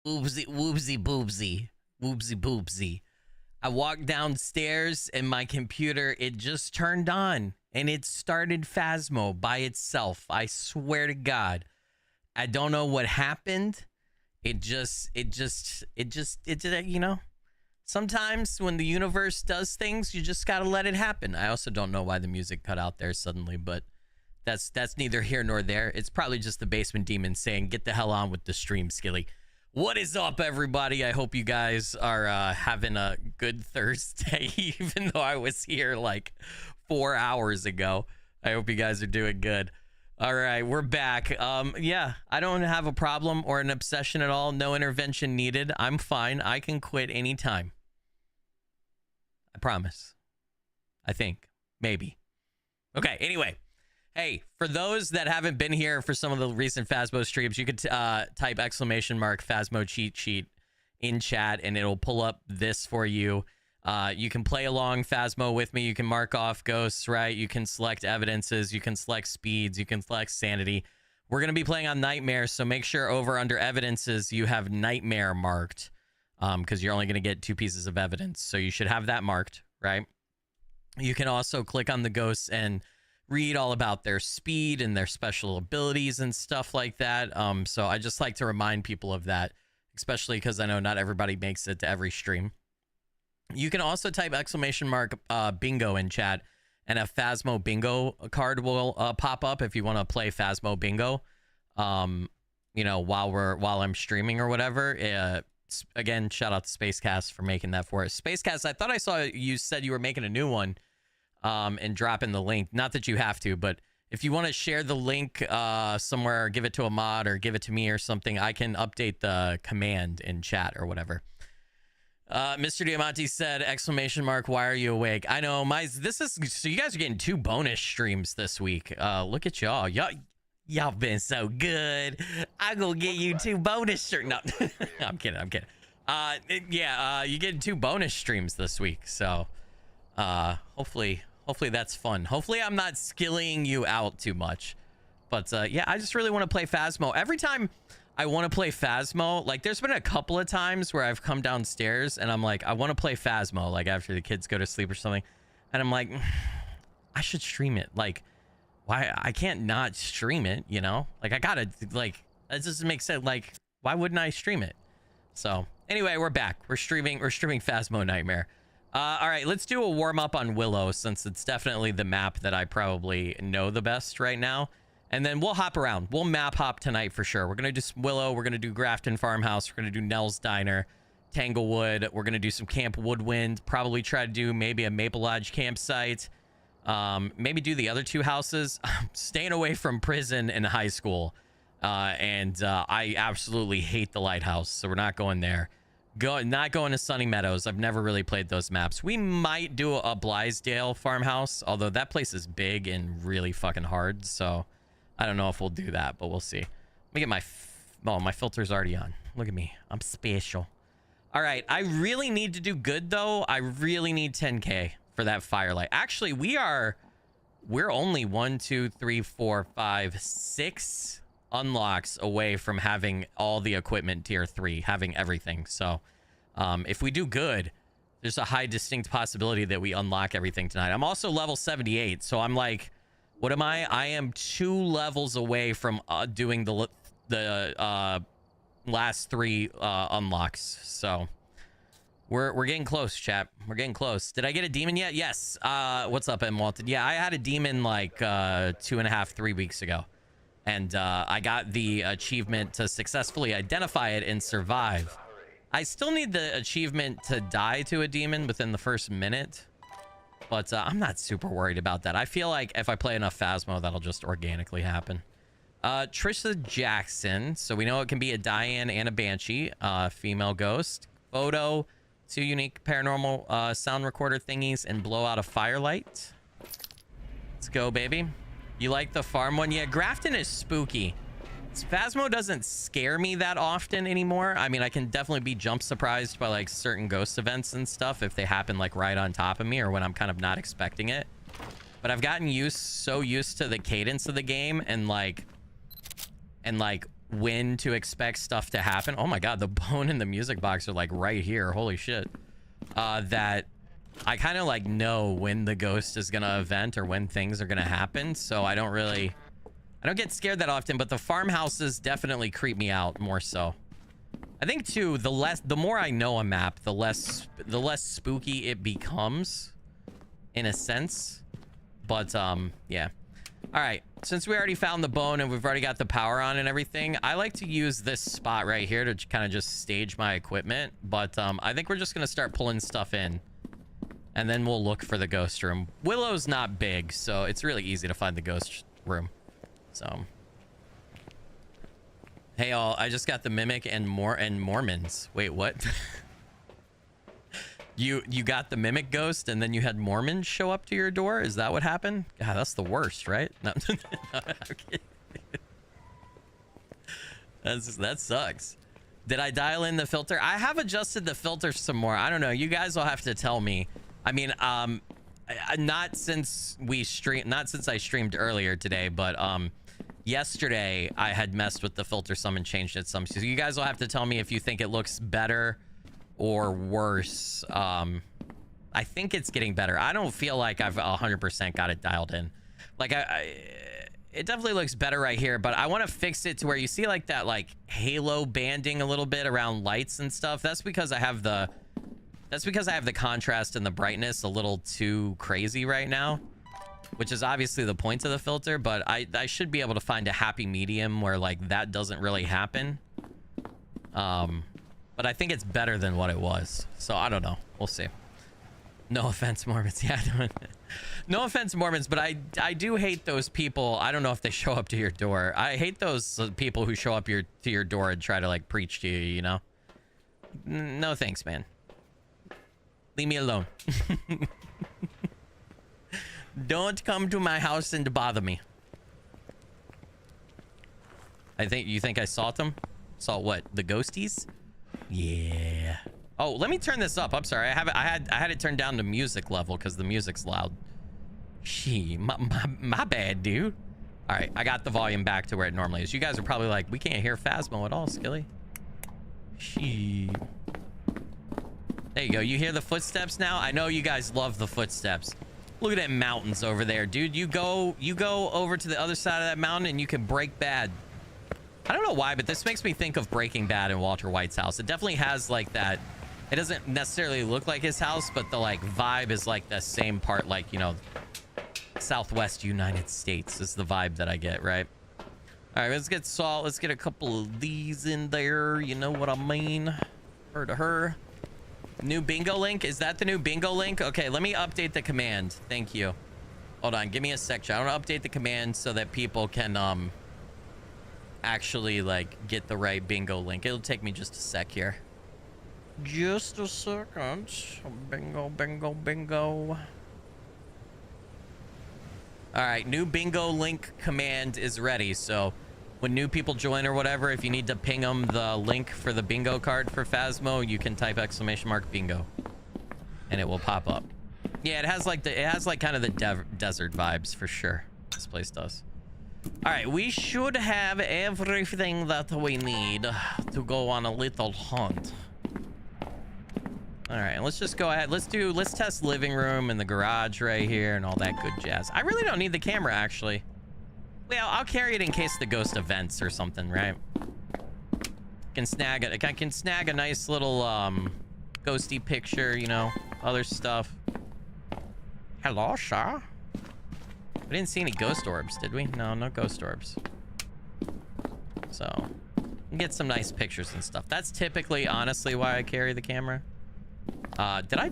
Oopsie, whoopsie, boopsie. Whoopsie, boopsie. I walked downstairs and my computer, it just turned on and it started Phasmo by itself. I swear to God. I don't know what happened. It just, you know, sometimes when the universe does things, you just got to let it happen. I also don't know why the music cut out there suddenly, but that's neither here nor there. It's probably just the basement demon saying, get the hell on with the stream, Skilly. What is up, everybody? I hope you guys are having a good Thursday, even though I was here like 4 hours ago. I hope you guys are doing good. All right, we're back. Yeah, I don't have a problem or an obsession at all. No intervention needed. I'm fine. I can quit anytime. I promise. I think. Maybe. Okay, anyway. Hey, for those that haven't been here for some of the recent Phasmo streams, you could type !Phasmo cheat sheet in chat and it'll pull up this for you. You can play along Phasmo with me. You can mark off ghosts, right? You can select evidences. You can select speeds. You can select sanity. We're going to be playing on Nightmare, so make sure over under evidences you have Nightmare marked because you're only going to get 2 pieces of evidence. So you should have that marked, right? You can also click on the ghosts and read all about their speed and their special abilities and stuff like that. So I just like to remind people of that, especially because I know not everybody makes it to every stream. You can also type !Bingo in chat, and a Phasmo Bingo card will pop up if you want to play Phasmo Bingo. You know, while I'm streaming or whatever. Again, shout out to Spacecast for making that for us. Spacecast, I thought I saw you said you were making a new one. And dropping the link. Not that you have to, but if you want to share the link somewhere, or give it to a mod or give it to me or something, I can update the command in chat or whatever. Mr. Diamante said, !Why are you awake? I know, so you guys are getting 2 bonus streams this week. Look at y'all. Y'all been so good. I'm gonna get you 2 bonus streams. No, I'm kidding. Yeah, you get 2 bonus streams this week. So, hopefully that's fun. Hopefully I'm not skilling you out too much. But yeah, I just really want to play Phasmo. Every time I want to play Phasmo, like there's been a couple of times where I've come downstairs and I'm like, I want to play Phasmo, like after the kids go to sleep or something. And I'm like, I should stream it. Like, why? I can't not stream it, you know? Like I gotta, like, that doesn't make sense. Like, why wouldn't I stream it? So anyway, we're back. We're streaming Phasmo Nightmare. All right, let's do a warm-up on Willow, since it's definitely the map that I probably know the best right now. And then we'll hop around. We'll map hop tonight for sure. We're going to do Willow. We're going to do Grafton Farmhouse. We're going to do Nell's Diner, Tanglewood. We're going to do some Camp Woodwind. Probably try to do maybe a Maple Lodge campsite. Maybe do the other 2 houses. Staying away from prison and high school. I absolutely hate the lighthouse, so we're not going there. Not going to Sunny Meadows. I've never really played those maps. We might do a Blithedale farmhouse, although that place is big and really fucking hard. So I don't know if we'll do that, but we'll see. Let me get my filter's already on. Look at me. I'm special. All right. I really need to do good though. I really need 10K for that firelight. Actually, we're only 1, 2, 3, 4, 5, 6 unlocks away from having all the equipment tier 3, having everything. So if we do good, there's a high distinct possibility that we unlock everything tonight. I'm also level 78, so I'm like, what am I am 2 levels away from doing the last 3 unlocks. So we're getting close, chat. We're getting close. Did I get a demon yet? Yes. What's up, M. Walton? Yeah, I had a demon like 2.5, 3 weeks ago. And I got the achievement to successfully identify it and survive. I still need the achievement to die to a demon within the first minute. But I'm not super worried about that. I feel like if I play enough Phasmo, that'll just organically happen. Trisha Jackson. So we know it can be a Diane and a Banshee. Female ghost. Photo. 2 unique paranormal sound recorder thingies and blow out a firelight. Let's go, baby. You like the farm one? Yeah, Grafton is spooky. Phasmo doesn't scare me that often anymore. I mean, I can definitely be jump surprised by like certain ghost events and stuff if they happen like right on top of me or when I'm kind of not expecting it. But I've gotten so used to the cadence of the game and like when to expect stuff to happen. Oh my god, the bone and the music box are like right here. Holy shit. That I kind of like know when the ghost is gonna event or when things are gonna happen, so I don't get scared that often, but the farmhouses definitely creep me out more so. I think too, the more I know a map, the less spooky it becomes in a sense. But yeah. All right, since we already found the bone and we've already got the power on and everything, I like to use this spot right here to kind of just stage my equipment. But I think we're just gonna start pulling stuff in, and then we'll look for the ghost room. Willow's not big, so it's really easy to find the ghost room. So, hey all, I just got the mimic and Mormons. Wait, what? You got the mimic ghost and then you had Mormons show up to your door? Is that what happened? God, that's the worst, right? No, okay. That sucks. Did I dial in the filter? I have adjusted the filter some more. I don't know. You guys will have to tell me. I mean, not since I streamed earlier today, but yesterday I had messed with the filter some and changed it some. So you guys will have to tell me if you think it looks better or worse. I think it's getting better. I don't feel like I've 100% got it dialed in. Like it definitely looks better right here, but I want to fix it to where you see like that like halo banding a little bit around lights and stuff. That's because I have the contrast and the brightness a little too crazy right now, which is obviously the point of the filter, but I should be able to find a happy medium where like that doesn't really happen. But I think it's better than what it was. So I don't know. We'll see. No offense, Mormons. Yeah, no offense, Mormons, but I do hate those people. I don't know if they show up to your door. I hate those people who show up to your door and try to like preach to you, you know? No thanks, man. Leave me alone. Don't come to my house and bother me. You think I saw them? Saw what? The ghosties? Yeah. Oh, let me turn this up. I'm sorry. I had it turned down to music level because the music's loud. Gee, my bad, dude. All right, I got the volume back to where it normally is. You guys are probably like, we can't hear Phasmo at all, Skilly. She. There you go. You hear the footsteps now? I know you guys love the footsteps. Look at them mountains over there, dude. You go over to the other side of that mountain and you can break bad. I don't know why, but this makes me think of Breaking Bad and Walter White's house. It definitely has like that. It doesn't necessarily look like his house, but the like vibe is like the same part, like, you know, Southwest United States is the vibe that I get, right? All right, let's get salt. Let's get a couple of these in there. You know what I mean? Her to her. New bingo link. Is that the new bingo link? Okay, let me update the command. Thank you. Hold on. Give me a sec. I want to update the command so that people can actually like get the right bingo link. It'll take me just a sec here. Just a second. Bingo, bingo, bingo. All right, new bingo link command is ready. So when new people join or whatever, if you need to ping them the link for the bingo card for Phasmo, you can type !bingo and it will pop up. Yeah, it has like kind of the desert vibes for sure. This place does. All right, we should have everything that we need to go on a little hunt. All right, let's just go ahead. Let's test living room and the garage right here and all that good jazz. I really don't need the camera, actually. Well, I'll carry it in case the ghost events or something, right? I can snag a nice little ghosty picture, you know, other stuff. Hello, sir. We didn't see any ghost orbs, did we? No ghost orbs. So, we can get some nice pictures and stuff. That's typically, honestly, why I carry the camera. Did I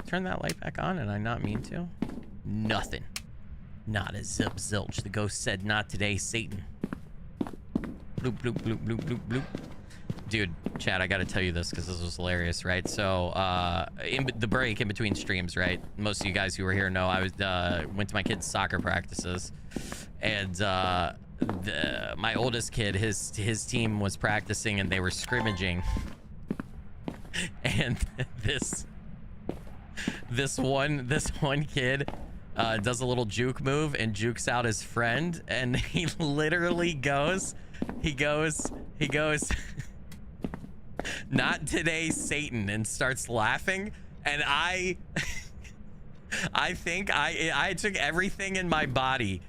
turn that light back on and I not mean to? Nothing. Not a zip zilch. The ghost said, not today, Satan. Bloop, bloop, bloop, bloop, bloop, bloop. Dude, Chad, I gotta tell you this because this was hilarious, right? So, in the break in between streams, right? Most of you guys who were here know I went to my kid's soccer practices, and my oldest kid, his team was practicing and they were scrimmaging, and this one kid does a little juke move and jukes out his friend, and he literally goes, He goes, "Not today, Satan," and starts laughing. And I think I took everything in my body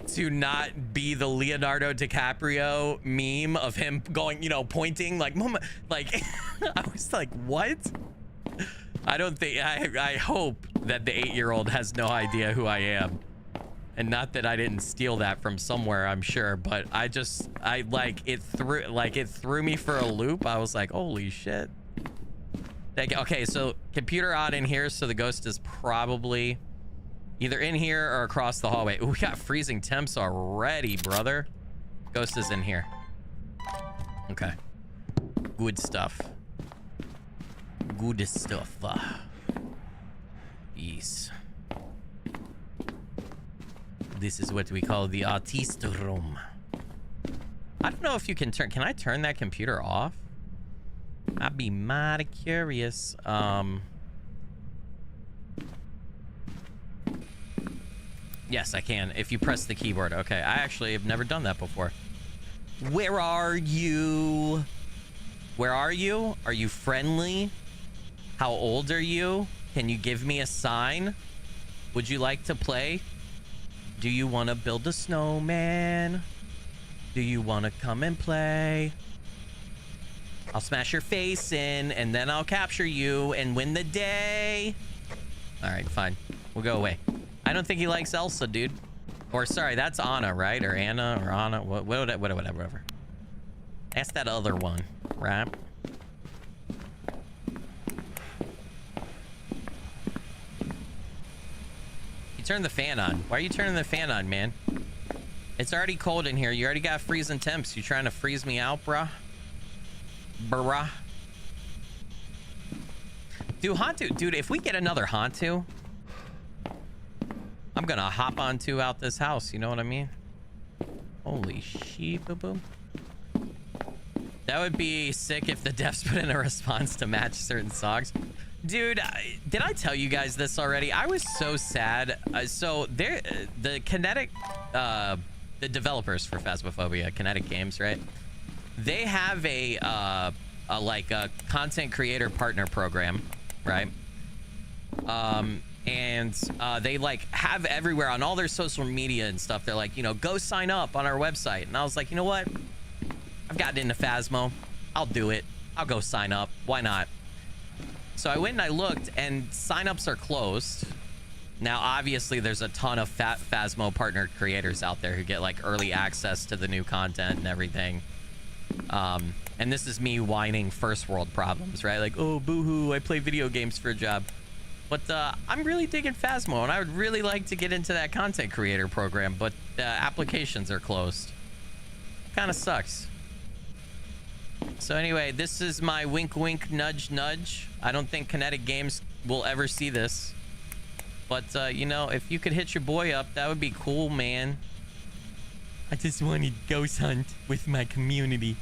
to not be the Leonardo DiCaprio meme of him going, you know, pointing like, like I was like, what? I don't think, I hope that the 8-year-old has no idea who I am. And not that I didn't steal that from somewhere, I'm sure, but it threw me for a loop. I was like, holy shit. Okay, so computer on in here, so the ghost is probably either in here or across the hallway. Ooh, we got freezing temps already, brother. Ghost is in here. Okay. Good stuff. Good stuff. Yes. This is what we call the artist room. I don't know if you can turn... Can I turn that computer off? I'd be mighty curious. Yes, I can. If you press the keyboard. Okay, I actually have never done that before. Where are you? Where are you? Are you friendly? How old are you? Can you give me a sign? Would you like to play? Do you want to build a snowman? Do you want to come and play? I'll smash your face in, and then I'll capture you and win the day. All right, fine. We'll go away. I don't think he likes Elsa, dude. Or sorry, that's Anna, right? Or Anna, or Anna, whatever. That's that other one, right? You turn the fan on. Why are you turning the fan on, man? It's already cold in here. You already got freezing temps. You trying to freeze me out, bruh? Bruh. Dude, if we get another Hantu, I'm gonna hop onto out this house, you know what I mean? Holy shit, boo-boo. That would be sick if the devs put in a response to match certain songs. Dude, did I tell you guys this already? I was so sad. So the Kinetic, the developers for Phasmophobia, Kinetic Games, right? They have a content creator partner program, right? And they like have everywhere on all their social media and stuff. They're like, you know, go sign up on our website. And I was like, you know what? I've gotten into Phasmo. I'll do it. I'll go sign up. Why not? So I went and I looked, and signups are closed. Now, obviously, there's a ton of Phasmo partner creators out there who get like early access to the new content and everything. And this is me whining first world problems, right? Like, oh, boo-hoo, I play video games for a job. But I'm really digging Phasmo, and I would really like to get into that content creator program, but applications are closed. Kind of sucks. So anyway, this is my wink wink nudge nudge. I don't think Kinetic Games will ever see this. But, you know, if you could hit your boy up, that would be cool, man. I just wanted ghost hunt with my community.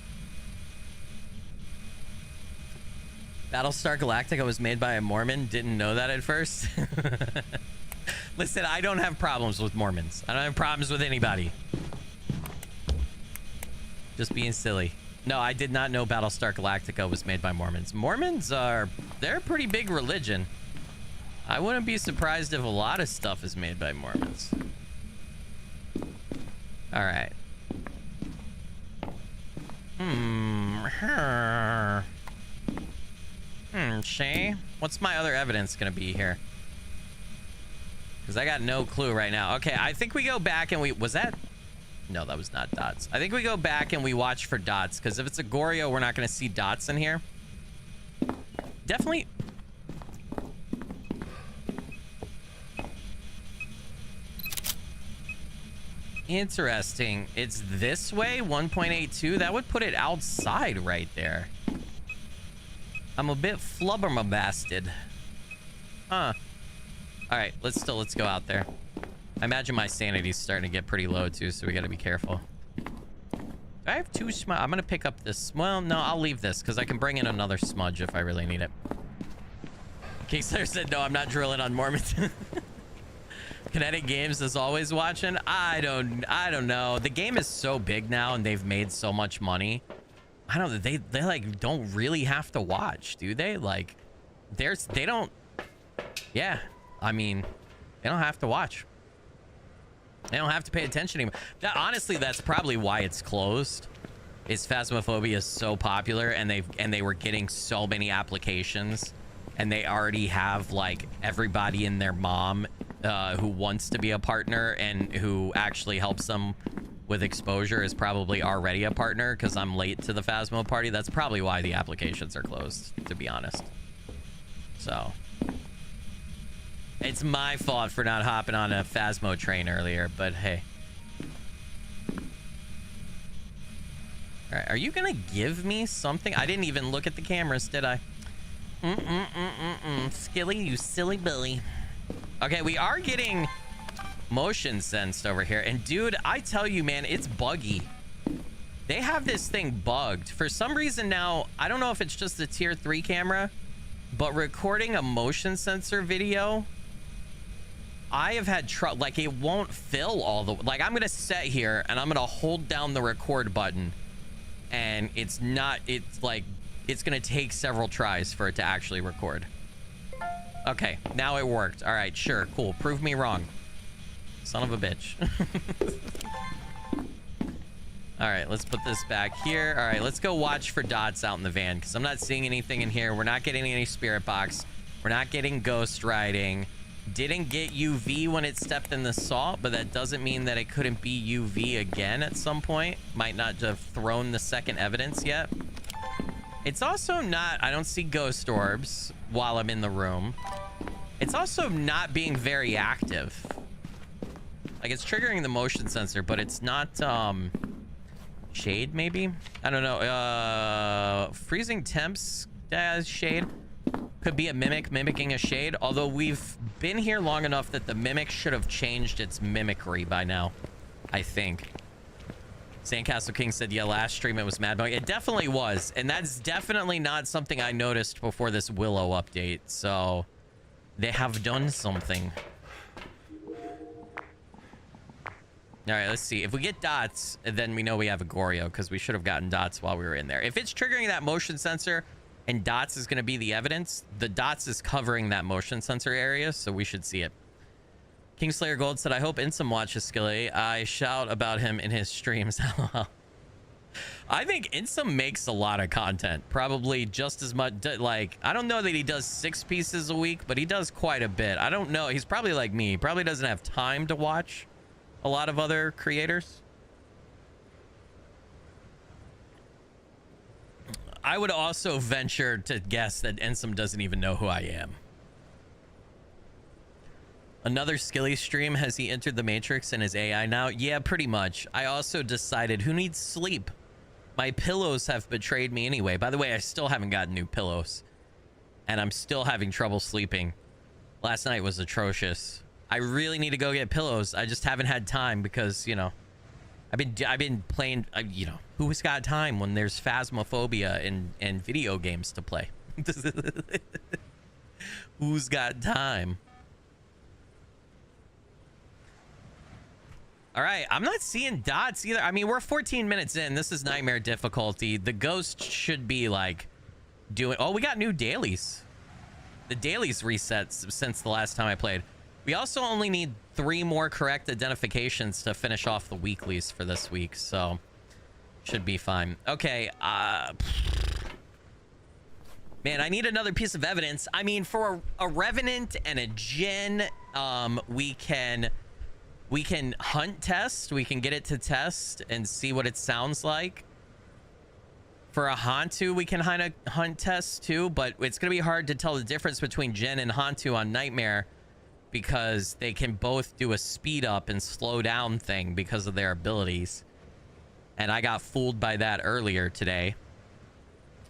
Battlestar Galactica was made by a Mormon. Didn't know that at first. Listen, I don't have problems with Mormons. I don't have problems with anybody. Just being silly. No, I did not know Battlestar Galactica was made by Mormons. Mormons they're a pretty big religion. I wouldn't be surprised if a lot of stuff is made by Mormons. All right. Shay, what's my other evidence gonna be here? Because I got no clue right now. Okay, I think we go back and was that? No, that was not dots. I think we go back and we watch for dots, because if it's a Goryo, we're not gonna see dots in here. Definitely. Interesting. It's this way, 1.82. That would put it outside right there. I'm a bit flubbermabasted. Huh. All right, let's go out there. I imagine my sanity's starting to get pretty low too, so we gotta be careful. Do I have two smudge? I'm gonna pick up this. Well, no, I'll leave this because I can bring in another smudge if I really need it. Kingsler said, no, I'm not drilling on Mormons. Kinetic Games is always watching. I don't know. The game is so big now and they've made so much money I don't know, they like don't really have to watch, do they? Like they don't, yeah, I mean, they don't have to watch. They don't have to pay attention anymore. Honestly, that's probably why it's closed. Is Phasmophobia is so popular, and they were getting so many applications, and they already have like everybody and their mom who wants to be a partner and who actually helps them with exposure is probably already a partner, because I'm late to the Phasmo party. That's probably why the applications are closed, to be honest. So it's my fault for not hopping on a Phasmo train earlier, but hey. All right, are you gonna give me something? I didn't even look at the cameras, did I? Skilly, you silly Billy. Okay, we are getting motion sensed over here. And dude, I tell you, man, it's buggy. They have this thing bugged. For some reason now, I don't know if it's just the tier 3 camera, but recording a motion sensor video, I have had trouble. Like, it won't fill all the... Like, I'm gonna sit here and I'm gonna hold down the record button, and it's not... It's like... It's gonna take several tries for it to actually record. Okay, now it worked. All right, sure, cool. Prove me wrong. Son of a bitch. All right, let's put this back here. All right, let's go watch for dots out in the van, because I'm not seeing anything in here. We're not getting any spirit box. We're not getting ghost riding. Didn't get UV when it stepped in the salt, but that doesn't mean that it couldn't be UV again at some point. Might not have thrown the second evidence yet. It's also not... I don't see ghost orbs while I'm in the room. It's also not being very active. Like, it's triggering the motion sensor, but it's not, shade, maybe? I don't know. Freezing temps as shade. Could be a mimic mimicking a shade, although we've been here long enough that the mimic should have changed its mimicry by now, I think. Sandcastle King said, yeah, last stream it was mad bug. It definitely was, and that's definitely not something I noticed before this Willow update, so they have done something. All right, let's see. If we get dots, then we know we have a Goryo, because we should have gotten dots while we were in there. If it's triggering that motion sensor and dots is going to be the evidence, the dots is covering that motion sensor area, so we should see it. Kingslayer Gold said, I hope Insum watches Skilly. I shout about him in his streams. I think Insum makes a lot of content. Probably just as much. Like, I don't know that he does 6 pieces a week, but he does quite a bit. I don't know. He's probably like me. He probably doesn't have time to watch a lot of other creators. I would also venture to guess that Insum doesn't even know who I am. Another Skilly stream. Has he entered the Matrix and is AI now? Yeah, pretty much. I also decided, who needs sleep? My pillows have betrayed me anyway. By the way, I still haven't gotten new pillows, and I'm still having trouble sleeping. Last night was atrocious. I really need to go get pillows. I just haven't had time because, you know, I've been playing, you know, who's got time when there's Phasmophobia and video games to play? Who's got time? All right, I'm not seeing dots either. I mean, we're 14 minutes in. This is nightmare difficulty. The ghost should be like doing... Oh, we got new dailies. The dailies reset since the last time I played. We also only need 3 more correct identifications to finish off the weeklies for this week, so should be fine. Okay, man, I need another piece of evidence. I mean, for a Revenant and a Djinn, we can hunt test. We can get it to test and see what it sounds like. For a Hantu, we can hunt test too, but it's gonna be hard to tell the difference between Djinn and Hantu on Nightmare, because they can both do a speed up and slow down thing because of their abilities. And I got fooled by that earlier today.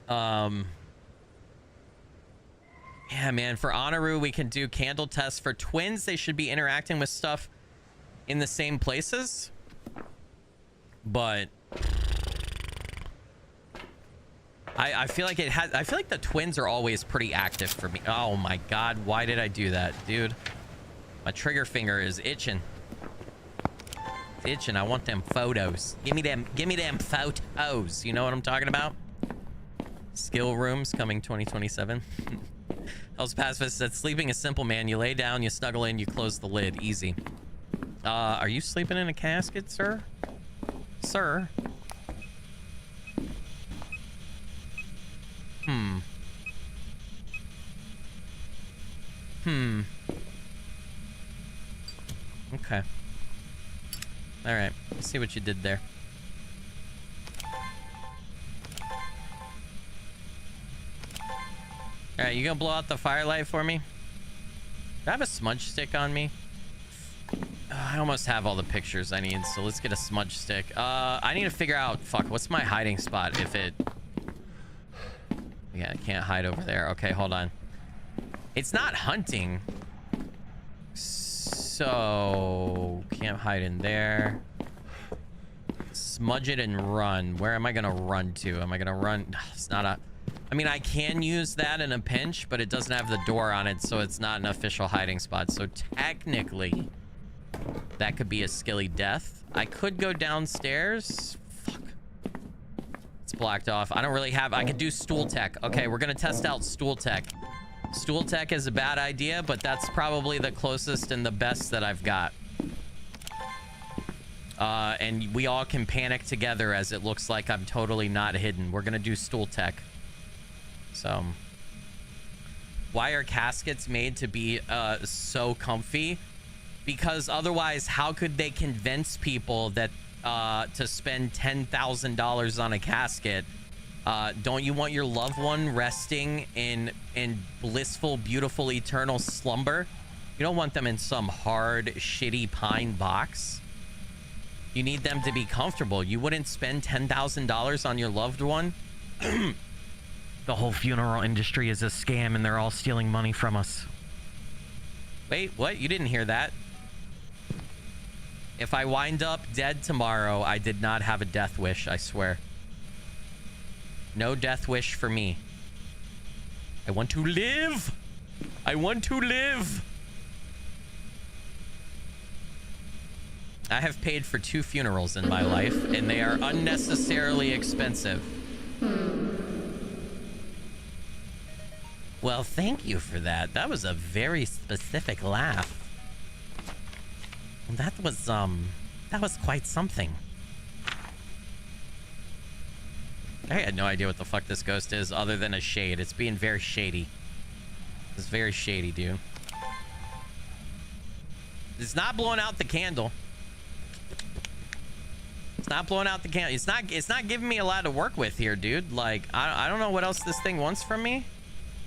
Yeah, man, for Honoru, we can do candle tests. For twins, they should be interacting with stuff in the same places. But I feel like I feel like the twins are always pretty active for me. Oh my god, why did I do that, dude? My trigger finger is itching. It's itching. I want them photos. Give me them photos. You know what I'm talking about? Skill rooms coming 2027. Hell's Pacifist said, sleeping is simple, man. You lay down, you snuggle in, you close the lid. Easy. Are you sleeping in a casket, sir? Sir? Okay. Alright. Let's see what you did there. Alright, you gonna blow out the firelight for me? Do I have a smudge stick on me? I almost have all the pictures I need, so let's get a smudge stick. I need to figure out... Fuck, what's my hiding spot if it... Yeah, I can't hide over there. Okay, hold on. It's not hunting. So... Can't hide in there. Smudge it and run. Where am I gonna run to? Am I gonna run... It's not a... I mean, I can use that in a pinch, but it doesn't have the door on it, so it's not an official hiding spot. So technically, that could be a skilly death. I could go downstairs. Fuck. It's blocked off. I don't really have... I could do stool tech. Okay, we're gonna test out stool tech. Stool tech is a bad idea, but that's probably the closest and the best that I've got. And we all can panic together as it looks like I'm totally not hidden. We're gonna do stool tech. So, why are caskets made to be so comfy? Because otherwise, how could they convince people that to spend $10,000 on a casket? Don't you want your loved one resting in blissful, beautiful, eternal slumber? You don't want them in some hard, shitty pine box. You need them to be comfortable. You wouldn't spend $10,000 on your loved one? The whole funeral industry is a scam and they're all stealing money from us. Wait, what? You didn't hear that? If I wind up dead tomorrow, I did not have a death wish, I swear. No death wish for me. I want to live! I want to live! I have paid for 2 funerals in my life, and they are unnecessarily expensive. Well, thank you for that. That was a very specific laugh. That was quite something. I had no idea what the fuck this ghost is other than a shade. It's being very shady. It's very shady, dude. It's not blowing out the candle. It's not blowing out the candle. It's not giving me a lot to work with here, dude. Like, I don't know what else this thing wants from me.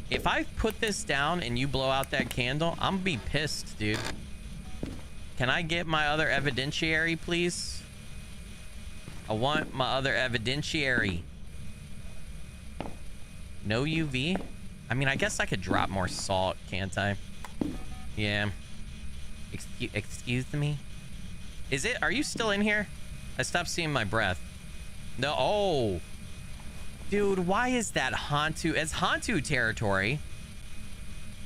If I put this down and you blow out that candle, I'm gonna be pissed, dude. Can I get my other evidentiary, please? I want my other evidentiary. No UV? I mean, I guess I could drop more salt, can't I? Yeah. Excuse me? Is it? Are you still in here? I stopped seeing my breath. No. Oh. Dude, why is that Hantu? It's Hantu territory.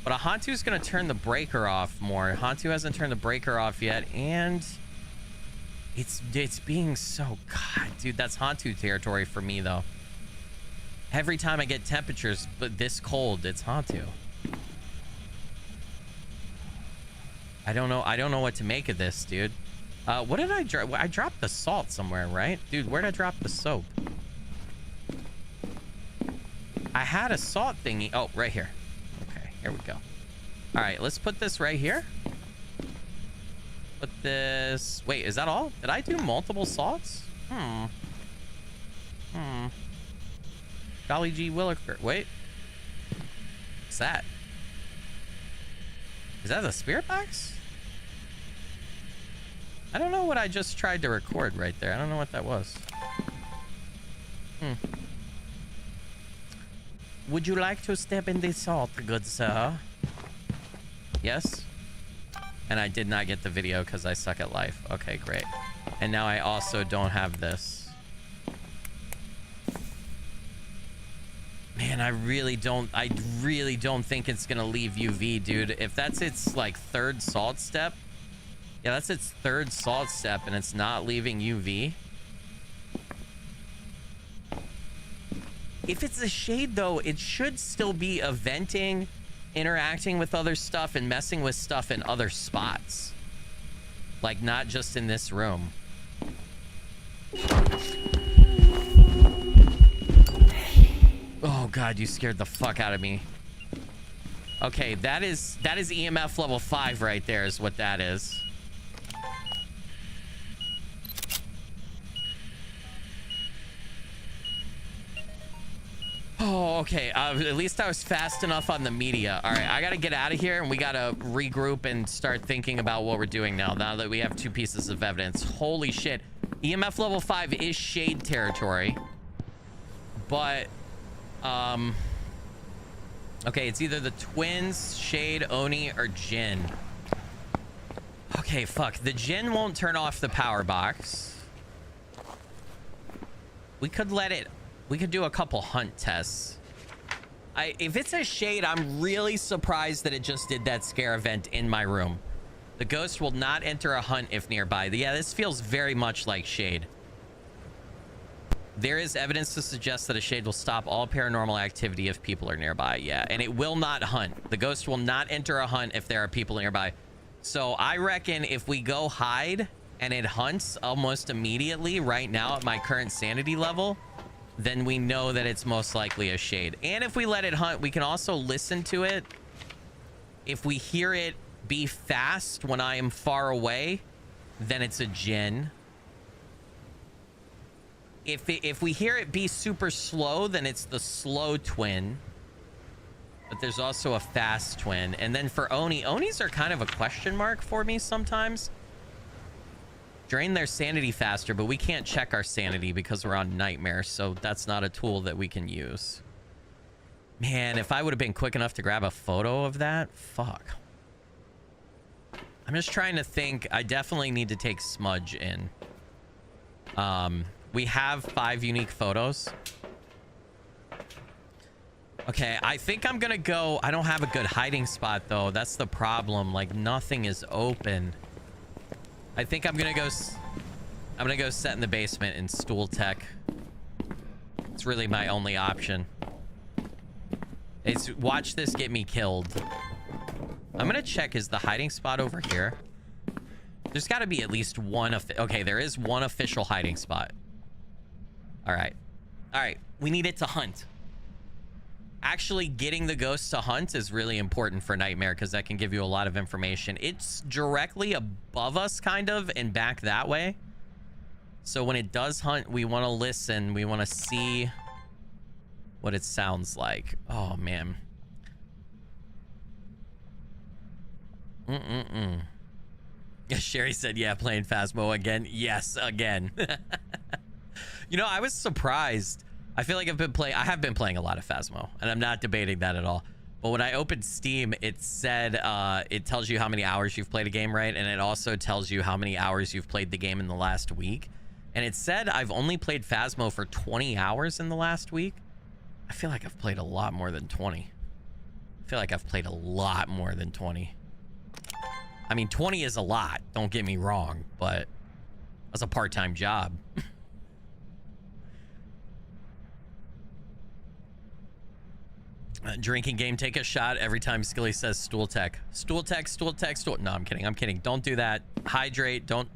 But a Hantu's gonna turn the breaker off more. Hantu hasn't turned the breaker off yet, and it's being so... God, dude, that's Hantu territory for me, though. Every time I get temperatures but this cold, it's Hantu. I don't know what to make of this, dude. What did I drop? I dropped the salt somewhere, right? Dude, where'd I drop the soap? I had a salt thingy. Oh, right here. Okay, here we go. All right, let's put this right here. Put this... Wait, is that all? Did I do multiple salts? Golly gee williker. Wait. What's that? Is that a spirit box? I don't know what I just tried to record right there. I don't know what that was. Would you like to step in the salt, good sir? Yes? And I did not get the video because I suck at life. Okay, great. And now I also don't have this. Man, I really don't think it's gonna leave UV, dude. If that's its like 3rd salt step. Yeah, that's its 3rd salt step and it's not leaving UV. If it's a shade, though, it should still be venting, interacting with other stuff, and messing with stuff in other spots. Like, not just in this room. Oh, God, you scared the fuck out of me. Okay, that is EMF level 5 right there is what that is. Oh, okay. At least I was fast enough on the media. All right, I got to get out of here, and we got to regroup and start thinking about what we're doing now that we have 2 pieces of evidence. Holy shit. EMF level 5 is shade territory. But, okay, it's either the twins, Shade, Oni, or Jin. Okay, fuck. The Jin won't turn off the power box. We could let it... We could do a couple hunt tests. If it's a shade, I'm really surprised that it just did that scare event in my room. The ghost will not enter a hunt if nearby. Yeah, this feels very much like shade. There is evidence to suggest that a shade will stop all paranormal activity if people are nearby. Yeah, and it will not hunt. The ghost will not enter a hunt if there are people nearby. So I reckon if we go hide and it hunts almost immediately right now at my current sanity level, then we know that it's most likely a shade. And if we let it hunt, we can also listen to it. If we hear it be fast when I am far away, then it's a Jin. If we hear it be super slow, then it's the slow twin. But there's also a fast twin. And then for Onis are kind of a question mark for me sometimes. Drain their sanity faster, but we can't check our sanity because we're on Nightmare, so that's not a tool that we can use. Man, if I would have been quick enough to grab a photo of that, fuck. I'm just trying to think. I definitely need to take Smudge in. We have 5 unique photos. Okay, I think I'm gonna go... I don't have a good hiding spot, though. That's the problem. Like, nothing is open. I think I'm gonna go set in the basement in stool tech. It's really my only option. It's watch this get me killed. I'm gonna check, is the hiding spot over here? There's got to be at least one. Okay, there is one official hiding spot. All right. All right. We need it to hunt. Actually getting the ghost to hunt is really important for Nightmare because that can give you a lot of information. It's directly above us kind of and back that way. So when it does hunt, we want to listen. We want to see what it sounds like. Oh, man. Yeah, Sherry said, yeah, playing Phasmo again. Yes, again. You know, I was surprised. I feel like I have been playing a lot of Phasmo, and I'm not debating that at all. But when I opened Steam, it said, it tells you how many hours you've played a game, right? And it also tells you how many hours you've played the game in the last week. And it said I've only played Phasmo for 20 hours in the last week. I feel like I've played a lot more than 20. I feel like I've played a lot more than 20. I mean, 20 is a lot, don't get me wrong, but that's a part-time job. Drinking game, take a shot every time Skilly says stool tech. Stool tech, stool tech, stool... No, I'm kidding. I'm kidding. Don't do that. Hydrate. Don't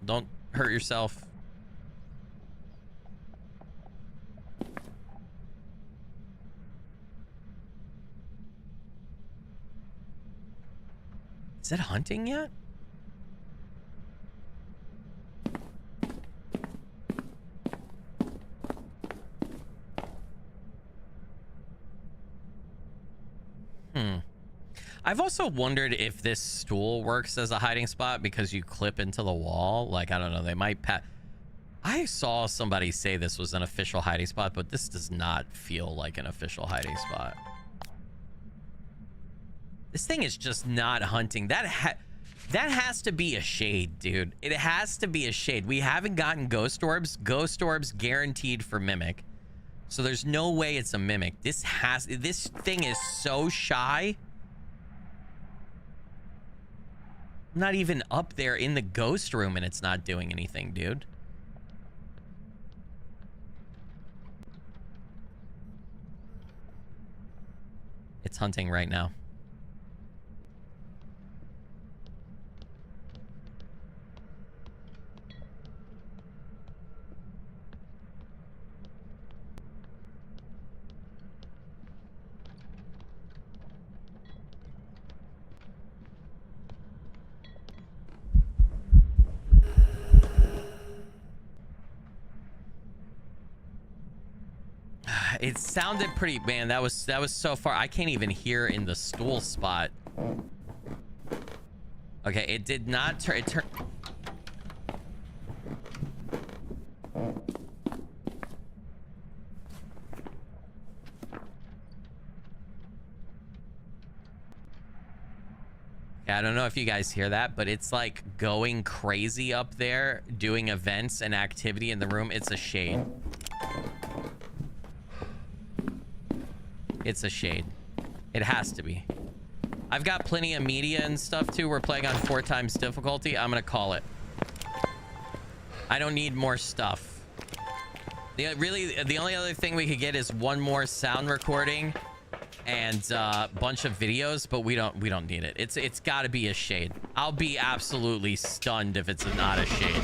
hurt yourself. Is it hunting yet? I've also wondered if this stool works as a hiding spot because you clip into the wall. Like, I don't know, they might I saw somebody say this was an official hiding spot, but this does not feel like an official hiding spot. This thing is just not hunting. That has to be a shade, dude. It has to be a shade. We haven't gotten ghost orbs. Ghost orbs guaranteed for mimic. So there's no way it's a mimic. This thing is so shy. I'm not even up there in the ghost room and it's not doing anything, dude. It's hunting right now. It sounded pretty, man. That was so far. I can't even hear in the stool spot. Okay, it did not turn. It turned. I don't know if you guys hear that, but it's like going crazy up there, doing events and activity in the room. It's a shade. It's a shade. It has to be. I've got plenty of media and stuff too. We're playing on 4 times difficulty. I'm gonna call it. I don't need more stuff. The only other thing we could get is one more sound recording and a bunch of videos, but we don't need it. It's got to be a shade. I'll be absolutely stunned if it's not a shade.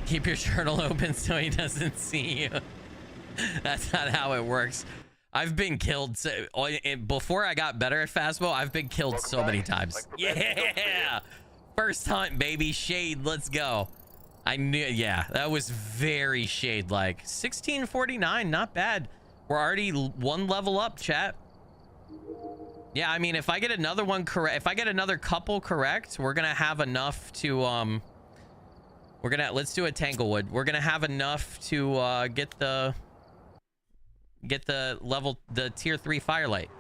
Keep your journal open so he doesn't see you. That's not how it works. I've been killed before I got better at Phasmo. I've been killed so many times. Yeah, first hunt, baby. Shade, let's go. I knew. Yeah, that was very shade like. 1649, not bad. We're already 1 level up, chat. Yeah, I mean, if I get another one correct, if I get another couple correct, we're gonna have enough to let's do a Tanglewood. We're gonna have enough to get the tier 3 firelight,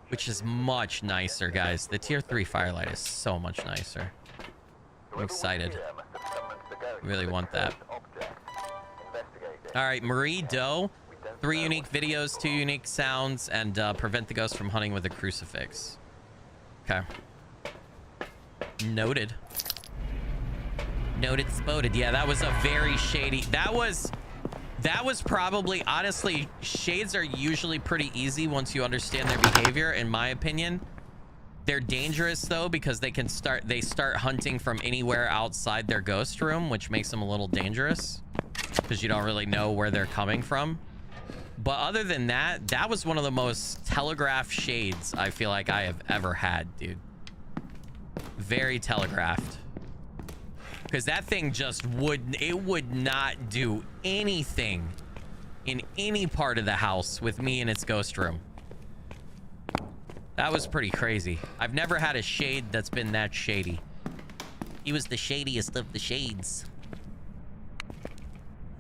which is much nicer, guys. The tier 3 firelight is so much nicer. I'm excited. Really want that. All right, Marie Doe, 3 unique videos, 2 unique sounds, and prevent the ghost from hunting with a crucifix. Okay. Noted. Noted, spotted. Yeah, that was a very shady. That was probably, honestly, shades are usually pretty easy once you understand their behavior, in my opinion. They're dangerous though, because they start hunting from anywhere outside their ghost room, which makes them a little dangerous because you don't really know where they're coming from. But other than that, that was one of the most telegraphed shades I feel like I have ever had, dude. Very telegraphed. Because that thing just would not do anything in any part of the house with me in its ghost room. That was pretty crazy. I've never had a shade that's been that shady. He was the shadiest of the shades.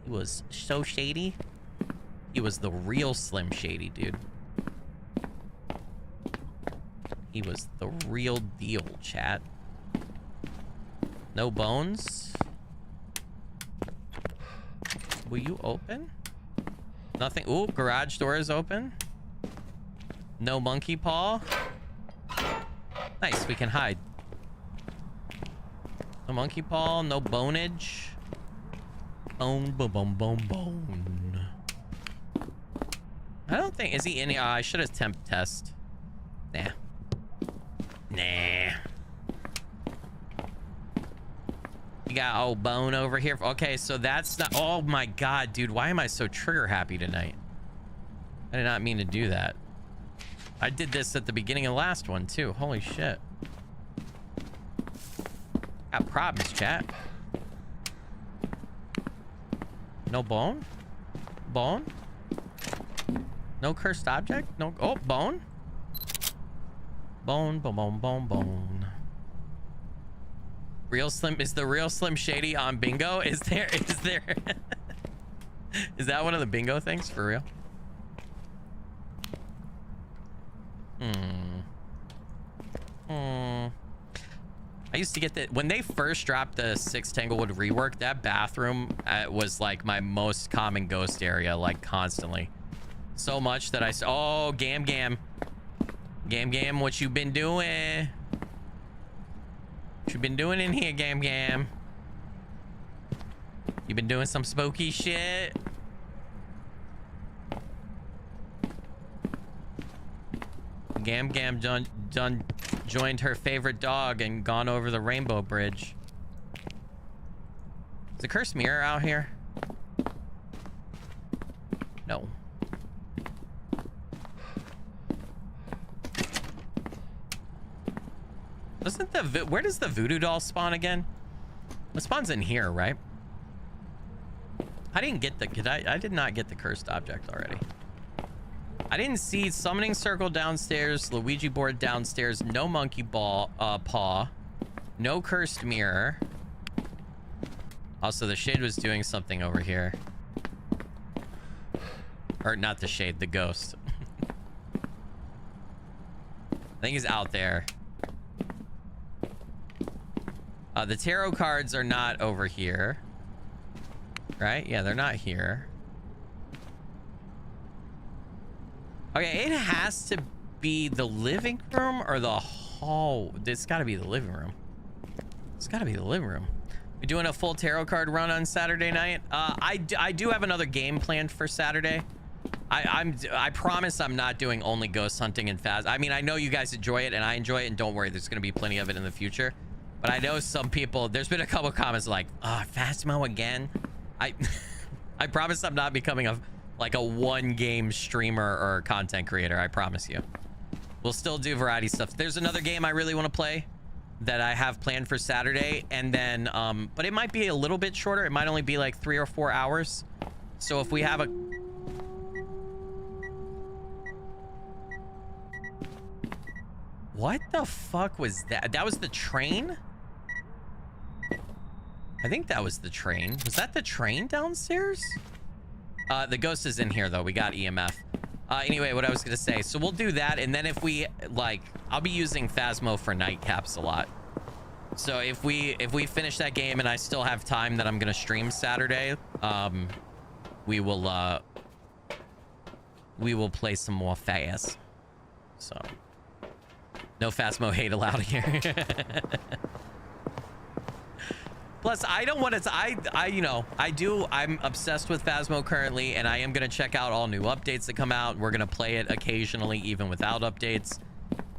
He was so shady. He was the real Slim Shady, dude. He was the real deal, chat. No bones. Will you open? Nothing. Ooh, garage door is open. No monkey paw. Nice, we can hide. No monkey paw, no bonage. Bone, boom, boom, boom, bone. I don't think, is he in here? I should have temp test. Nah. Nah. You got old bone over here. Okay, so that's not, oh my God, dude. Why am I so trigger happy tonight? I did not mean to do that. I did this at the beginning of the last one too. Holy shit. Got problems, chat. No bone? Bone? No cursed object? No. Oh, bone? Bone, bone, bone, bone, bone. Real Slim, is the real Slim Shady on bingo? Is there is that one of the bingo things for real? I used to get that when they first dropped the 6 Tanglewood rework. That bathroom was like my most common ghost area, like constantly. So much that I saw. Oh, Gam Gam, Gam Gam, what you been doing? What you been doing in here, Gam Gam? You been doing some spooky shit? Gam Gam joined her favorite dog and gone over the rainbow bridge. Is the cursed mirror out here? No. Doesn't the where does the voodoo doll spawn again? It spawns in here, right? I didn't get the I did not get the cursed object already. I didn't see summoning circle downstairs, Luigi board downstairs, no monkey ball paw, no cursed mirror. Also, the shade was doing something over here. Or not the shade, the ghost. I think he's out there. The tarot cards are not over here. Right? Yeah, they're not here. Okay, it has to be the living room or the hall. It's got to be the living room. It's got to be the living room. We doing a full tarot card run on Saturday night? I do have another game planned for Saturday. I promise I'm not doing only ghost hunting and Phas. I mean, I know you guys enjoy it and I enjoy it, and don't worry, there's going to be plenty of it in the future. But I know some people, there's been a couple comments like, oh, Phasmo again. I promise I'm not becoming a one game streamer or content creator. I promise you. We'll still do variety stuff. There's another game I really want to play that I have planned for Saturday, and then but it might be a little bit shorter. It might only be like 3 or 4 hours. So if we have a what the fuck was that? That was the train? I think that was the train. Was that the train downstairs? The ghost is in here though. We got EMF. Anyway, what I was gonna say, so we'll do that, and then if we like, I'll be using Phasmo for nightcaps a lot. So if we finish that game and I still have time that I'm gonna stream Saturday, we will play some more Phas. So no Phasmo hate allowed here. Plus, I don't want to. I'm obsessed with Phasmo currently, and I am gonna check out all new updates that come out. We're gonna play it occasionally, even without updates.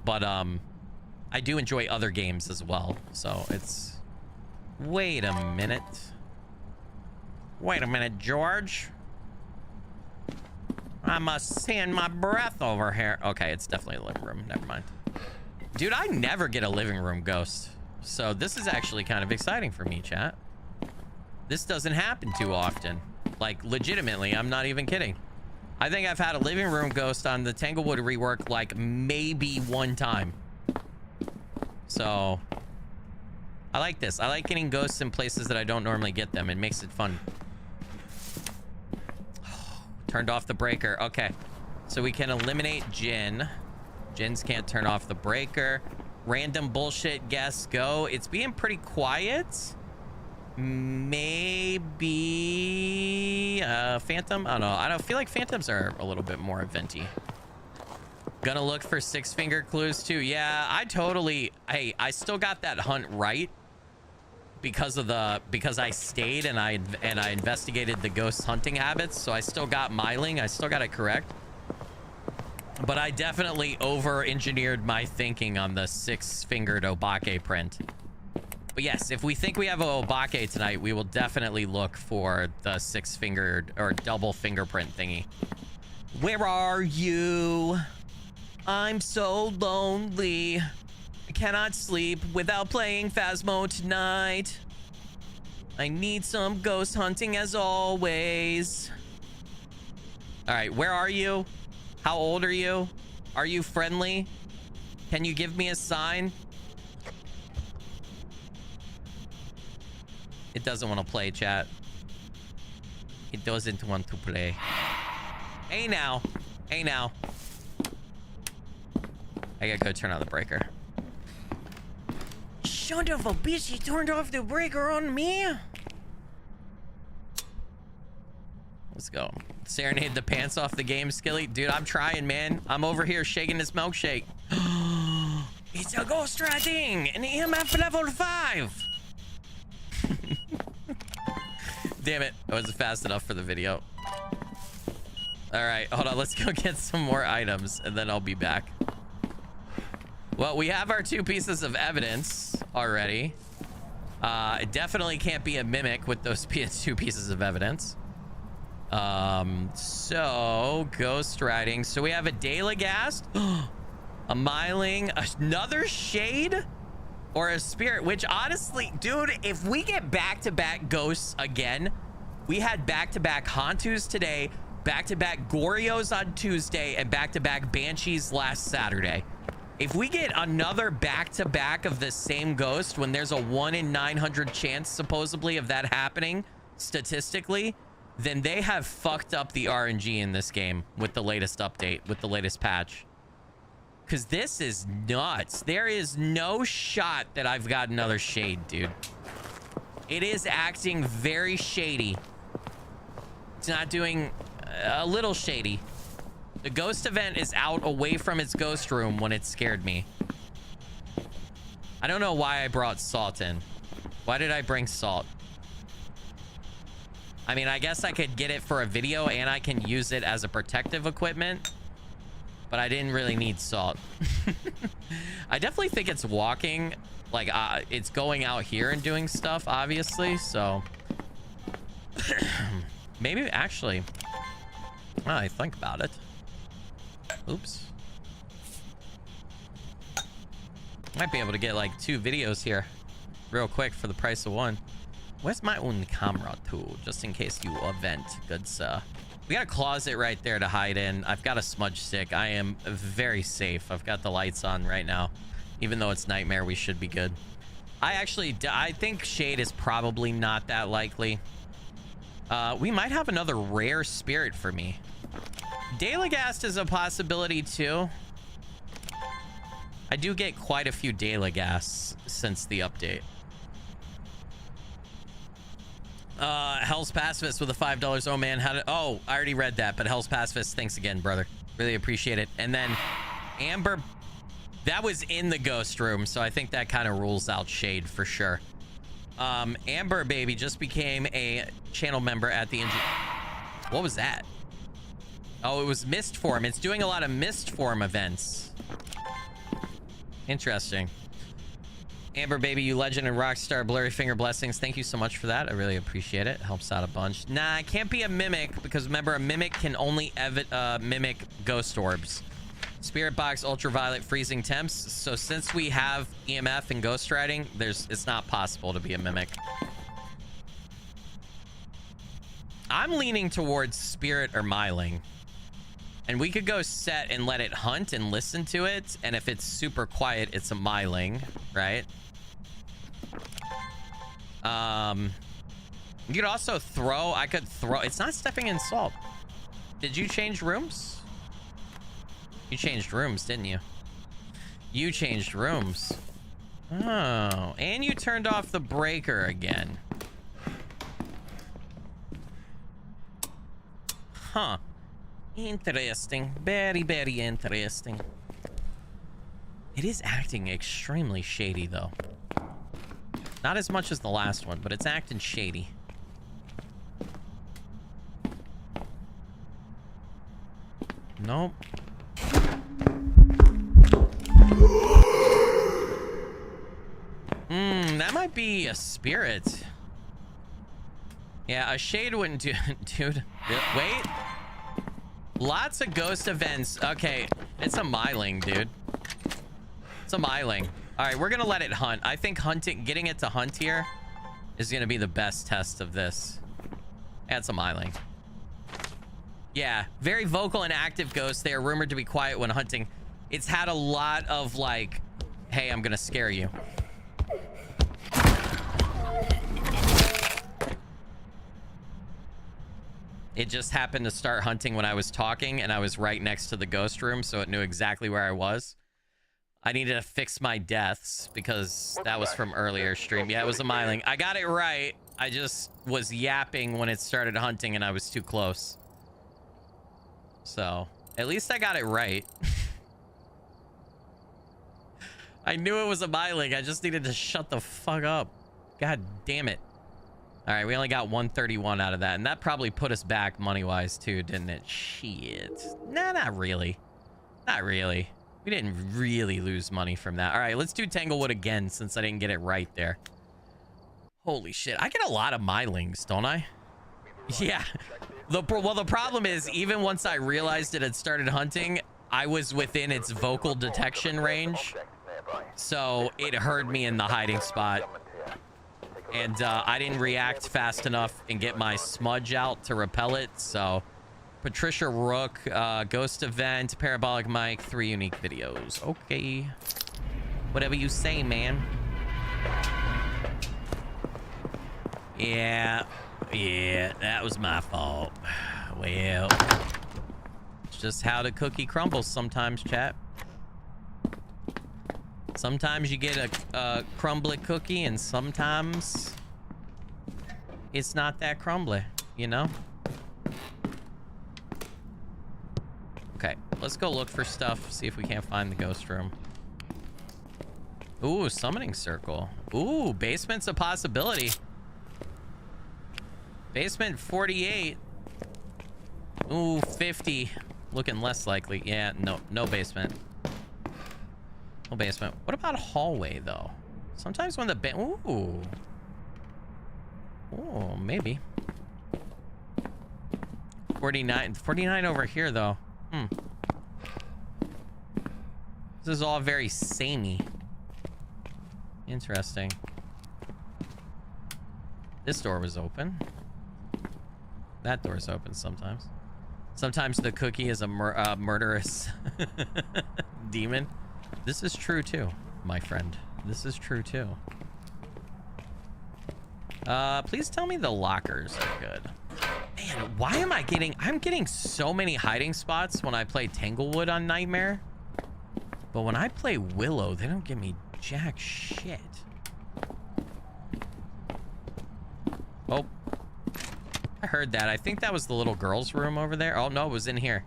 But I do enjoy other games as well. So it's. Wait a minute. Wait a minute, George. I must send my breath over here. Okay, it's definitely a living room. Never mind. Dude, I never get a living room ghost. So this is actually kind of exciting for me, chat. This doesn't happen too often. Like, legitimately, I'm not even kidding. I think I've had a living room ghost on the Tanglewood rework like maybe one time. So I like this. I like getting ghosts in places that I don't normally get them. It makes it fun. Turned off the breaker. Okay. So we can eliminate Jin. Jins can't turn off the breaker. Random bullshit guests go. It's being pretty quiet. Maybe Phantom. I don't know. I don't feel like Phantoms are a little bit more eventy. Gonna look for 6-finger clues too. Yeah, I totally. Hey, I still got that hunt right because I stayed and I investigated the ghost hunting habits. So I still got Myling. I still got it correct. But I definitely over-engineered my thinking on the 6-fingered Obake print. But yes, if we think we have a Obake tonight, we will definitely look for the 6-fingered or double fingerprint thingy. Where are you? I'm so lonely. I cannot sleep without playing Phasmo tonight. I need some ghost hunting as always. All right, where are you? How old are you? Are you friendly? Can you give me a sign? It doesn't want to play, chat. It doesn't want to play. Hey now. Hey now. I gotta go turn on the breaker. Son of a bitch, he turned off the breaker on me. Let's go. Serenade the pants off the game, Skilly. Dude, I'm trying, man. I'm over here shaking this milkshake. It's a ghost riding, an EMF level 5. Damn it. I wasn't fast enough for the video. All right, hold on. Let's go get some more items, and then I'll be back. Well, we have our 2 pieces of evidence already. It definitely can't be a mimic with those 2 pieces of evidence. So ghost writing. So we have a Dalagast, a Myling, another Shade, or a Spirit, which honestly, dude, if we get back-to-back ghosts again, we had back-to-back Hantus today, back-to-back Gorios on Tuesday, and back-to-back Banshees last Saturday. If we get another back-to-back of the same ghost when there's a 1 in 900 chance supposedly of that happening statistically, then they have fucked up the RNG in this game with the latest update, with the latest patch. Because this is nuts. There is no shot that I've got another Shade, dude. It is acting very shady. It's not doing a little shady. The ghost event is out away from its ghost room when it scared me. I don't know why I brought salt in. Why did I bring salt? I mean, I guess I could get it for a video and I can use it as a protective equipment, but I didn't really need salt. I definitely think it's walking, like it's going out here and doing stuff, obviously. So maybe actually, I think about it. Oops. Might be able to get like 2 videos here real quick for the price of 1. Where's my own camera too, just in case you event, good sir. We got a closet right there to hide in. I've got a smudge stick. I am very safe. I've got the lights on right now. Even though it's nightmare, we should be good. I think Shade is probably not that likely. We might have another rare spirit for me. Dalagast is a possibility too. I do get quite a few Dalagasts since the update. Hell's Pacifist with a $5. Oh man, oh, I already read that, but Hell's Pacifist, thanks again, brother. Really appreciate it. And then Amber, that was in the ghost room, so I think that kind of rules out Shade for sure. Amber Baby just became a channel member at the What was that? Oh, it was Mist Form. It's doing a lot of Mist Form events. Interesting. Amber Baby, you legend and rockstar, blurry finger blessings. Thank you so much for that. I really appreciate it. Helps out a bunch. Nah, it can't be a mimic because remember, a mimic can only mimic ghost orbs. Spirit box, ultraviolet, freezing temps. So since we have EMF and ghost riding, it's not possible to be a mimic. I'm leaning towards Spirit or Myling. And we could go set and let it hunt and listen to it. And if it's super quiet, it's a Myling, right? You could also throw. I could throw. It's not stepping in salt. Did you change rooms? You changed rooms, didn't you? You changed rooms. Oh, and you turned off the breaker again. Huh. Interesting. Very, very interesting. It is acting extremely shady, though. Not as much as the last one, but it's acting shady. Nope. That might be a spirit. Yeah, a shade wouldn't do... Dude, wait. Lots of ghost events. Okay, it's a Myling, dude. It's a Myling. All right, we're gonna let it hunt. I think getting it to hunt here is gonna be the best test of this. Yeah, it's a Myling. Yeah, very vocal and active ghosts. They are rumored to be quiet when hunting. It's had a lot of like, hey, I'm gonna scare you. It just happened to start hunting when I was talking and I was right next to the ghost room, so it knew exactly where I was. I needed to fix my deaths because that was from earlier stream. Yeah, it was a Myling. I got it right. I just was yapping when it started hunting and I was too close. So, at least I got it right. I knew it was a Myling. I just needed to shut the fuck up. God damn it. All right, we only got 131 out of that, and that probably put us back money-wise too, didn't it? Shit. Nah, not really. Not really. We didn't really lose money from that. All right, let's do Tanglewood again since I didn't get it right there. Holy shit. I get a lot of milings, don't I? Yeah. Well, the problem is, even once I realized it had started hunting, I was within its vocal detection range. So it heard me in the hiding spot. And I didn't react fast enough and get my smudge out to repel it. So Patricia Rook, Ghost Event, Parabolic Mic, 3 unique videos. Okay. Whatever you say, man. Yeah, that was my fault. Well, it's just how the cookie crumbles sometimes, chat. Sometimes you get a crumbly cookie, and sometimes it's not that crumbly, you know? Okay, let's go look for stuff, see if we can't find the ghost room. Ooh, summoning circle. Ooh, basement's a possibility. Basement 48. Ooh, 50. Looking less likely. Yeah, no basement. No basement. What about a hallway, though? Sometimes when the ooh. Ooh, maybe. 49. 49 over here, though. This is all very samey. Interesting. This door was open. That door's open sometimes. Sometimes the cookie is a murderous demon. This is true too, my friend. This is true too. Please tell me the lockers are good. Man, why am I getting... I'm getting so many hiding spots when I play Tanglewood on Nightmare. But when I play Willow, they don't give me jack shit. Oh. I heard that. I think that was the little girl's room over there. Oh, no, it was in here.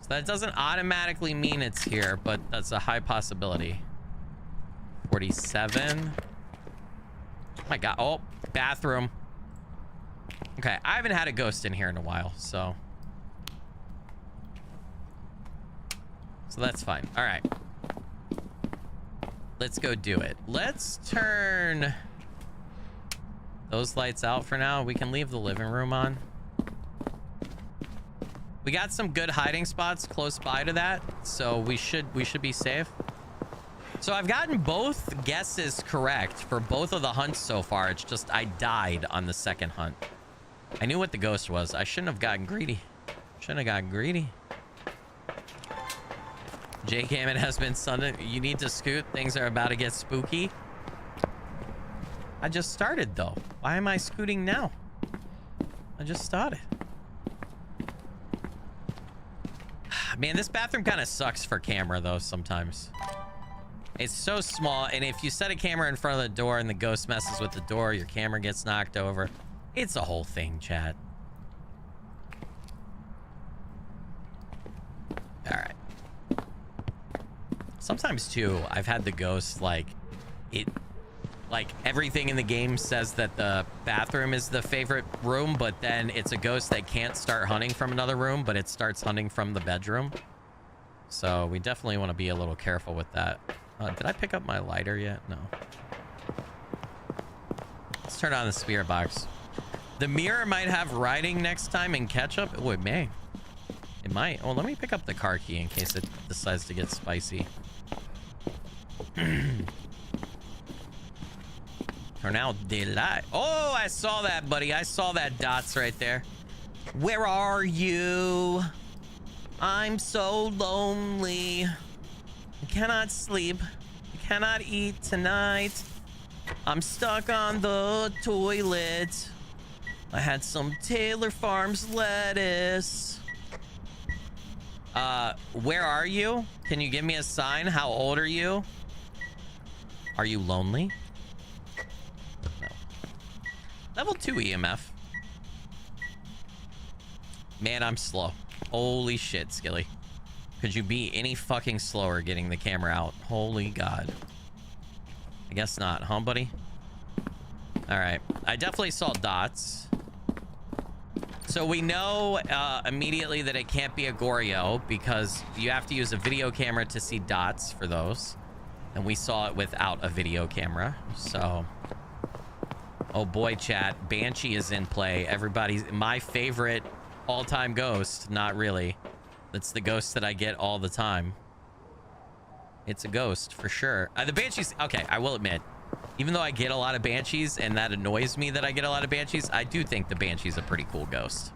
So that doesn't automatically mean it's here, but that's a high possibility. 47. Oh my God. Oh, bathroom. Okay, I haven't had a ghost in here in a while, so that's fine. All right. Let's go do it. Let's turn those lights out for now. We can leave the living room on. We got some good hiding spots close by to that, so we should be safe. So I've gotten both guesses correct for both of the hunts so far. It's just I died on the second hunt. I knew what the ghost was. I shouldn't have gotten greedy. Shouldn't have gotten greedy. Jake Hammond has been Sunday. You need to scoot. Things are about to get spooky. I just started though. Why am I scooting now? I just started. Man, this bathroom kind of sucks for camera though sometimes. It's so small, and if you set a camera in front of the door and the ghost messes with the door, your camera gets knocked over. It's a whole thing, chat. All right. Sometimes too, I've had the ghost like everything in the game says that the bathroom is the favorite room, but then it's a ghost that can't start hunting from another room, but it starts hunting from the bedroom. So we definitely want to be a little careful with that. Did I pick up my lighter yet? No. Let's turn on the spirit box. The mirror might have writing next time in ketchup. Oh, it may. It might. Oh, let me pick up the car key in case it decides to get spicy. Turn out the light. Oh, I saw that, buddy. I saw that dots right there. Where are you? I'm so lonely. I cannot sleep. I cannot eat tonight. I'm stuck on the toilet. I had some Taylor Farms lettuce. Where are you? Can you give me a sign? How old are you? Are you lonely? No. Level 2 EMF. Man, I'm slow. Holy shit, Skilly. Could you be any fucking slower getting the camera out? Holy God. I guess not, huh, buddy? All right. I definitely saw dots. So we know immediately that it can't be a Goryo because you have to use a video camera to see dots for those. And we saw it without a video camera. So, oh boy, chat. Banshee is in play. Everybody's my favorite all-time ghost. Not really. That's the ghost that I get all the time. It's a ghost for sure. The Banshees. Okay, I will admit, even though I get a lot of Banshees and that annoys me that I get a lot of Banshees, I do think the Banshee's a pretty cool ghost.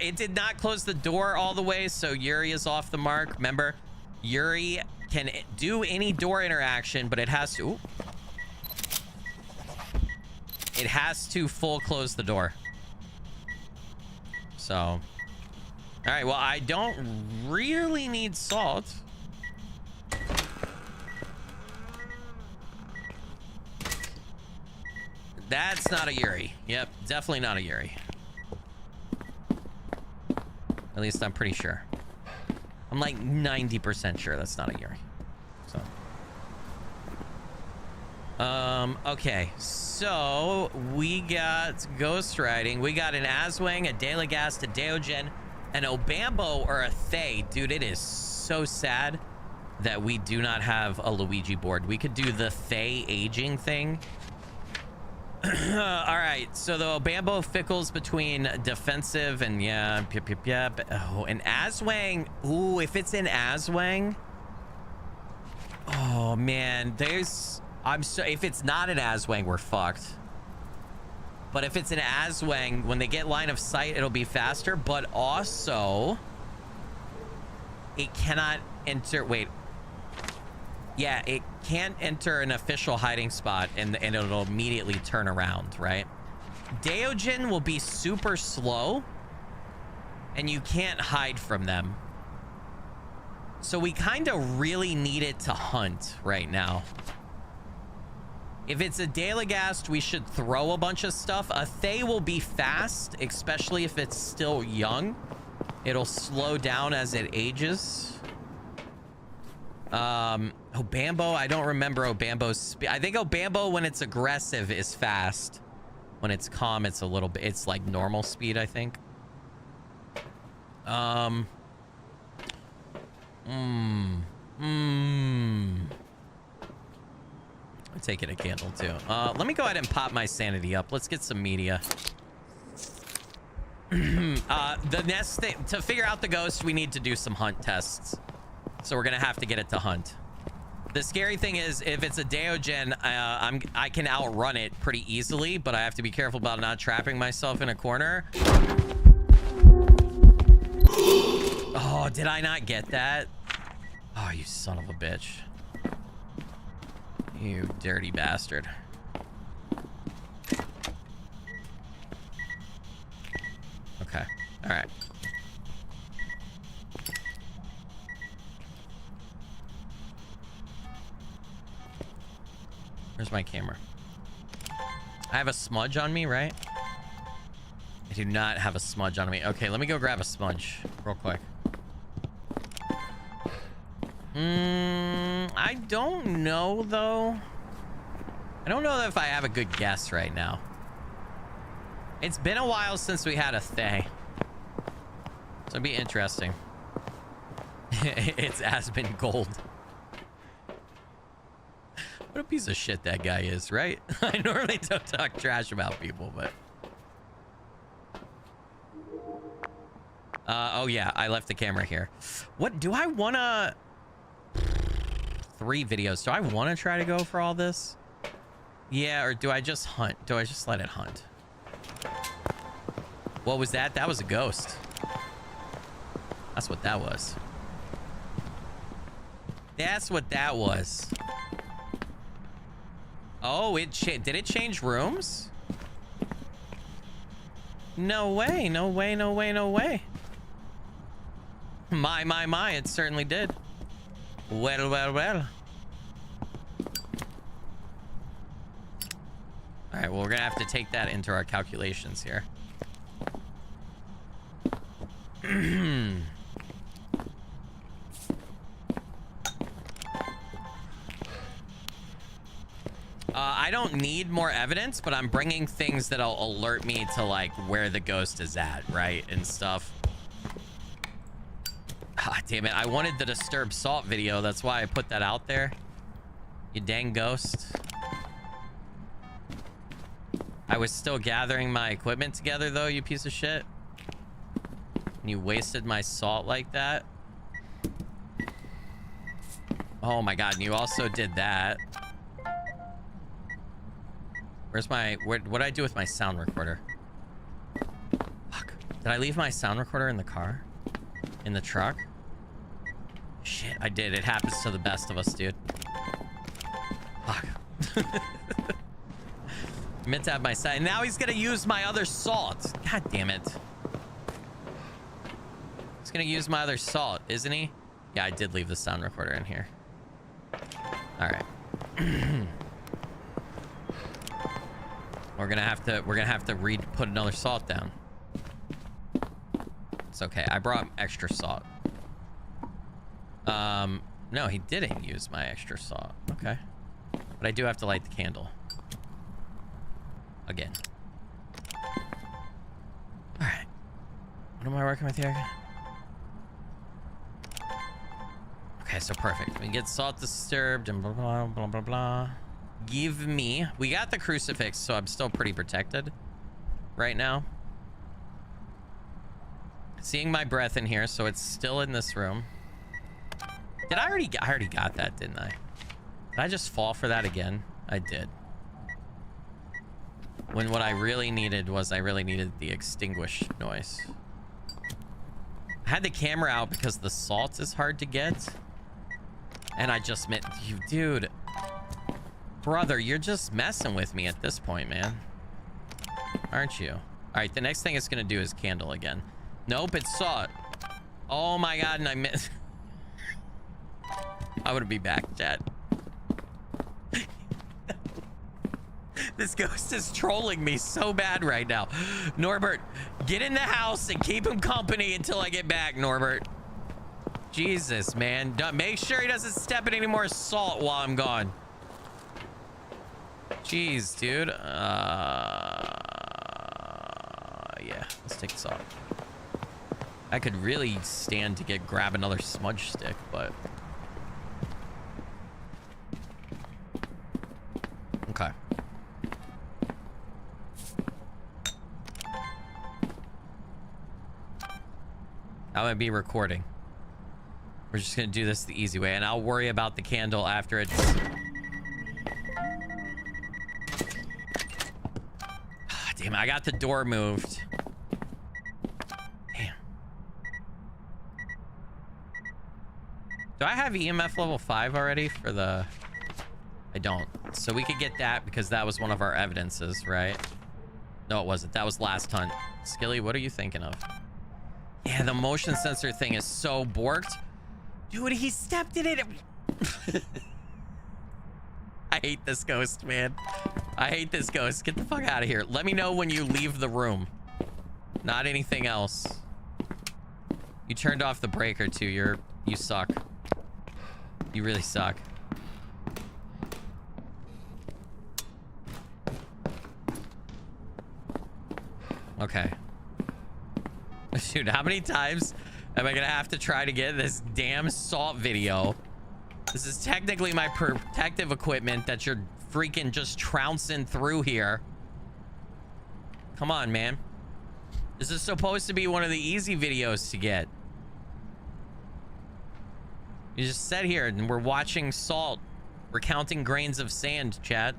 It did not close the door all the way, so Yuri is off the mark. Remember, Yuri can do any door interaction, but it has to... Ooh. It has to full close the door. So... All right, well, I don't really need salt. That's not a Yuri. Yep, definitely not a Yuri. At least I'm pretty sure. I'm like 90% sure that's not a Yuri. So. Okay. So, we got ghost riding. We got an Aswang, a Delagast, a Deogen, an Obambo, or a Thay. Dude, it is so sad that we do not have a Luigi board. We could do the Thay aging thing. All right, so the Obambo fickles between defensive and oh, an Aswang. Ooh, if it's an Aswang, oh man, if it's not an Aswang, we're fucked. But if it's an Aswang, when they get line of sight, it'll be faster. But also, it cannot enter. Wait. Yeah, it can't enter an official hiding spot and it'll immediately turn around, right? Deogen will be super slow and you can't hide from them. So we kind of really need it to hunt right now. If it's a Delagast, we should throw a bunch of stuff. A Thay will be fast, especially if it's still young. It'll slow down as it ages. Obambo, I don't remember Obambo's speed. I think Obambo, when it's aggressive, is fast. When it's calm, it's a little bit, it's like normal speed, I think. I'll take it a candle too. Let me go ahead and pop my sanity up. Let's get some media. The next thing, to figure out the ghost, we need to do some hunt tests. So we're gonna have to get it to hunt. The scary thing is, if it's a Deogen, I can outrun it pretty easily, but I have to be careful about not trapping myself in a corner. Oh, did I not get that? Oh, you son of a bitch. You dirty bastard. Okay, all right. Where's my camera? I have a smudge on me, right? I do not have a smudge on me. Okay, let me go grab a smudge real quick. I don't know, though. I don't know if I have a good guess right now. It's been a while since we had a Thay. So it'd be interesting. It's Aspen Gold. What a piece of shit that guy is, right? I normally don't talk trash about people, but... oh yeah, I left the camera here. What, do I wanna... 3 videos. Do I want to try to go for all this? Yeah, or do I just hunt? Do I just let it hunt? What was that? That was a ghost. That's what that was. That's what that was. Oh, did it change rooms? No way, no way, no way, no way. My, it certainly did. Well, well, well. All right, well, we're gonna have to take that into our calculations here. I don't need more evidence, but I'm bringing things that'll alert me to like where the ghost is at, right? And stuff. Ah, damn it. I wanted the disturbed salt video. That's why I put that out there. You dang ghost. I was still gathering my equipment together though, you piece of shit. And you wasted my salt like that. Oh my god, and you also did that. Where's my... What'd I do with my sound recorder? Fuck. Did I leave my sound recorder in the car? In the truck? Shit, I did. It happens to the best of us, dude. Fuck. Meant to have my side. And now he's gonna use my other salt. God damn it. He's gonna use my other salt, isn't he? Yeah, I did leave the sound recorder in here. All right. We're gonna have to put another salt down. It's okay. I brought extra salt. No, he didn't use my extra salt. Okay. But I do have to light the candle. Again. All right. What am I working with here? Okay, so perfect. We get salt disturbed and blah, blah, blah, blah, blah. Give me... We got the crucifix, so I'm still pretty protected right now. Seeing my breath in here, so it's still in this room. Did I already... I already got that, didn't I? Did I just fall for that again? I did. When what I really needed was I really needed the extinguish noise. I had the camera out because the salt is hard to get. And I just meant... You, dude... Brother, you're just messing with me at this point, man. Aren't you? All right, the next thing it's gonna do is candle again. Nope, it's salt. Oh my god, and I missed. I would be back, chat. This ghost is trolling me so bad right now. Norbert, get in the house and keep him company until I get back, Norbert. Jesus, man. Make sure he doesn't step in any more salt while I'm gone. Jeez, dude. Yeah, let's take this off. I could really stand to grab another smudge stick, but... Okay. I'm gonna be recording. We're just gonna do this the easy way, and I'll worry about the candle after it's... Damn, I got the door moved. Damn. Do I have EMF level 5 already for the... I don't. So we could get that because that was one of our evidences, right? No, it wasn't. That was last hunt. Skilly, what are you thinking of? Yeah, the motion sensor thing is so borked. Dude, he stepped in it. I hate this ghost, man. I hate this ghost. Get the fuck out of here. Let me know when you leave the room. Not anything else. You turned off the breaker too. You suck. You really suck. Okay. Dude, how many times am I gonna have to try to get this damn salt video? This is technically my protective equipment that you're freaking just trouncing through here. Come on, man. This is supposed to be one of the easy videos to get. You just sat here and we're watching salt. We're counting grains of sand, chat.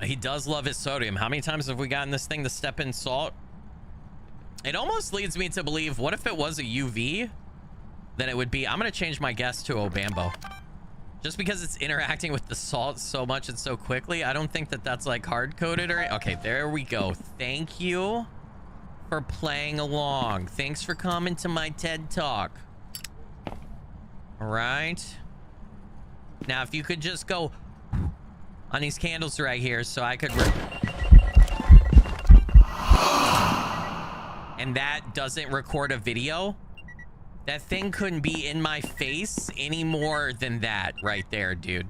He does love his sodium. How many times have we gotten this thing to step in salt? It almost leads me to believe, what if it was a UV? Then it would be, I'm going to change my guess to Obambo. Just because it's interacting with the salt so much and so quickly, I don't think that that's like hard-coded or... Okay, there we go. Thank you for playing along. Thanks for coming to my TED Talk. All right. Now, if you could just go on these candles right here so I could... And that doesn't record a video? That thing couldn't be in my face any more than that right there, dude.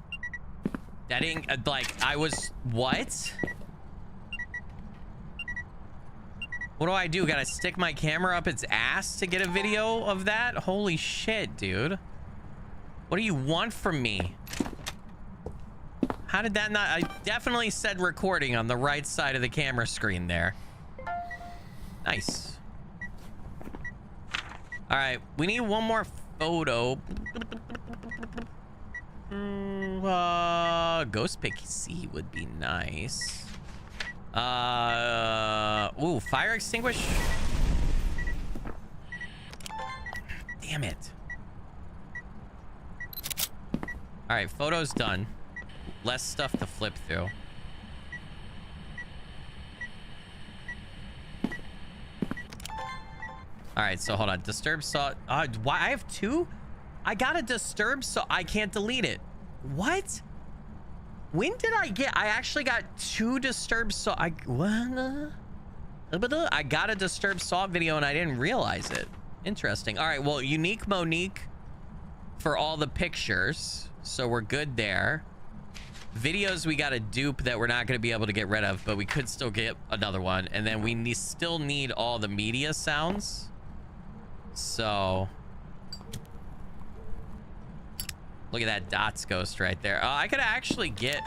That ain't like I was what? What do I do? Gotta stick my camera up its ass to get a video of that? Holy shit, dude. What do you want from me? How did that not? I definitely said recording on the right side of the camera screen there. Nice. All right, we need one more photo. Ghost pick C would be nice. Ooh, fire extinguish. Damn it. All right, photo's done. Less stuff to flip through. All right, so hold on. Disturb saw. Why I have two? I got a disturb saw. I can't delete it. What? When did I get? I actually got two disturb saw. What? I got a disturb saw video and I didn't realize it. Interesting. All right. Well, unique Monique for all the pictures, so we're good there. Videos we got a dupe that we're not going to be able to get rid of, but we could still get another one. And then we still need all the media sounds. So look at that dots ghost right there. I could actually get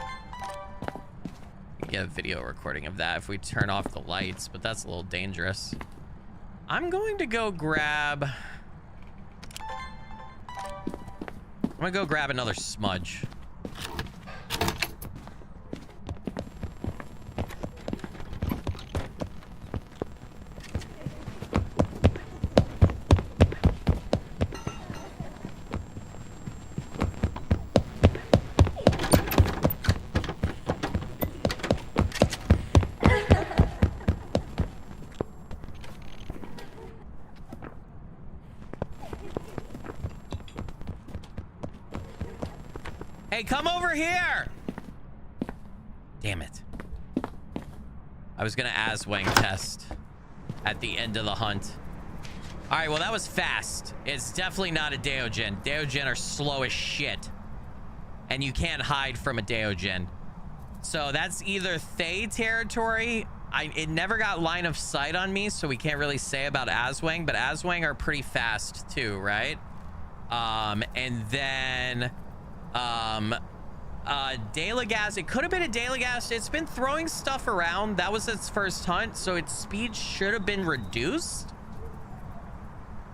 a video recording of that if we turn off the lights, but that's a little dangerous. I'm going to go grab another smudge. Hey, come over here! Damn it. I was gonna Aswang test at the end of the hunt. All right, well, that was fast. It's definitely not a Deogen. Deogen are slow as shit. And you can't hide from a Deogen. So that's either Thay territory. It never got line of sight on me, so we can't really say about Aswang, but Aswang are pretty fast too, right? And then Delagas, it could have been a Delagas. It's been throwing stuff around. That was its first hunt, so its speed should have been reduced.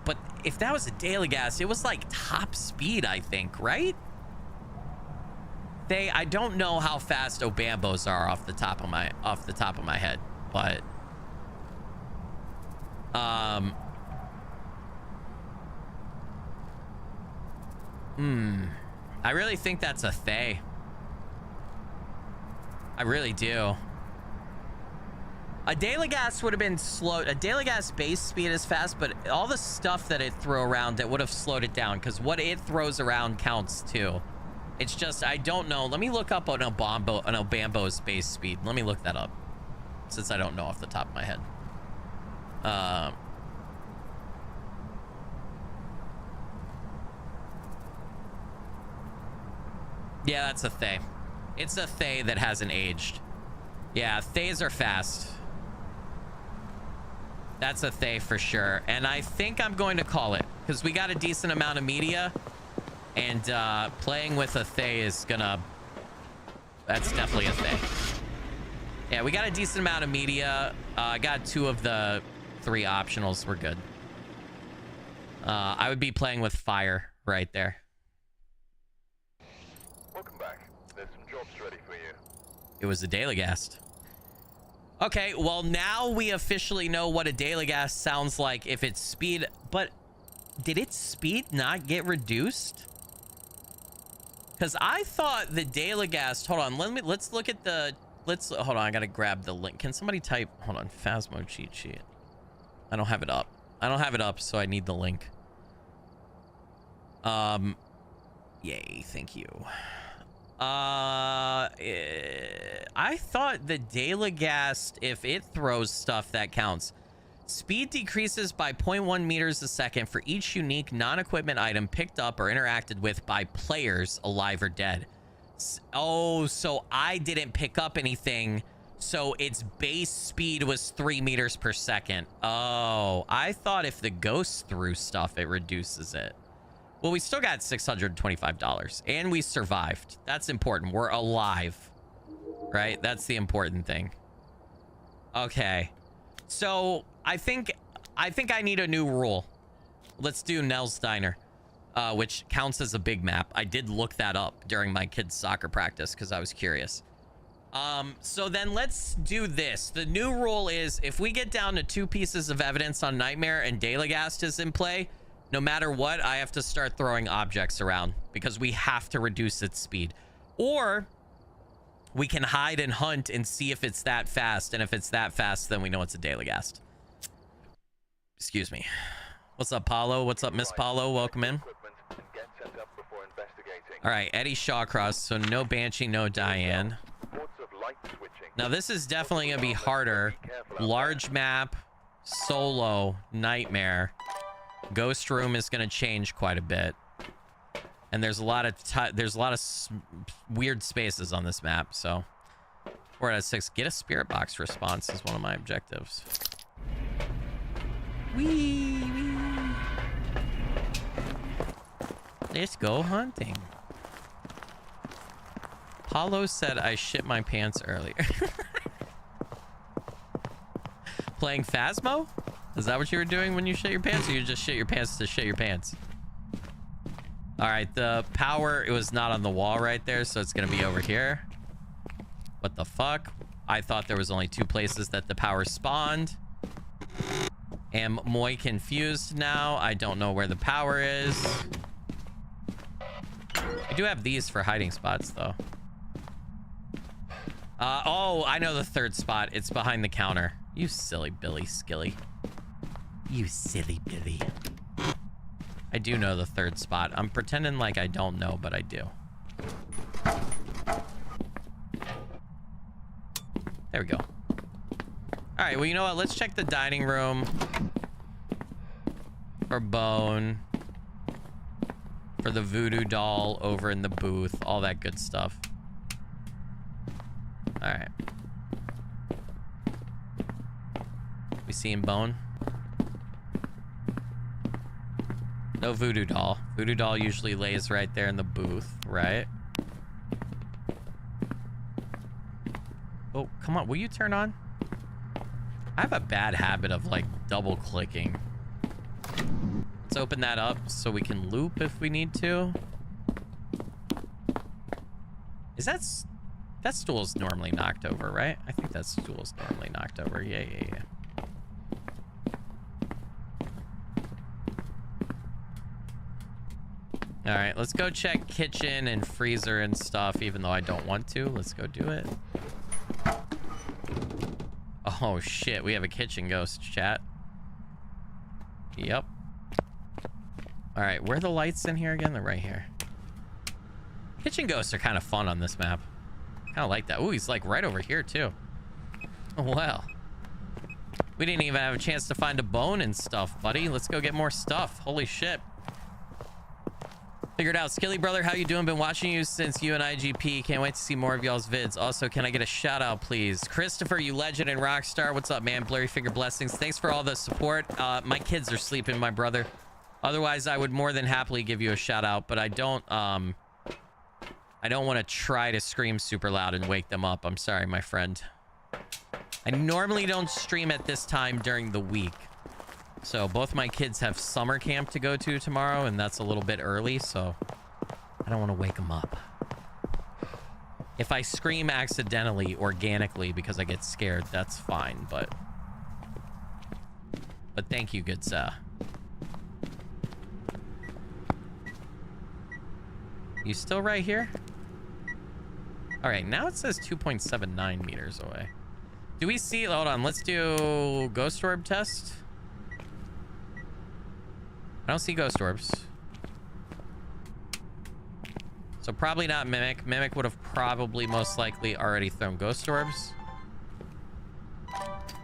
But if that was a Delagas, it was like top speed, I think, right? I don't know how fast Obambos are off the top of my head, but I really think that's a Thay. I really do. A Delagas would have been slow. A Delagas base speed is fast, but all the stuff that it threw around that would have slowed it down, because what it throws around counts too. It's just, I don't know. Let me look up an Obambo's base speed. Let me look that up, since I don't know off the top of my head. Yeah, that's a Thay. It's a Thay that hasn't aged. Yeah, Thays are fast. That's a Thay for sure. And I think I'm going to call it, because we got a decent amount of media, and playing with a Thay is gonna... That's definitely a Thay. Yeah, we got a decent amount of media. I got 2 of the 3 optionals. We're good. I would be playing with fire right there. Welcome back. There's some jobs ready for you. It was a Delagast. Okay, well, now we officially know what a Delagast sounds like if its speed... But did its speed not get reduced? Because I thought the Delagast... Hold on, let's look at the... Hold on, I gotta grab the link. Can somebody type... Hold on, Phasmo cheat sheet. I don't have it up. I don't have it up, so I need the link. Yay, thank you. I thought the Delagast, if it throws stuff, that counts. Speed decreases by 0.1 meters a second for each unique non-equipment item picked up or interacted with by players alive or dead. Oh, so I didn't pick up anything, so its base speed was 3 meters per second. Oh, I thought if the ghost threw stuff, it reduces it. Well, we still got $625, and we survived. That's important. We're alive, right? That's the important thing. Okay. So I think I need a new rule. Let's do Nell's Diner, which counts as a big map. I did look that up during my kids' soccer practice because I was curious. So then let's do this. The new rule is if we get down to 2 pieces of evidence on Nightmare and Daylagast is in play, no matter what, I have to start throwing objects around because we have to reduce its speed. Or we can hide and hunt and see if it's that fast. And if it's that fast, then we know it's a Daylagast. Excuse me. What's up, Paulo? What's up, Miss Paulo? Welcome in. All right, Eddie Shawcross. So no Banshee, no Diane. Now this is definitely going to be harder. Large map, solo, Nightmare. Ghost Room is going to change quite a bit. And there's a lot of weird spaces on this map, so 4 out of 6. Get a spirit box response is one of my objectives. Wee, wee. Let's go hunting. Paulo said I shit my pants earlier. Playing Phasmo? Is that what you were doing when you shit your pants, or you just shit your pants to shit your pants? All right, the power, it was not on the wall right there, so it's gonna be over here. What the fuck? I thought there was only 2 places that the power spawned. Am moi confused now. I don't know where the power is. I do have these for hiding spots, though. Oh, I know the 3rd spot. It's behind the counter. You silly Billy Skilly. You silly Billy. I do know the 3rd spot. I'm pretending like I don't know, but I do. There we go. All right, well, you know what? Let's check the dining room for Bone, for the voodoo doll over in the booth, all that good stuff. All right. We seeing Bone? No voodoo doll. Voodoo doll usually lays right there in the booth, right? Oh, come on. Will you turn on? I have a bad habit of, like, double clicking. Let's open that up so we can loop if we need to. Is that stool's normally knocked over, right? I think that stool's normally knocked over. Yeah. All right, let's go check kitchen and freezer and stuff, even though I don't want to. Let's go do it. Oh, shit. We have a kitchen ghost, chat. Yep. All right, where are the lights in here again? They're right here. Kitchen ghosts are kind of fun on this map. Kind of like that. Ooh, he's like right over here, too. Oh, well. We didn't even have a chance to find a bone and stuff, buddy. Let's go get more stuff. Holy shit. Figured out. Skilly brother, how you doing? Been watching you since you and IGP. Can't wait to see more of y'all's vids. Also, can I get a shout out, please? Christopher, you legend and rock star. What's up, man? Blurry finger blessings. Thanks for all the support. My kids are sleeping, my brother. Otherwise, I would more than happily give you a shout out, but I don't want to try to scream super loud and wake them up. I'm sorry, my friend. I normally don't stream at this time during the week. So both my kids have summer camp to go to tomorrow, and that's a little bit early, so I don't want to wake them up. If I scream accidentally, organically, because I get scared, that's fine, but thank you, good sir. You still right here? All right, now it says 2.79 meters away. Do we see, hold on, let's do ghost orb test. I don't see ghost orbs. So probably not Mimic. Mimic would have probably most likely already thrown ghost orbs.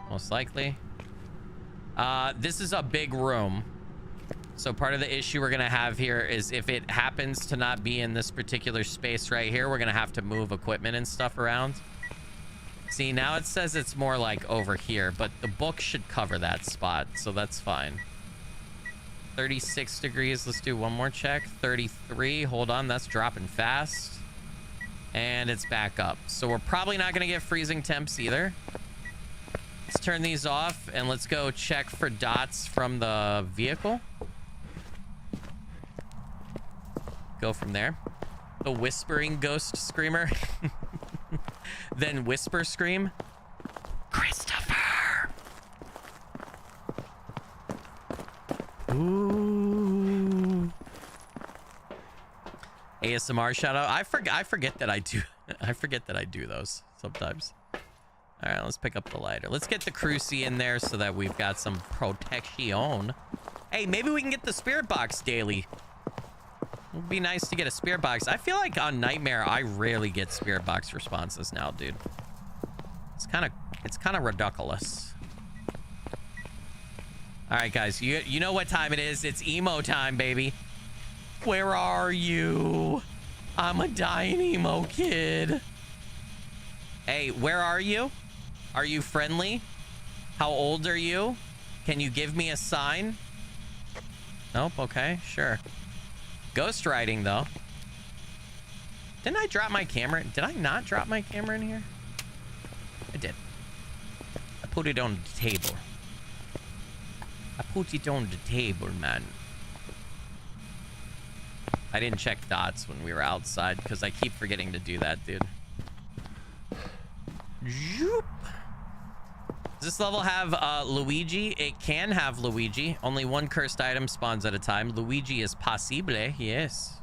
Most likely. This is a big room. So part of the issue we're going to have here is if it happens to not be in this particular space right here, we're going to have to move equipment and stuff around. See, now it says it's more like over here, but the book should cover that spot, so that's fine. 36 degrees. Let's do one more check. 33. Hold on. That's dropping fast. And it's back up. So we're probably not going to get freezing temps either. Let's turn these off and let's go check for dots from the vehicle. Go from there. The whispering ghost screamer. Then whisper scream. Christopher. Ooh. ASMR shout out. I forget that I do. I forget that I do those sometimes. All right, let's pick up the lighter. Let's get the crucie in there so that we've got some protection. Hey, maybe we can get the spirit box daily. It would be nice to get a spirit box. I feel like on Nightmare, I rarely get spirit box responses now, dude. It's kind of ridiculous. All right, guys, you know what time it is. It's emo time, baby. Where are you? I'm a dying emo kid. Hey, where are you? Are you friendly? How old are you? Can you give me a sign? Nope. Okay, sure. Ghost riding, though. Didn't I drop my camera? Did I not drop my camera in here? I did. I put it on the table. I put it on the table, man. I didn't check dots when we were outside because I keep forgetting to do that, dude. Zoop. Does this level have Luigi? It can have Luigi. Only one cursed item spawns at a time. Luigi is possible, yes.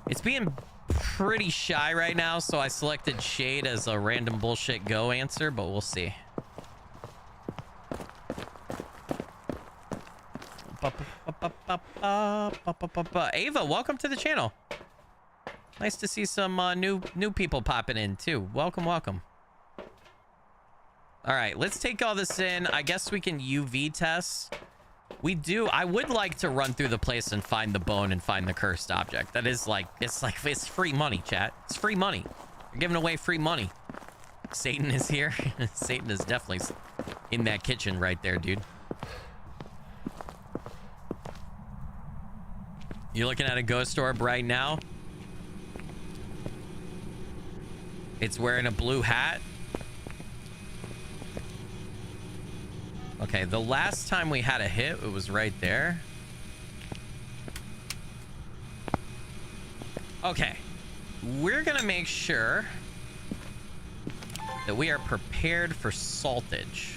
It's being pretty shy right now, so I selected Shade as a random bullshit go answer, but we'll see. Ava, welcome to the channel. Nice to see some new people popping in too. Welcome. All right, let's take all this in. I guess we can UV test. I would like to run through the place and find the bone and find the cursed object. That is it's free money, chat. It's free money. You're giving away free money. Satan is here. Satan is definitely in that kitchen right there, dude. You're looking at a ghost orb right now. It's wearing a blue hat. Okay, the last time we had a hit, it was right there. Okay. We're gonna make sure that we are prepared for saltage.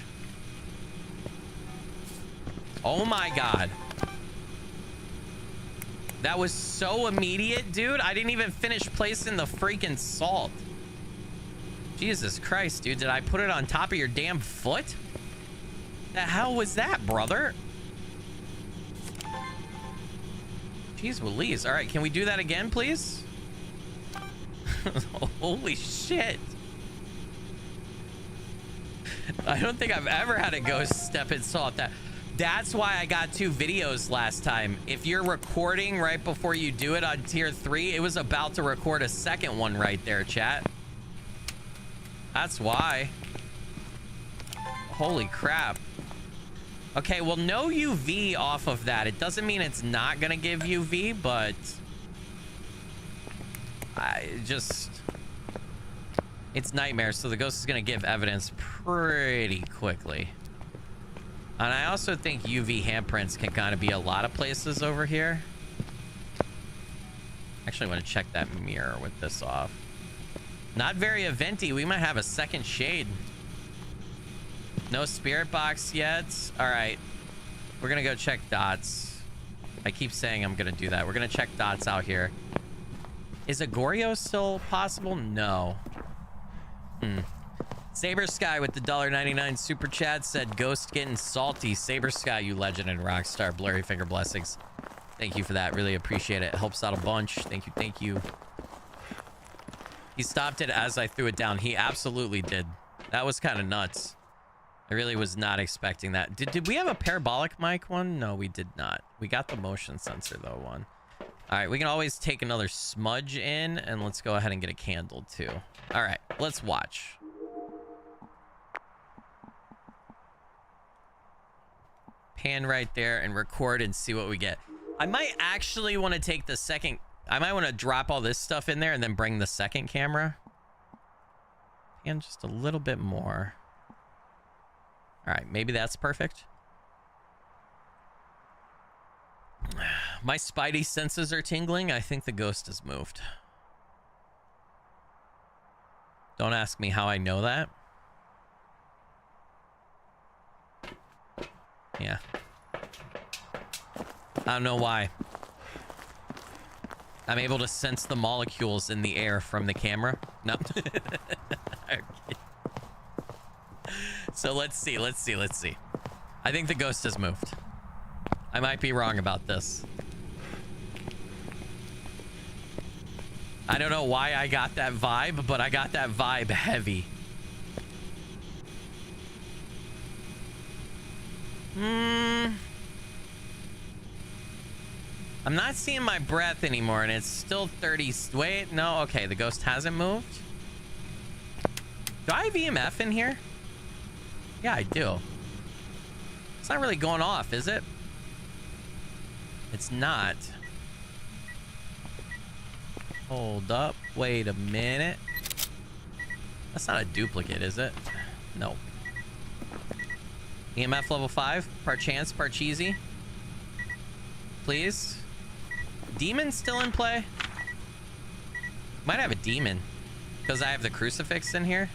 Oh my god. That was so immediate, dude. I didn't even finish placing the freaking salt. Jesus Christ, dude. Did I put it on top of your damn foot? The hell was that, brother? Jeez Louise. All right, can we do that again, please? Holy shit. I don't think I've ever had a ghost step in salt. That's why I got 2 videos last time. If you're recording right before you do it on tier 3, it was about to record a second one right there, chat. That's why. Holy crap. Okay, well, no UV off of that. It doesn't mean it's not gonna give UV, but it's Nightmare, so the ghost is gonna give evidence pretty quickly. And I also think UV handprints can kind of be a lot of places over here. Actually, I want to check that mirror with this off. Not very eventy. We might have a second shade. No spirit box yet. All right. We're going to go check dots. I keep saying I'm going to do that. We're going to check dots out here. Is Agorio still possible? No. Saber Sky with the $1.99 super chat said ghost getting salty. Saber Sky, you legend and rockstar. Blurry finger blessings. Thank you for that. Really appreciate it. Helps out a bunch. Thank you. He stopped it as I threw it down. He absolutely did. That was kind of nuts. I really was not expecting that. Did we have a parabolic mic one? No, we did not. We got the motion sensor though one. All right, we can always take another smudge in, and let's go ahead and get a candle too. All right, let's watch. Pan right there and record and see what we get. I might actually want to take the second. I might want to drop all this stuff in there and then bring the second camera. Pan just a little bit more. All right, maybe that's perfect. My spidey senses are tingling. I think the ghost has moved. Don't ask me how I know that. Yeah. I don't know why. I'm able to sense the molecules in the air from the camera. No. Okay. So let's see. I think the ghost has moved. I might be wrong about this. I don't know why I got that vibe, but I got that vibe heavy. I'm not seeing my breath anymore, and it's still 30. Wait, no, okay, the ghost hasn't moved. Do I have EMF in here? Yeah, I do. It's not really going off, is it? It's not. Hold up. Wait a minute. That's not a duplicate, is it? No. EMF level 5. Parchance, parcheesi. Please. Demon still in play? Might have a demon. Because I have the crucifix in here.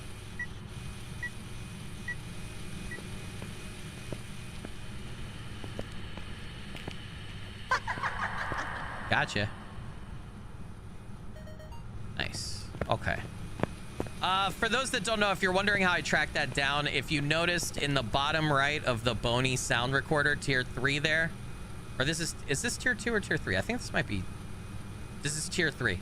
Gotcha. Nice. Okay. For those that don't know, if you're wondering how I tracked that down, if you noticed in the bottom right of the Boney sound recorder, tier 3 there, or this is this tier 2 or tier 3? I think this might be, this is tier 3.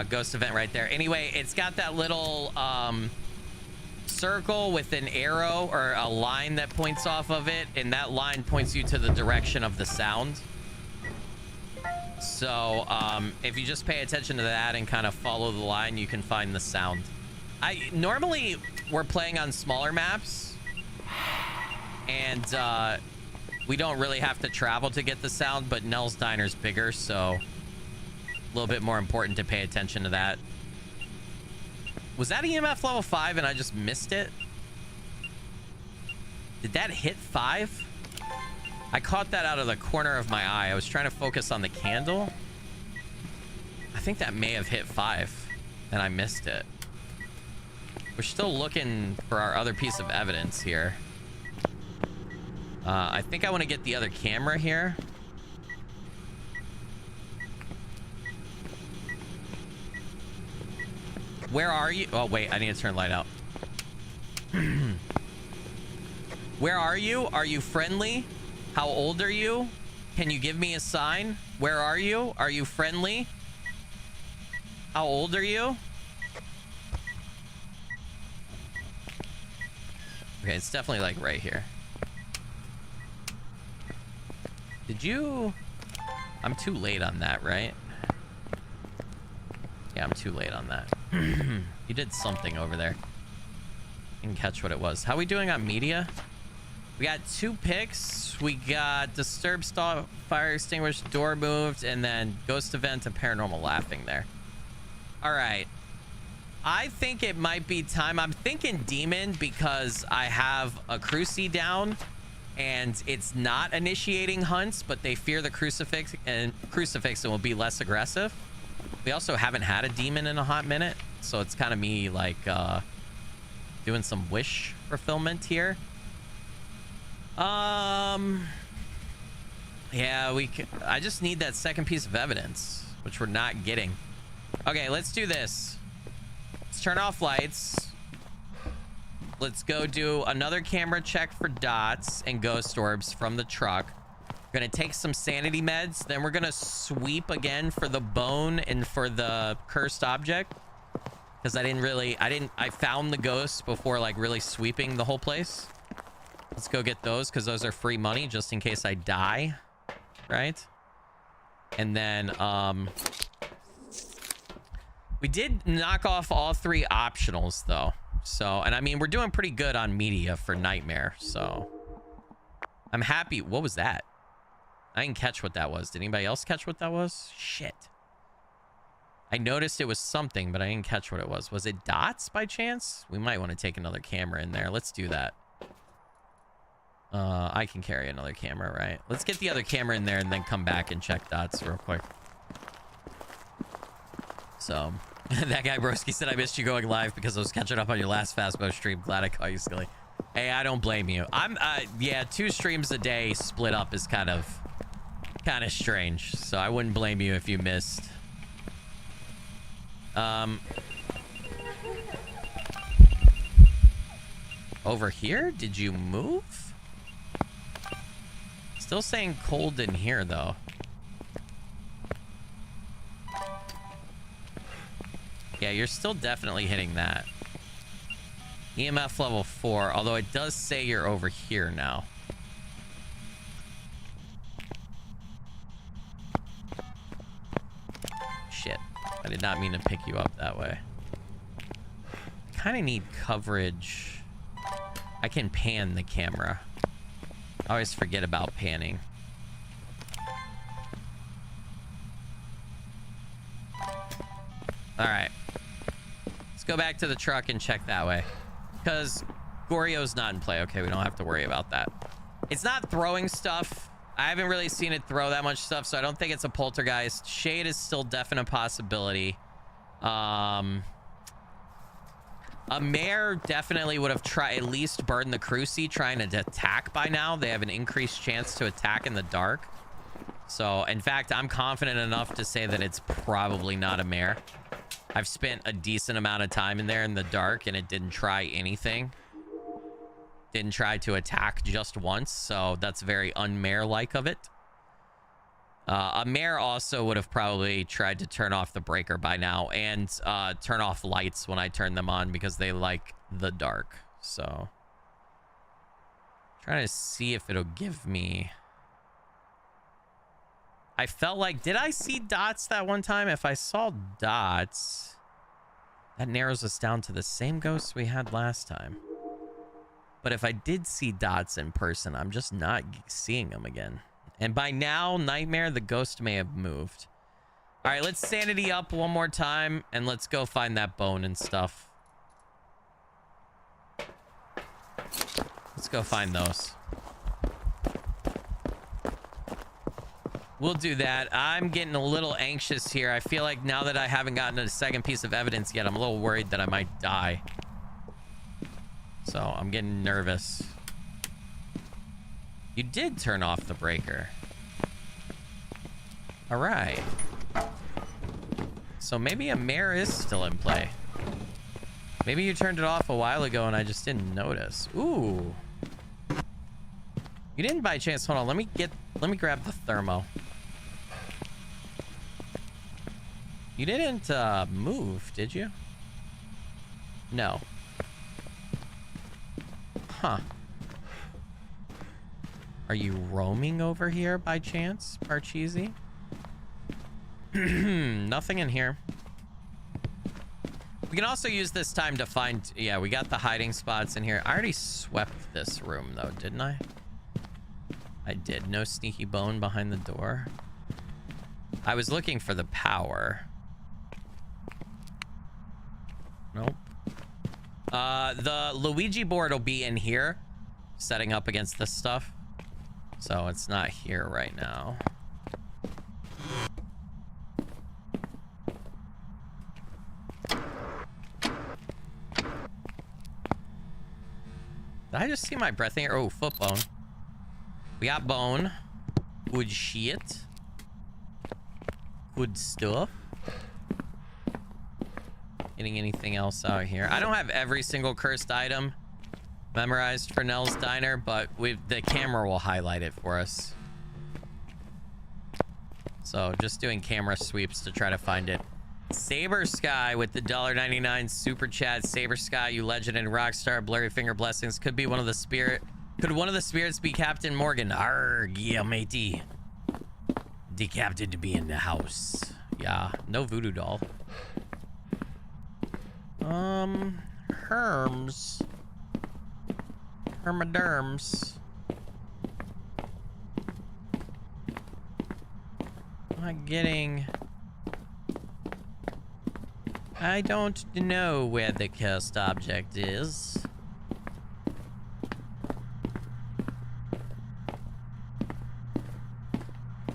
Ghost event right there. Anyway, it's got that little circle with an arrow or a line that points off of it, and that line points you to the direction of the sound. So if you just pay attention to that and kind of follow the line, you can find the sound. Normally we're playing on smaller maps, and we don't really have to travel to get the sound, but Nell's Diner's bigger, so a little bit more important to pay attention to that. Was that EMF level 5 and I just missed it? Did that hit 5? I caught that out of the corner of my eye. I was trying to focus on the candle. I think that may have hit 5 and I missed it. We're still looking for our other piece of evidence here. I think I want to get the other camera here. Where are you? Oh, wait, I need to turn the light out. Where are you? Are you friendly? How old are you? Can you give me a sign? Where are you? Are you friendly? How old are you? Okay, it's definitely like right here. Did you... I'm too late on that, right? Yeah, I'm too late on that. You did something over there. Didn't catch what it was. How are we doing on media? We got 2 picks. We got disturbed stall, fire extinguished, door moved, and then ghost event and paranormal laughing there. All right. I think it might be time. I'm thinking demon because I have a cruci down and it's not initiating hunts, but they fear the crucifix and will be less aggressive. We also haven't had a demon in a hot minute, so it's kind of me like doing some wish fulfillment here. Yeah, I just need that second piece of evidence, which we're not getting. Okay, let's do this. Let's turn off lights. Let's go do another camera check for dots and ghost orbs from the truck. We're gonna take some sanity meds, then we're gonna sweep again for the bone and for the cursed object. because I found the ghosts before like really sweeping the whole place. Let's go get those because those are free money just in case I die, right? And then we did knock off all 3 optionals though. So, and I mean, we're doing pretty good on media for Nightmare, so I'm happy. What was that? I didn't catch what that was. Did anybody else catch what that was? Shit. I noticed it was something, but I didn't catch what it was. Was it dots by chance? We might want to take another camera in there. Let's do that. I can carry another camera, right? Let's get the other camera in there and then come back and check dots real quick. So, that guy Broski said, I missed you going live because I was catching up on your last Phasmo stream. Glad I caught you, Skilly. Hey, I don't blame you. Yeah, 2 streams a day split up is kind of strange. So I wouldn't blame you if you missed. Over here? Did you move? Still saying cold in here, though. Yeah, you're still definitely hitting that. EMF level 4, although it does say you're over here now. Shit. I did not mean to pick you up that way. Kind of need coverage. I can pan the camera. I always forget about panning. All right. Let's go back to the truck and check that way. Because Gorio's not in play. Okay, we don't have to worry about that. It's not throwing stuff. I haven't really seen it throw that much stuff, so I don't think it's a poltergeist. Shade is still definite possibility. A mare definitely would have at least burned the Cruci trying to attack by now. They have an increased chance to attack in the dark. So, in fact, I'm confident enough to say that it's probably not a mare. I've spent a decent amount of time in there in the dark, and it didn't try anything. Didn't try to attack just once, so that's very un-mare-like of it. A mare also would have probably tried to turn off the breaker by now and turn off lights when I turn them on because they like the dark. So, trying to see if it'll give me... I felt like, did I see dots that one time? If I saw dots, that narrows us down to the same ghosts we had last time. But if I did see dots in person, I'm just not seeing them again. And by now, Nightmare, the ghost may have moved. All right, let's sanity up one more time, and let's go find that bone and stuff. Let's go find those. We'll do that. I'm getting a little anxious here. I feel like now that I haven't gotten a second piece of evidence yet, I'm a little worried that I might die. So I'm getting nervous. You did turn off the breaker. All right. So maybe a mare is still in play. Maybe you turned it off a while ago and I just didn't notice. Ooh. You didn't by chance. Hold on. Let me grab the thermo. You didn't move, did you? No. Huh. Are you roaming over here by chance, Parcheesi? Nothing in here. We can also use this time to find... Yeah, we got the hiding spots in here. I already swept this room, though, didn't I? I did. No sneaky bone behind the door. I was looking for the power. Nope. The Luigi board will be in here, setting up against this stuff. So it's not here right now. Did I just see my breath in here? Oh, foot bone. We got bone. Good shit. Good stuff. Getting anything else out here? I don't have every single cursed item memorized for Nell's Diner, but the camera will highlight it for us. So just doing camera sweeps to try to find it. Saber Sky with the $1.99 super chat. Saber Sky, you legend and rock star. Blurry finger blessings. Could one of the spirits be Captain Morgan? Arrgh, yeah, matey. The captain to be in the house. Yeah, no voodoo doll. Herms. Hermaderms. Not getting... I don't know where the cursed object is.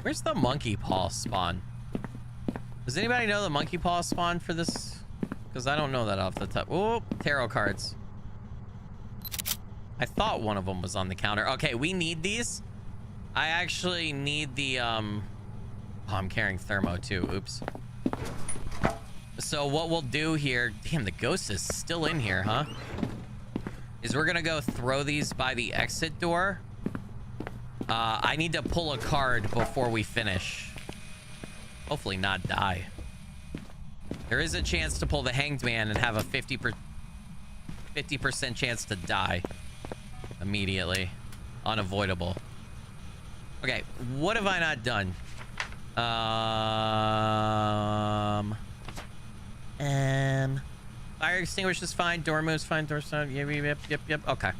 Where's the monkey paw spawn? Does anybody know the monkey paw spawn for this? Because I don't know that off the top. Oh, tarot cards. I thought one of them was on the counter. Okay, we need these. I actually need the, Oh, I'm carrying thermo too. Oops. So what we'll do here... Damn, the ghost is still in here, huh? Is we're gonna go throw these by the exit door. I need to pull a card before we finish. Hopefully not die. There is a chance to pull the Hanged Man and have a 50% chance to die immediately. Unavoidable. Okay, what have I not done? Fire extinguisher is fine. Door moves fine. Door sound. Yep. Okay.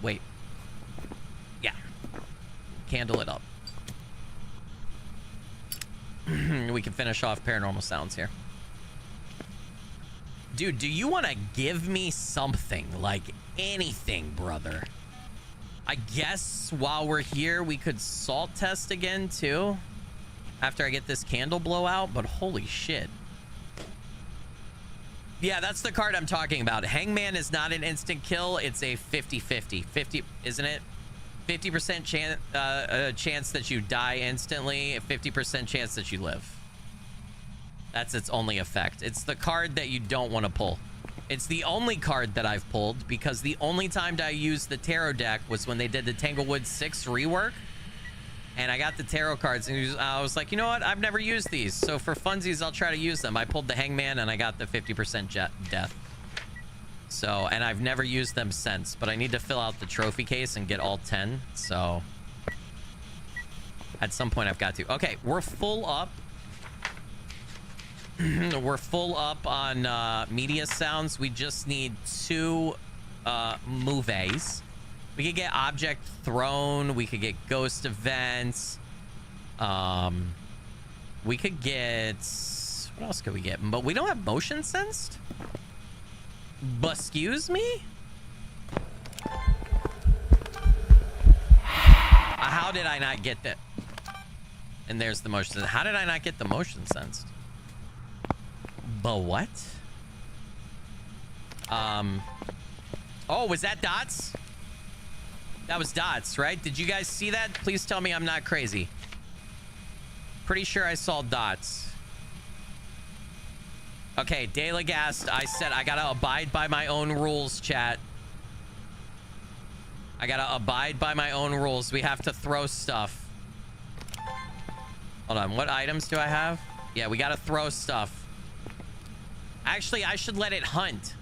Wait. Yeah. Candle it up. We can finish off paranormal sounds here. Dude, do you want to give me something? Like anything, brother? I guess while we're here, we could salt test again, too. After I get this candle blowout, but holy shit. Yeah, that's the card I'm talking about. Hangman is not an instant kill. It's a 50-50. 50, isn't it? 50% chance that you die instantly. 50% chance that you live. That's its only effect. It's the card that you don't want to pull. It's the only card that I've pulled because the only time I used the tarot deck was when they did the Tanglewood 6 rework. And I got the tarot cards and I was like, you know what? I've never used these. So for funsies, I'll try to use them. I pulled the Hangman and I got the 50% death. So, and I've never used them since, but I need to fill out the trophy case and get all 10. So at some point I've got to. Okay, we're full up. We're full up on media sounds. We just need 2 movies. We could get object thrown. We could get ghost events. We could get... What else could we get? But we don't have motion sensed? But excuse me? How did I not get that? And there's the motion. How did I not get the motion sensed? But what? Oh, was that dots? That was dots, right? Did you guys see that? Please tell me I'm not crazy. Pretty sure I saw dots. Okay, De La Gast, I said I gotta abide by my own rules, chat. I gotta abide by my own rules. We have to throw stuff. Hold on, what items do I have? Yeah, we gotta throw stuff. Actually, I should let it hunt.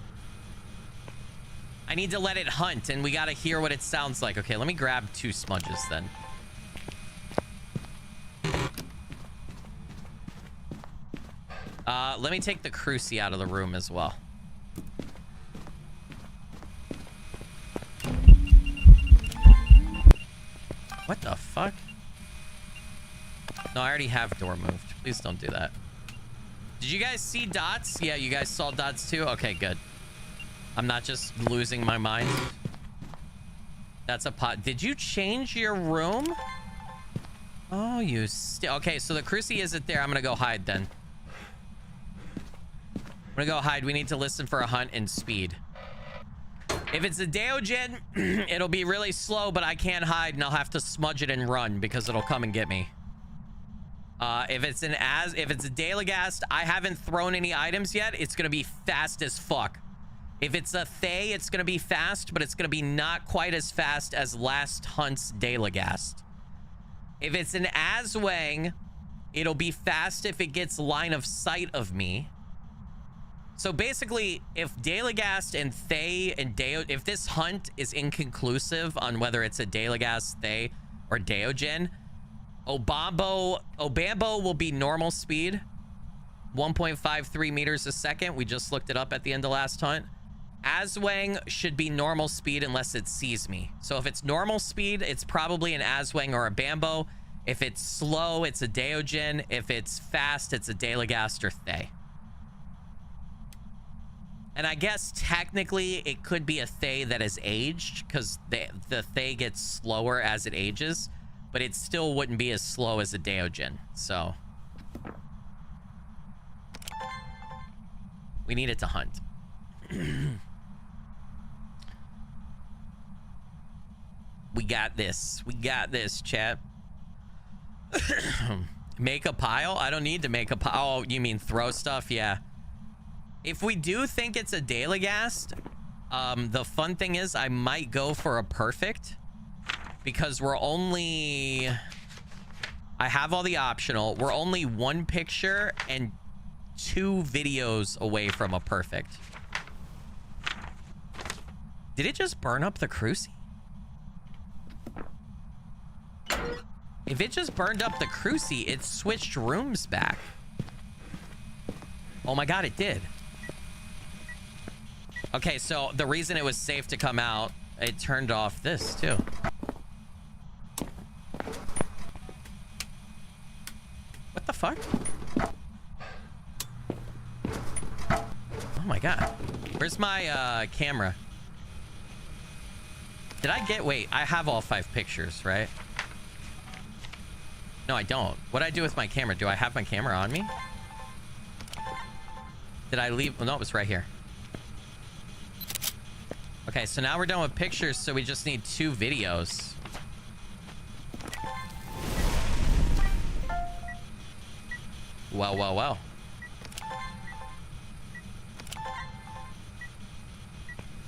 I need to let it hunt, and we gotta hear what it sounds like. Okay, let me grab 2 smudges then. Let me take the cruci out of the room as well. What the fuck? No, I already have door moved. Please don't do that. Did you guys see dots? Yeah, you guys saw dots too? Okay, good. I'm not just losing my mind. That's a pot. Did you change your room? Oh, you still... Okay, so the cruci isn't there. I'm gonna go hide then. I'm gonna go hide. We need to listen for a hunt and speed. If it's a Deogen, it'll be really slow, but I can't hide and I'll have to smudge it and run because it'll come and get me. If it's a Delagast, I haven't thrown any items yet. It's gonna be fast as fuck. If it's a Thay, it's gonna be fast, but it's gonna be not quite as fast as last hunt's Delagast. If it's an Aswang, It'll be fast if it gets line of sight of me. So basically, if Daelagast and Thay and Deo, if this hunt is inconclusive on whether it's a Daelagast, Thay, or Deogen, Obambo will be normal speed, 1.53 meters a second. We just looked it up at the end of last hunt. Aswang should be normal speed unless it sees me. So if it's normal speed, it's probably an Aswang or a Bambo. If it's slow, it's a Deogen. If it's fast, it's a Daelagast or Thay. And I guess technically it could be a Thay that has aged, because the Thay gets slower as it ages, but it still wouldn't be as slow as a Deogen. So we need it to hunt. We got this. We got this, chat. Make a pile? I don't need to make a pile. Oh, you mean throw stuff? Yeah. If we do think it's a Daelagast, the fun thing is I might go for a perfect, because we're only... I have all the optional. We're only 1 picture and 2 videos away from a perfect. Did it just burn up the crucie? If it just burned up the crucie, it switched rooms back. Oh my god, it did. Okay, so the reason it was safe to come out, it turned off this too. What the fuck? Oh my god. Where's my camera? Did I get... Wait, I have all 5 pictures, right? No, I don't. What'd I do with my camera? Do I have my camera on me? Did I leave? Oh, no, it was right here. Okay, so now we're done with pictures, so we just need 2 videos. Well, well, well.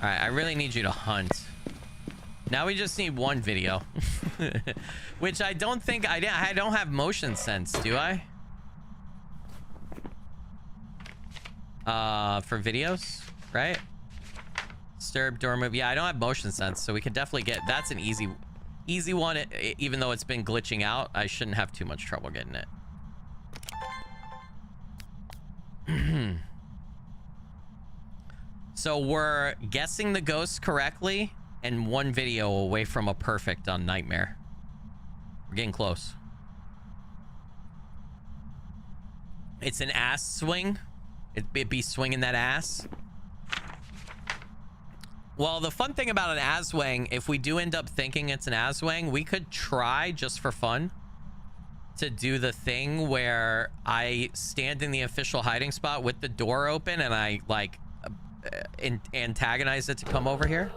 Alright, I really need you to hunt. Now we just need 1 video. Which I don't think... I don't have motion sense, do I? For videos, right? Disturb, door move. Yeah, I don't have motion sense, so we could definitely get... That's an easy one. Even though it's been glitching out, I shouldn't have too much trouble getting it. So we're guessing the ghost correctly and 1 video away from a perfect on Nightmare. We're getting close. It's an ass swing. It'd be swinging that ass. Well, the fun thing about an Aswang, if we do end up thinking it's an Aswang, we could try, just for fun, to do the thing where I stand in the official hiding spot with the door open and I, like, antagonize it to come over here.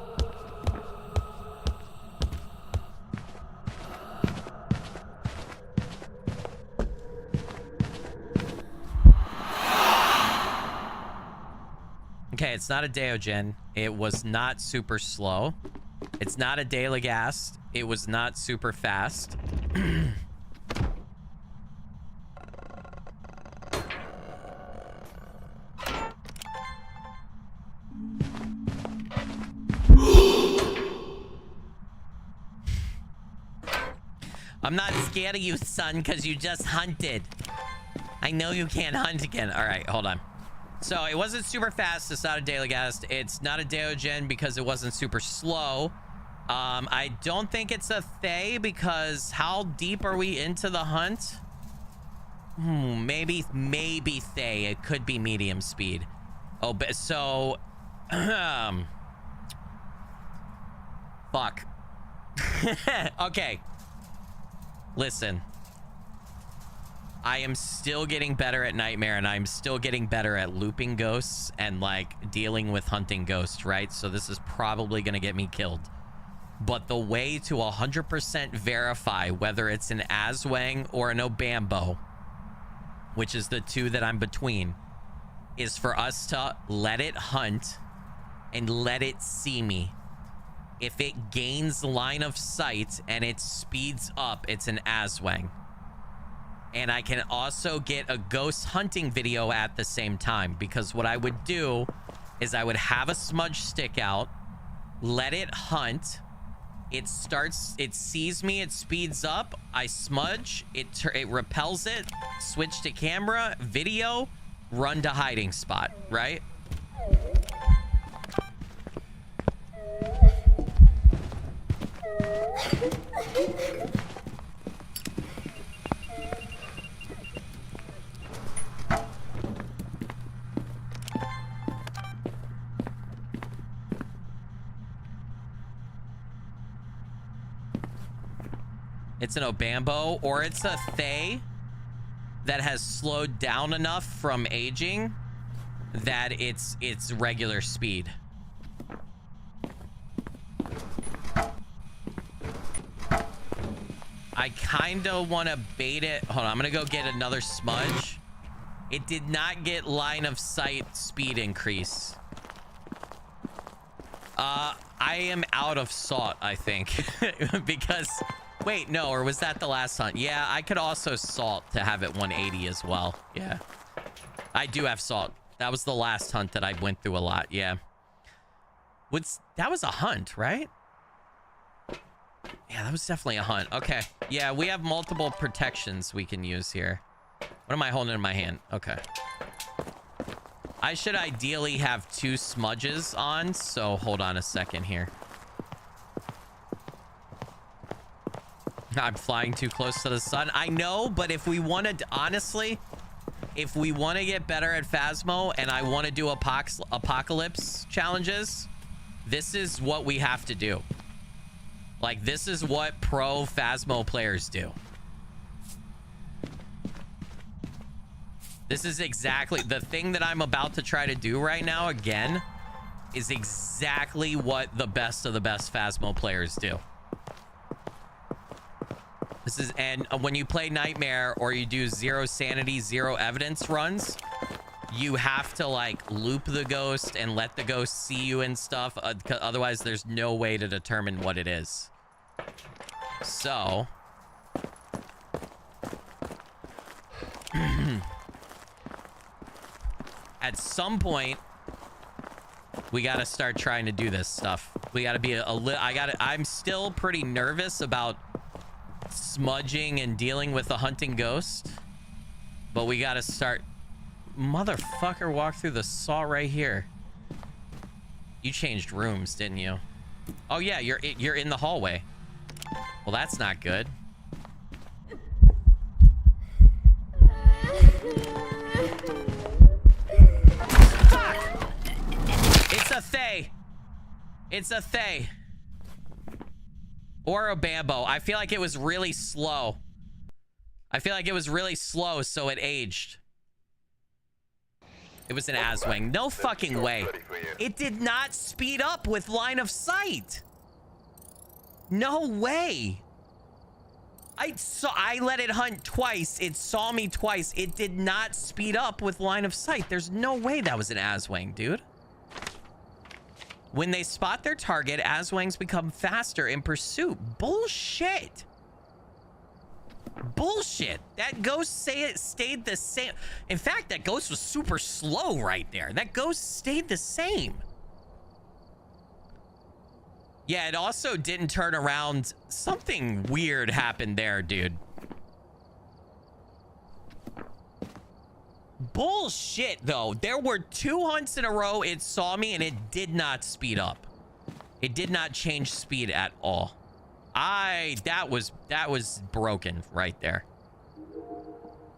Okay, it's not a Deogen. It was not super slow. It's not a Daelagast. It was not super fast. I'm not scared of you, son, because you just hunted. I know you can't hunt again. All right, hold on. So it wasn't super fast. It's not a Daelagast. It's not a Deogen because it wasn't super slow. I don't think it's a Thay because how deep are we into the hunt? Maybe Thay. It could be medium speed. Oh, but so... Fuck. Okay. Listen. I am still getting better at Nightmare, and I'm still getting better at looping ghosts and, like, dealing with hunting ghosts, right? So this is probably going to get me killed. But the way to 100% verify whether it's an Aswang or an Obambo, which is the 2 that I'm between, is for us to let it hunt and let it see me. If it gains line of sight and it speeds up, it's an Aswang. And I can also get a ghost hunting video at the same time, because what I would do is I would have a smudge stick out, let it hunt. It sees me, it speeds up. I smudge, it repels it, switch to camera, video, run to hiding spot, right? It's an Obambo, or it's a Thay that has slowed down enough from aging that it's regular speed. I kind of want to bait it. Hold on, I'm going to go get another smudge. It did not get line of sight speed increase. I am out of salt, I think. Because... Wait, no, or was that the last hunt? Yeah, I could also salt to have it 180 as well. Yeah. I do have salt. That was the last hunt that I went through a lot, yeah. That was a hunt, right? Yeah, that was definitely a hunt. Okay. Yeah, we have multiple protections we can use here. What am I holding in my hand? Okay. I should ideally have 2 smudges on, so hold on a second here. I'm flying too close to the sun. I know, but if we want to, honestly, if we want to get better at Phasmo and I want to do apocalypse challenges, this is what we have to do. Like, this is what pro Phasmo players do. This is exactly the thing that I'm about to try to do right now again is exactly what the best of the best Phasmo players do. This is, and when you play Nightmare or you do 0 sanity, 0 evidence runs, you have to like loop the ghost and let the ghost see you and stuff. Otherwise, there's no way to determine what it is. So, at some point, we got to start trying to do this stuff. We got to be I'm still pretty nervous about smudging and dealing with a hunting ghost, but we gotta start. Motherfucker walked through the saw right here. You changed rooms, didn't you? Oh yeah, you're in the hallway. Well, that's not good. Fuck! It's a Thay. It's a Thay. Or a Bambo. I feel like it was really slow. I feel like it was really slow, so it aged. It was an Aswang. No fucking way. It did not speed up with line of sight. No way. I let it hunt twice. It saw me twice. It did not speed up with line of sight. There's no way that was an Aswang, dude. When they spot their target, Aswangs become faster in pursuit. Bullshit. Bullshit. That ghost stayed the same. In fact, that ghost was super slow right there. That ghost stayed the same. Yeah, it also didn't turn around. Something weird happened there, dude. Bullshit, though. There were 2 hunts in a row. It saw me and it did not speed up. It did not change speed at all. That was broken right there.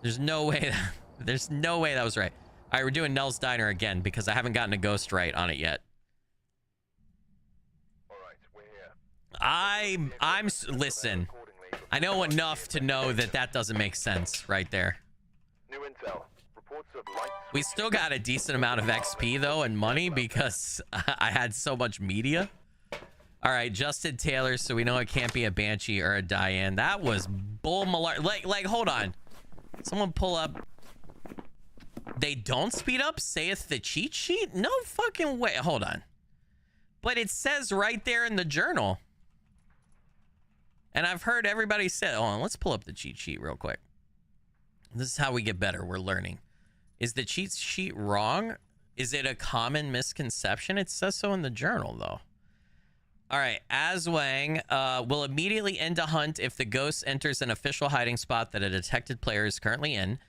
There's no way that was right. All right, we're doing Nell's Diner again because I haven't gotten a ghost right on it yet. All right, we're here. Listen. I know enough to know that that doesn't make sense right there. New intel. Reports of light. We still got a decent amount of XP though and money because I had so much media. All right, Justin Taylor, so we know it can't be a Banshee or a Diane. That was bull malar. Like, hold on. Someone pull up. They don't speed up, saith the cheat sheet? No fucking way. Hold on. But it says right there in the journal. And I've heard everybody say, hold on, let's pull up the cheat sheet real quick. This is how we get better. We're learning. Is the cheat sheet wrong? Is it a common misconception? It says so in the journal, though. All right. Aswang will immediately end a hunt if the ghost enters an official hiding spot that a detected player is currently in.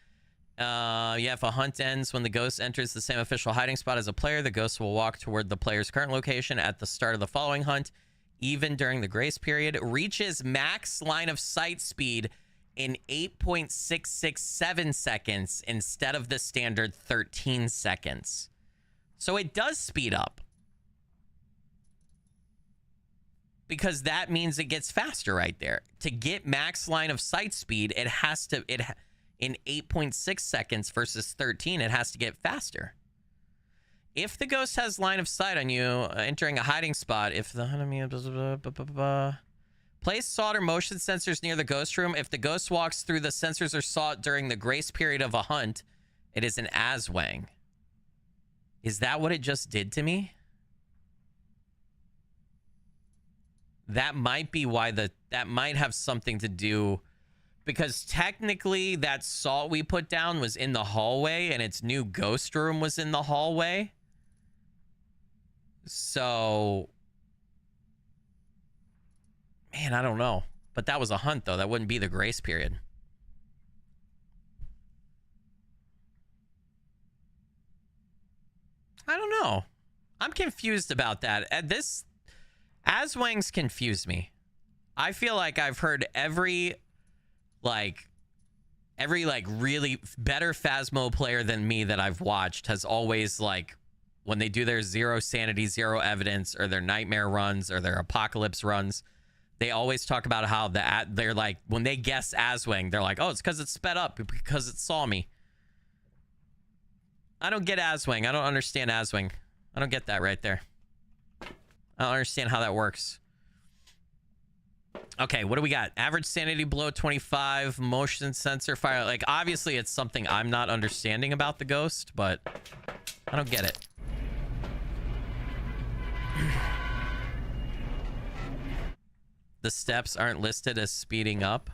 Yeah, if a hunt ends when the ghost enters the same official hiding spot as a player, the ghost will walk toward the player's current location at the start of the following hunt, even during the grace period. Reaches max line of sight speed in 8.667 seconds instead of the standard 13 seconds. So it does speed up. Because that means it gets faster right there. To get max line of sight speed, it has to... in 8.6 seconds versus 13, it has to get faster. If the ghost has line of sight on you entering a hiding spot, if the enemy... Place sought or motion sensors near the ghost room. If the ghost walks through the sensors or sought during the grace period of a hunt, it is an Aswang. Is that what it just did to me? That might be why that might have something to do... Because technically that salt we put down was in the hallway and its new ghost room was in the hallway. So, man, I don't know. But that was a hunt, though. That wouldn't be the grace period. I don't know. I'm confused about that. This Aswangs confused me. I feel like I've heard every really better Phasmo player than me that I've watched has always, like, when they do their zero sanity, zero evidence, or their nightmare runs, or their apocalypse runs, they always talk about how they're like, when they guess Aswang, they're like, oh, it's because it's sped up, because it saw me. I don't get Aswang. I don't understand Aswang. I don't get that right there. I don't understand how that works. Okay, what do we got? Average sanity below 25, motion sensor fire. Like, obviously, it's something I'm not understanding about the ghost, but I don't get it. The steps aren't listed as speeding up.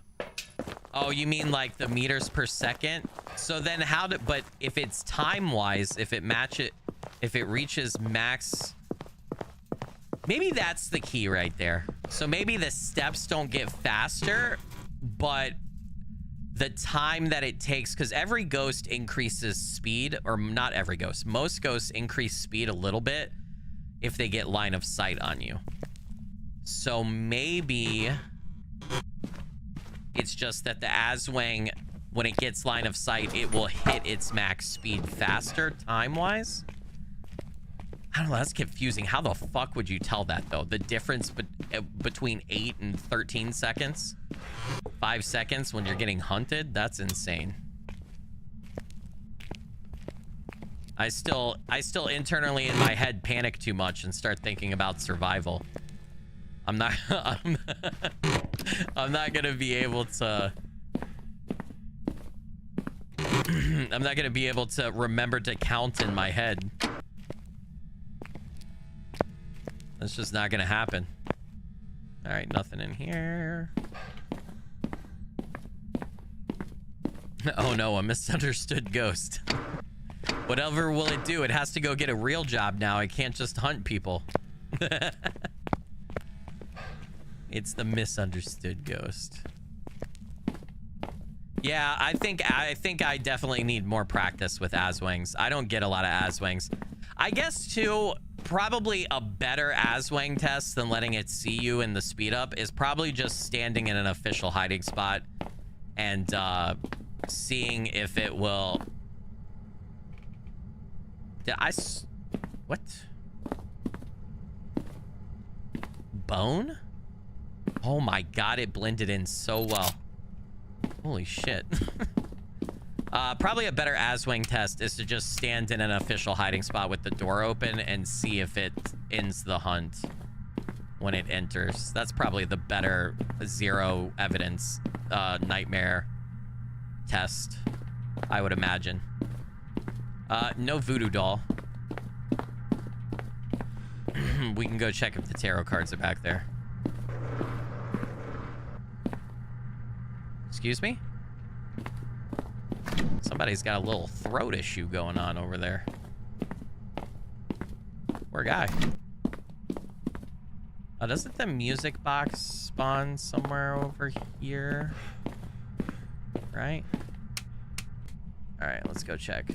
Oh, you mean like the meters per second? So then how do... But if it's time-wise, if it reaches max... Maybe that's the key right there. So maybe the steps don't get faster, but the time that it takes, because every ghost increases speed, or not every ghost, most ghosts increase speed a little bit if they get line of sight on you. So maybe it's just that the Aswang, when it gets line of sight, it will hit its max speed faster time-wise. I don't know, that's confusing. How the fuck would you tell that, though? The difference between 8 and 13 seconds? 5 seconds when you're getting hunted? That's insane. I still internally in my head panic too much and start thinking about survival. I'm not I'm not gonna be able to I'm not gonna be able to remember to count in my head. That's just not gonna happen. All right, nothing in here. Oh no, a misunderstood ghost. Whatever will it do? It has to go get a real job now. It can't just hunt people. It's the misunderstood ghost. Yeah, I think I definitely need more practice with Aswangs. I don't get a lot of Aswangs. I guess too, probably a better Aswang test than letting it see you in the speed up is probably just standing in an official hiding spot and seeing if it will. What? Bone? Oh my god, it blended in so well. Holy shit. Probably a better Aswang test is to just stand in an official hiding spot with the door open and see if it ends the hunt when it enters. That's probably the better zero evidence nightmare test, I would imagine. No voodoo doll. We can go check if the tarot cards are back there. Excuse me? Somebody's got a little throat issue going on over there. Poor guy. Oh, doesn't the music box spawn somewhere over here? Right? Alright, let's go check.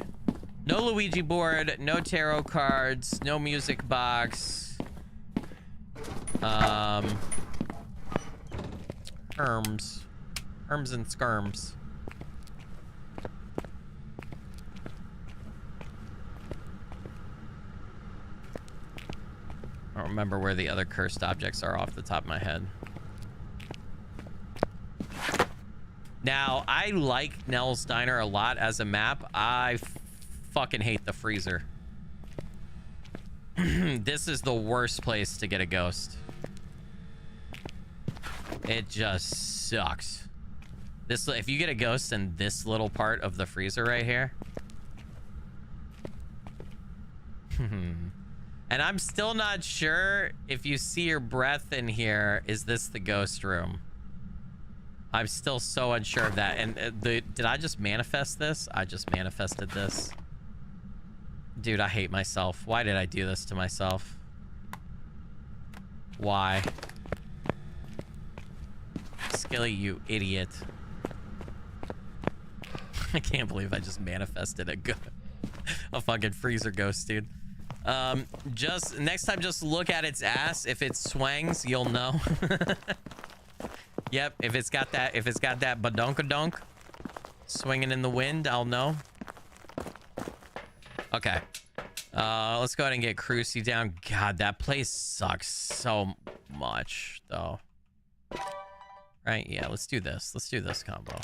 No Luigi board, no tarot cards, no music box. Herms. Herms and skirms. I don't remember where the other cursed objects are off the top of my head. Now, I like Nell's Diner a lot as a map. I fucking hate the freezer. This is the worst place to get a ghost. It just sucks. This, if you get a ghost in this little part of the freezer right here. And I'm still not sure if you see your breath in here, is this the ghost room? I'm still so unsure of that. And did I just manifest this? I just manifested this. Dude, I hate myself. Why did I do this to myself? Why? Skilly, you idiot. I can't believe I just manifested a fucking freezer ghost, dude. Just next time, just look at its ass. If it swangs, you'll know. Yep, if it's got that badonkadonk swinging in the wind, I'll know. Okay. Let's go ahead and get Crucy down. God, that place sucks so much, though. Right? Yeah, let's do this. Let's do this combo.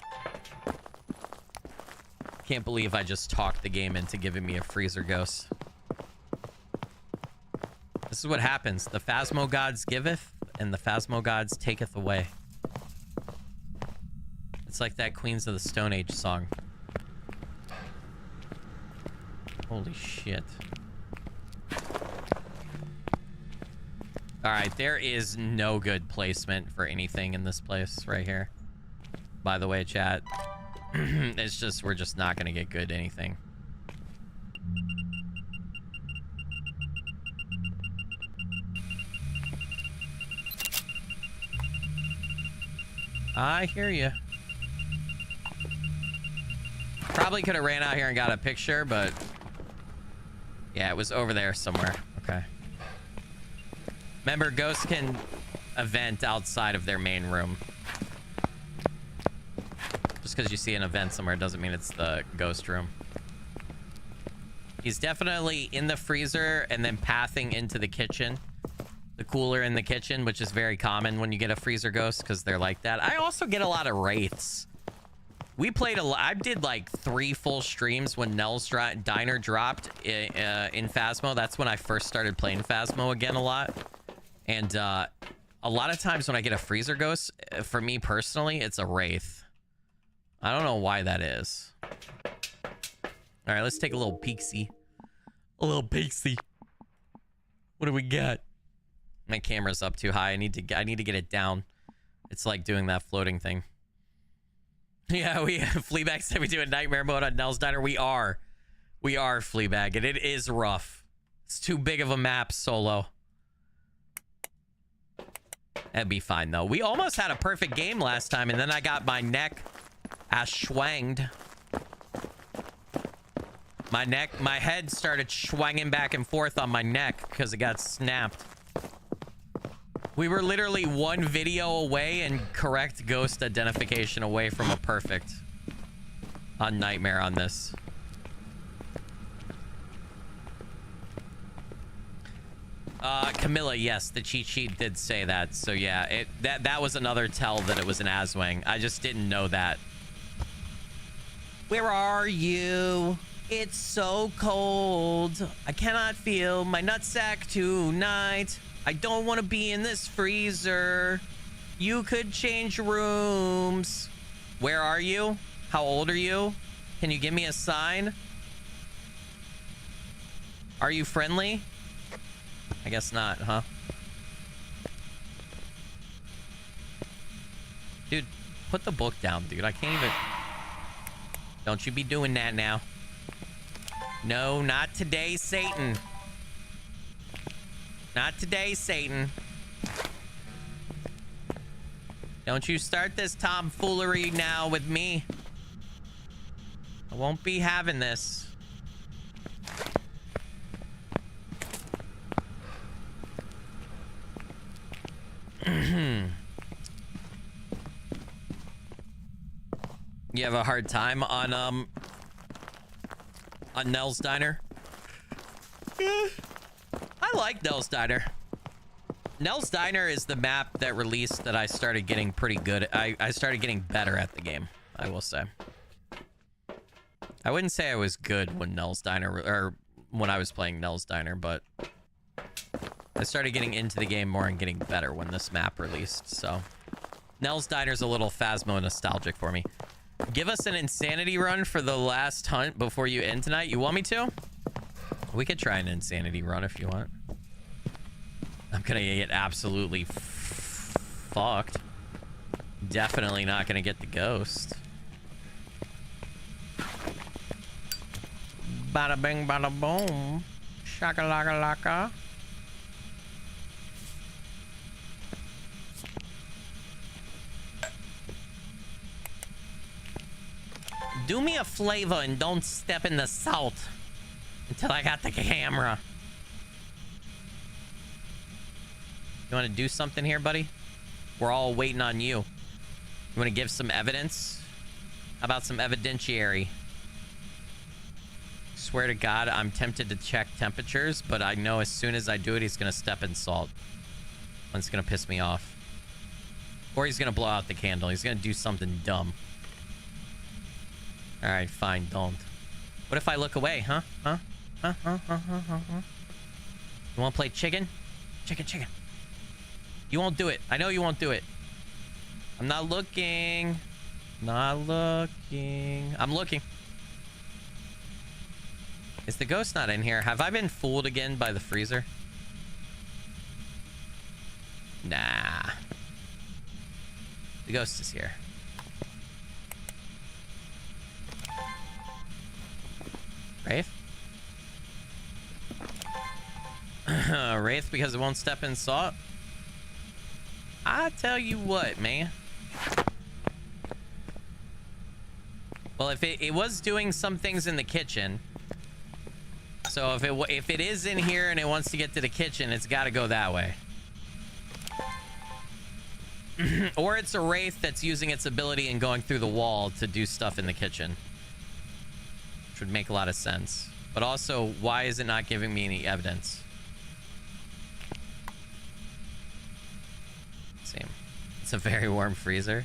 Can't believe I just talked the game into giving me a freezer ghost. This is what happens. The Phasmo gods giveth, and the Phasmo gods taketh away. It's like that Queens of the Stone Age song. Holy shit. Alright, there is no good placement for anything in this place right here. By the way, chat. It's just, we're just not gonna get good anything. I hear you. Probably could have ran out here and got a picture, but yeah, it was over there somewhere. Okay. Remember, ghosts can event outside of their main room. Just because you see an event somewhere doesn't mean it's the ghost room. He's definitely in the freezer and then pathing into the kitchen. The cooler in the kitchen, which is very common when you get a freezer ghost because they're like that. I also get a lot of wraiths. We played a lot. I did like 3 full streams when Nell's Diner dropped in Phasmo. That's when I first started playing Phasmo again a lot. And a lot of times when I get a freezer ghost, for me personally, it's a wraith. I don't know why that is. All right, let's take a little peeksy. A little peeksy. What do we got? My camera's up too high. I need to get it down. It's like doing that floating thing. Yeah, Fleabag said we do a nightmare mode on Nell's Diner. We are Fleabag, and it is rough. It's too big of a map solo. That'd be fine though. We almost had a perfect game last time, and then I got my neck schwanged. My head started swinging back and forth on my neck because it got snapped. We were literally 1 video away and correct ghost identification away from a perfect on Nightmare on this. Camilla, yes, the cheat sheet did say that. So yeah, that was another tell that it was an Aswang. I just didn't know that. Where are you? It's so cold. I cannot feel my nutsack tonight. I don't want to be in this freezer. You could change rooms. Where are you? How old are you? Can you give me a sign? Are you friendly? I guess not, huh? Dude, put the book down, dude. I can't even... Don't you be doing that now. No, not today, Satan. Not today, Satan. Don't you start this tomfoolery now with me. I won't be having this. You have a hard time on Nell's Diner? Yeah. I like Nell's Diner. Nell's Diner is the map that released that I started getting pretty good. I started getting better at the game, I will say. I wouldn't say I was good when Nell's Diner, or when I was playing Nell's Diner, but I started getting into the game more and getting better when this map released, so. Nell's Diner's a little Phasmo nostalgic for me. Give us an insanity run for the last hunt before you end tonight. You want me to? We could try an insanity run if you want. I'm gonna get absolutely fucked. Definitely not gonna get the ghost. Bada bing, bada boom. Shaka laka laka. Do me a flavor and don't step in the salt until I got the camera. You want to do something here, buddy? We're all waiting on you. You want to give some evidence? How about some evidentiary? Swear to God, I'm tempted to check temperatures, but I know as soon as I do it, he's going to step in salt. And it's going to piss me off. Or he's going to blow out the candle. He's going to do something dumb. All right, fine, don't. What if I look away, huh? Huh? Huh? Huh? Huh? Huh? Huh? Huh? You want to play chicken? Chicken, chicken. You won't do it. I know you won't do it. I'm not looking. Not looking. I'm looking. Is the ghost not in here? Have I been fooled again by the freezer? Nah. The ghost is here. Wraith? Wraith because it won't step in salt? I tell you what, man. Well, if it was doing some things in the kitchen. So if it is in here and it wants to get to the kitchen, it's got to go that way. Or it's a Wraith that's using its ability and going through the wall to do stuff in the kitchen. Which would make a lot of sense. But also, why is it not giving me any evidence? Same. It's a very warm freezer.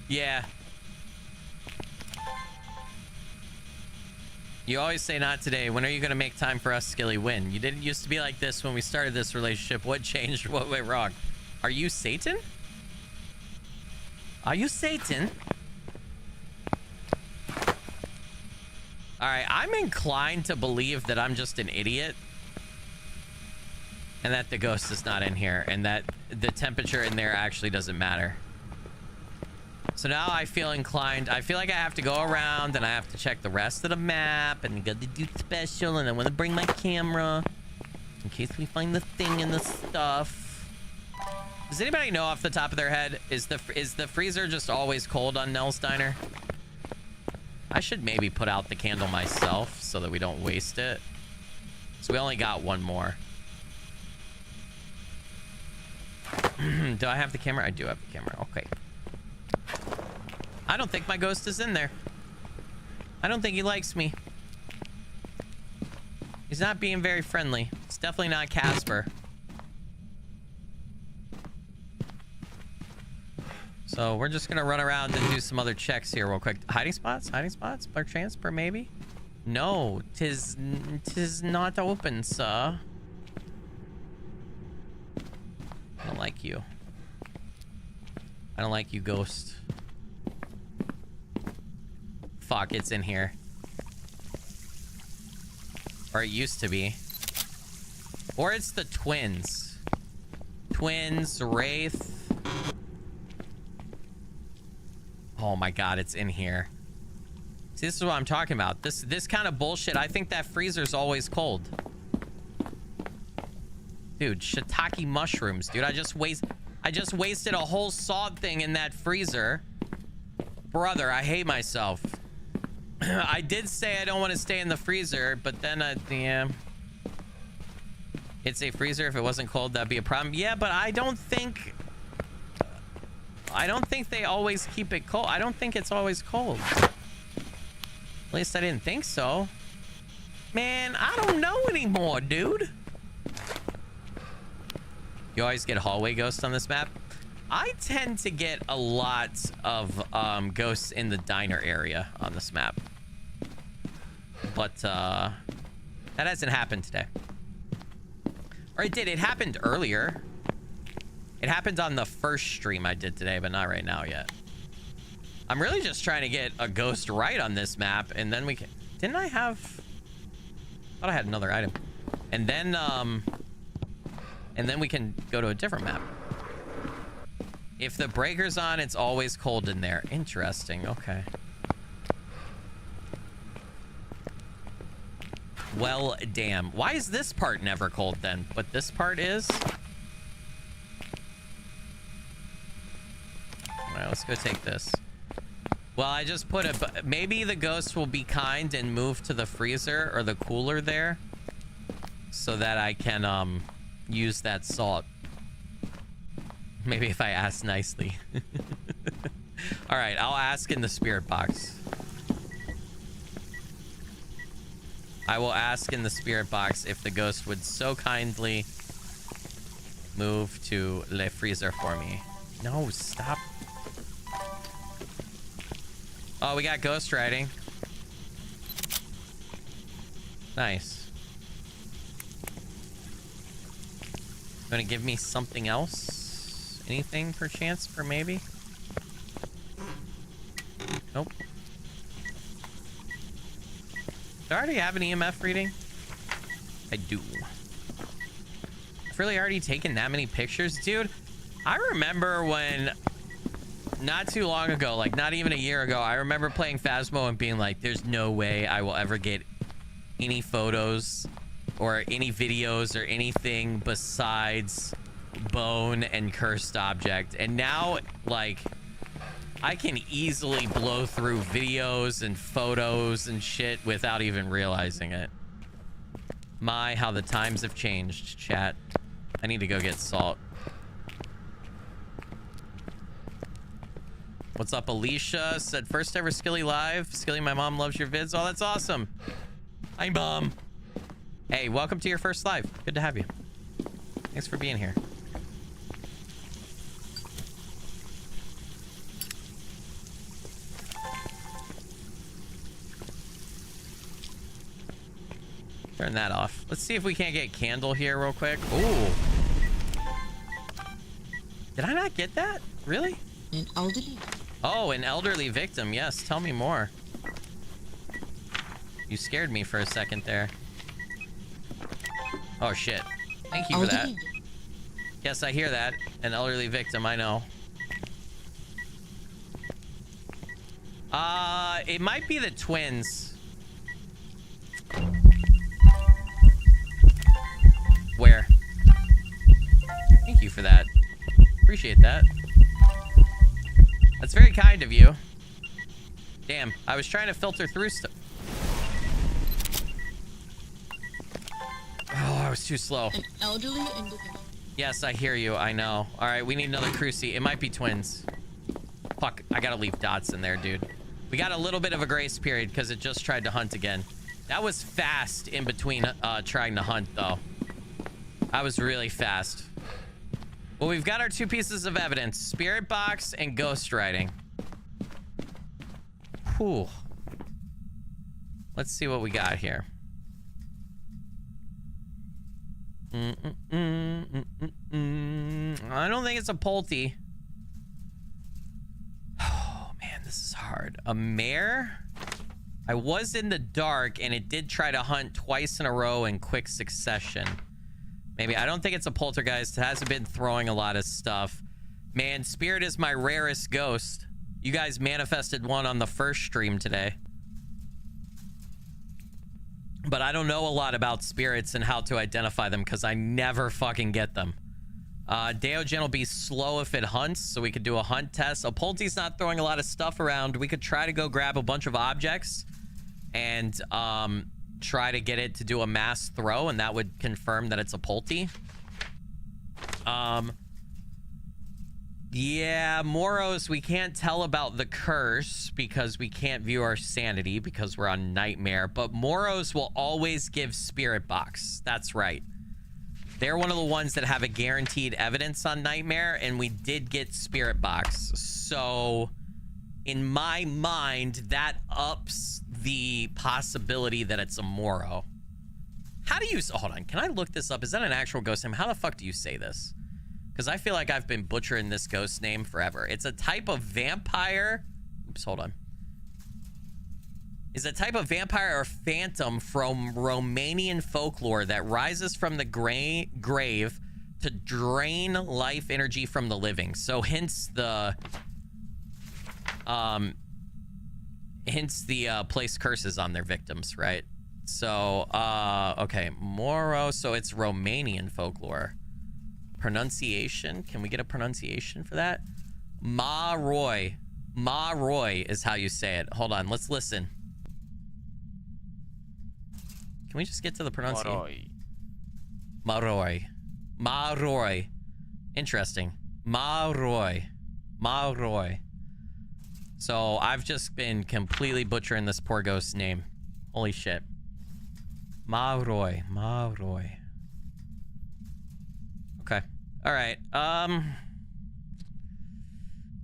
Yeah. You always say not today. When are you going to make time for us, Skilly? When? You didn't used to be like this when we started this relationship. What changed? What went wrong? Are you Satan? Are you Satan? All right, I'm inclined to believe that I'm just an idiot and that the ghost is not in here and that the temperature in there actually doesn't matter. So now I feel inclined. I feel like I have to go around and I have to check the rest of the map and go to do special, and I want to bring my camera in case we find the thing and the stuff. Does anybody know off the top of their head, is the freezer just always cold on Nell's Diner? I should maybe put out the candle myself so that we don't waste it. So we only got one more. Do I have the camera? I do have the camera. Okay. I don't think my ghost is in there. I don't think he likes me. He's not being very friendly. It's definitely not Casper. So we're just gonna run around and do some other checks here real quick. Hiding spots? Hiding spots? Per chance? Per maybe? No, tis not open, sir. I don't like you. I don't like you, ghost. Fuck, it's in here. Or it used to be. Or it's the twins. Twins, Wraith. Oh my god, it's in here. See, this is what I'm talking about. This kind of bullshit. I think that freezer's always cold. Dude, shiitake mushrooms, dude. I just wasted a whole sawed thing in that freezer. Brother, I hate myself. I did say I don't want to stay in the freezer, but then yeah. It's a freezer. If it wasn't cold, that'd be a problem. Yeah, but I don't think they always keep it cold. I don't think it's always cold. At least I didn't think so. Man, I don't know anymore, dude. You always get hallway ghosts on this map. I tend to get a lot of ghosts in the diner area on this map. But that hasn't happened today. Or it did. It happened earlier. It happened on the first stream I did today, but not right now yet. I'm really just trying to get a ghost right on this map, and then we can... Didn't I have... I thought I had another item. And then we can go to a different map. If the breaker's on, it's always cold in there. Interesting. Okay. Well, damn. Why is this part never cold then? But this part is? Alright, let's go take this. Well, I just put a... Maybe the ghost will be kind and move to the freezer or the cooler there. So that I can use that salt. Maybe if I ask nicely. Alright, I'll ask in the spirit box. I will ask in the spirit box if the ghost would so kindly move to Le Freezer for me. No, stop. Oh, we got ghost riding. Nice. Gonna give me something else? Anything perchance for maybe? Nope. Do I already have an EMF reading? I do. I've really already taken that many pictures, dude. I remember when, not too long ago, like not even a year ago, I remember playing Phasmo and being like, there's no way I will ever get any photos or any videos or anything besides bone and cursed object. And now, like, I can easily blow through videos and photos and shit without even realizing it. My, how the times have changed, chat. I need to go get salt. What's up, Alicia? Said first ever Skilly live. Skilly, my mom loves your vids. Oh, that's awesome. Hi, Mom. Hey, welcome to your first live. Good to have you. Thanks for being here. Turn that off. Let's see if we can't get candle here real quick. Ooh. Did I not get that? Really? An elderly. Oh, an elderly victim. Yes, tell me more. You scared me for a second there. Oh, shit. Thank you for that. Yes, I hear that. An elderly victim, I know. It might be the twins. Where? Thank you for that. Appreciate that. That's very kind of you. Damn, I was trying to filter through stuff. Oh, I was too slow. An elderly individual. Yes, I hear you. I know. All right, we need another cruci. It might be twins. Fuck, I gotta leave dots in there, dude. We got a little bit of a grace period because it just tried to hunt again. That was fast in between trying to hunt, though. I was really fast. Well, we've got our two pieces of evidence. Spirit box and ghost writing. Whew. Let's see what we got here. I don't think it's a Polty. Oh, man, this is hard. A mare? I was in the dark, and it did try to hunt twice in a row in quick succession. Maybe. I don't think it's a poltergeist. It hasn't been throwing a lot of stuff. Man, Spirit is my rarest ghost. You guys manifested one on the first stream today. But I don't know a lot about spirits and how to identify them because I never fucking get them. Deogen will be slow if it hunts, so we could do a hunt test. Opolti's not throwing a lot of stuff around. We could try to go grab a bunch of objects and try to get it to do a mass throw, and that would confirm that it's Opolti. Yeah, Moros, we can't tell about the curse because we can't view our sanity because we're on Nightmare, but Moros will always give Spirit Box. That's right. They're one of the ones that have a guaranteed evidence on Nightmare, and we did get Spirit Box. So, in my mind, that ups the possibility that it's a Moro. How do you... Hold on. Can I look this up? Is that an actual ghost name? How the fuck do you say this? Because I feel like I've been butchering this ghost name forever. It's a type of vampire... Oops, hold on. Is a type of vampire or phantom from Romanian folklore that rises from the grave to drain life energy from the living. So hence the place curses on their victims, right? So okay, Moro, so it's Romanian folklore. Pronunciation, can we get a pronunciation for that? Ma-Roy. Ma-Roy is how you say it. Hold on, let's listen. Can we just get to the pronunciation? Maroy. Maroy. Interesting. Maroy. Maroy. So I've just been completely butchering this poor ghost's name. Holy shit. Maroy. Maroy. Okay. All right.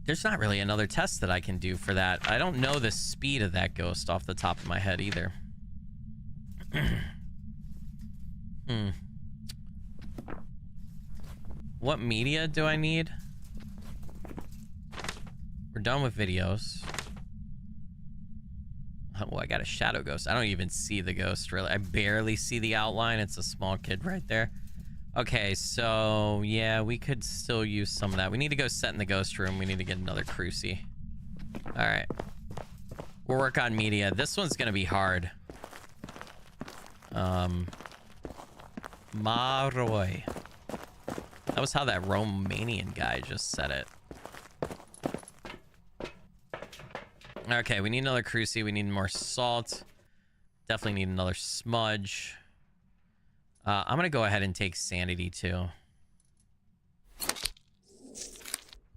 There's not really another test that I can do for that. I don't know the speed of that ghost off the top of my head either. What media do I need? We're done with videos. Oh, I got a shadow ghost. I don't even see the ghost, really. I barely see the outline. It's a small kid right there. Okay, so, yeah, we could still use some of that. We need to go set in the ghost room. We need to get another cruci. All right. We'll work on media. This one's going to be hard. Maroy. That was how that Romanian guy just said it. Okay, we need another cruci. We need more salt. Definitely need another smudge. I'm gonna go ahead and take sanity too.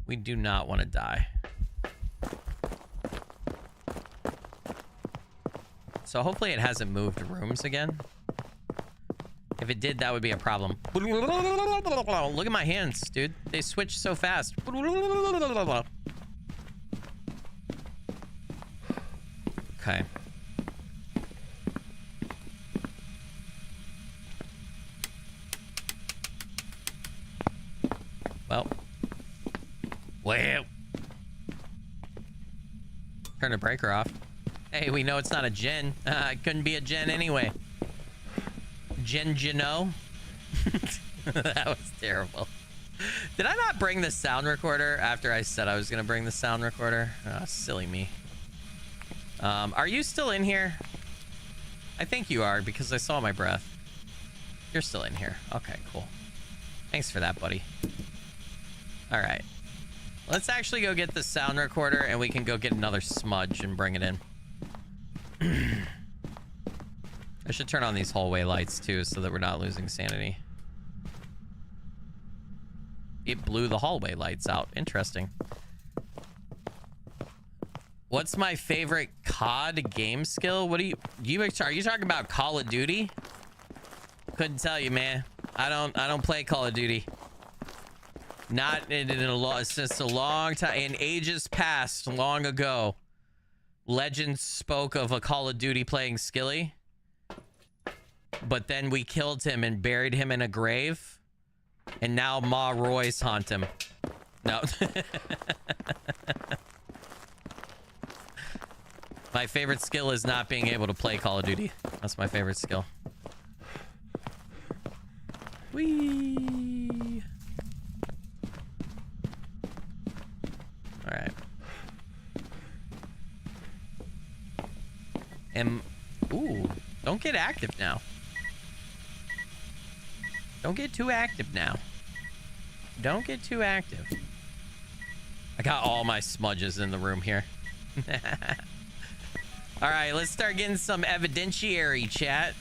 We do not want to die. So hopefully it hasn't moved rooms again. If it did, that would be a problem. Look at my hands, dude. They switch so fast. Okay. Well. Turn the breaker off. Hey, we know it's not a gen. It couldn't be a gen anyway. Geno. That was terrible. Did I not bring the sound recorder after I said I was going to bring the sound recorder? Oh, silly me. Are you still in here? I think you are because I saw my breath. You're still in here. Okay, cool. Thanks for that, buddy. All right. Let's actually go get the sound recorder and we can go get another smudge and bring it in. I should turn on these hallway lights too so that we're not losing sanity. It blew the hallway lights out. Interesting. What's my favorite COD game skill? What are you talking about Call of Duty? Couldn't tell you, man. I don't play Call of Duty. Not in it's just a long time. In ages past, long ago, legends spoke of a Call of Duty playing Skilly. But then we killed him and buried him in a grave. And now Ma Roy's haunt him. No. My favorite skill is not being able to play Call of Duty. That's my favorite skill. Whee! Alright. Ooh. Don't get active now. Don't get too active now. Don't get too active. I got all my smudges in the room here. All right, let's start getting some evidentiary, chat.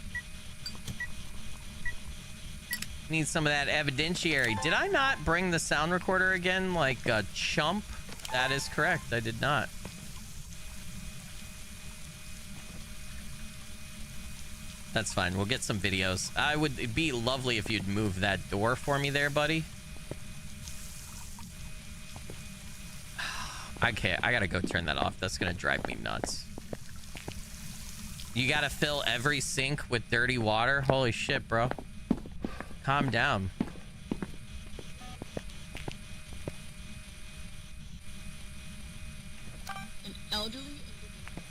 Need some of that evidentiary. Did I not bring the sound recorder again like a chump? That is correct. I did not. That's fine. We'll get some videos. It'd be lovely if you'd move that door for me there, buddy. Okay, I gotta go turn that off. That's gonna drive me nuts. You gotta fill every sink with dirty water? Holy shit, bro. Calm down.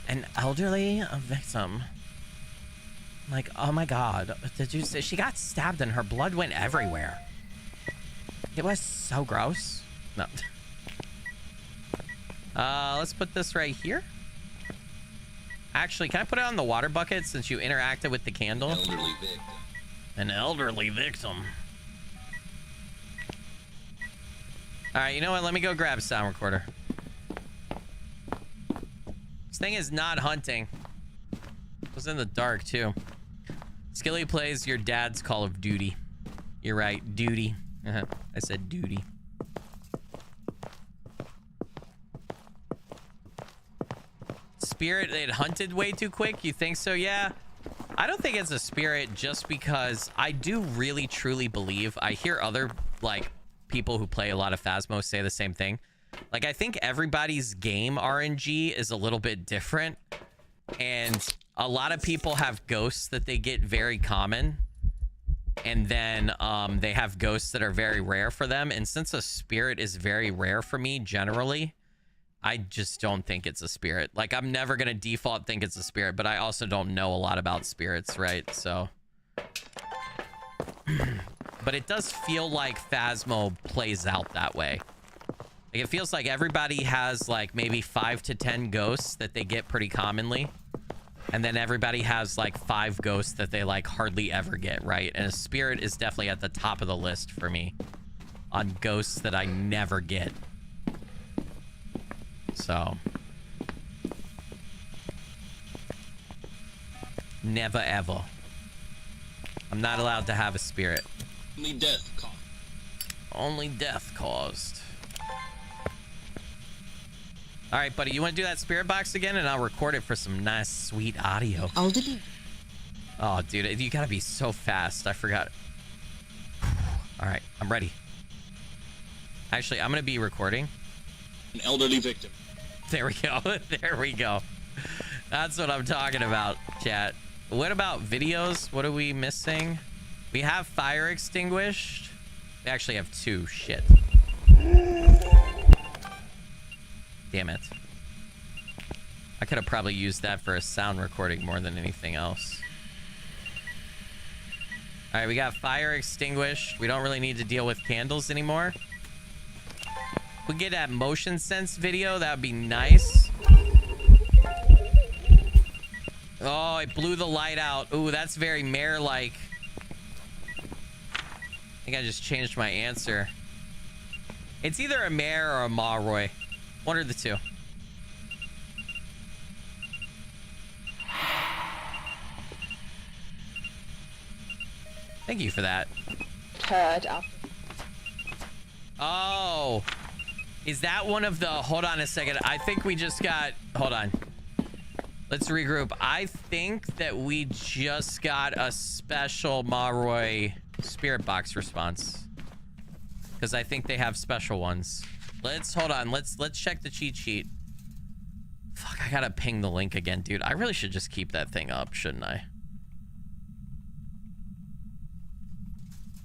An elderly victim. Like, oh my god. Did you say she got stabbed and her blood went everywhere? It was so gross. No. Let's put this right here. Actually, can I put it on the water bucket since you interacted with the candle? Elderly victim. An elderly victim. All right, you know what? Let me go grab a sound recorder. This thing is not hunting. It was in the dark, too. Skilly plays your dad's Call of Duty. You're right, duty. I said duty. Spirit, it hunted way too quick? You think so? Yeah. I don't think it's a spirit just because I do really truly believe, I hear other like people who play a lot of Phasmo say the same thing. Like, I think everybody's game RNG is a little bit different, and a lot of people have ghosts that they get very common, and then they have ghosts that are very rare for them. And since a spirit is very rare for me generally, I just don't think it's a spirit. Like, I'm never going to default think it's a spirit, but I also don't know a lot about spirits, right? So, but it does feel like Phasmo plays out that way. Like, it feels like everybody has like maybe 5 to 10 ghosts that they get pretty commonly. And then everybody has like 5 ghosts that they like hardly ever get, right? And a spirit is definitely at the top of the list for me on ghosts that I never get. So, never ever. I'm not allowed to have a spirit. Only death caused. Only death caused. All right, buddy, you want to do that spirit box again, and I'll record it for some nice, sweet audio. I'll delete. Oh, dude, you gotta be so fast. I forgot. All right, I'm ready. Actually, I'm gonna be recording. An elderly victim. There we go. There we go. That's what I'm talking about, chat. What about videos? What are we missing? We have fire extinguished. We actually have 2. Shit. Damn it. I could have probably used that for a sound recording more than anything else. All right, we got fire extinguished. We don't really need to deal with candles anymore. We get that motion sense video. That would be nice. Oh, it blew the light out. Ooh, that's very mare-like. I think I just changed my answer. It's either a mare or a Maroy. One or the two. Thank you for that. Turd up. Oh. Is that one of the... Hold on a second. I think we just got... Hold on. Let's regroup. I think that we just got a special Maroy spirit box response. Because I think they have special ones. Hold on. Let's check the cheat sheet. Fuck, I gotta ping the link again, dude. I really should just keep that thing up, shouldn't I?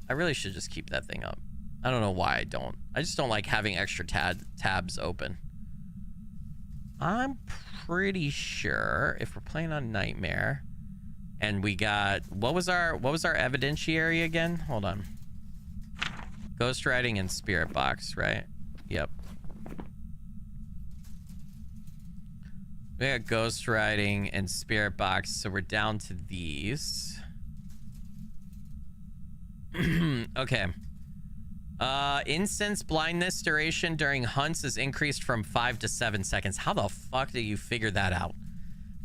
I really should just keep that thing up. I don't know why I don't. I just don't like having extra tabs open. I'm pretty sure if we're playing on Nightmare and we got... What was our evidentiary again? Hold on. Ghostwriting and spirit box, right? Yep. We got ghost riding and spirit box, so we're down to these. Okay. Incense blindness duration during hunts is increased from 5 to 7 seconds. How the fuck do you figure that out?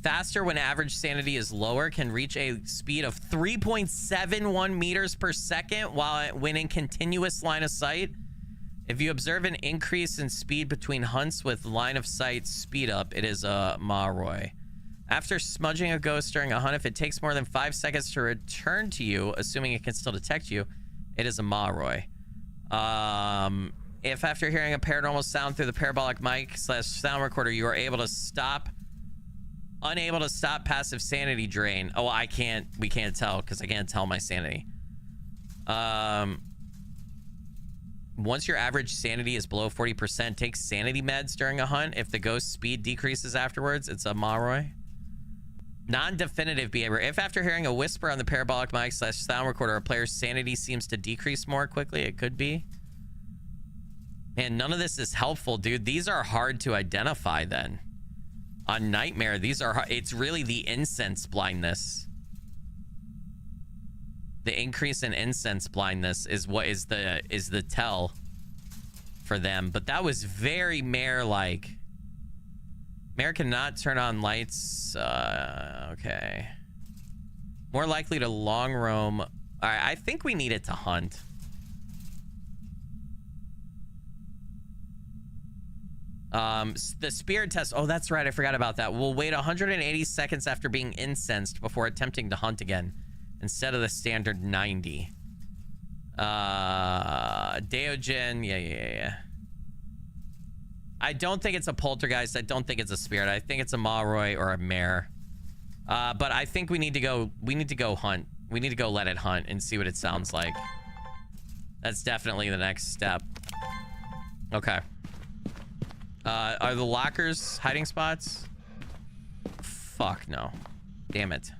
Faster when average sanity is lower, can reach a speed of 3.71 meters per second when in continuous line of sight. If you observe an increase in speed between hunts with line of sight speed up, it is a Maroi. After smudging a ghost during a hunt, if it takes more than 5 seconds to return to you, assuming it can still detect you, it is a Maroi. If after hearing a paranormal sound through the parabolic mic / sound recorder, you are unable to stop passive sanity drain. Oh, we can't tell because I can't tell my sanity. Once your average sanity is below 40%, take sanity meds during a hunt. If the ghost speed decreases afterwards, it's a Maroi. Non-definitive behavior. If after hearing a whisper on the parabolic mic / sound recorder, a player's sanity seems to decrease more quickly, it could be. And none of this is helpful, dude. These are hard to identify then. On Nightmare, it's really the incense blindness. The increase in incense blindness is what is the tell for them. But that was very Mare-like. Mare cannot turn on lights. Okay. More likely to long roam. All right, I think we need it to hunt. The spirit test. Oh, that's right. I forgot about that. We'll wait 180 seconds after being incensed before attempting to hunt again, instead of the standard 90. Deogen. Yeah. I don't think it's a poltergeist. I don't think it's a spirit. I think it's a Maroi or a Mare. But I think we need to go hunt. We need to go let it hunt and see what it sounds like. That's definitely the next step. Okay. Are the lockers hiding spots? Fuck no. Damn it.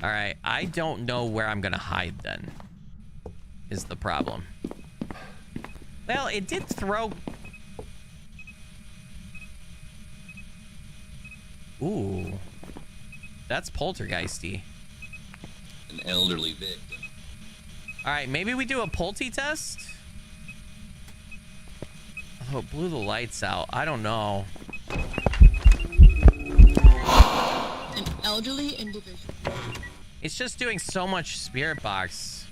All right. I don't know where I'm gonna hide then, is the problem. Well, it did throw... Ooh. That's poltergeisty. An elderly victim. All right, maybe we do a polty test? Oh, it blew the lights out. I don't know. An elderly individual. It's just doing so much spirit box.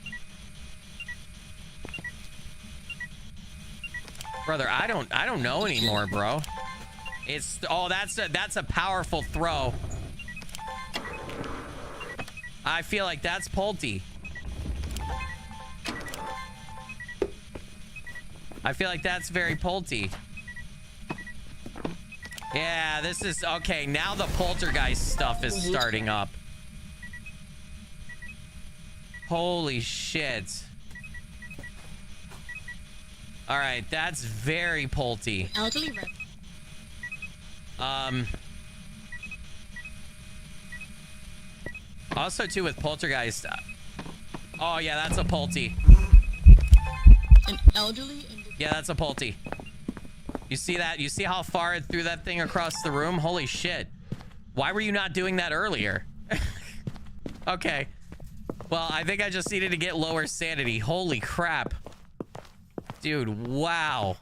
Brother, I don't know anymore, bro. It's that's a powerful throw. I feel like that's polty. I feel like that's very polty. Yeah, this is okay. Now the poltergeist stuff is starting up. Holy shit. All right, that's very polty. Elderly red. Also too with poltergeist. Oh yeah, that's a polty. An elderly individual. Yeah, that's a polty. You see that? You see how far it threw that thing across the room? Holy shit. Why were you not doing that earlier? Okay. Well, I think I just needed to get lower sanity. Holy crap. Dude, wow.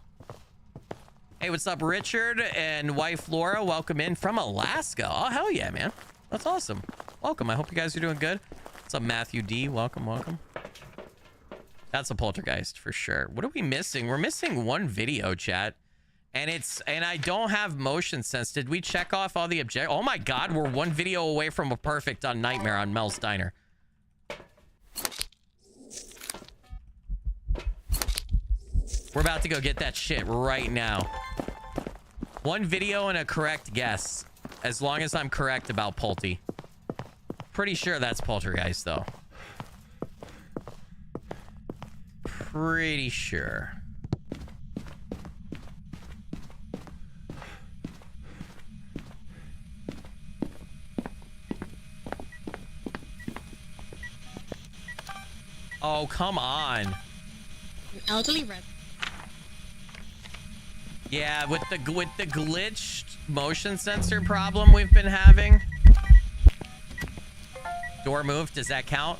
Hey, what's up, Richard and wife Laura? Welcome in from Alaska. Oh, hell yeah, man. That's awesome. Welcome. I hope you guys are doing good. What's up, Matthew D? Welcome, welcome. That's a poltergeist for sure. What are we missing? We're missing one video, chat. And I don't have motion sense. Did we check off all the object? Oh my God, we're one video away from a perfect on Nightmare on Mel's Diner. We're about to go get that shit right now. One video and a correct guess. As long as I'm correct about Polty. Pretty sure that's poltergeist though. Pretty sure. Oh, come on. An elderly red. Yeah, with the glitched motion sensor problem we've been having. Door moved. Does that count?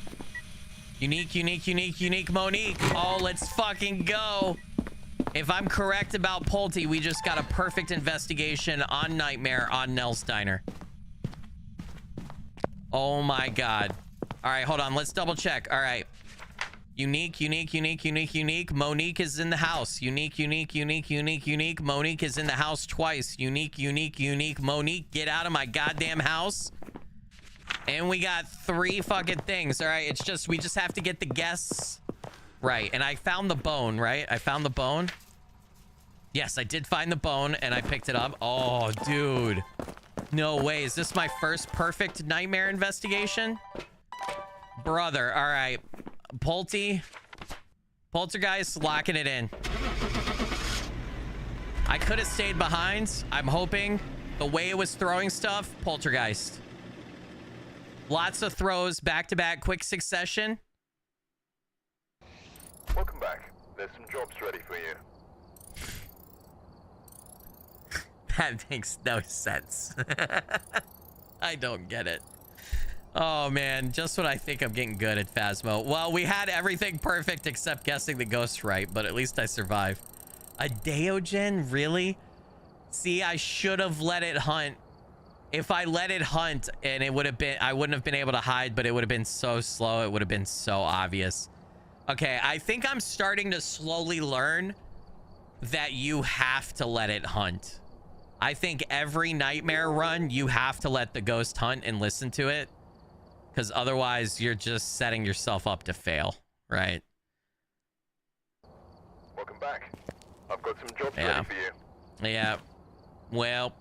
Unique, unique, unique, unique, Monique. Oh, let's fucking go. If I'm correct about Pulte, we just got a perfect investigation on Nightmare on Nell's Diner. Oh my God. All right, hold on. Let's double check. All right. Unique, unique, unique, unique, unique. Monique is in the house. Unique, unique, unique, unique, unique. Monique is in the house twice. Unique, unique, unique. Monique, get out of my goddamn house. And we got 3 fucking things. All right, it's just, we just have to get the guests right. And I found the bone, right? I found the bone. Yes, I did find the bone and I picked it up. Oh, dude. No way. Is this my first perfect nightmare investigation? Brother, all right. Poltergeist, locking it in. I could have stayed behind. I'm hoping. The way it was throwing stuff, Poltergeist. Lots of throws, back-to-back, quick succession. Welcome back. There's some jobs ready for you. That makes no sense. I don't get it. Oh, man. Just when I think I'm getting good at Phasmo. Well, we had everything perfect except guessing the ghost right, but at least I survived. A Deogen? Really? See, I should have let it hunt. If I let it hunt, and it would have been... I wouldn't have been able to hide, but it would have been so slow. It would have been so obvious. Okay, I think I'm starting to slowly learn that you have to let it hunt. I think every nightmare run, you have to let the ghost hunt and listen to it. Because otherwise, you're just setting yourself up to fail, right? Welcome back. I've got some jobs ready for you. Yeah. Welp.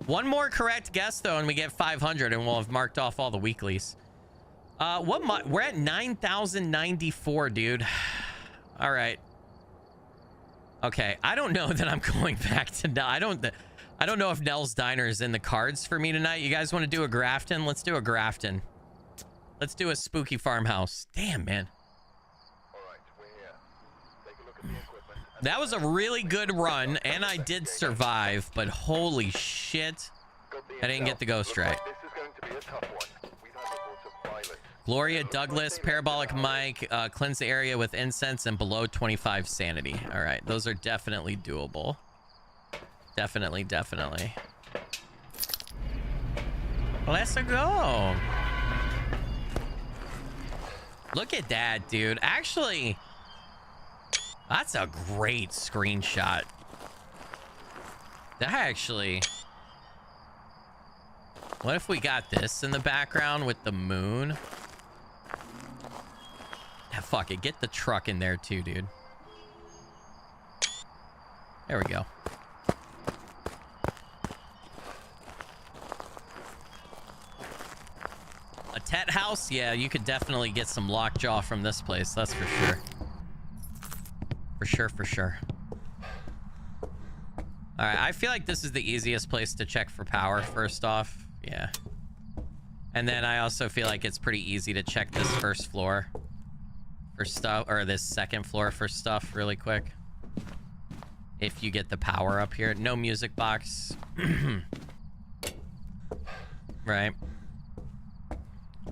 One more correct guess, though, and we get 500, and we'll have marked off all the weeklies. We're at 9,094, dude. All right. Okay, I don't know that I'm going back to... I don't know if Nell's Diner is in the cards for me tonight. You guys want to do a Grafton? Let's do a Grafton. Let's do a spooky farmhouse. Damn, man. All right, we're here. Take a look at the equipment. That was a really good run, and I did survive, but holy shit. I didn't get the ghost right. This is going to be a tough one. We've had reports of violence. Gloria Douglas, parabolic mic, cleanse the area with incense, and below 25 sanity. All right, those are definitely doable. Definitely. Let's go. Look at that, dude. Actually, that's a great screenshot. That actually... What if we got this in the background with the moon? Ah, fuck it. Get the truck in there too, dude. There we go. A Tet house? Yeah, you could definitely get some lockjaw from this place. That's for sure. For sure. All right, I feel like this is the easiest place to check for power, first off. Yeah. And then I also feel like it's pretty easy to check this first floor for stuff, or this second floor for stuff really quick. If you get the power up here. No music box. Right.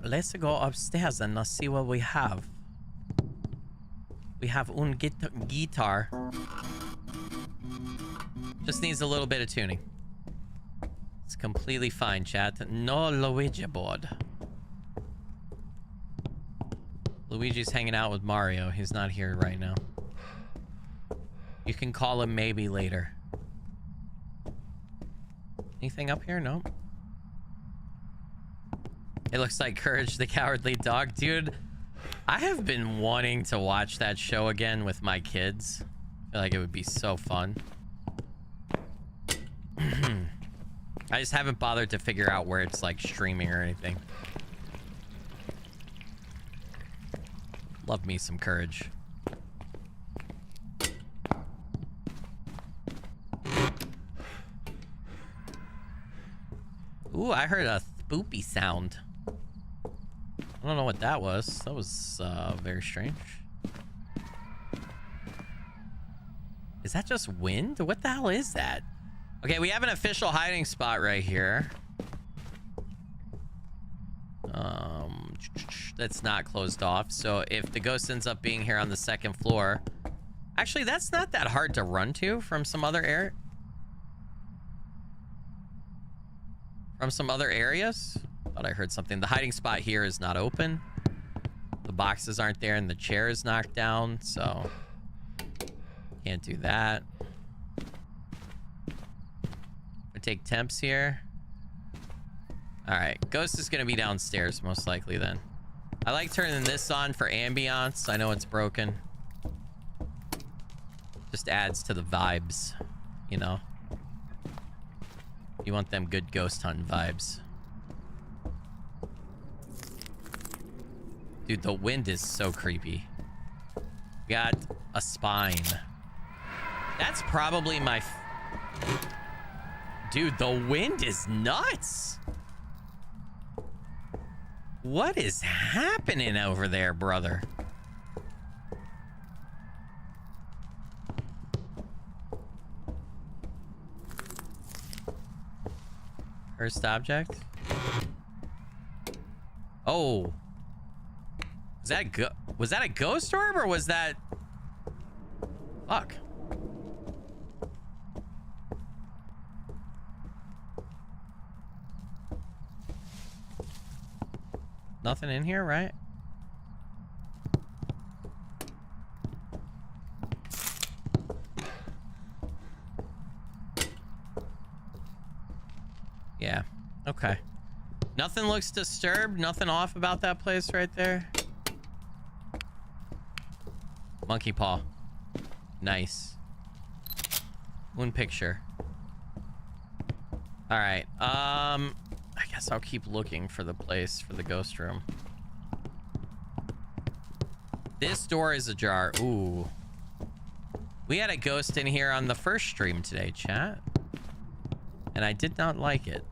Let's go upstairs and see what we have. We have un guitar. Just needs a little bit of tuning. It's completely fine, chat. No Luigi board. Luigi's hanging out with Mario. He's not here right now. You can call him maybe later. Anything up here? No. It looks like Courage the Cowardly Dog. Dude, I have been wanting to watch that show again with my kids. I feel like it would be so fun. I just haven't bothered to figure out where it's like streaming or anything. Love me some Courage. Ooh, I heard a spoopy sound. I don't know what that was. That was very strange. Is that just wind? What the hell is that? Okay, we have an official hiding spot right here. That's not closed off. So if the ghost ends up being here on the second floor, actually, that's not that hard to run to from some other area. From some other areas. Thought I heard something. The hiding spot here is not open. The boxes aren't there, and the chair is knocked down, so can't do that. I take temps here. All right, ghost is gonna be downstairs most likely then. I like turning this on for ambiance. I know it's broken. Just adds to the vibes, you know. You want them good ghost hunt vibes. Dude, the wind is so creepy. Got a spine. That's probably my... Dude, the wind is nuts. What is happening over there, brother? First object. Oh. Was that a ghost orb or was that... Fuck. Nothing in here, right? Yeah. Okay. Nothing looks disturbed. Nothing off about that place right there. Monkey paw. Nice. One picture. All right. I guess I'll keep looking for the place for the ghost room. This door is ajar. Ooh. We had a ghost in here on the first stream today, chat. And I did not like it.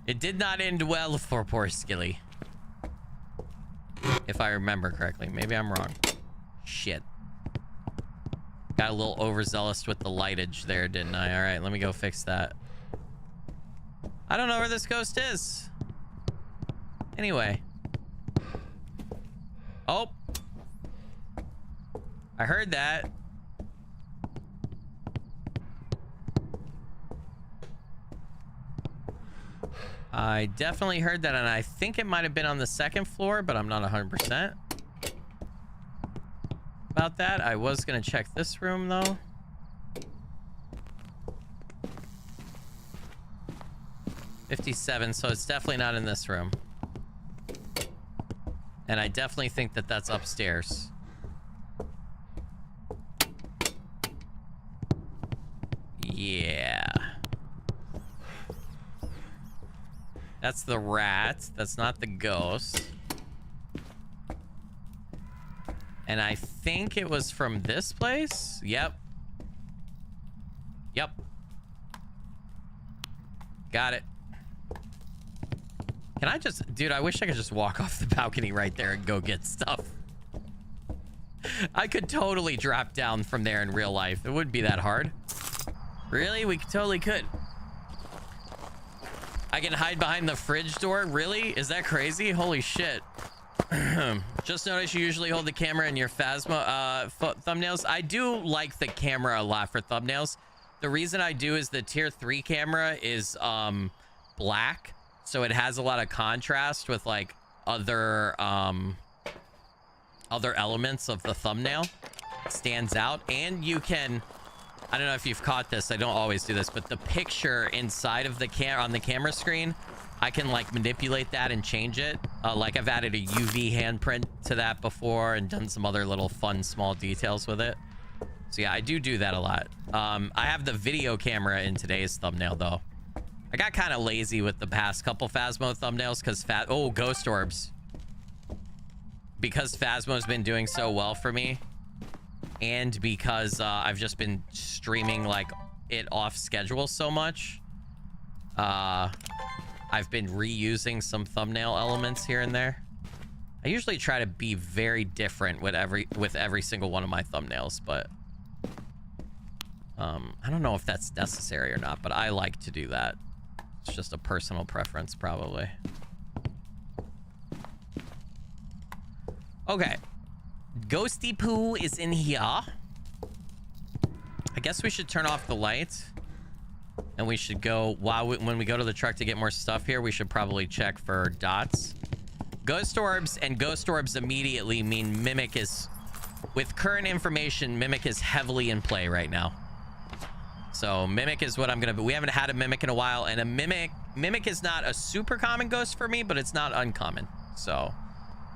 It did not end well for poor Skilly. If I remember correctly. Maybe I'm wrong. Shit. Got a little overzealous with the lightage there, didn't I? All right, let me go fix that. I don't know where this ghost is. Anyway. Oh. I heard that. I definitely heard that, and I think it might have been on the second floor, but I'm not 100% about that. I was going to check this room, though. $57, so it's definitely not in this room. And I definitely think that that's upstairs. Yeah. That's the rat. That's not the ghost. And I think it was from this place. Yep. Yep. Got it. Can I just... Dude, I wish I could just walk off the balcony right there and go get stuff. I could totally drop down from there in real life. It wouldn't be that hard. Really? We totally could. I can hide behind the fridge door? Really? Is that crazy? Holy shit. Just noticed you usually hold the camera in your Phasmo thumbnails. I do like the camera a lot for thumbnails. The reason I do is the tier 3 camera is black. So it has a lot of contrast with like other elements of the thumbnail. It stands out. And you can, I don't know if you've caught this, I don't always do this, but the picture inside of the on the camera screen, I can like manipulate that and change it. Like I've added a UV handprint to that before and done some other little fun small details with it. So yeah, I do that a lot. I have the video camera in today's thumbnail though. I got kind of lazy with the past couple Phasmo thumbnails because oh, ghost orbs. Because Phasmo's been doing so well for me, and because I've just been streaming like it off schedule so much, I've been reusing some thumbnail elements here and there. I usually try to be very different with every single one of my thumbnails, but I don't know if that's necessary or not, but I like to do that. It's just a personal preference, probably. Okay. Ghosty Poo is in here. I guess we should turn off the lights. And we should go, when we go to the truck to get more stuff here, we should probably check for dots. Ghost orbs and ghost orbs immediately mean Mimic is, with current information, Mimic is heavily in play right now. So Mimic is what I'm gonna, we haven't had a Mimic in a while, and a Mimic is not a super common ghost for me, but it's not uncommon. So,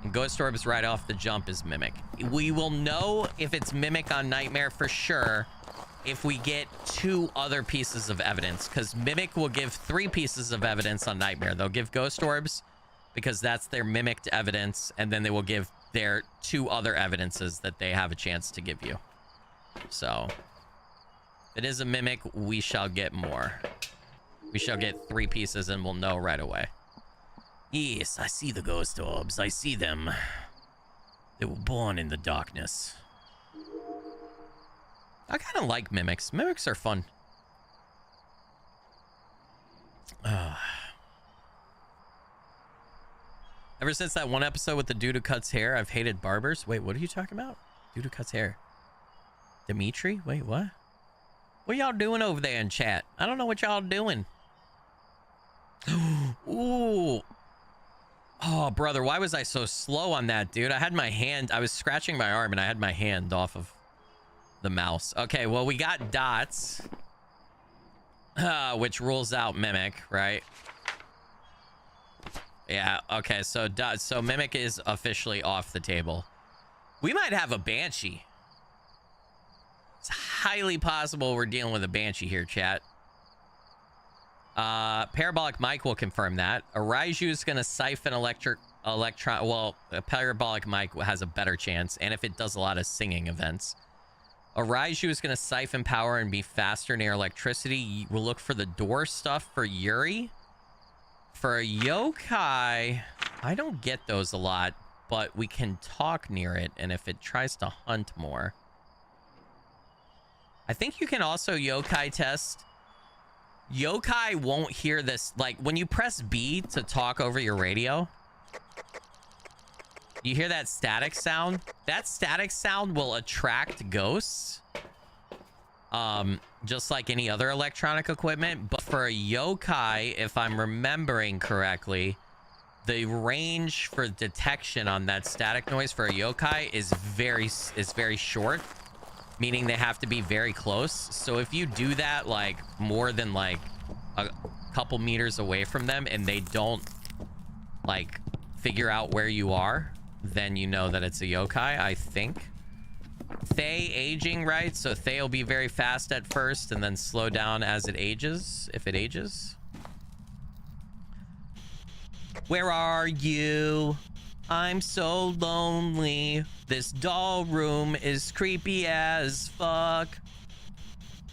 and ghost orbs right off the jump is Mimic. We will know if it's Mimic on Nightmare for sure if we get 2 other pieces of evidence, because Mimic will give 3 pieces of evidence on Nightmare. They'll give ghost orbs because that's their mimicked evidence, and then they will give their 2 other evidences that they have a chance to give you. So if it is a Mimic, we shall get more. We shall get 3 pieces and we'll know right away. Yes, I see the ghost orbs. I see them. They were born in the darkness. I kind of like Mimics. Mimics are fun. Ever since that one episode with the dude who cuts hair, I've hated barbers. Wait, what are you talking about? Dude who cuts hair. Dimitri? Wait, what? What y'all doing over there in chat? I don't know what y'all doing. Ooh. Oh, brother, why was I so slow on that, dude? I had my hand, I was scratching my arm and I had my hand off of the mouse. Okay, well, we got dots, which rules out Mimic, right? Yeah, okay, so dots, so Mimic is officially off the table. We might have a Banshee. It's highly possible we're dealing with a Banshee here, chat. Parabolic Mike will confirm that. Araiju is going to siphon electron. Well, a Parabolic Mike has a better chance, and if it does a lot of singing events. Araiju is going to siphon power and be faster near electricity. We'll look for the door stuff for Yuri. For a yokai, I don't get those a lot, but we can talk near it, and if it tries to hunt more. I think you can also yokai test. Yokai won't hear this. Like, when you press B to talk over your radio, you hear that static sound? That static sound will attract ghosts. Just like any other electronic equipment. But for a yokai, if I'm remembering correctly, the range for detection on that static noise for a yokai is very short. Meaning they have to be very close. So if you do that like more than like a couple meters away from them and they don't like figure out where you are, then you know that it's a yokai, I think. Thay aging, right? So Thay will be very fast at first and then slow down as it ages, if it ages. Where are you? I'm so lonely. This doll room is creepy as fuck.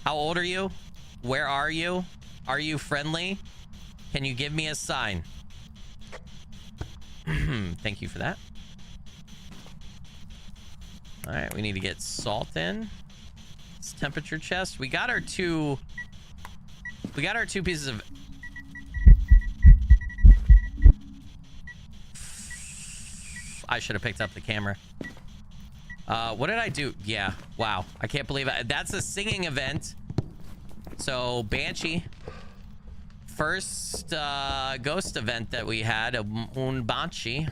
How old are you? Where are you? Are you friendly? Can you give me a sign? Thank you for that. All right, we need to get salt in. It's temperature chest. We got our two pieces of... I should have picked up the camera. What did I do? Yeah, wow. I can't believe it. That's a singing event. So, Banshee. First ghost event that we had, un Banshee.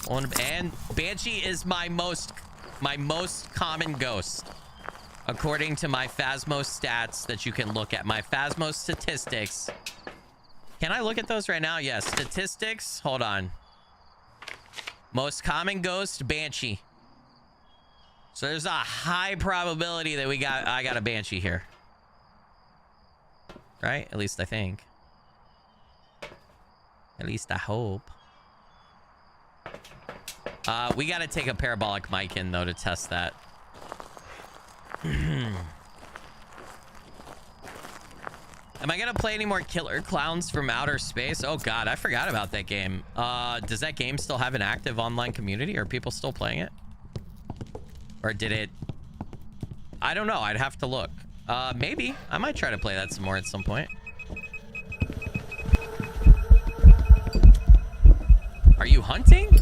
And Banshee is my most common ghost. According to my Phasmo stats that you can look at. My Phasmo statistics. Can I look at those right now? Yes. Statistics. Hold on. Most common ghost, Banshee. So there's a high probability that I got a Banshee here. Right? At least I think. At least I hope. We got to take a parabolic mic in, though, to test that. Am I gonna play any more Killer Clowns from Outer Space? Oh god, I forgot about that game. Does that game still have an active online community? Are people still playing it? Or did it... I don't know. I'd have to look. Maybe. I might try to play that some more at some point. Are you hunting?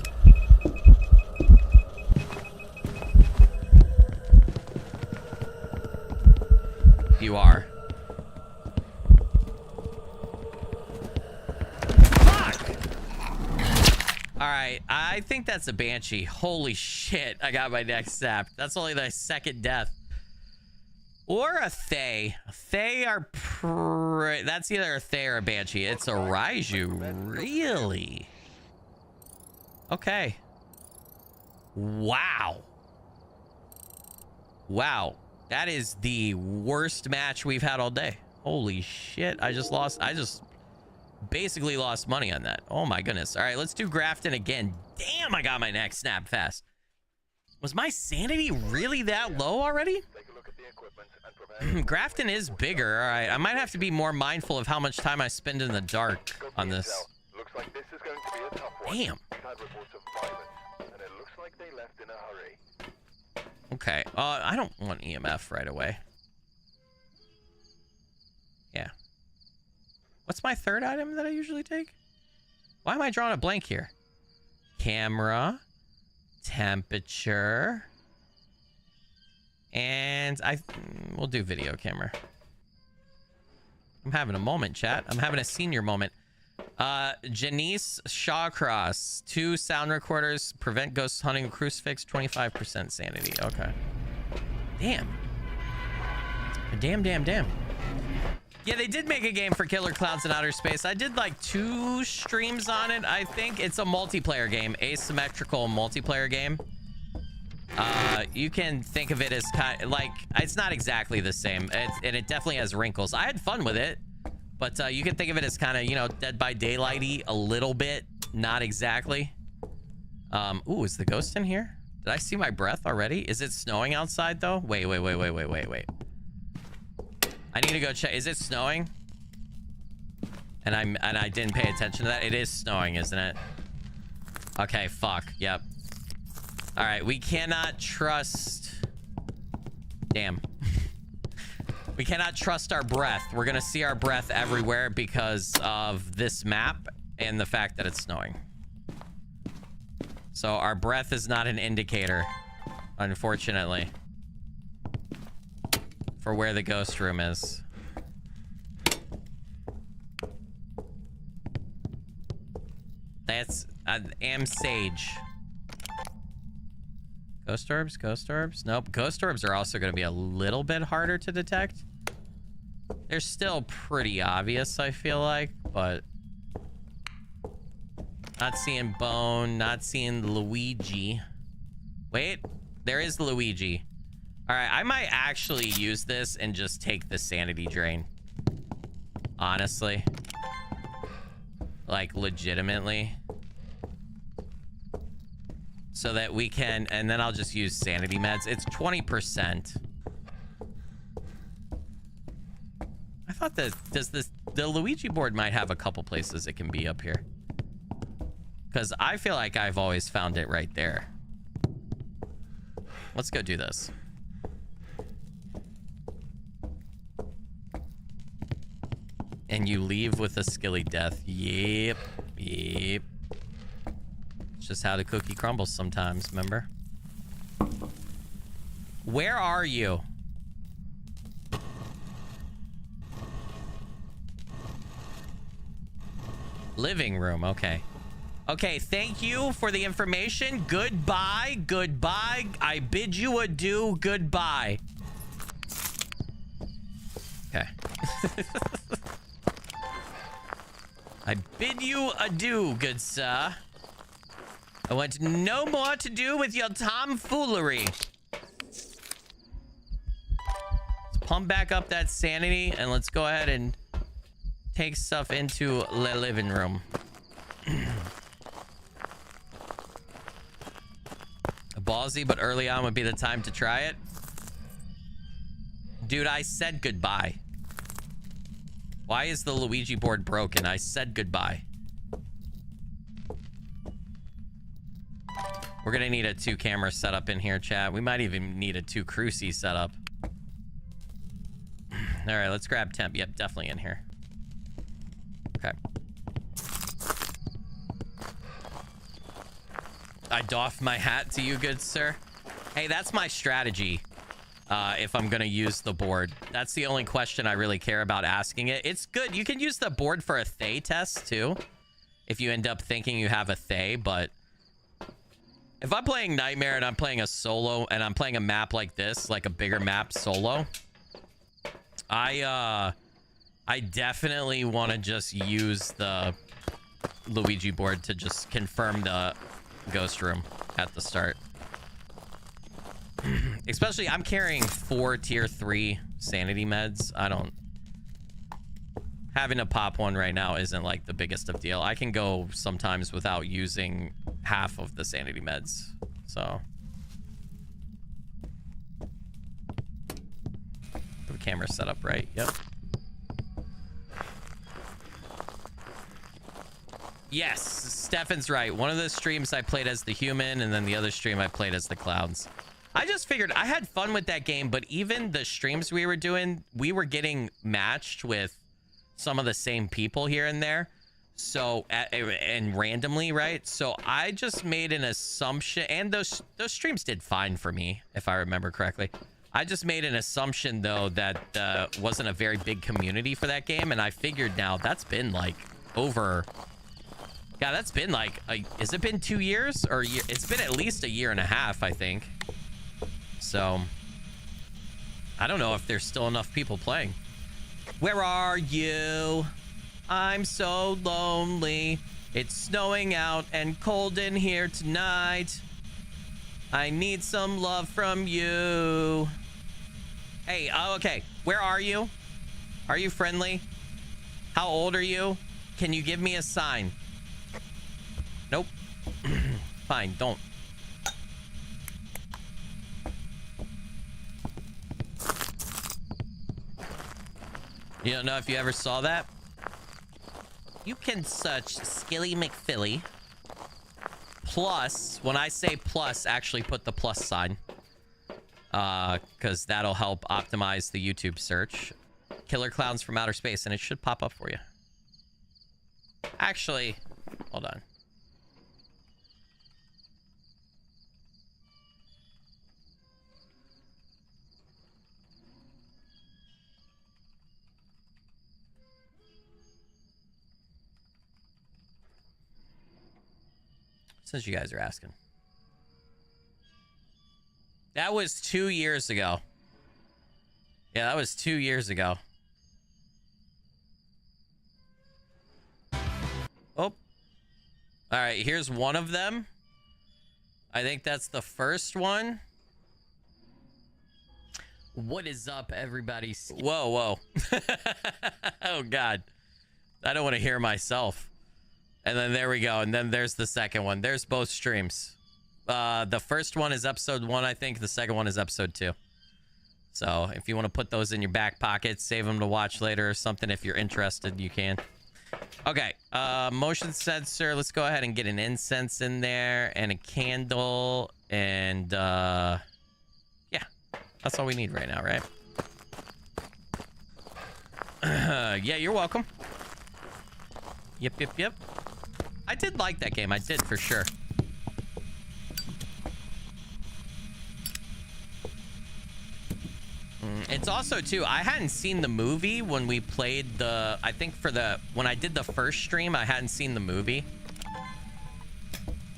You are. Fuck! Alright, I think that's a banshee. Holy shit, I got my neck snapped. That's only my second death. Or a Thay. Thay are that's either a Thay or a banshee. It's a Raiju. Really? Okay. Wow. Wow. That is the worst match we've had all day. Holy shit. I just basically lost money on that. Oh my goodness. All right, let's do Grafton again. Damn, I got my neck snapped fast. Was my sanity really that low already? Grafton is bigger. All right, I might have to be more mindful of how much time I spend in the dark on this. Looks like this is going to be a tough one. Damn. We've had reports of violence, and it looks like they left in a hurry. Okay, I don't want EMF right away. Yeah. What's my third item that I usually take? Why am I drawing a blank here? Camera, temperature, and we'll do video camera. I'm having a moment, chat. I'm having a senior moment. Janice Shawcross, 2 sound recorders, prevent ghosts hunting, crucifix, 25% sanity. Okay. Damn. Damn. Yeah, they did make a game for Killer Clowns in Outer Space. I did like 2 streams on it. I think it's a multiplayer game, asymmetrical multiplayer game. You can think of it as kind of like, it's not exactly the same. And it definitely has wrinkles. I had fun with it. But you can think of it as kind of, you know, Dead by Daylight-y a little bit. Not exactly. Ooh, is the ghost in here? Did I see my breath already? Is it snowing outside, though? Wait. I need to go check. Is it snowing? And I didn't pay attention to that. It is snowing, isn't it? Okay, fuck. Yep. All right, we cannot trust... Damn. We cannot trust our breath. We're gonna see our breath everywhere because of this map and the fact that it's snowing. So our breath is not an indicator, unfortunately, for where the ghost room is. That's am sage. Ghost orbs? Nope. Ghost orbs are also going to be a little bit harder to detect. They're still pretty obvious, I feel like, but... Not seeing Bone, not seeing Luigi. Wait, there is Luigi. Alright, I might actually use this and just take the sanity drain. Honestly. Like, legitimately. So that we can, and then I'll just use sanity meds. It's 20%. I thought that, the Luigi board might have a couple places it can be up here. Because I feel like I've always found it right there. Let's go do this. And you leave with a skilly death. Yep. It's just how the cookie crumbles sometimes, remember? Where are you? Living room, okay. Okay, thank you for the information. Goodbye. I bid you adieu. Goodbye. Okay. I bid you adieu, good sir. I want no more to do with your tomfoolery. Let's pump back up that sanity and let's go ahead and take stuff into the living room. Ballsy, but early on would be the time to try it. Dude, I said goodbye. Why is the Luigi board broken? I said goodbye. We're gonna need a 2-camera setup in here, chat. We might even need a 2 cruci setup. All right, let's grab temp. Yep, definitely in here. Okay. I doff my hat to you, good sir. Hey, that's my strategy. If I'm gonna use the board, that's the only question I really care about asking it. It's good. You can use the board for a Thay test too, if you end up thinking you have a Thay. But if I'm playing Nightmare and I'm playing a solo and I'm playing a map like this, like a bigger map solo, I definitely want to just use the Luigi board to just confirm the ghost room at the start. Especially, I'm carrying 4 tier 3 sanity meds. Having to pop one right now isn't like the biggest of deal. I can go sometimes without using half of the sanity meds. So the camera set up right. Yep. Yes, Stefan's right. One of the streams I played as the human, and then the other stream I played as the clowns. I just figured I had fun with that game, but even the streams we were doing, we were getting matched with some of the same people here and there. So, and randomly, right? So I just made an assumption, and those streams did fine for me, if I remember correctly. I just made an assumption, though, that wasn't a very big community for that game, and I figured now that's been like over... Yeah, that's been like, has it been 2 years? Or it's been at least 1.5 years, I think. So, I don't know if there's still enough people playing. Where are you? I'm so lonely. It's snowing out and cold in here tonight. I need some love from you. Hey, okay. Where are you? Are you friendly? How old are you? Can you give me a sign? Nope. Fine, don't. You don't know if you ever saw that? You can search SkillyMcFilly. Plus, when I say plus, actually put the plus sign. Because that'll help optimize the YouTube search. Killer Clowns from Outer Space, and it should pop up for you. Actually, hold on. Since you guys are asking. That was 2 years ago. Yeah, that was 2 years ago. Oh. All right, here's one of them. I think that's the first one. What is up, everybody? Whoa, whoa. Oh, God. I don't want to hear myself. And then there we go. And then there's the second one. There's both streams. The first one is episode 1, I think. The second one is episode 2. So if you want to put those in your back pocket, save them to watch later or something. If you're interested, you can. Okay. Motion sensor. Let's go ahead and get an incense in there and a candle. And yeah, that's all we need right now, right? Yeah, you're welcome. Yep, yep, yep. I did like that game. I did, for sure. It's also, too, I hadn't seen the movie when we played the... I think when I did the first stream, I hadn't seen the movie.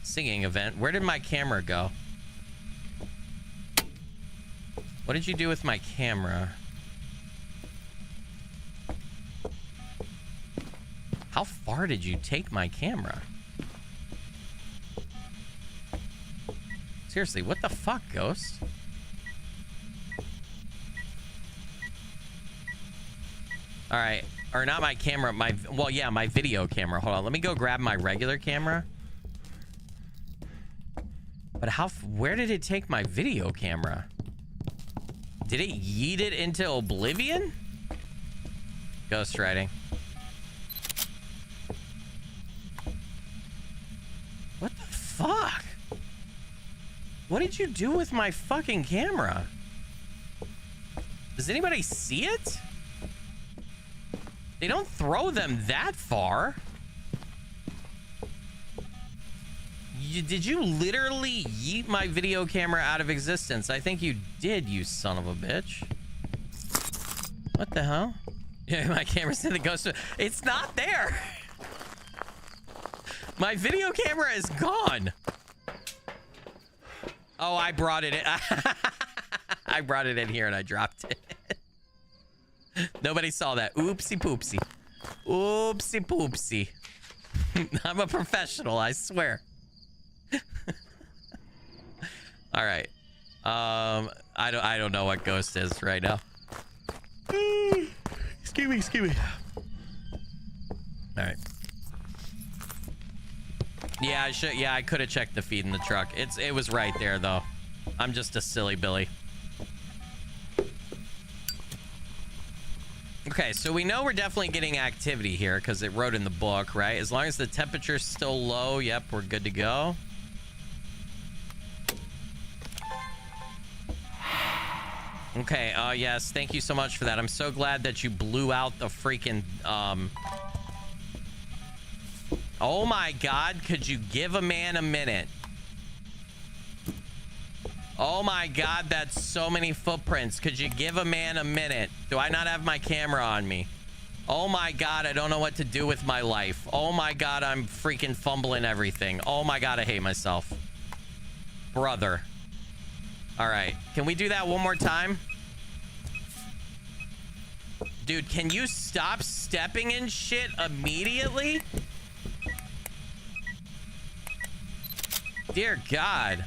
Singing event. Where did my camera go? What did you do with my camera? How far did you take my camera? Seriously, what the fuck, Ghost? All right, or not my camera, well, yeah, my video camera. Hold on, let me go grab my regular camera. But where did it take my video camera? Did it yeet it into oblivion? Ghost writing. What the fuck? What did you do with my fucking camera? Does anybody see it? They don't throw them that far. Did you literally yeet my video camera out of existence? I think you did, you son of a bitch. What the hell? Yeah, my camera's in the ghost. It's not there. My video camera is gone. Oh, I brought it in. I brought it in here and I dropped it. Nobody saw that. Oopsie poopsie. Oopsie poopsie. I'm a professional, I swear. All right. I don't know what ghost is right now. Excuse me. All right. Yeah, I could have checked the feed in the truck. It was right there though. I'm just a silly Billy. Okay, so we know we're definitely getting activity here because it wrote in the book, right? As long as the temperature's still low, yep, we're good to go. Okay, yes, thank you so much for that. I'm so glad that you blew out the freaking, Oh my God, could you give a man a minute? Oh my God, that's so many footprints. Could you give a man a minute? Do I not have my camera on me? Oh my God, I don't know what to do with my life. Oh my God, I'm freaking fumbling everything. Oh my God, I hate myself. Brother. All right, can we do that one more time? Dude, can you stop stepping in shit immediately? Dear God.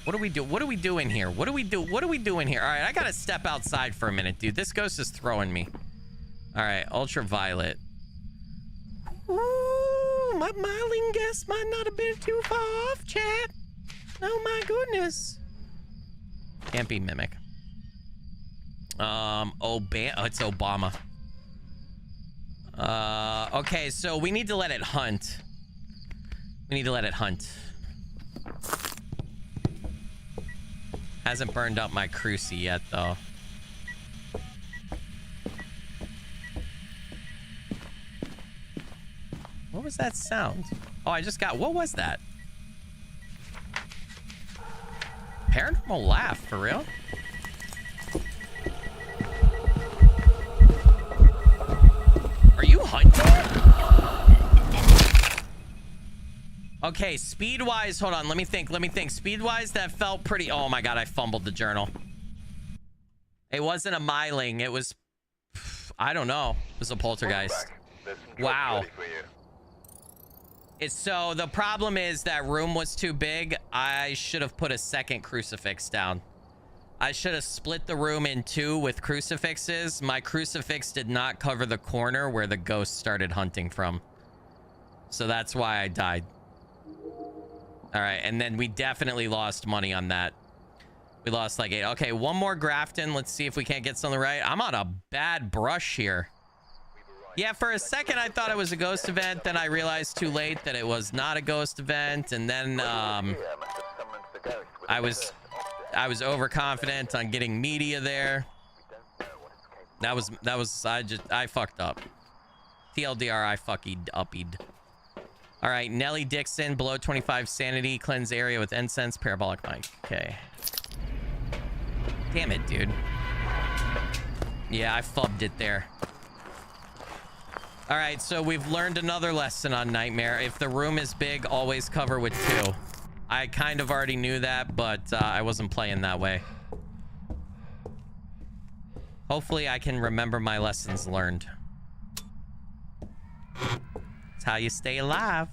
What do we do? What are we doing here? What are we doing here? All right, I gotta step outside for a minute, dude. This ghost is throwing me. All right, ultraviolet. Ooh, my miling guess might not have been too far off, chat. Oh my goodness. Can't be mimic. Oh, it's Obama. Okay, so we need to let it hunt. We need to let it hunt. Hasn't burned up my crucie yet, though. What was that sound? Oh, I just got... What was that? Paranormal laugh, for real? Are you hunting? Okay, speed-wise, hold on, let me think. Speed-wise, that felt pretty... Oh my God, I fumbled the journal. It wasn't a miling, it was... I don't know. It was a poltergeist. Wow. So the problem is that room was too big. I should have put a second crucifix down. I should have split the room in two with crucifixes. My crucifix did not cover the corner where the ghost started hunting from. So that's why I died. All right, and then we definitely lost money on that. We lost like 8. Okay, one more Grafton. Let's see if we can't get something right. I'm on a bad brush here. Yeah, for a second I thought it was a ghost event. Then I realized too late that it was not a ghost event. And then I was overconfident on getting media there. I fucked up. TLDR, I fucking uppied. All right, Nelly Dixon, below 25 sanity, cleanse area with incense, parabolic mic. Okay. Damn it, dude. Yeah, I fubbed it there. All right, so we've learned another lesson on Nightmare. If the room is big, always cover with 2. I kind of already knew that, but I wasn't playing that way. Hopefully I can remember my lessons learned. It's how you stay alive.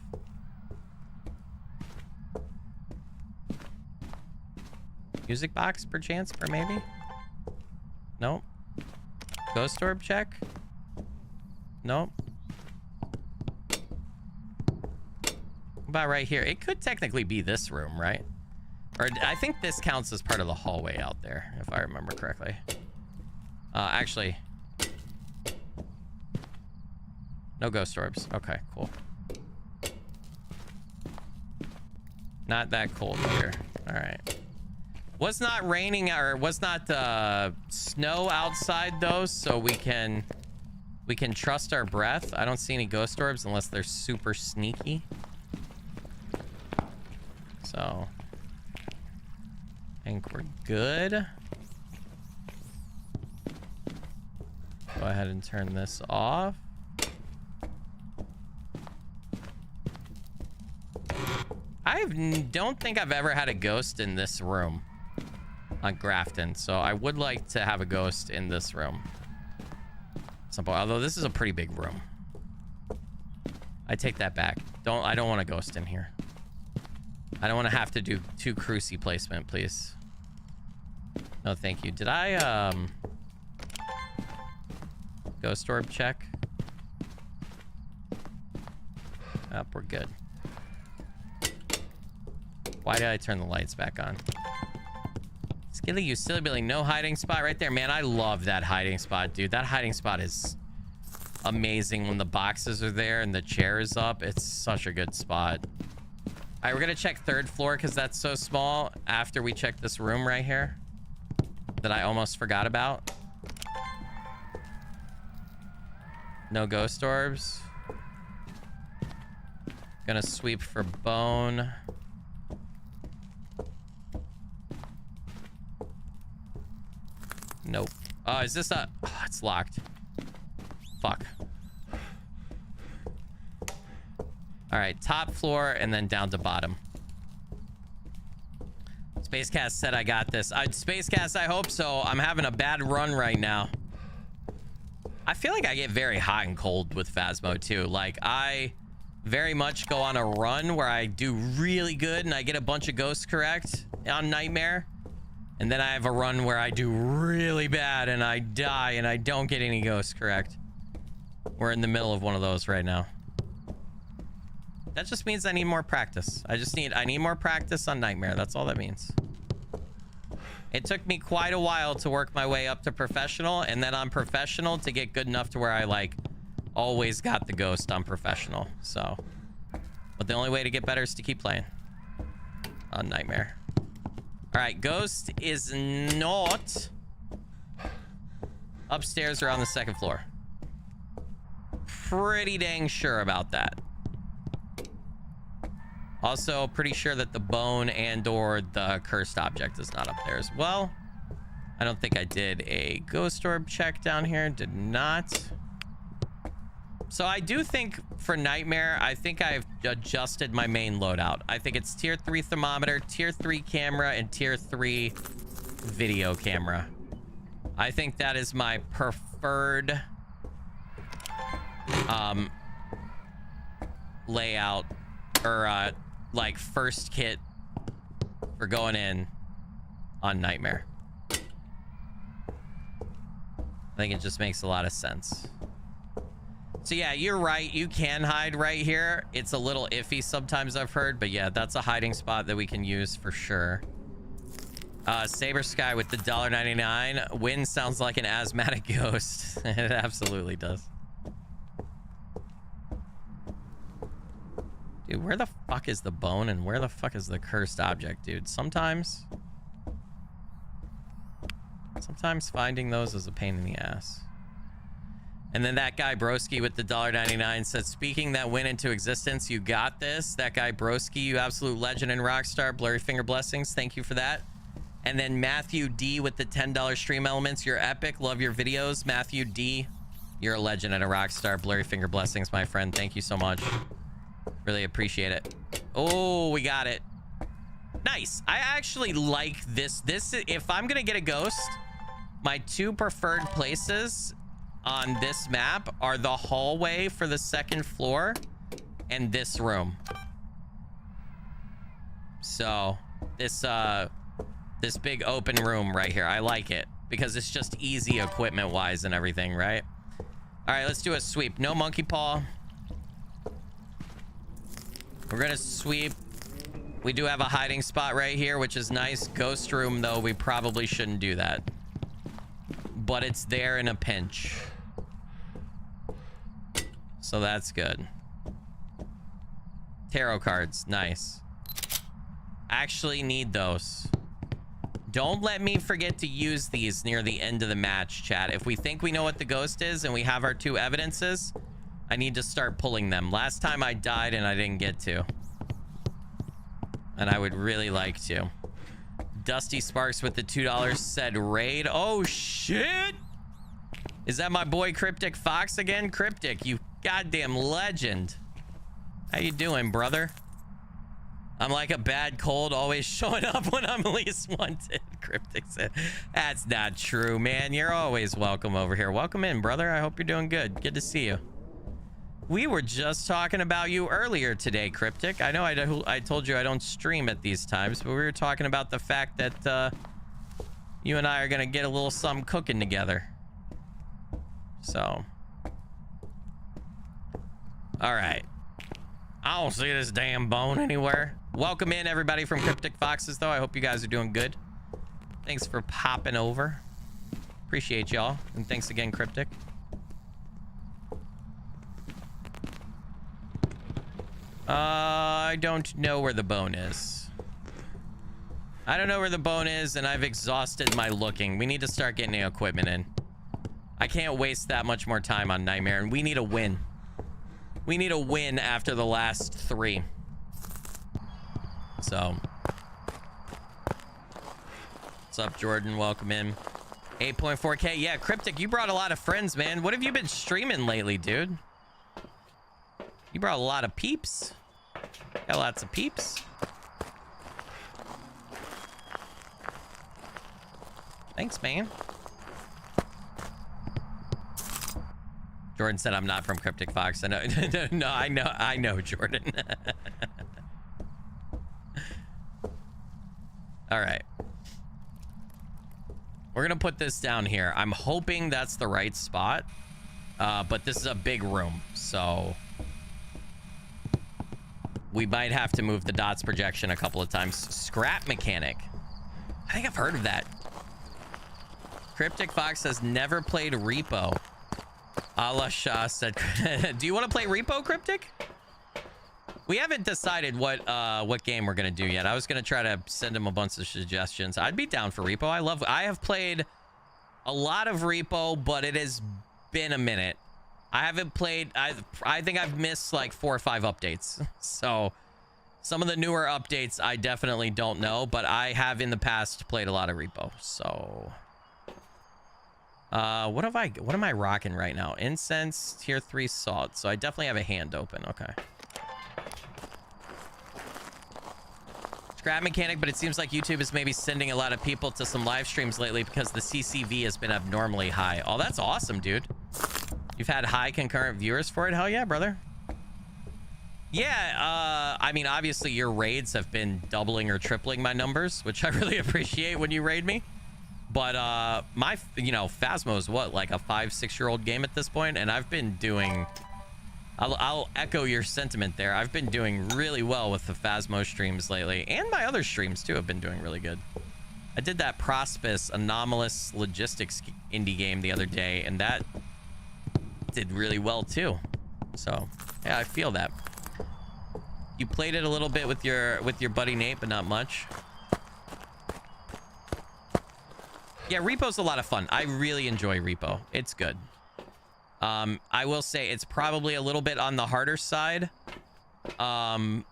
Music box, perchance, or maybe? Nope. Ghost orb check? Nope. About right here. It could technically be this room, right? Or I think this counts as part of the hallway out there, if I remember correctly. Actually. No ghost orbs. Okay, cool. Not that cold here. All right. Was not raining or was not snow outside though, so we can trust our breath. I don't see any ghost orbs unless they're super sneaky. So I think we're good. Go ahead and turn this off. I don't think I've ever had a ghost in this room on Grafton, so I would like to have a ghost in this room at some point, although this is a pretty big room. I take that back. I don't want a ghost in here. I don't want to have to do 2 cruci placement, please. No, thank you. Did I ghost orb check? Up, we're good. Why did I turn the lights back on? Skilly, you silly Billy, no hiding spot right there. Man, I love that hiding spot, dude. That hiding spot is amazing when the boxes are there and the chair is up. It's such a good spot. All right, we're gonna check 3rd floor because that's so small after we check this room right here that I almost forgot about. No ghost orbs. Gonna sweep for bone. Nope. Oh, is this a... Oh, it's locked. Fuck. All right, top floor and then down to bottom. Spacecast said I got this. Spacecast, I hope so. I'm having a bad run right now. I feel like I get very hot and cold with Phasmo too. Like, I very much go on a run where I do really good and I get a bunch of ghosts correct on Nightmare. And then I have a run where I do really bad and I die and I don't get any ghosts correct. We're in the middle of one of those right now. That just means I need more practice. I need more practice on Nightmare. That's all that means. It took me quite a while to work my way up to professional, and then on professional to get good enough to where I like always got the ghost on professional. So, but the only way to get better is to keep playing on Nightmare. All right, ghost is not upstairs or on the 2nd floor. Pretty dang sure about that. Also, pretty sure that the bone and or the cursed object is not up there as well. I don't think I did a ghost orb check down here. Did not. So I do think for Nightmare, I think I've adjusted my main loadout. I think it's tier 3 thermometer, tier 3 camera, and tier 3 video camera. I think that is my preferred layout, or like first kit for going in on Nightmare. I think it just makes a lot of sense. So yeah, you're right. You can hide right here. It's a little iffy sometimes, I've heard, but yeah, that's a hiding spot that we can use for sure. Saber Sky with the $1.99. Wind sounds like an asthmatic ghost. It absolutely does. Dude, where the fuck is the bone and where the fuck is the cursed object, dude? Sometimes finding those is a pain in the ass. And then that guy Broski with the $1.99 said, speaking that went into existence, you got this. That guy Broski, you absolute legend and rock star. Blurry finger blessings. Thank you for that. And then Matthew D with the $10 stream elements. You're epic. Love your videos. Matthew D, you're a legend and a rock star. Blurry finger blessings, my friend. Thank you so much. Really appreciate it. Oh, we got it. Nice. I actually like this. If I'm gonna get a ghost, my 2 preferred places on this map are the hallway for the 2nd floor and this room. So this big open room right here, I like it because it's just easy equipment wise and everything, right? All right, let's do a sweep. No monkey paw. We're gonna sweep. We do have a hiding spot right here, which is nice. Ghost room though, we probably shouldn't do that, but it's there in a pinch, so that's good. Tarot cards, nice. Actually need those. Don't let me forget to use these near the end of the match, chat. If we think we know what the ghost is and we have our 2 evidences, I need to start pulling them. Last time I died and I didn't get to. And I would really like to. Dusty Sparks with the $2 said raid. Oh, shit. Is that my boy Cryptic Fox again? Cryptic, you goddamn legend. How you doing, brother? I'm like a bad cold, always showing up when I'm least wanted. Cryptic said, that's not true, man. You're always welcome over here. Welcome in, brother. I hope you're doing good. Good to see you. We were just talking about you earlier today, Cryptic. I know I told you I don't stream at these times, but we were talking about the fact that you and I are going to get a little something cooking together. So. All right. I don't see this damn bone anywhere. Welcome in, everybody from Cryptic Foxes, though. I hope you guys are doing good. Thanks for popping over. Appreciate y'all. And thanks again, Cryptic. I don't know where the bone is. I don't know where the bone is, and I've exhausted my looking. We need to start getting the equipment in. I can't waste that much more time on Nightmare, and we need a win. We need a win after the last 3. So. What's up, Jordan? Welcome in. 8.4K. Yeah, Cryptic, you brought a lot of friends, man. What have you been streaming lately, dude? You brought a lot of peeps. Got lots of peeps. Thanks, man. Jordan said I'm not from Cryptic Fox. I know. No, I know, Jordan. All right. We're gonna put this down here. I'm hoping that's the right spot. But this is a big room, so we might have to move the dots projection a couple of times. Scrap mechanic. I think I've heard of that. Cryptic Fox has never played Repo. Allah Shah said, do you want to play Repo, Cryptic? We haven't decided what game we're going to do yet. I was going to try to send him a bunch of suggestions. I'd be down for Repo. I have played a lot of Repo, but it has been a minute. I haven't played, I think I've missed like 4 or 5 updates. So some of the newer updates I definitely don't know, but I have in the past played a lot of Repo. So what am I rocking right now? Incense, tier 3 salt. So I definitely have a hand open. Okay. Scrap mechanic, but it seems like YouTube is maybe sending a lot of people to some live streams lately because the CCV has been abnormally high. Oh, that's awesome, dude. You've had high concurrent viewers for it? Hell yeah, brother. Yeah, I mean, obviously your raids have been doubling or tripling my numbers, which I really appreciate when you raid me. But my, Phasmo is what, like a 5-6-year-old game at this point, and I've been doing, I'll echo your sentiment there. I've been doing really well with the Phasmo streams lately, and my other streams too have been doing really good. I did that Prospus Anomalous Logistics indie game the other day, and that did really well too. So yeah, I feel that. You played it a little bit with your buddy Nate, but not much. Yeah, Repo's a lot of fun. I really enjoy Repo. It's good. I will say it's probably a little bit on the harder side. Well,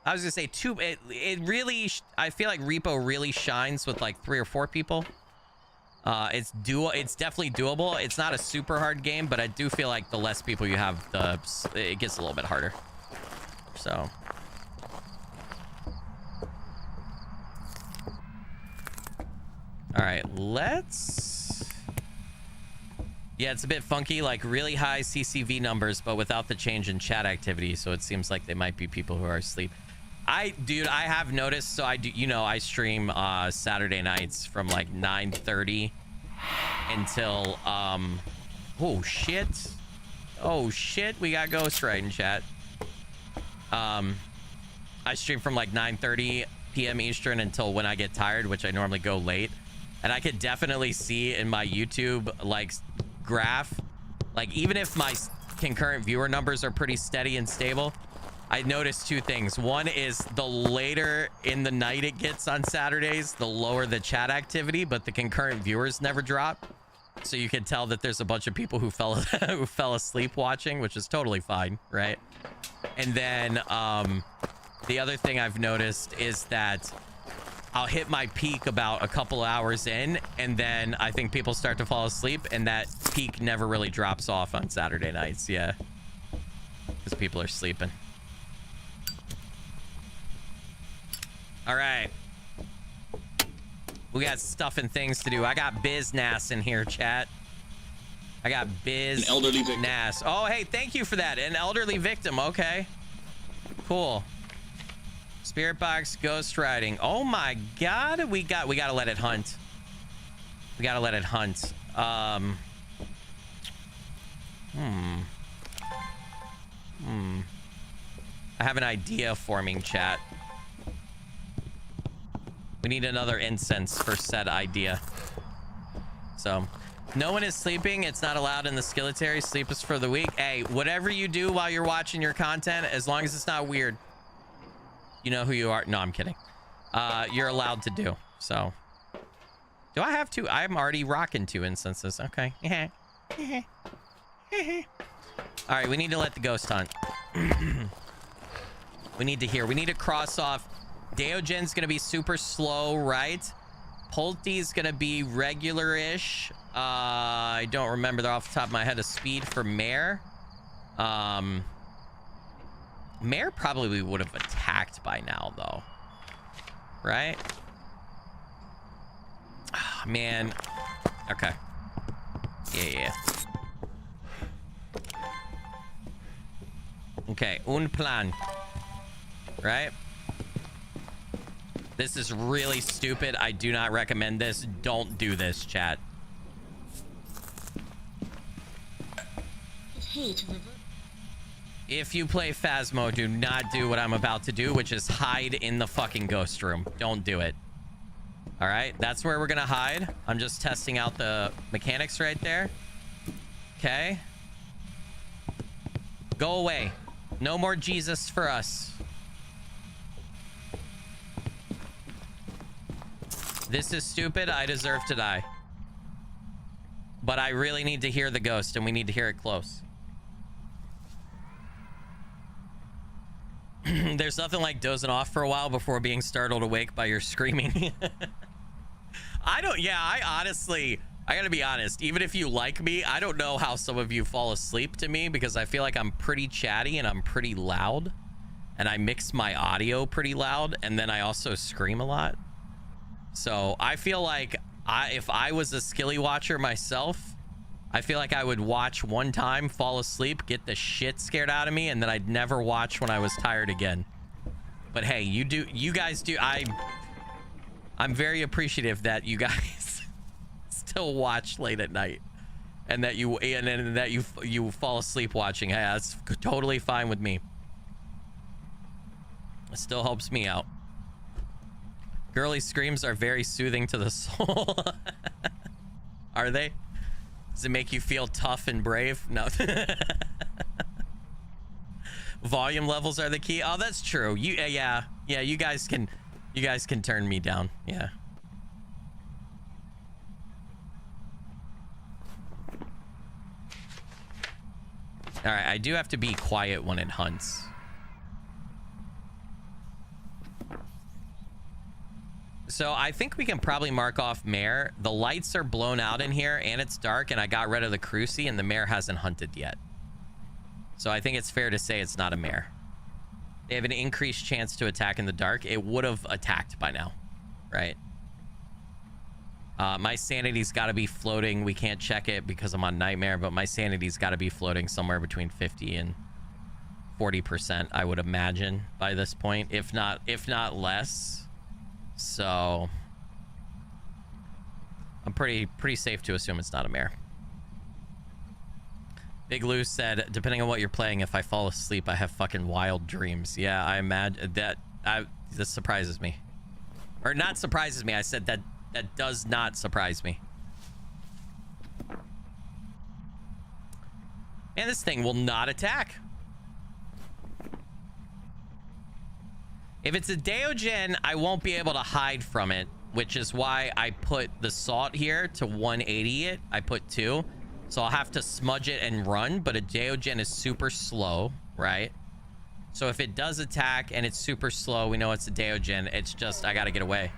I was gonna say it really, I feel like Repo really shines with like 3 or 4 people. It's definitely doable. It's not a super hard game, but I do feel like the less people you have, it gets a little bit harder. So. All right, yeah, it's a bit funky, like really high CCV numbers, but without the change in chat activity. So it seems like they might be people who are asleep. Dude, I have noticed. So I stream Saturday nights from like 9:30 until oh shit, we got Ghostwrite in chat. I stream from like 9:30 p.m. Eastern until when I get tired, which I normally go late. And I could definitely see in my YouTube like graph, like even if my concurrent viewer numbers are pretty steady and stable, I noticed two things. One is the later in the night it gets on Saturdays, the lower the chat activity, but the concurrent viewers never drop. So you can tell that there's a bunch of people who fell who fell asleep watching, which is totally fine, right? And then the other thing I've noticed is that I'll hit my peak about a couple hours in, and then I think people start to fall asleep, and that peak never really drops off on Saturday nights. Yeah, because people are sleeping. All right, we got stuff and things to do. I got business in here, chat. I got An elderly victim. business. Oh, hey, thank you for that. An elderly victim. Okay, cool. Spirit box, ghost riding. Oh my god, we gotta let it hunt. We gotta let it hunt. I have an idea forming, chat. We need another incense for said idea. So, no one is sleeping. It's not allowed in the skilletary. Sleep is for the weak. Hey, whatever you do while you're watching your content, as long as it's not weird, you know who you are. No, I'm kidding. You're allowed to do. So, do I have to? I'm already rocking 2 incenses. Okay. All right, we need to let the ghost hunt. We need to hear. We need to cross off. Deogen's gonna be super slow, right? Pulte's gonna be regular-ish. I don't remember off the top of my head a speed for Mare. Mare probably would have attacked by now, though. Right? Oh, man. Okay. Yeah. Okay, un plan. Right? This is really stupid. I do not recommend this. Don't do this, chat. If you play Phasmo, do not do what I'm about to do, which is hide in the fucking ghost room. Don't do it. All right, that's where we're gonna hide. I'm just testing out the mechanics right there. Okay. Go away. No more Jesus for us. This is stupid. I deserve to die. But I really need to hear the ghost, and we need to hear it close. There's nothing like dozing off for a while before being startled awake by your screaming. I gotta be honest, even if you like me, I don't know how some of you fall asleep to me, because I feel like I'm pretty chatty and I'm pretty loud, and I mix my audio pretty loud, and then I also scream a lot. So I feel like if I was a Skilly watcher myself, I feel like I would watch one time, fall asleep, get the shit scared out of me, and then I'd never watch when I was tired again. But hey, you guys do. I'm very appreciative that you guys still watch late at night, and that you fall asleep watching. Hey, that's totally fine with me. It still helps me out. Girly screams are very soothing to the soul. Are they? Does it make you feel tough and brave? No. Volume levels are the key. Oh, that's true. Yeah. You guys can turn me down. Yeah. All right, I do have to be quiet when it hunts. So I think we can probably mark off Mare. The lights are blown out in here, and it's dark, and I got rid of the Cruci, and the Mare hasn't hunted yet. So I think it's fair to say it's not a Mare. They have an increased chance to attack in the dark. It would have attacked by now, right? My sanity's got to be floating. We can't check it because I'm on Nightmare, but my sanity's got to be floating somewhere between 50 and 40%, I would imagine, by this point, if not less. So I'm pretty safe to assume it's not a Mare. Big Lou said, depending on what you're playing, if I fall asleep, I have fucking wild dreams. Yeah, I imagine that. This surprises me. Or not surprises me. I said that does not surprise me. And this thing will not attack. If it's a Deogen, I won't be able to hide from it, which is why I put the salt here to 180 it. I put 2. So I'll have to smudge it and run, but a Deogen is super slow, right? So if it does attack and it's super slow, we know it's a Deogen. It's just, I gotta get away.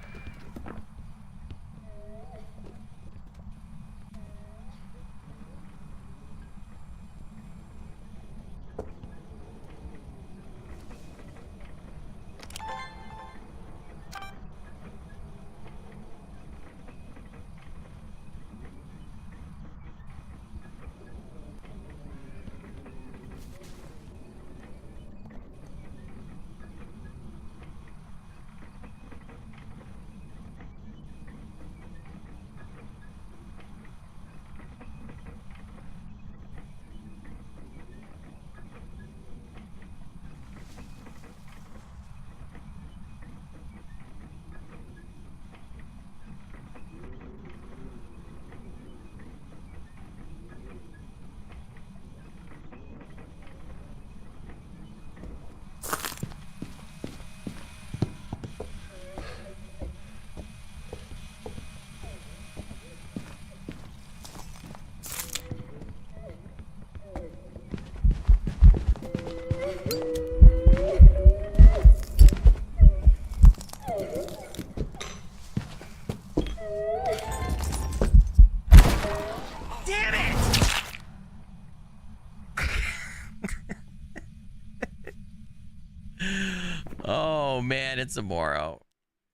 It's a Moro.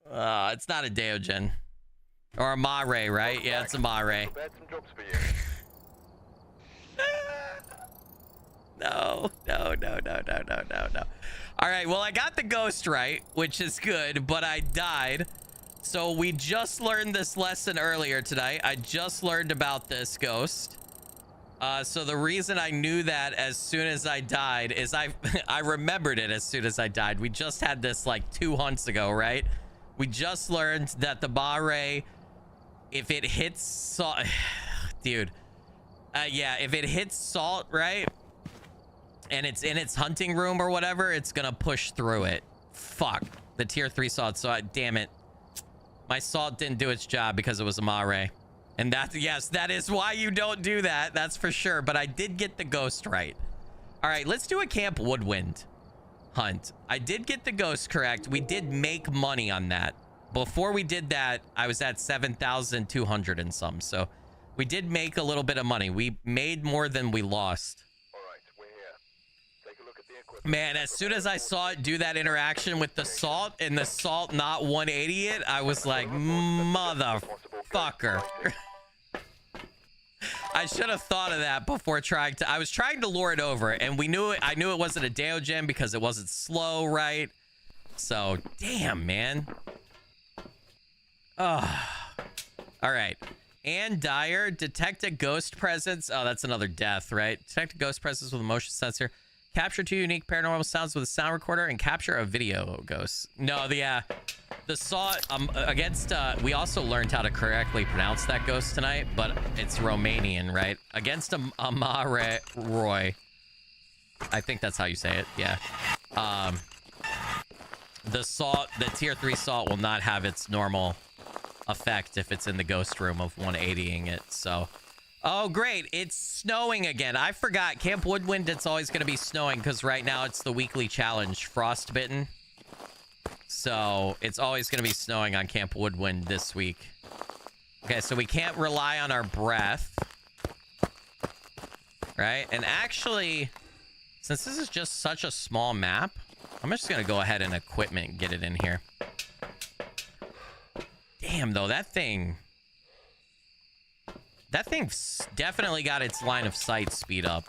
It's not a Deogen. Or a Mare, right? Yeah, it's a Mare. No. All right, well, I got the ghost right, which is good, but I died. So we just learned this lesson earlier tonight. I just learned about this ghost. So the reason I knew that as soon as I died is I remembered it as soon as I died. We just had this like 2 hunts ago, right? We just learned that the Mare, if it hits salt, dude, yeah, if it hits salt, right, and it's in its hunting room or whatever, it's gonna push through it. Fuck, the tier 3 salt. So damn it, my salt didn't do its job because it was a Mare. And that, yes, that is why you don't do that. That's for sure. But I did get the ghost right. All right, let's do a Camp Woodwind hunt. I did get the ghost correct. We did make money on that. Before we did that, I was at 7,200 and some. So we did make a little bit of money. We made more than we lost. All right, we're here. Take a look at the equipment. Man, as soon as I saw it do that interaction with the salt and the salt not 180 it, I was like, motherfucker. I should have thought of that before trying to. I was trying to lure it over, and we knew it. I knew it wasn't a Deogen because it wasn't slow, right? So, damn, man. Oh. All right. Ann Dyer, detect a ghost presence. Oh, that's another death, right? Detect a ghost presence with a motion sensor. Capture 2 unique paranormal sounds with a sound recorder and capture a video ghost. No, the salt against we also learned how to correctly pronounce that ghost tonight, but it's Romanian, right? Against Amare Roy. I think that's how you say it. Yeah. The salt, the tier 3 salt will not have its normal effect if it's in the ghost room of 180ing it. So, oh great, it's snowing again. I forgot Camp Woodwind, it's always going to be snowing because right now it's the weekly challenge, Frostbitten. So it's always going to be snowing on Camp Woodwind this week. Okay, so we can't rely on our breath, right? And actually, since this is just such a small map, I'm just going to go ahead and equipment and get it in here. Damn, though, that thing's definitely got its line of sight speed up.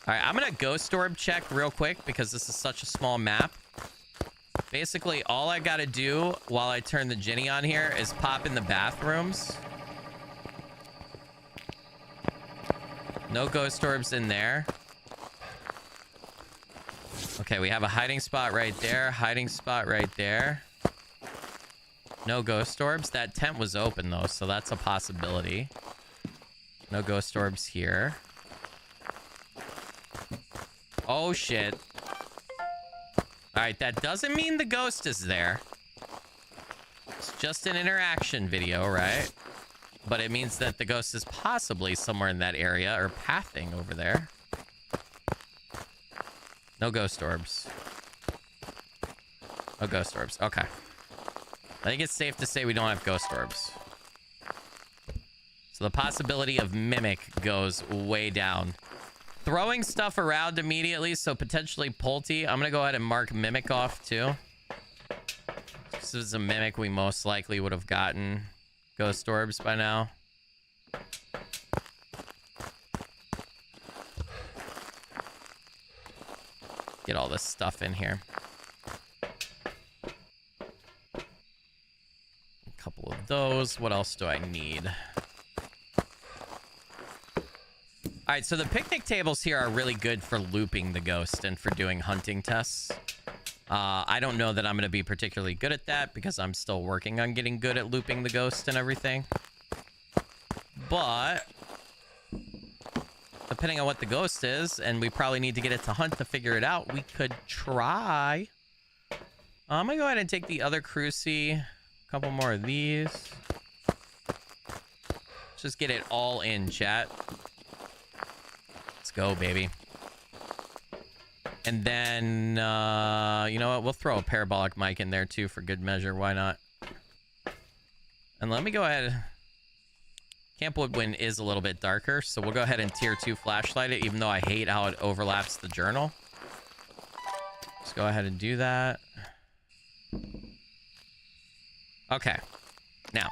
All right, I'm going to ghost orb check real quick because this is such a small map. Basically, all I got to do while I turn the Ginny on here is pop in the bathrooms. No ghost orbs in there. Okay, we have a hiding spot right there. Hiding spot right there. No ghost orbs. That tent was open, though, so that's a possibility. No ghost orbs here. Oh, shit. All right, that doesn't mean the ghost is there. It's just an interaction video, right? But it means that the ghost is possibly somewhere in that area or pathing over there. No ghost orbs. No ghost orbs. Okay. I think it's safe to say we don't have ghost orbs. So the possibility of mimic goes way down. Throwing stuff around immediately, so potentially Pulte. I'm going to go ahead and mark mimic off too. This is a mimic, we most likely would have gotten ghost orbs by now. Get all this stuff in here. A couple of those. What else do I need? All right, so the picnic tables here are really good for looping the ghost and for doing hunting tests. I don't know that I'm going to be particularly good at that because I'm still working on getting good at looping the ghost and everything. But depending on what the ghost is, and we probably need to get it to hunt to figure it out, we could try. I'm going to go ahead and take the other crucie. A couple more of these. Let's just get it all in, chat. Let's go, baby. And then, you know what? We'll throw a parabolic mic in there, too, for good measure. Why not? And let me go ahead. Camp Woodwind is a little bit darker, so we'll go ahead and tier 2 flashlight it, even though I hate how it overlaps the journal. Let's go ahead and do that. Okay. Now,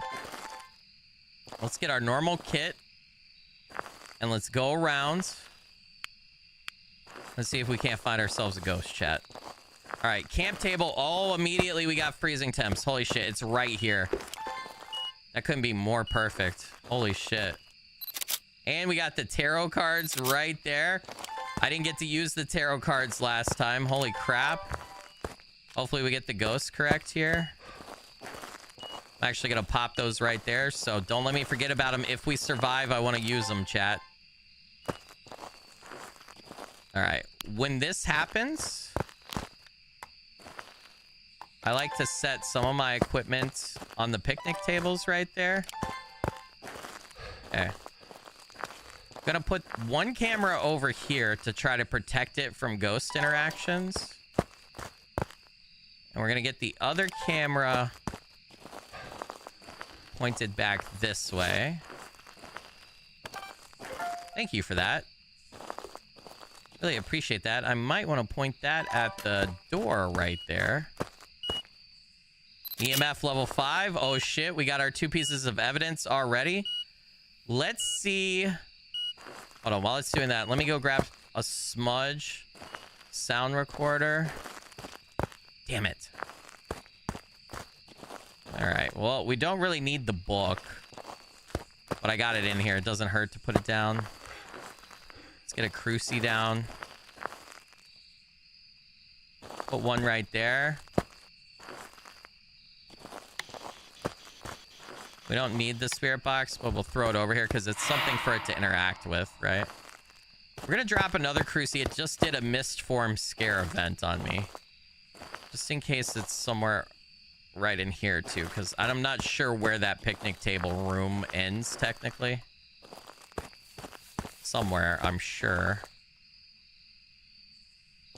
let's get our normal kit, and let's go around. Let's see if we can't find ourselves a ghost, chat. All right, camp table. Oh, immediately we got freezing temps. Holy shit, it's right here. That couldn't be more perfect. Holy shit. And we got the tarot cards right there. I didn't get to use the tarot cards last time. Holy crap. Hopefully we get the ghost correct here. I'm actually going to pop those right there, so don't let me forget about them. If we survive, I want to use them, chat. All right. When this happens, I like to set some of my equipment on the picnic tables right there. Okay. I'm going to put one camera over here to try to protect it from ghost interactions. And we're going to get the other camera pointed back this way. Thank you for that. Really appreciate that. I might want to point that at the door right there. EMF level 5. Oh shit, we got our 2 pieces of evidence already. Let's see. Hold on, while it's doing that, let me go grab a smudge sound recorder. Damn it. All right, well, we don't really need the book, but I got it in here. It doesn't hurt to put it down. Let's get a crucie down. Put one right there. We don't need the spirit box, but we'll throw it over here because it's something for it to interact with, right? We're going to drop another crucie. It just did a mist form scare event on me. Just in case it's somewhere right in here, too, because I'm not sure where that picnic table room ends, technically. Somewhere, I'm sure.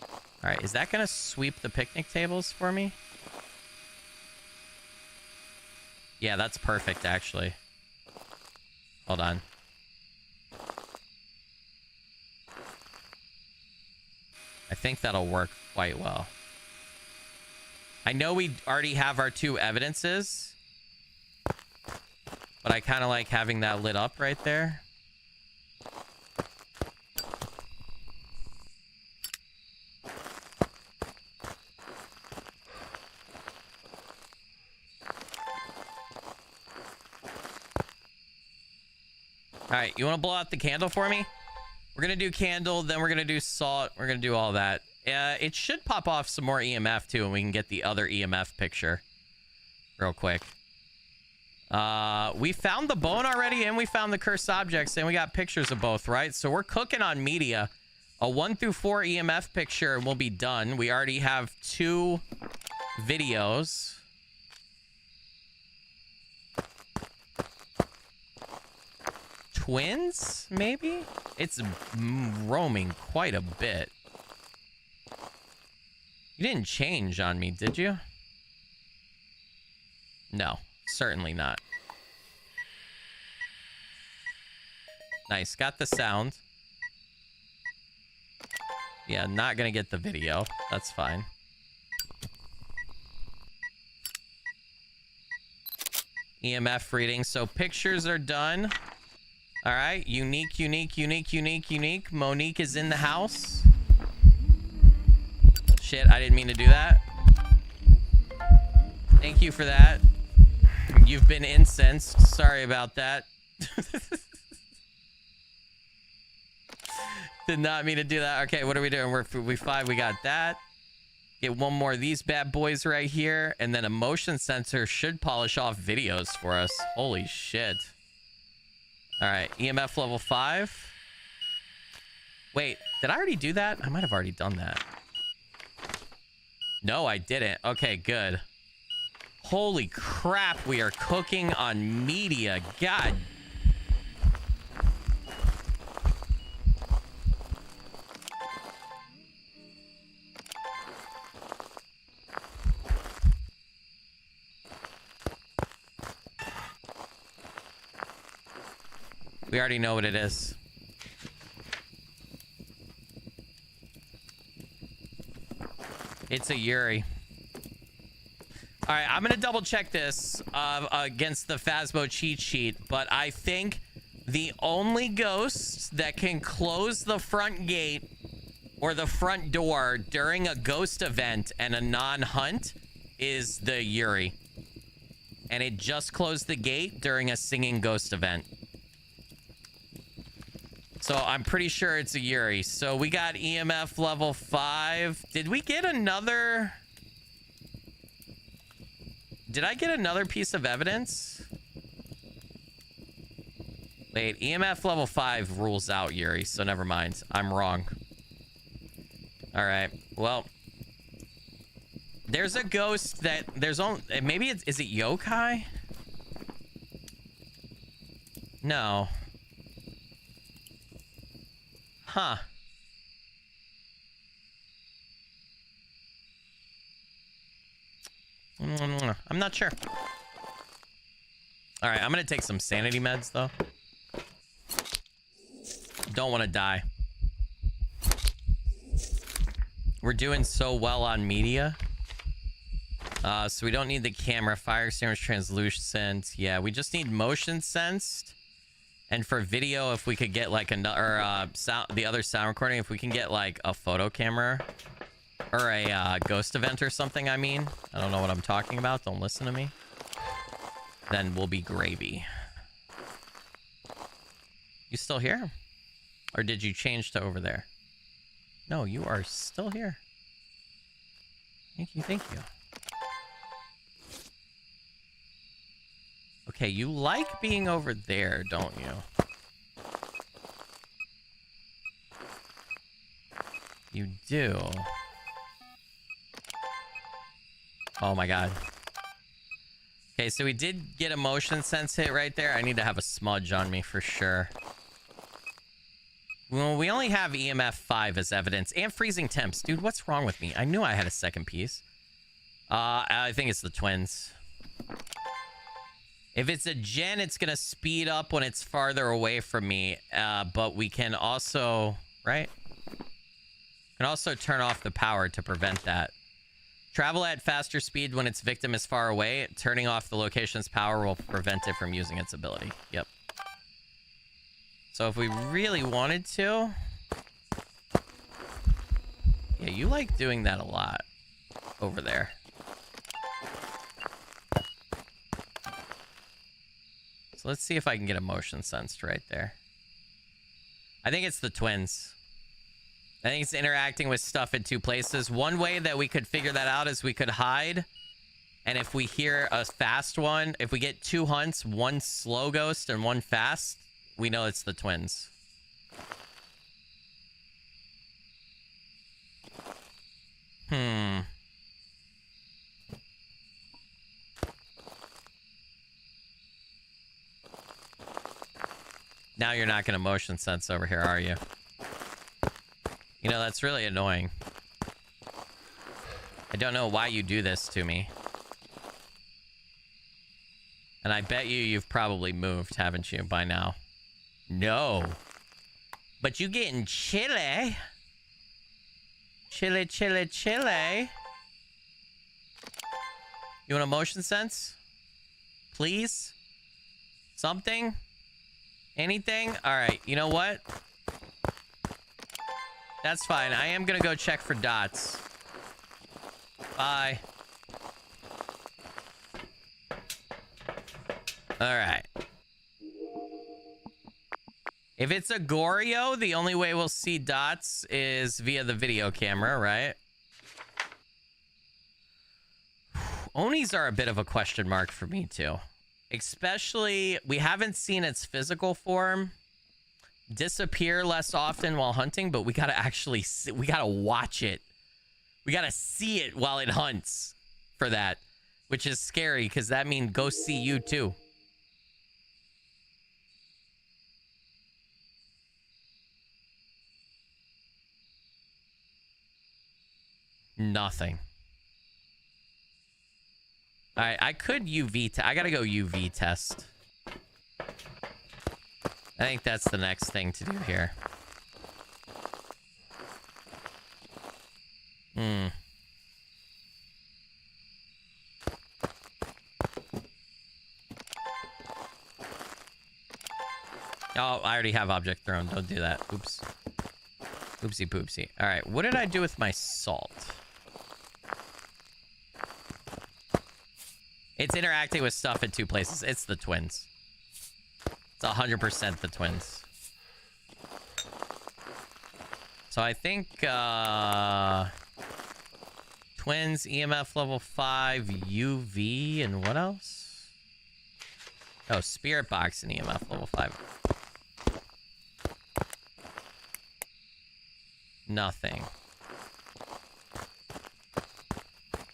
All right, is that going to sweep the picnic tables for me? Yeah, that's perfect, actually. Hold on. I think that'll work quite well. I know we already have our 2 evidences, but I kind of like having that lit up right there. All right, you want to blow out the candle for me? We're going to do candle, then we're going to do salt. We're going to do all that. It should pop off some more EMF, too, and we can get the other EMF picture real quick. We found the bone already, and we found the cursed objects, and we got pictures of both, right? So we're cooking on media. A 1 through 4 EMF picture and we'll be done. We already have 2 videos. Twins, maybe? It's roaming quite a bit. You didn't change on me, did you? No, certainly not. Nice, got the sound. Yeah, not gonna get the video. That's fine. EMF reading. So pictures are done. All right. Unique, unique, unique, unique, unique. Monique is in the house. Shit, I didn't mean to do that. Thank you for that. You've been incensed. Sorry about that. Did not mean to do that. Okay, what are we doing? We 5. We got that. Get one more of these bad boys right here. And then a motion sensor should polish off videos for us. Holy shit. All right, EMF level 5. Wait, did I already do that? I might have already done that. No, I didn't. Okay, good. Holy crap, we are cooking on media. God. We already know what it is. It's a Yuri. All right, I'm gonna double check this against the Phasmo cheat sheet, but I think the only ghost that can close the front gate or the front door during a ghost event and a non-hunt is the Yuri. And it just closed the gate during a singing ghost event. So I'm pretty sure it's a Yuri. So we got EMF level 5. Did we get another... Did I get another piece of evidence? Wait, EMF level 5 rules out Yuri, so never mind. I'm wrong. All right, well... There's a ghost that... There's only... Maybe it's... Is it yokai? No. Huh. I'm not sure. All right, I'm gonna take some sanity meds though. Don't want to die. We're doing so well on media. So we don't need the camera. Fire extinguisher translucent. Yeah, we just need motion sensed. And for video, if we could get like another sound, the other sound recording, if we can get like a photo camera or a ghost event or something, I mean, I don't know what I'm talking about. Don't listen to me. Then we'll be gravy. You still here? Or did you change to over there? No, you are still here. Thank you, thank you. Okay, you like being over there, don't you? You do. Oh my god. Okay, so we did get a motion sense hit right there. I need to have a smudge on me for sure. Well, we only have EMF 5 as evidence and freezing temps. Dude, what's wrong with me? I knew I had a second piece. I think it's the twins. If it's a gen, it's going to speed up when it's farther away from me. But we can also, right? We can also turn off the power to prevent that. Travel at faster speed when its victim is far away. Turning off the location's power will prevent it from using its ability. Yep. So if we really wanted to... Yeah, you like doing that a lot over there. So let's see if I can get a motion sensed right there. I think it's the twins. I think it's interacting with stuff in two places. One way that we could figure that out is we could hide. And if we hear a fast one, if we get 2 hunts, 1 slow ghost and 1 fast, we know it's the twins. Now you're not going to motion sense over here, are you? You know, that's really annoying. I don't know why you do this to me. And I bet you've probably moved, haven't you, by now? No. But you getting chilly. Chilly, chilly, chilly. You want a motion sense? Please? Something? Anything? All right, you know what? That's fine. I am gonna go check for dots. Bye. All right. If it's a Goryo, the only way we'll see dots is via the video camera, right? Onis are a bit of a question mark for me, too. Especially, we haven't seen its physical form disappear less often while hunting, but we gotta actually see, we gotta watch it. We gotta see it while it hunts for that, which is scary because that means go see you too. Nothing. All right, I could UV. I gotta go UV test. I think that's the next thing to do here. Oh, I already have object thrown. Don't do that. Oops. Oopsie poopsie. All right, what did I do with my salt? It's interacting with stuff in two places. It's the twins. It's 100% the twins. So I think twins, EMF level 5, UV, and what else? Oh, spirit box and EMF level 5. Nothing.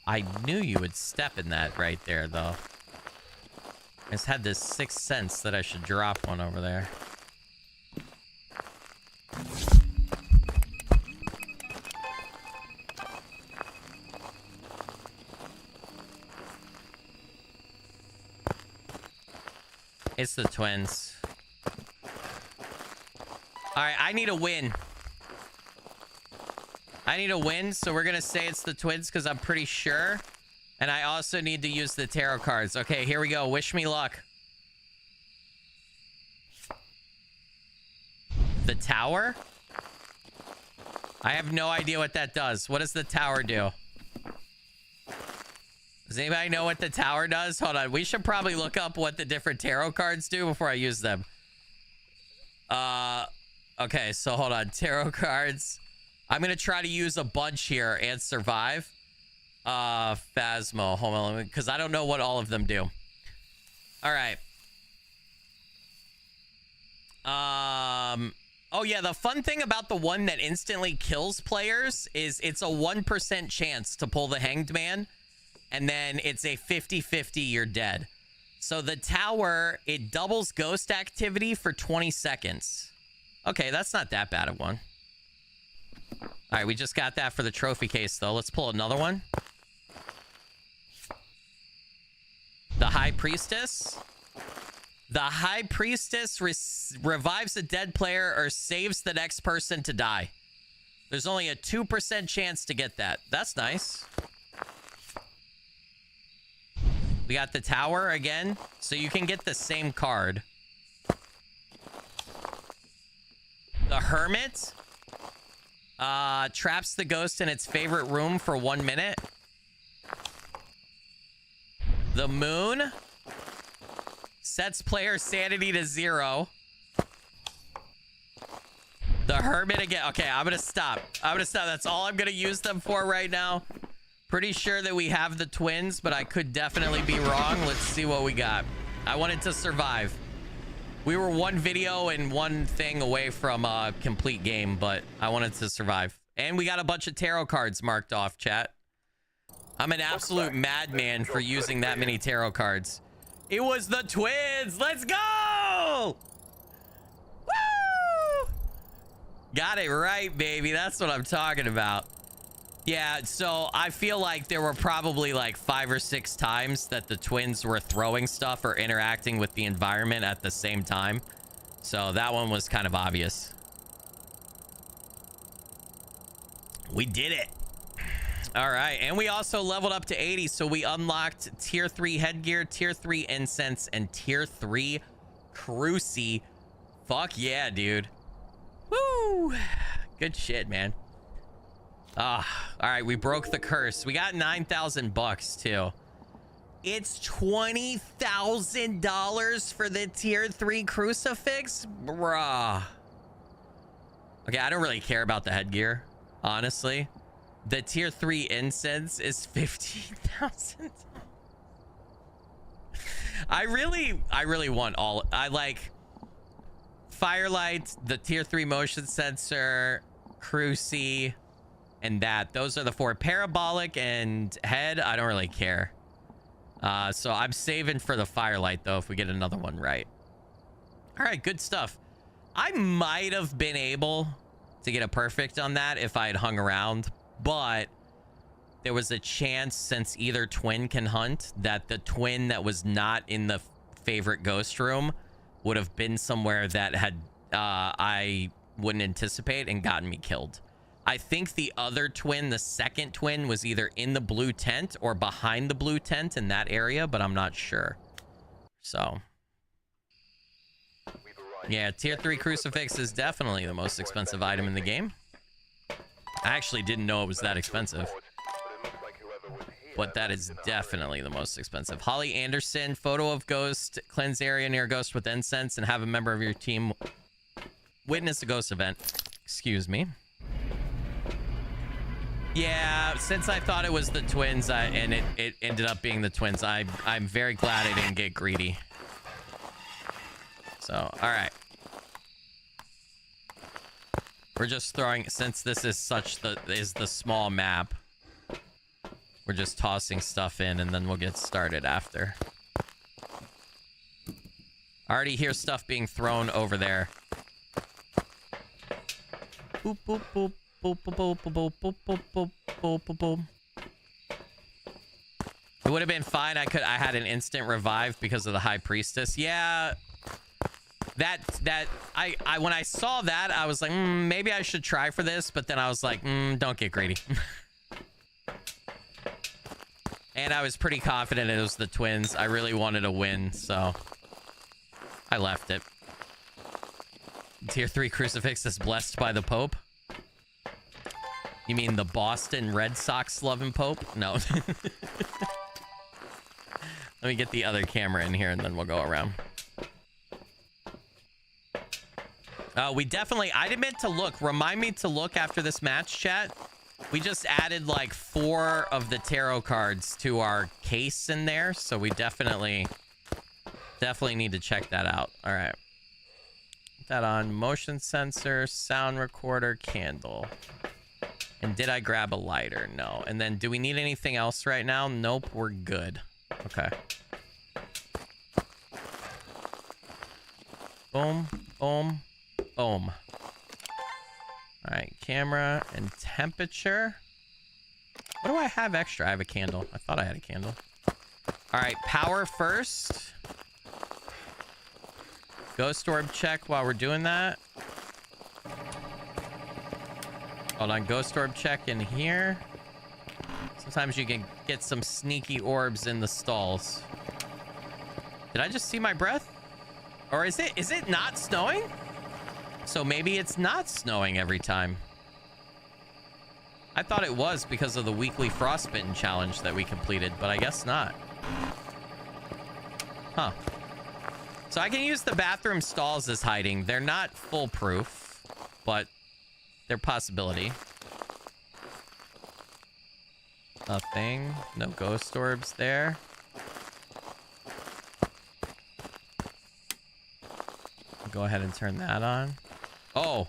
I knew you would step in that right there, though. I just had this sixth sense that I should drop one over there. It's the twins. All right, I need a win. I need a win, so we're gonna say it's the twins because I'm pretty sure. And I also need to use the tarot cards. Okay, here we go. Wish me luck. The tower? I have no idea what that does. What does the tower do? Does anybody know what the tower does? Hold on. We should probably look up what the different tarot cards do before I use them. Okay, so hold on. Tarot cards. I'm going to try to use a bunch here and survive. Phasmo. Hold on, because I don't know what all of them do. All right. Oh, yeah, the fun thing about the one that instantly kills players is it's a 1% chance to pull the Hanged Man, and then it's a 50-50 you're dead. So the tower, it doubles ghost activity for 20 seconds. Okay, that's not that bad of one. All right, we just got that for the trophy case, though. Let's pull another one. The High Priestess. The High Priestess revives a dead player or saves the next person to die. There's only a 2% chance to get that. That's nice. We got the Tower again, so you can get the same card. The Hermit. Traps the ghost in its favorite room for 1 minute. The Moon. Sets player sanity to 0. The Hermit again. Okay, I'm gonna stop. That's all I'm gonna use them for right now. Pretty sure that we have the twins, but I could definitely be wrong. Let's see what we got. I wanted to survive. We were one video and one thing away from a complete game, but I wanted to survive. And we got a bunch of tarot cards marked off, chat. I'm an absolute madman for using that many tarot cards. It was the twins. Let's go! Woo! Got it right, baby. That's what I'm talking about. Yeah, so I feel like there were probably like 5 or 6 times that the twins were throwing stuff or interacting with the environment at the same time. So that one was kind of obvious. We did it. All right, and we also leveled up to 80, so we unlocked tier 3 headgear, tier 3 incense, and tier 3 cruci. Fuck yeah, dude. Woo! Good shit, man. All right, we broke the curse. We got 9,000 bucks too. It's $20,000 for the tier 3 crucifix, bruh. Okay, I don't really care about the headgear, honestly. The tier 3 incense is 15,000. I really want all. I like firelight, the tier 3 motion sensor, cruci, and that. Those are the 4. Parabolic and head, I don't really care. So I'm saving for the firelight though if we get another one right. All right, good stuff. I might have been able to get a perfect on that if I had hung around, but there was a chance, since either twin can hunt, that the twin that was not in the favorite ghost room would have been somewhere that had I wouldn't anticipate and gotten me killed. I think the other twin, the second twin, was either in the blue tent or behind the blue tent in that area, but I'm not sure. So yeah, tier 3 crucifix is definitely the most expensive item in the game. I actually didn't know it was that expensive, but that is definitely the most expensive. Holly Anderson, photo of ghost, cleanse area near ghost with incense, and have a member of your team witness a ghost event. Excuse me. Yeah, since I thought it was the twins, and it ended up being the twins, I'm very glad I didn't get greedy. So, all right. We're just throwing, since this is the small map, we're just tossing stuff in and then we'll get started after. I already hear stuff being thrown over there. Boop, boop, boop. Boop, boop, boop, boop, boop, boop, boop, boop, boop, boop. It would have been fine. I had an instant revive because of the high priestess. Yeah. When I saw that, I was like, maybe I should try for this, but then I was like, don't get greedy. And I was pretty confident it was the twins. I really wanted to win, so I left it. Tier 3 crucifix is blessed by the Pope. You mean the Boston Red Sox loving Pope? No. Let me get the other camera in here and then we'll go around. We definitely, I meant to look. Remind me to look after this match, chat. We just added like 4 of the tarot cards to our case in there. So we definitely need to check that out. All right. Put that on. Motion sensor, sound recorder, candle. And did I grab a lighter? No. And then do we need anything else right now? Nope, we're good. Okay. Boom, boom, boom. All right, camera and temperature. What do I have extra? I have a candle. I thought I had a candle. All right, power first. Ghost orb check while we're doing that. Hold on, ghost orb check in here. Sometimes you can get some sneaky orbs in the stalls. Did I just see my breath? Or is it not snowing? So maybe it's not snowing every time. I thought it was because of the weekly frostbitten challenge that we completed, but I guess not. Huh. So I can use the bathroom stalls as hiding. They're not foolproof, but they're a possibility. Nothing. No ghost orbs there. Go ahead and turn that on. Oh.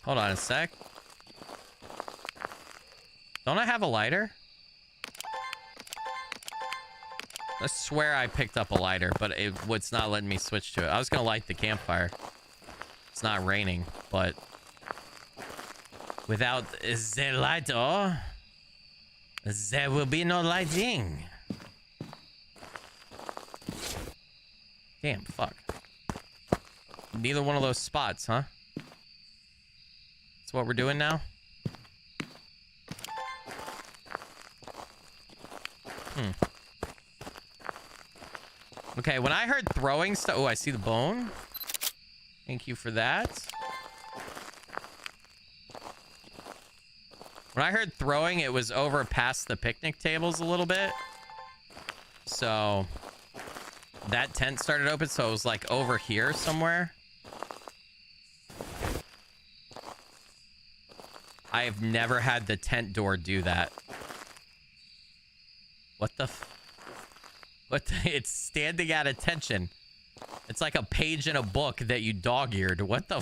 Hold on a sec. Don't I have a lighter? I swear I picked up a lighter, but it's not letting me switch to it. I was gonna light the campfire. It's not raining, but without the lighter, there will be no lighting. Damn, fuck. Neither one of those spots, huh? That's what we're doing now? Okay, when I heard throwing stuff... Oh, I see the bone. Thank you for that. When I heard throwing, it was over past the picnic tables a little bit. So... that tent started open, so it was like over here somewhere. I have never had the tent door do that. What the it's standing at attention. It's like a page in a book that you dog-eared. What the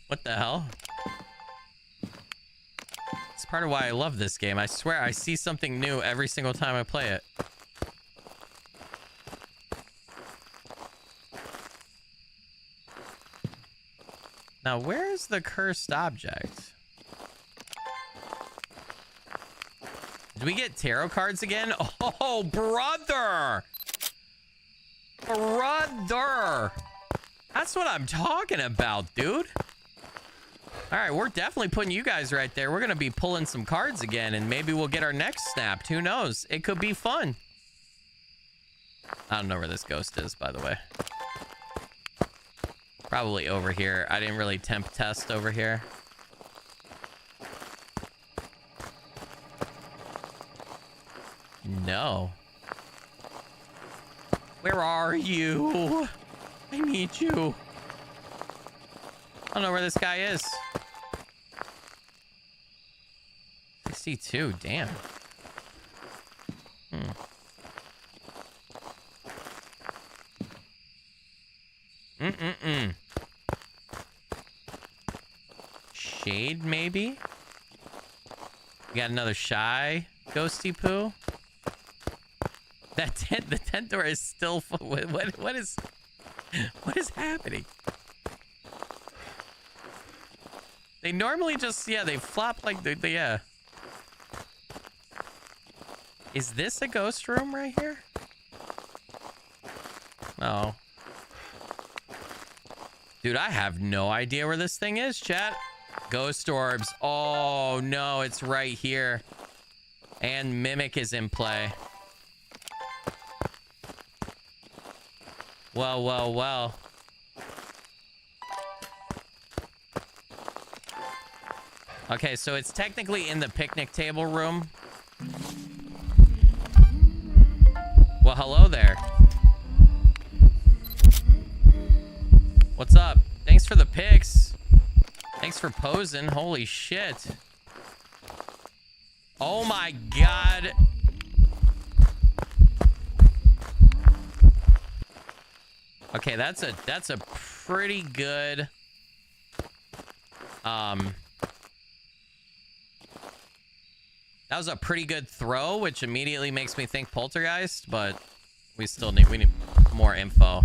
what the hell? It's part of why I love this game. I swear I see something new every single time I play it. Now, where is the cursed object? Did we get tarot cards again? Oh, brother! Brother! That's what I'm talking about, dude. All right, we're definitely putting you guys right there. We're going to be pulling some cards again, and maybe we'll get our next snapped. Who knows? It could be fun. I don't know where this ghost is, by the way. Probably over here. I didn't really temp test over here. No. Where are you? I need you. I don't know where this guy is. 62, damn. Shade, maybe? We got another shy ghosty poo. That tent, the tent door is still full. What is happening? They normally just, yeah, they flop like the yeah. Is this a ghost room right here? Oh. Dude, I have no idea where this thing is, chat. Ghost orbs. Oh, no, it's right here. And Mimic is in play. Well, well, well. Okay, so it's technically in the picnic table room. Well, hello there. What's up? Thanks for the pics. Thanks for posing. Holy shit. Oh my god. Okay, that's a pretty good that was a pretty good throw, which immediately makes me think poltergeist, but we need more info.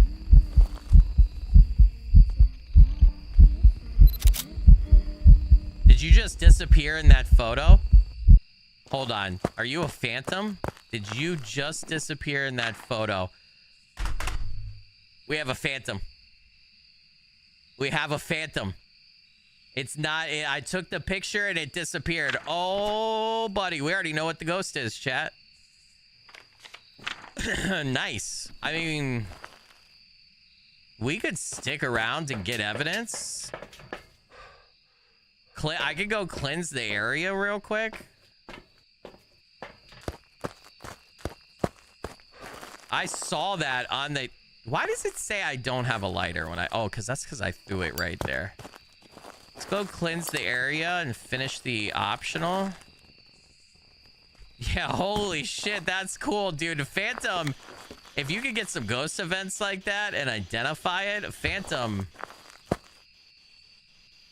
Did you just disappear in that photo? Hold on. Are you a phantom? Did you just disappear in that photo? We have a phantom. We have a phantom. It's not... I took the picture and it disappeared. Oh, buddy. We already know what the ghost is, chat. Nice. I mean... we could stick around and get evidence. I could go cleanse the area real quick. I saw that on the... why does it say I don't have a lighter when I... oh, because I threw it right there. Let's go cleanse the area and finish the optional. Yeah, holy shit, that's cool, dude. Phantom, if you could get some ghost events like that and identify it, Phantom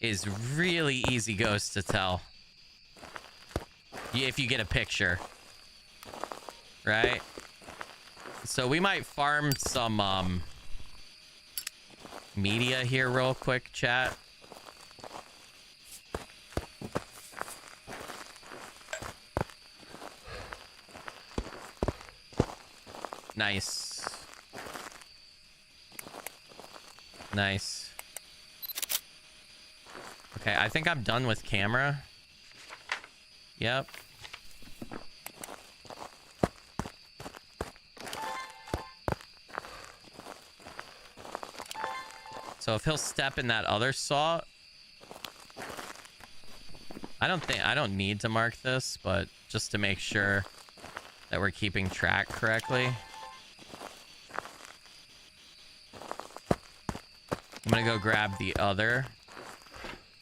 is really easy ghost to tell. If you get a picture. Right? So we might farm some media here real quick, chat. Nice. Nice. Okay, I think I'm done with camera. Yep. So if he'll step in that other saw, I don't need to mark this, but just to make sure that we're keeping track correctly. I'm gonna go grab the other.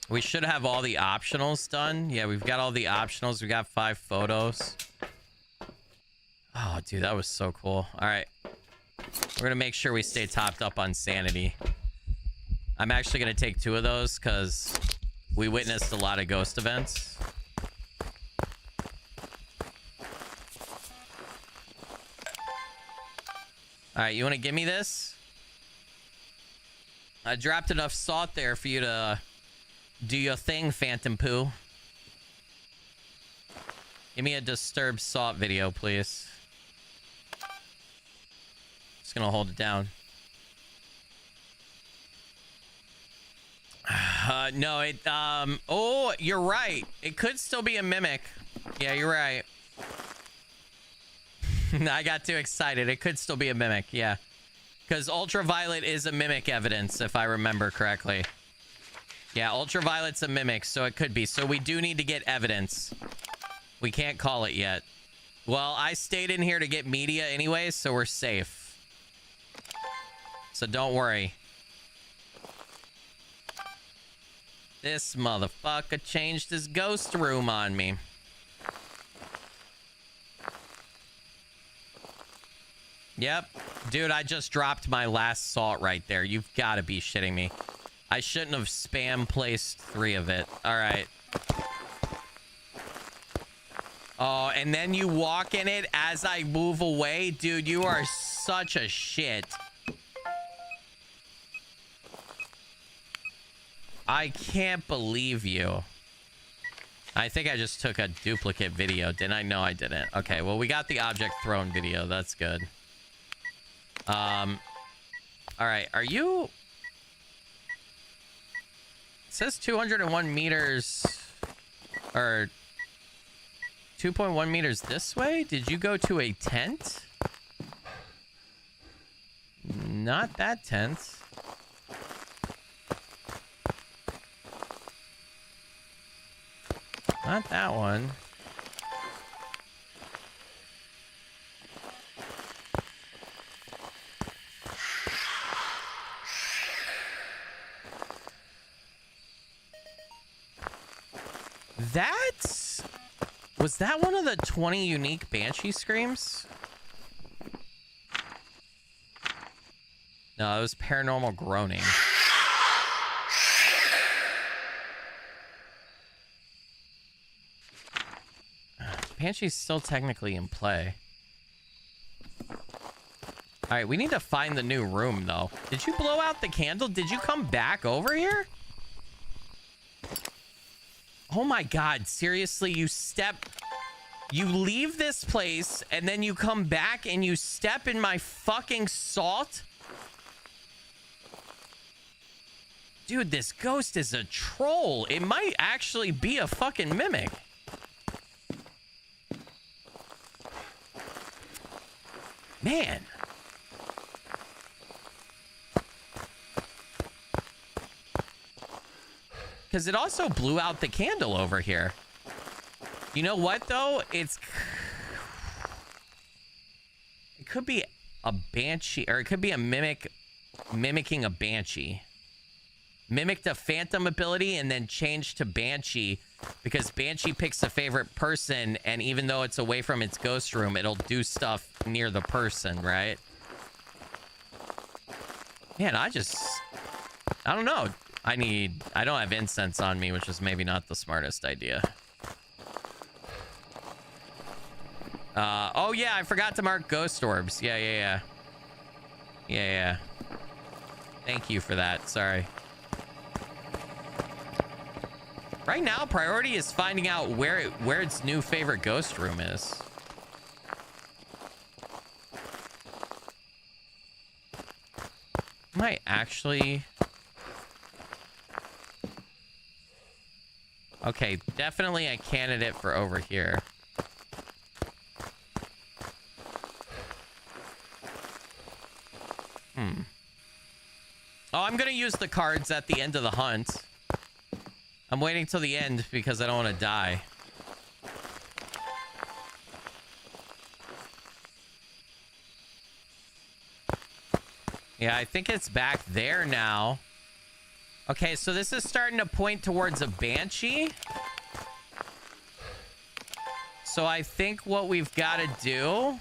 We should have all the optionals done. Yeah, we've got all the optionals. We got 5 photos. Oh, dude, that was so cool. All right. We're gonna make sure we stay topped up on sanity. I'm actually gonna take 2 of those because we witnessed a lot of ghost events. All right, you want to give me this? I dropped enough salt there for you to do your thing, Phantom Poo. Give me a disturbed salt video, please. Just gonna hold it down. No, it, oh, you're right. It could still be a mimic. Yeah, you're right. I got too excited. It could still be a mimic, yeah. Because ultraviolet is a mimic evidence, if I remember correctly. Yeah, ultraviolet's a mimic, so it could be. So we do need to get evidence. We can't call it yet. Well, I stayed in here to get media anyway, so we're safe. So don't worry. This motherfucker changed his ghost room on me. Yep. Dude, I just dropped my last salt right there. You've got to be shitting me. I shouldn't have spam placed 3 of it. All right. Oh, and then you walk in it as I move away? Dude, you are such a shit. I can't believe you. I think I just took a duplicate video. Didn't I? No, I didn't. Okay, well, we got the object thrown video. That's good. All right. Are you... It says 201 meters... Or... 2.1 meters this way? Did you go to a tent? Not that tent. Not that one. That's... Was that one of the 20 unique Banshee screams? No, it was paranormal groaning. Banshee's still technically in play. Alright, we need to find the new room, though. Did you blow out the candle? Did you come back over here? Oh my god, seriously, you leave this place, and then you come back and you step in my fucking salt? Dude, this ghost is a troll. It might actually be a fucking mimic. Man. Because it also blew out the candle over here. You know what, though? It could be a banshee, or it could be a mimic mimicking a banshee. Mimicked a phantom ability and then changed to banshee because banshee picks a favorite person, and even though it's away from its ghost room, it'll do stuff near the person, right? Man, I don't know. I don't have incense on me, which is maybe not the smartest idea. Oh yeah, I forgot to mark ghost orbs. Yeah. Thank you for that. Sorry. Right now, priority is finding out where its new favorite ghost room is. Might actually... Okay, definitely a candidate for over here. Oh, I'm gonna use the cards at the end of the hunt. I'm waiting till the end because I don't want to die. Yeah, I think it's back there now. Okay, so this is starting to point towards a banshee. So I think what we've got to do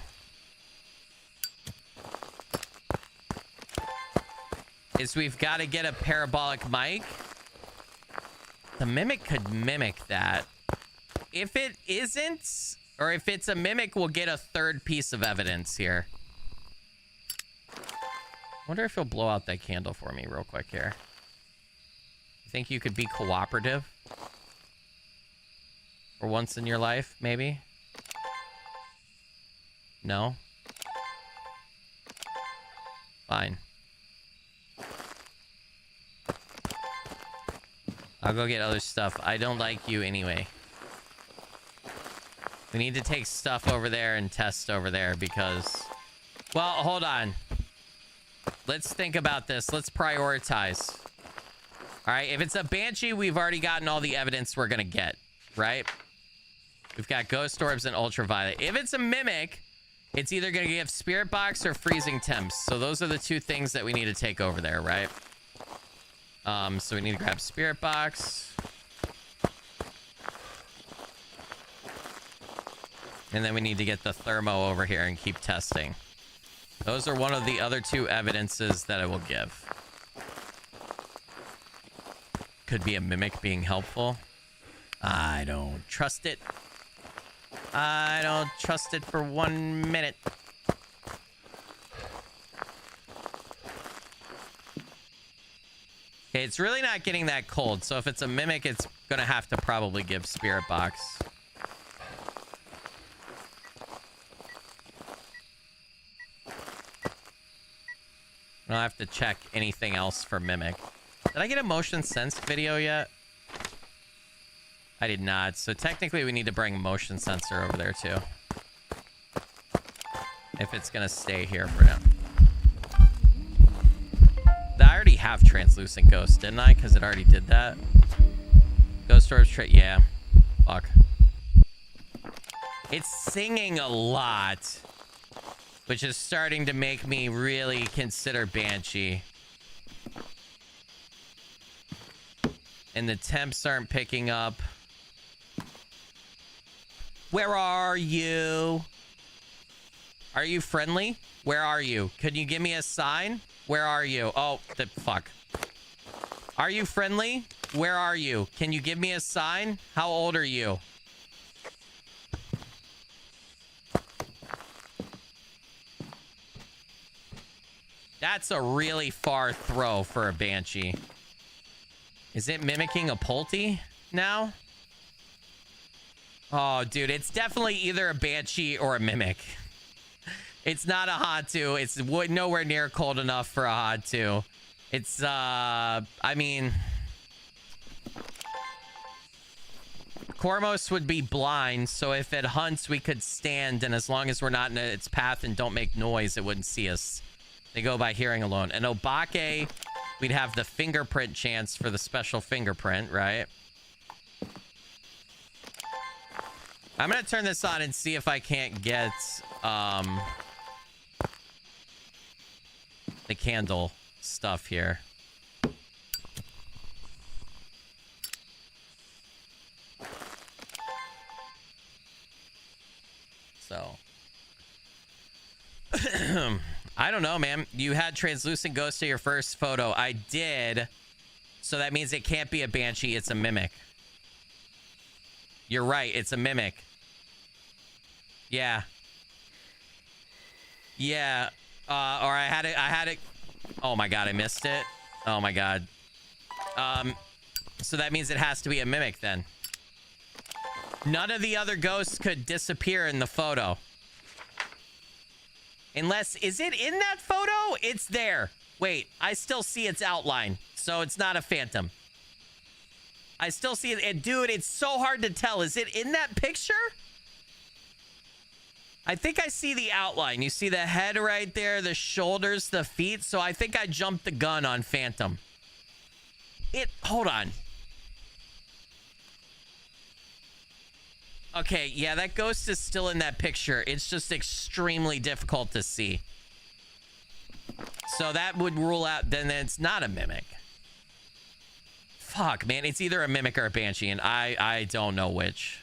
is we've got to get a parabolic mic. The mimic could mimic that. If it isn't, or if it's a mimic, we'll get a third piece of evidence here. Wonder if he'll blow out that candle for me real quick here. Think you could be cooperative? For once in your life, maybe? No? Fine. I'll go get other stuff. I don't like you anyway. We need to take stuff over there and test over there because... Well, hold on. Let's think about this. Let's prioritize. All right, if it's a banshee, we've already gotten all the evidence we're going to get, right? We've got ghost orbs and ultraviolet. If it's a mimic, it's either going to give spirit box or freezing temps. So those are the two things that we need to take over there, right? So we need to grab spirit box. And then we need to get the thermo over here and keep testing. Those are one of the other two evidences that I will give. Could be a mimic being helpful. I don't trust it. I don't trust it for 1 minute. Okay, it's really not getting that cold. So if it's a mimic, it's going to have to probably give spirit box. I don't have to check anything else for mimic. Did I get a motion sense video yet? I did not. So technically we need to bring motion sensor over there too. If it's going to stay here for now. I already have translucent ghost, didn't I? Because it already did that. Ghost orbs trait, yeah. Fuck. It's singing a lot, which is starting to make me really consider banshee. And the temps aren't picking up. Where are you? Are you friendly? Where are you? Can you give me a sign? Where are you? Oh, the fuck. Are you friendly? Where are you? Can you give me a sign? How old are you? That's a really far throw for a banshee. Is it mimicking a Pulte now? Oh, dude, it's definitely either a banshee or a mimic. It's not a hot 2. It's nowhere near cold enough for a hot 2. It's, I mean... Cormos would be blind, so if it hunts, we could stand, and as long as we're not in its path and don't make noise, it wouldn't see us. They go by hearing alone. And Obake, we'd have the fingerprint chance for the special fingerprint, right? I'm gonna turn this on and see if I can't get, the candle stuff here. So I don't know, man. You had translucent ghost to your first photo. I did. So that means it can't be a banshee. It's a mimic. You're right. It's a mimic. Yeah. Yeah. Or I had it. Oh my God, I missed it. Oh my God. So that means it has to be a mimic then. None of the other ghosts could disappear in the photo. Unless, is it in that photo? It's there. Wait, I still see its outline. So it's not a phantom. I still see it. And dude, it's so hard to tell. Is it in that picture? I think I see the outline. You see the head right there, the shoulders, the feet. So I think I jumped the gun on phantom. Hold on. Okay, yeah, that ghost is still in that picture. It's just extremely difficult to see. So that would rule out, then it's not a mimic. Fuck, man, it's either a mimic or a banshee, and I don't know which.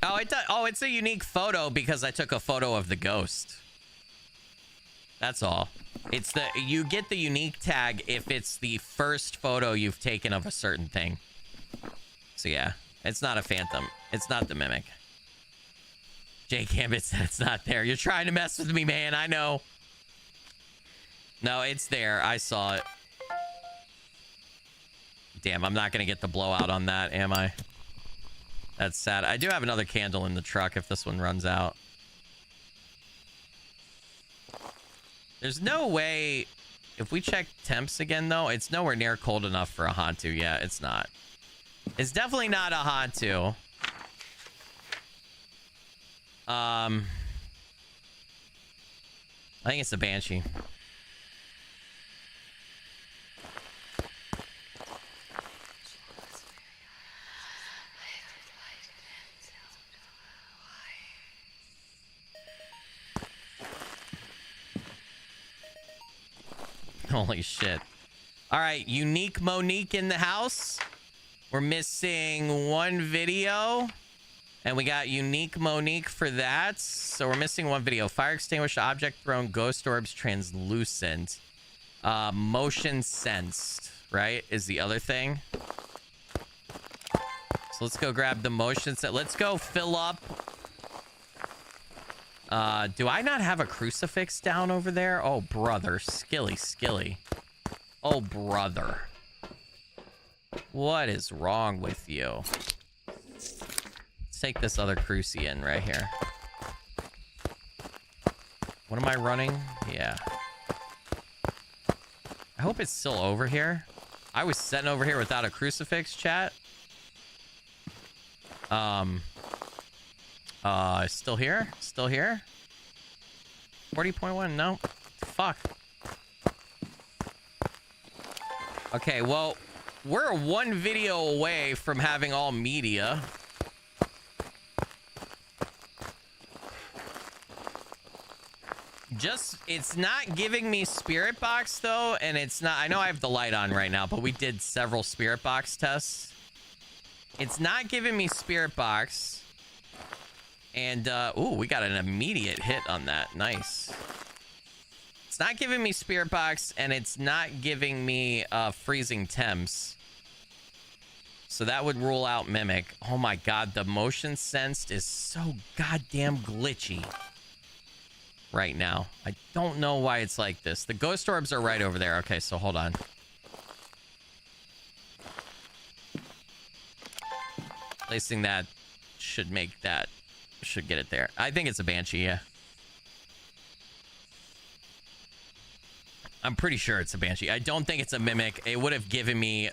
Oh, it's a unique photo because I took a photo of the ghost. That's all. You get the unique tag if it's the first photo you've taken of a certain thing. So yeah, it's not a phantom. It's not the mimic. Jake Gambit said it's not there. You're trying to mess with me, man. I know. No, it's there. I saw it. Damn, I'm not going to get the blowout on that, am I? That's sad. I do have another candle in the truck if this one runs out. There's no way... If we check temps again, though, it's nowhere near cold enough for a Hantu. Yeah, it's not. It's definitely not a Hantu. I think it's a Banshee. Holy shit. All right, Unique Monique in the house. We're missing one video. And we got Unique Monique for that. So we're missing one video. Fire extinguished, object thrown, ghost orbs, translucent. Motion sensed, right? Is the other thing. So let's go grab the motion set. Let's go fill up. Do I not have a crucifix down over there? Oh, brother. Skilly. Oh, brother. What is wrong with you? Let's take this other cruci in right here. What am I running? Yeah. I hope it's still over here. I was sitting over here without a crucifix, chat. Still here? Still here? 40.1? No. Fuck. Okay, well, we're one video away from having all media. It's not giving me spirit box, though, and it's not... I know I have the light on right now, but we did several spirit box tests. It's not giving me spirit box. And, ooh, we got an immediate hit on that. Nice. It's not giving me spirit box, and it's not giving me, freezing temps. So that would rule out mimic. Oh my god, the motion sensed is so goddamn glitchy right now. I don't know why it's like this. The ghost orbs are right over there. Okay, so hold on. Placing that should make that... should get it there. I think it's a Banshee, yeah. I'm pretty sure it's a Banshee. I don't think it's a mimic. It would have given me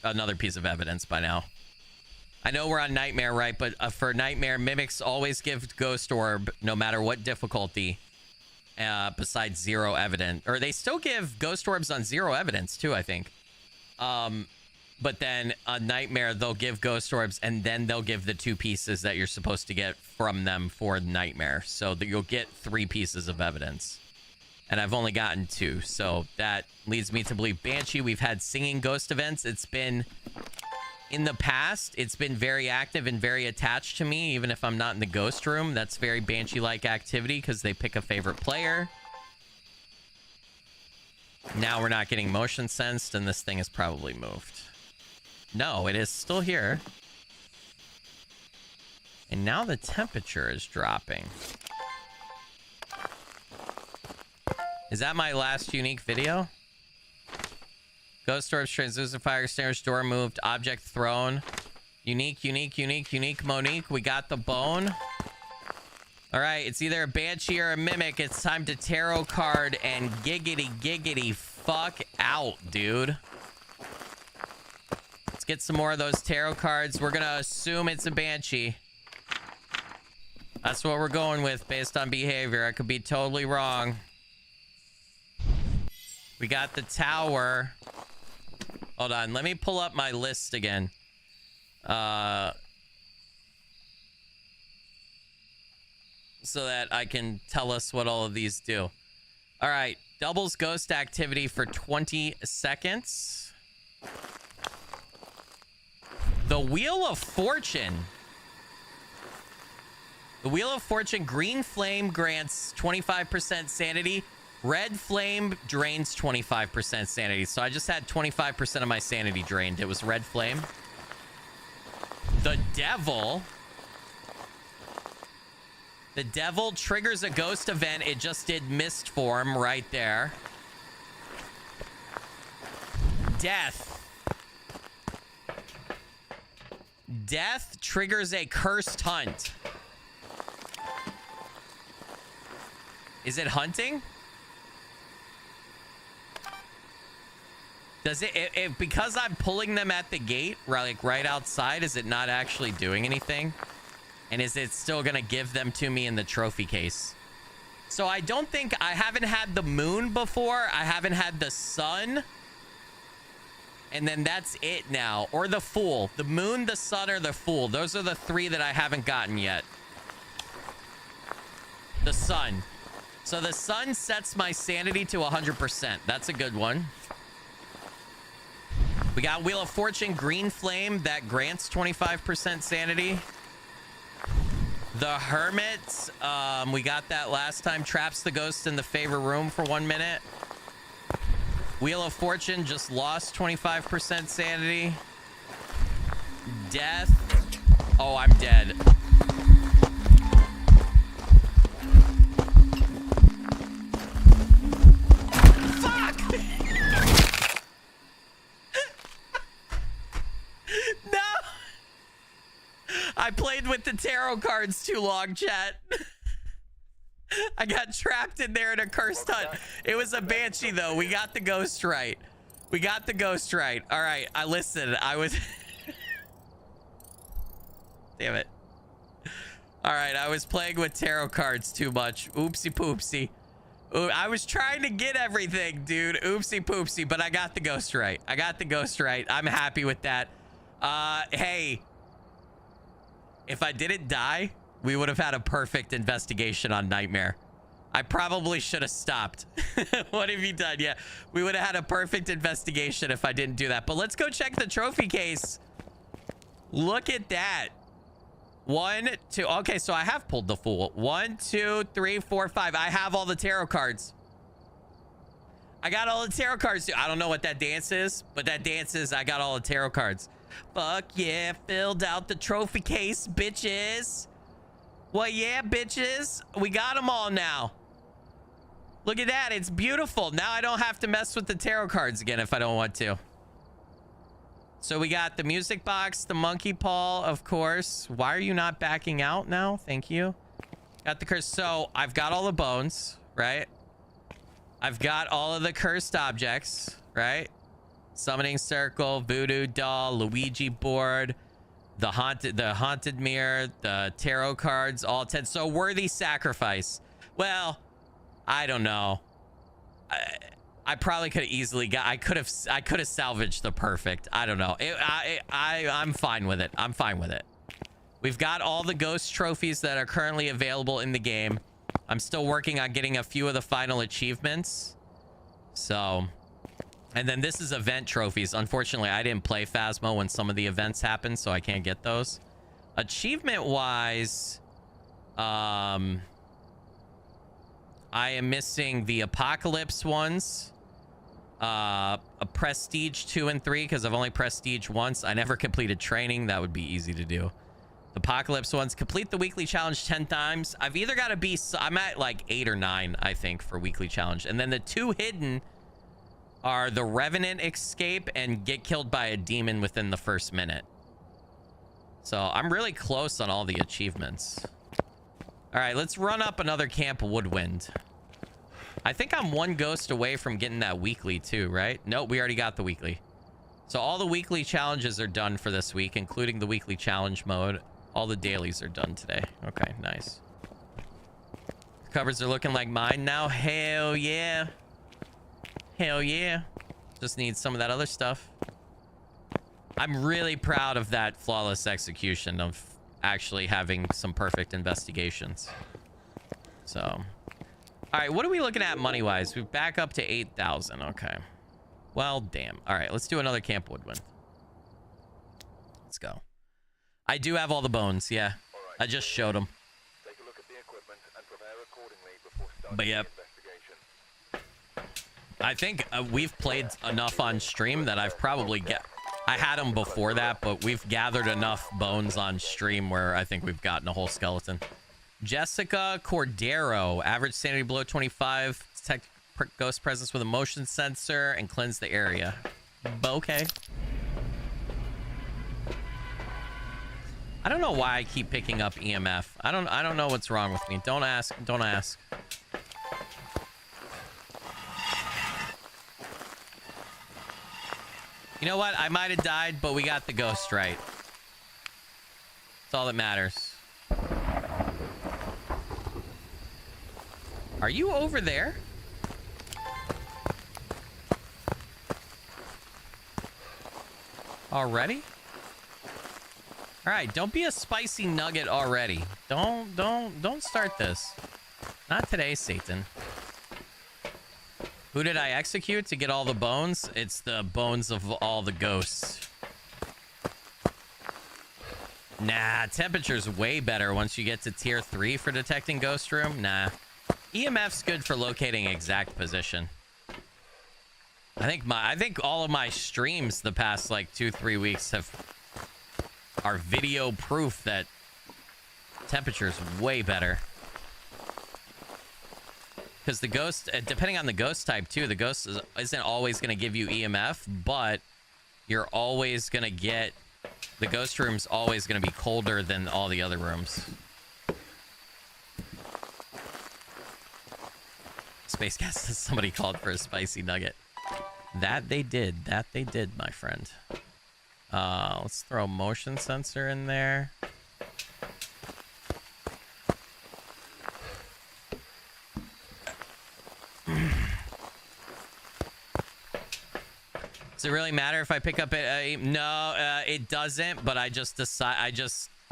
another piece of evidence by now. I know we're on Nightmare, right? But for Nightmare, mimics always give Ghost Orb, no matter what difficulty, besides 0 evidence. Or they still give Ghost Orbs on 0 evidence, too, I think. But then a Nightmare, they'll give Ghost Orbs, and then they'll give the 2 pieces that you're supposed to get from them for Nightmare. So that you'll get 3 pieces of evidence. And I've only gotten 2. So that leads me to believe Banshee. We've had singing ghost events. It's been in the past, it's been very active and very attached to me, even if I'm not in the ghost room. That's very Banshee-like activity because they pick a favorite player. Now we're not getting motion sensed, and this thing is probably moved. No, it is still here. And now the temperature is dropping. Is that my last unique video? Ghost orbs, translucent fire, stairs, door moved, object thrown. Unique, Monique. We got the bone. All right, it's either a banshee or a mimic. It's time to tarot card and giggity fuck out, dude. Let's get some more of those tarot cards. We're gonna assume it's a banshee. That's what we're going with based on behavior. I could be totally wrong. We got the tower. Hold on, let me pull up my list again. So that I can tell us what all of these do. All right, doubles ghost activity for 20 seconds. The Wheel of Fortune. The Wheel of Fortune, green flame grants 25% sanity. Red flame drains 25% sanity. So I just had 25% of my sanity drained. It was red flame. The devil. The devil triggers a ghost event. It just did mist form right there. Death. Death triggers a cursed hunt. Is it hunting? Does it because I'm pulling them at the gate, like right outside, is it not actually doing anything? And is it still gonna give them to me in the trophy case? So I don't think, I haven't had the moon before. I haven't had the sun. And then that's it now. Or the fool. The moon, the sun, or the fool. Those are the three that I haven't gotten yet. The sun. So the sun sets my sanity to 100%. That's a good one. We got Wheel of Fortune, green flame that grants 25% sanity. The Hermit, we got that last time. Traps the ghost in the favor room for 1 minute. Wheel of Fortune just lost 25% sanity. Death. Oh, I'm dead. No! I played with the tarot cards too long, chat. I got trapped in there in a cursed hut. It was a banshee, though. We got the ghost right. We got the ghost right. All right, I listened. I was... Damn it. All right, I was playing with tarot cards too much. Oopsie poopsie. Ooh, I was trying to get everything, dude. Oopsie poopsie, but I got the ghost right. I got the ghost right. I'm happy with that. Hey, if I didn't die, we would have had a perfect investigation on Nightmare. I probably should have stopped. What have you done? Yeah, we would have had a perfect investigation if I didn't do that. But let's go check the trophy case. Look at that. 1, 2. Okay, so I have pulled the Fool. 1, 2, 3, 4, 5. I have all the tarot cards. I got all the tarot cards. I don't know what that dance is, but that dance is I got all the tarot cards. Fuck yeah, filled out the trophy case, bitches. Well, yeah, bitches. We got them all now. Look at that. It's beautiful. Now I don't have to mess with the tarot cards again if I don't want to. So we got the music box, the monkey paw, of course. Why are you not backing out now? Thank you. Got the curse. So I've got all the bones, right? I've got all of the cursed objects, right? Summoning circle, voodoo doll, Luigi board, the haunted mirror, the tarot cards, all 10. So worthy sacrifice. Well, I don't know. I probably could have easily got. I could have salvaged the perfect. I don't know. I'm fine with it. I'm fine with it. We've got all the ghost trophies that are currently available in the game. I'm still working on getting a few of the final achievements. So And then this is event trophies. Unfortunately, I didn't play Phasmo when some of the events happened, so I can't get those. Achievement-wise, I am missing the Apocalypse ones. A Prestige 2 and 3, because I've only Prestige once. I never completed training. That would be easy to do. The Apocalypse ones. Complete the weekly challenge 10 times. I've either got to be... I'm at like 8 or 9, I think, for weekly challenge. And then the 2 hidden are the Revenant Escape and get killed by a demon within the first minute. So I'm really close on all the achievements. All right, let's run up another Camp Woodwind. I think I'm 1 ghost away from getting that weekly too, right? Nope, we already got the weekly. So all the weekly challenges are done for this week, including the weekly challenge mode. All the dailies are done today. Okay, nice. Covers are looking like mine now. Hell yeah. Hell yeah. Just need some of that other stuff. I'm really proud of that flawless execution of actually having some perfect investigations. So, all right, what are we looking at money-wise? We're back up to 8,000. Okay. Well, damn. All right, let's do another Camp Woodwind. Let's go. I do have all the bones, yeah. I just showed them. Take a look at the equipment and prepare accordingly before starting But yep. the investigation. I think we've played enough on stream that I've probably I had them before that, but we've gathered enough bones on stream where I think we've gotten a whole skeleton. Jessica Cordero, average sanity below 25, detect ghost presence with a motion sensor and cleanse the area. Okay. I don't know why I keep picking up EMF. I don't know what's wrong with me. Don't ask. Don't ask. You know what? I might have died, but we got the ghost right. That's all that matters. Are you over there? Already? All right, don't be a spicy nugget already. Don't start this. Not today, Satan. Who did I execute to get all the bones? It's the bones of all the ghosts. Nah, temperature's way better once you get to tier 3 for detecting ghost room. Nah. EMF's good for locating exact position. I think all of my streams the past like 2-3 weeks are video proof that temperature's way better. Because the ghost, depending on the ghost type too, the ghost isn't always going to give you EMF, but you're always going to get, the ghost room's always going to be colder than all the other rooms. Space Gas says somebody called for a spicy nugget. That they did, my friend. Let's throw a motion sensor in there. Does it really matter if I pick up it? No, it doesn't. But I just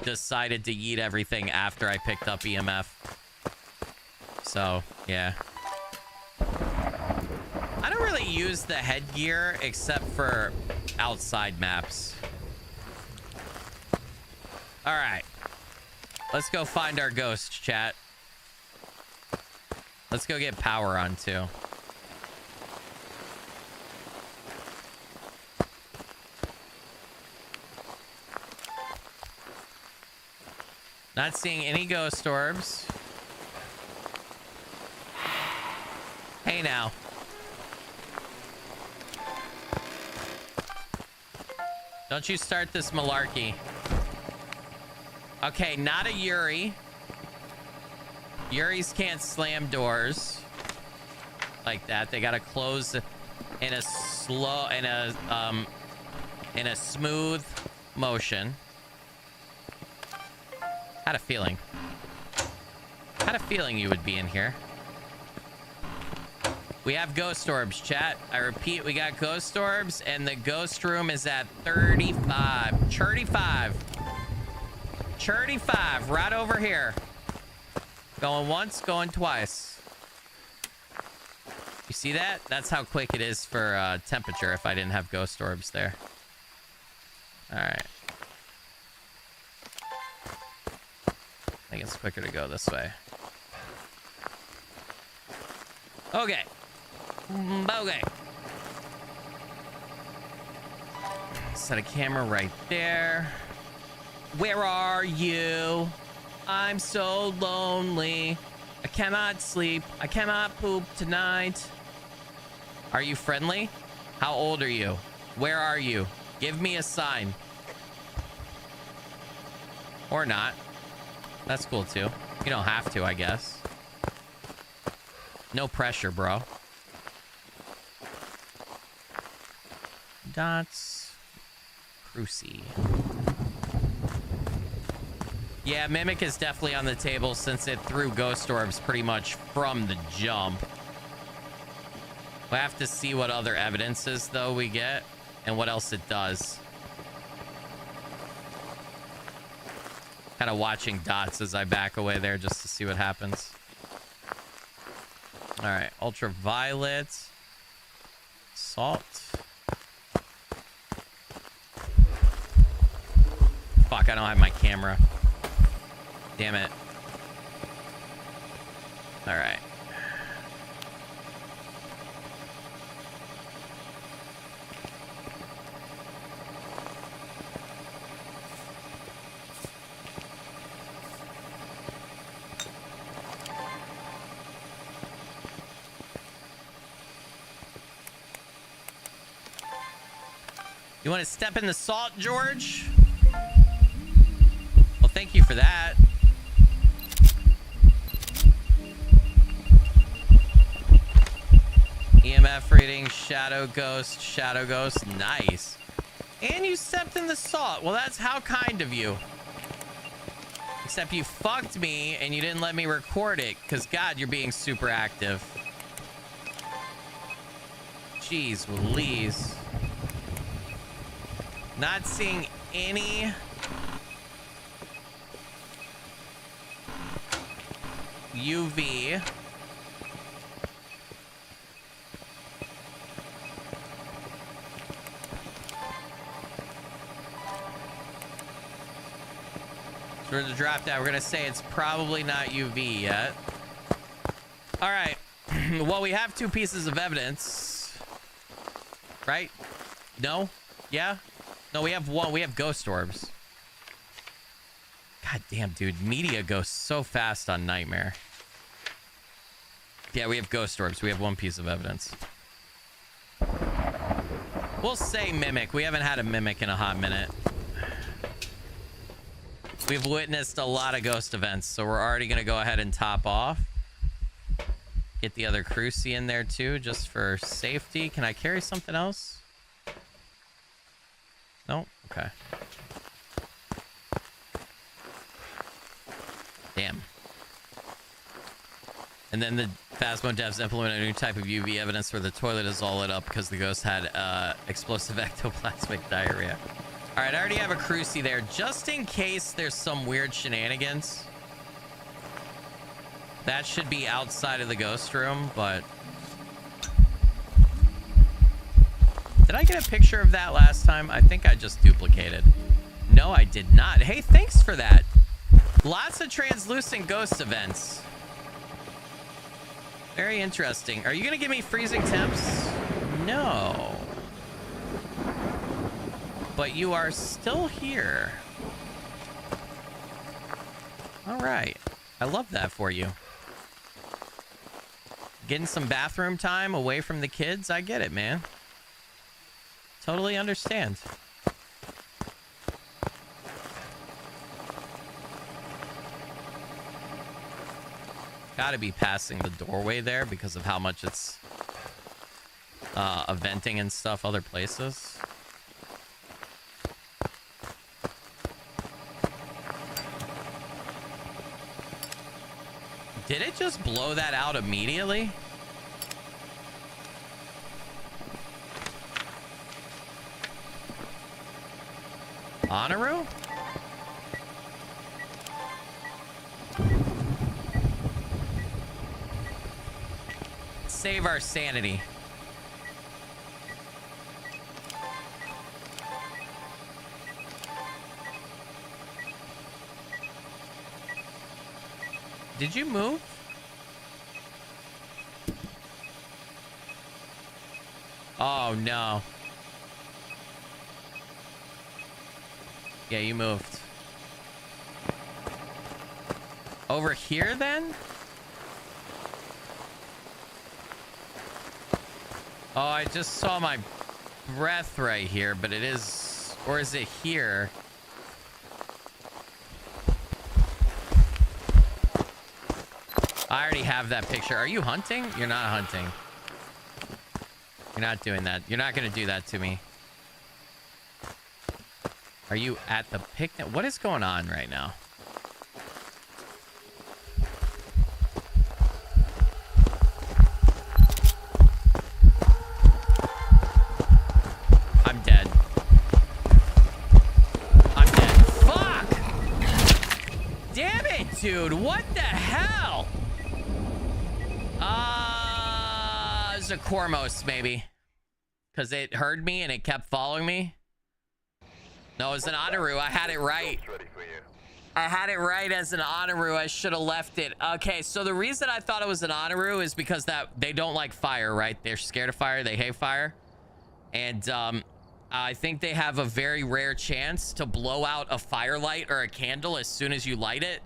decided to eat everything after I picked up EMF. So yeah, I don't really use the headgear except for outside maps. All right, let's go find our ghost, chat. Let's go get power on too. Not seeing any ghost orbs. Hey now. Don't you start this malarkey. Okay, not a Yuri. Yuris can't slam doors like that. They gotta close in a slow, in a smooth motion. Had a feeling. Had a feeling you would be in here. We have ghost orbs, chat. I repeat, we got ghost orbs, and the ghost room is at 35. 35. 35, right over here. Going once, going twice. You See that? That's how quick it is for temperature if I didn't have ghost orbs there. All right. I think it's quicker to go this way. Okay. Okay. Set a camera right there. Where are you? I'm so lonely. I cannot sleep. I cannot poop tonight. Are you friendly? How old are you? Where are you? Give me a sign. Or not. That's cool too. You don't have to, I guess. No pressure, bro. Dots. Cruci. Yeah, Mimic is definitely on the table since it threw ghost orbs pretty much from the jump. We'll have to see what other evidences, though, we get and what else it does. Kind of watching dots as I back away there just to see what happens. All right, ultraviolet. Salt. Fuck, I don't have my camera. Damn it. All right. You want to step in the salt, George? Well, thank you for that. EMF reading, shadow ghost, nice. And you stepped in the salt. Well, that's how kind of you. Except you fucked me and you didn't let me record it because, God, you're being super active. Jeez Louise. Not seeing any UV. So we're to drop that. We're gonna say it's probably not UV yet. All right. Well, we have two pieces of evidence, right? No? Yeah? No, we have one. We have ghost orbs. God damn, dude. Media goes so fast on Nightmare. Yeah, we have ghost orbs. We have one piece of evidence. We'll say Mimic. We haven't had a Mimic in a hot minute. We've witnessed a lot of ghost events, so we're already going to go ahead and top off. Get the other Cruci in there, too, just for safety. Can I carry something else? No? Okay. Damn. And then the Phasmo devs implemented a new type of UV evidence where the toilet is all lit up because the ghost had explosive ectoplasmic diarrhea. All right, I already have a Cruci there just in case there's some weird shenanigans. That should be outside of the ghost room, but... Did I get a picture of that last time? I think I just duplicated. No, I did not. Hey, thanks for that. Lots of translucent ghost events. Very interesting. Are you going to give me freezing temps? No. But you are still here. All right. I love that for you. Getting some bathroom time away from the kids? I get it, man. Totally understand. Gotta be passing the doorway there because of how much it's venting and stuff other places. Did it just blow that out immediately? Honoru? save our sanity. Did you move? Oh, no. Yeah, you moved. Over here, then? Oh, I just saw my breath right here, but it is... Or is it here? I already have that picture. Are you hunting? You're not hunting. You're not doing that. You're not going to do that to me. Are you at the picnic? What is going on right now? I'm dead. I'm dead. Fuck! Damn it, dude. What the hell? It's a Cormos, maybe. Because it heard me and it kept following me. No, it was an Honoru. I had it right. I had it right as an Honoru. I should have left it. Okay, so the reason I thought it was an Honoru is because that they don't like fire, right? They're scared of fire. They hate fire. And I think they have a very rare chance to blow out a firelight or a candle as soon as you light it.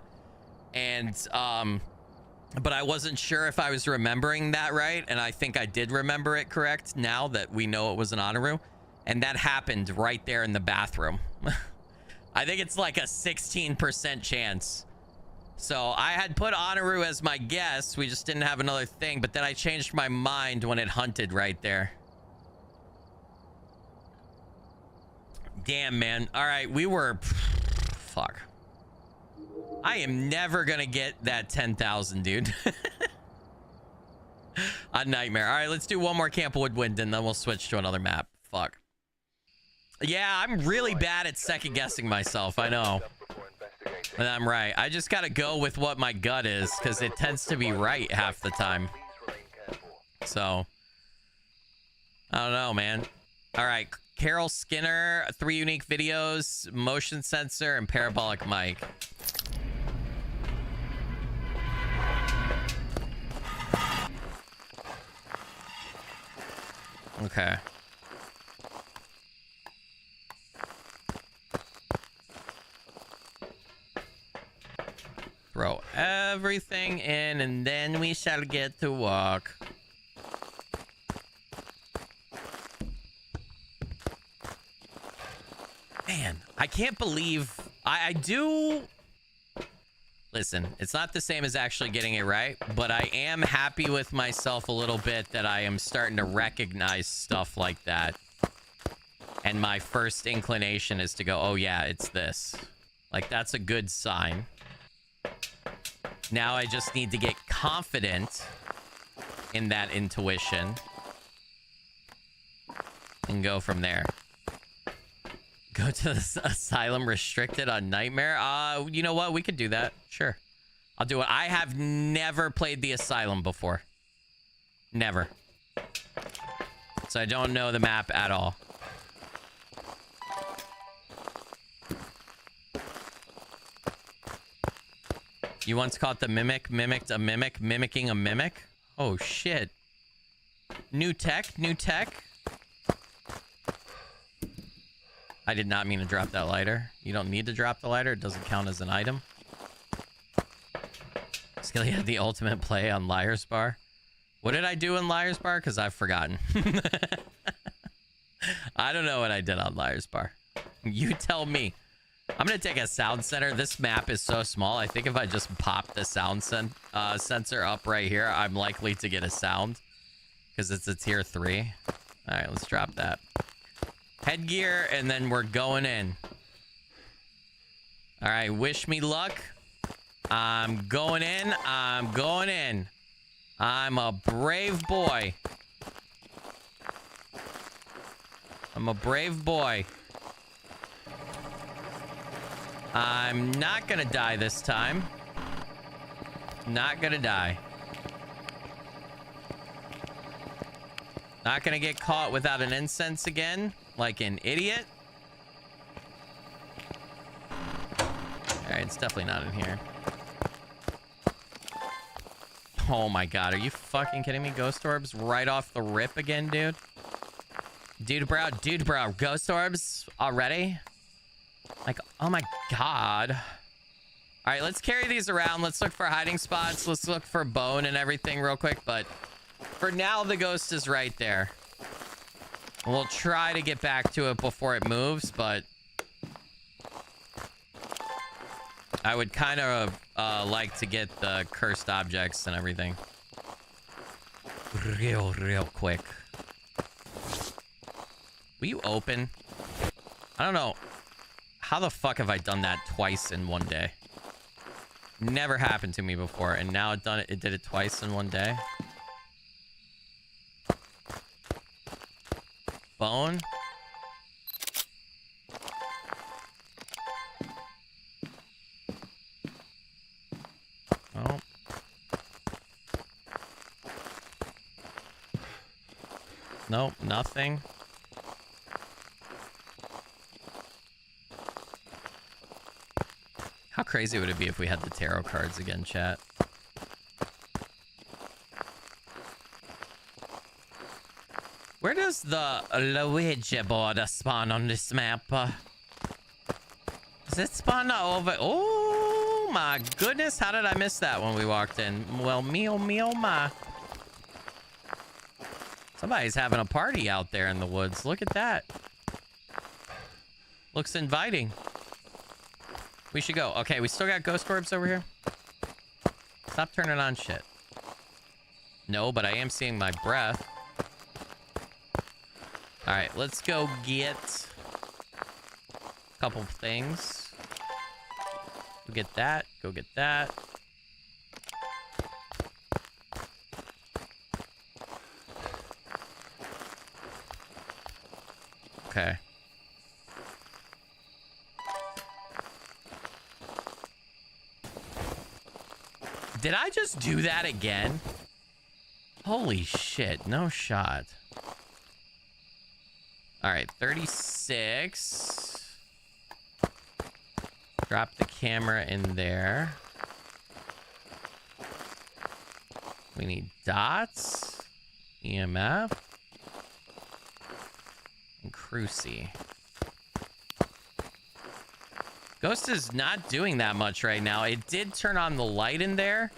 And but I wasn't sure if I was remembering that right, and I think I did remember it correct now that we know it was an Honoru. And that happened right there in the bathroom. I think it's like a 16% chance. So I had put Honoru as my guess. We just didn't have another thing, but then I changed my mind when it hunted right there. Damn, man. All right, we were... Fuck. I am never gonna get that 10,000, dude. A nightmare. All right, let's do one more Camp Woodwind, and then we'll switch to another map. Fuck. Yeah, I'm really bad at second guessing myself. I know. And I'm right. I just gotta go with what my gut is, because it tends to be right half the time. So, I don't know, man. All right, Carol Skinner, 3 unique videos, motion sensor, and parabolic mic. Okay. Throw everything in, and then we shall get to work. Man, I can't believe I do. Listen, it's not the same as actually getting it right, but I am happy with myself a little bit that I am starting to recognize stuff like that. And my first inclination is to go, oh yeah, it's this. Like, that's a good sign. Now I just need to get confident in that intuition and go from there. Go to the asylum restricted on Nightmare. You know what? We could do that. Sure. I'll do it. I have never played the asylum before. Never. So I don't know the map at all. You once caught the mimicked a mimic, mimicking a mimic? Oh, shit. New tech, new tech. I did not mean to drop that lighter. You don't need to drop the lighter. It doesn't count as an item. Skilly had the ultimate play on Liar's Bar. What did I do in Liar's Bar? Because I've forgotten. I don't know what I did on Liar's Bar. You tell me. I'm going to take a sound center. This map is so small. I think if I just pop the sound sensor up right here, I'm likely to get a sound. Because it's a tier 3. All right, let's drop that. Headgear, and then we're going in. All right, wish me luck. I'm going in. I'm going in. I'm a brave boy. I'm a brave boy. I'm not gonna die this time. Not gonna die. Not gonna get caught without an incense again, like an idiot. Alright, it's definitely not in here. Oh my god, are you fucking kidding me? Ghost orbs right off the rip again, dude? Dude bro, ghost orbs already? Like, oh my god. Alright, let's carry these around. Let's look for hiding spots. Let's look for bone and everything real quick, but for now, the ghost is right there. We'll try to get back to it before it moves, but I would kind of like to get the cursed objects and everything real quick. Will you open? I don't know. How the fuck have I done that twice in one day? Never happened to me before, and now it did it twice in one day. Bone. Oh. Nope, nothing. How crazy would it be if we had the tarot cards again, chat? Where does the Luigi board spawn on this map? Does it spawn over? Oh my goodness, how did I miss that when we walked in? Well, me oh my. Somebody's having a party out there in the woods. Look at that. Looks inviting. We should go. Okay, we still got ghost orbs over here. Stop turning on shit. No, but I am seeing my breath. All right, let's go get a couple things. Go get that. Go get that. Okay. Did I just do that again? Holy shit, no shot. All right, 36. Drop the camera in there. We need dots, EMF, and Cruci. Ghost is not doing that much right now. It did turn on the light in there,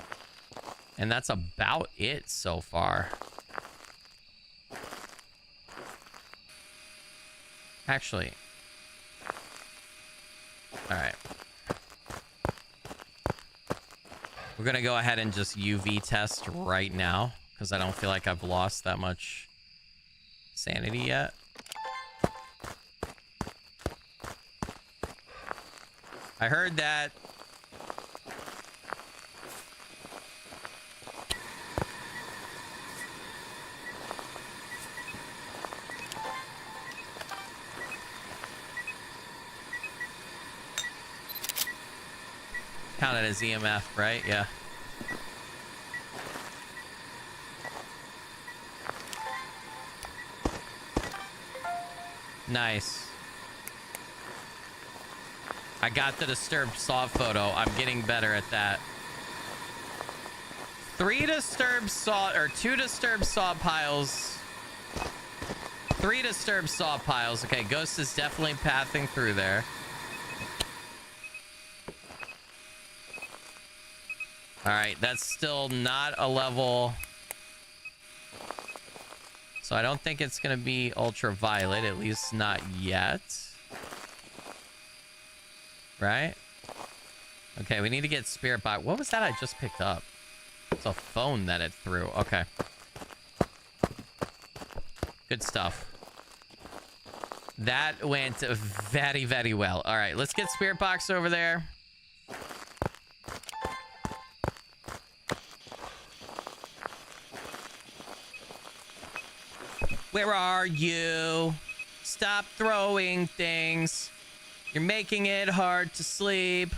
and that's about it so far. Actually, all right. We're gonna go ahead and just UV test right now because I don't feel like I've lost that much sanity yet. I heard that. Count it as EMF, right? Yeah. Nice. I got the disturbed saw photo. I'm getting better at that. 2 disturbed saw piles. 3 disturbed saw piles. Okay, Ghost is definitely pathing through there. All right, that's still not a level. So I don't think it's going to be ultraviolet, at least not yet. Right? Okay, we need to get spirit box. What was that I just picked up? It's a phone that it threw. Okay. Good stuff. That went very, very well. All right, let's get spirit box over there. Where are you? Stop throwing things. You're making it hard to sleep.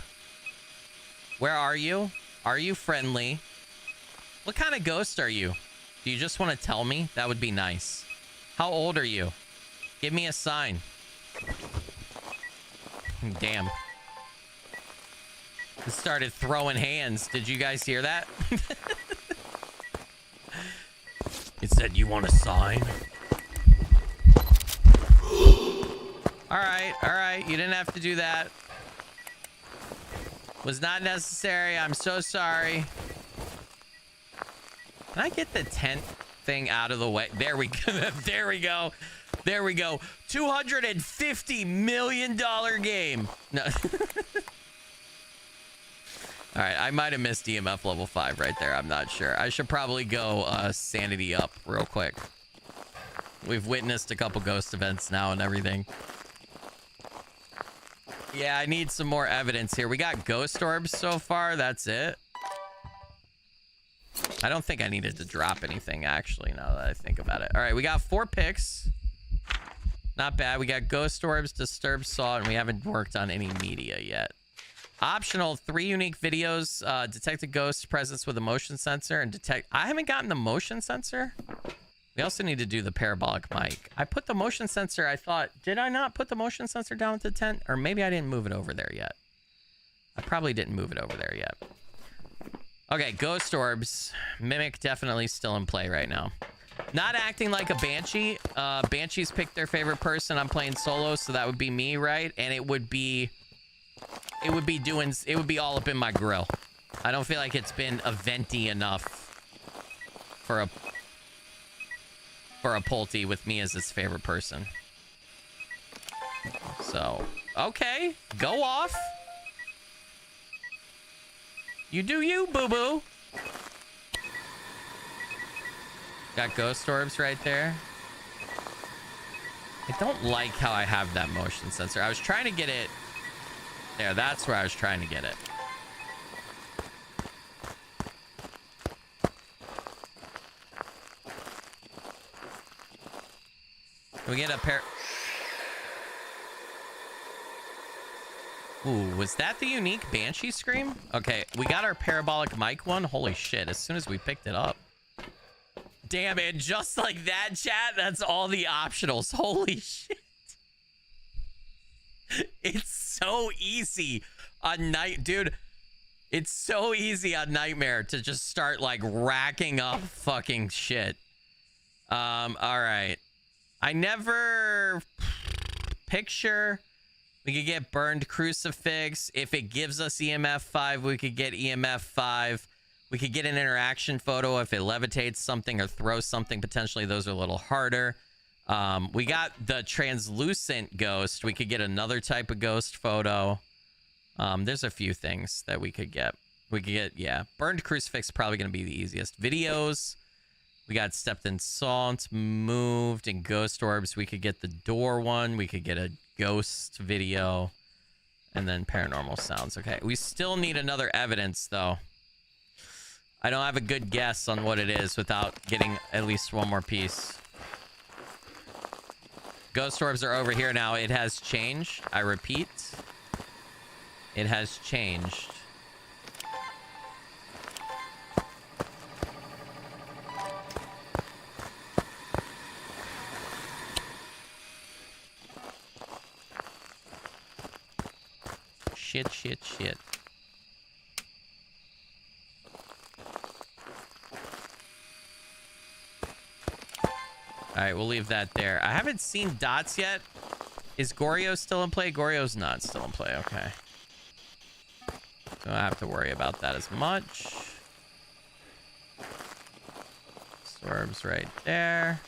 Where are you? Are you friendly? What kind of ghost are you? Do you just want to tell me? That would be nice. How old are you? Give me a sign. Damn. It started throwing hands. Did you guys hear that? It said, you want a sign? All right. You didn't have to do that. Was not necessary. I'm so sorry. Can I get the tent thing out of the way? There we go. There we go. There we go. $250 million game. No. All right, I might have missed EMF level 5 right there. I'm not sure. I should probably go sanity up real quick. We've witnessed a couple ghost events now and everything. Yeah, I need some more evidence here. We got ghost orbs so far. That's it. I don't think I needed to drop anything, actually, now that I think about it. All right, we got 4 picks. Not bad. We got ghost orbs, disturbed salt, and we haven't worked on any media yet. Optional, 3 unique videos. Detect a ghost presence with a motion sensor and detect... I haven't gotten the motion sensor. We also need to do the parabolic mic. I put the motion sensor, I thought... Did I not put the motion sensor down at the tent? Or maybe I didn't move it over there yet. I probably didn't move it over there yet. Okay, ghost orbs. Mimic definitely still in play right now. Not acting like a banshee. Banshees picked their favorite person. I'm playing solo, so that would be me, right? And it would be all up in my grill. I don't feel like it's been eventy enough for a Pulte with me as his favorite person. So, okay, go off. You do you, boo-boo. Got ghost orbs right there. I don't like how I have that motion sensor. I was trying to get it... There, that's where I was trying to get it. Can we get a pair... Ooh, was that the unique Banshee scream? Okay, we got our parabolic mic one. Holy shit, as soon as we picked it up. Damn it, just like that, chat, that's all the optionals. Holy shit. It's so easy on night, dude. It's so easy on Nightmare to just start like racking up fucking shit. All right. I never picture. We could get burned crucifix. If it gives us EMF 5, we could get EMF 5. We could get an interaction photo if it levitates something or throws something. Potentially, those are a little harder. We got the translucent ghost. We could get another type of ghost photo. There's a few things that we could get. We could get, yeah. Burned crucifix is probably going to be the easiest. Videos. We got stepped in salt, moved, and ghost orbs. We could get the door one. We could get a ghost video. And then paranormal sounds. Okay. We still need another evidence, though. I don't have a good guess on what it is without getting at least one more piece. Ghost orbs are over here now. It has changed. I repeat. It has changed. Shit, shit, shit. All right, we'll leave that there. I haven't seen dots yet. Is Goryo still in play? Goryo's not still in play. Okay. Don't have to worry about that as much. Orbs right there.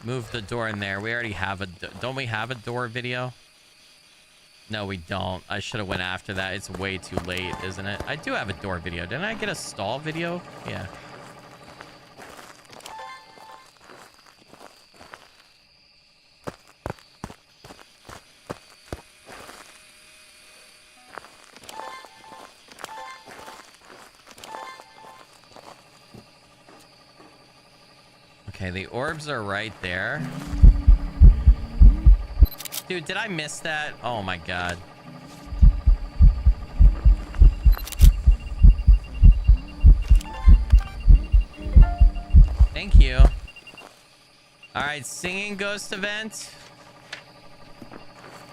Move the door in there. We already have a... Don't we have a door video? No, we don't. I should have went after that. It's way too late, isn't it? I do have a door video. Didn't I get a stall video? Yeah. Okay, the orbs are right there. Dude, did I miss that? Oh my god. Thank you. Alright, singing ghost event.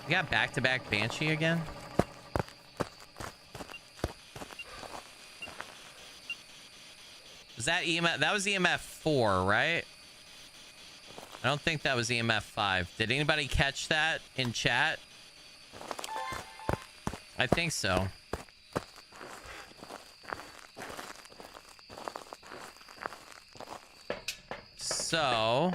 We got back-to-back Banshee again. Was that EMF? That was EMF 4, right? I don't think that was EMF 5. Did anybody catch that in chat? I think so. So,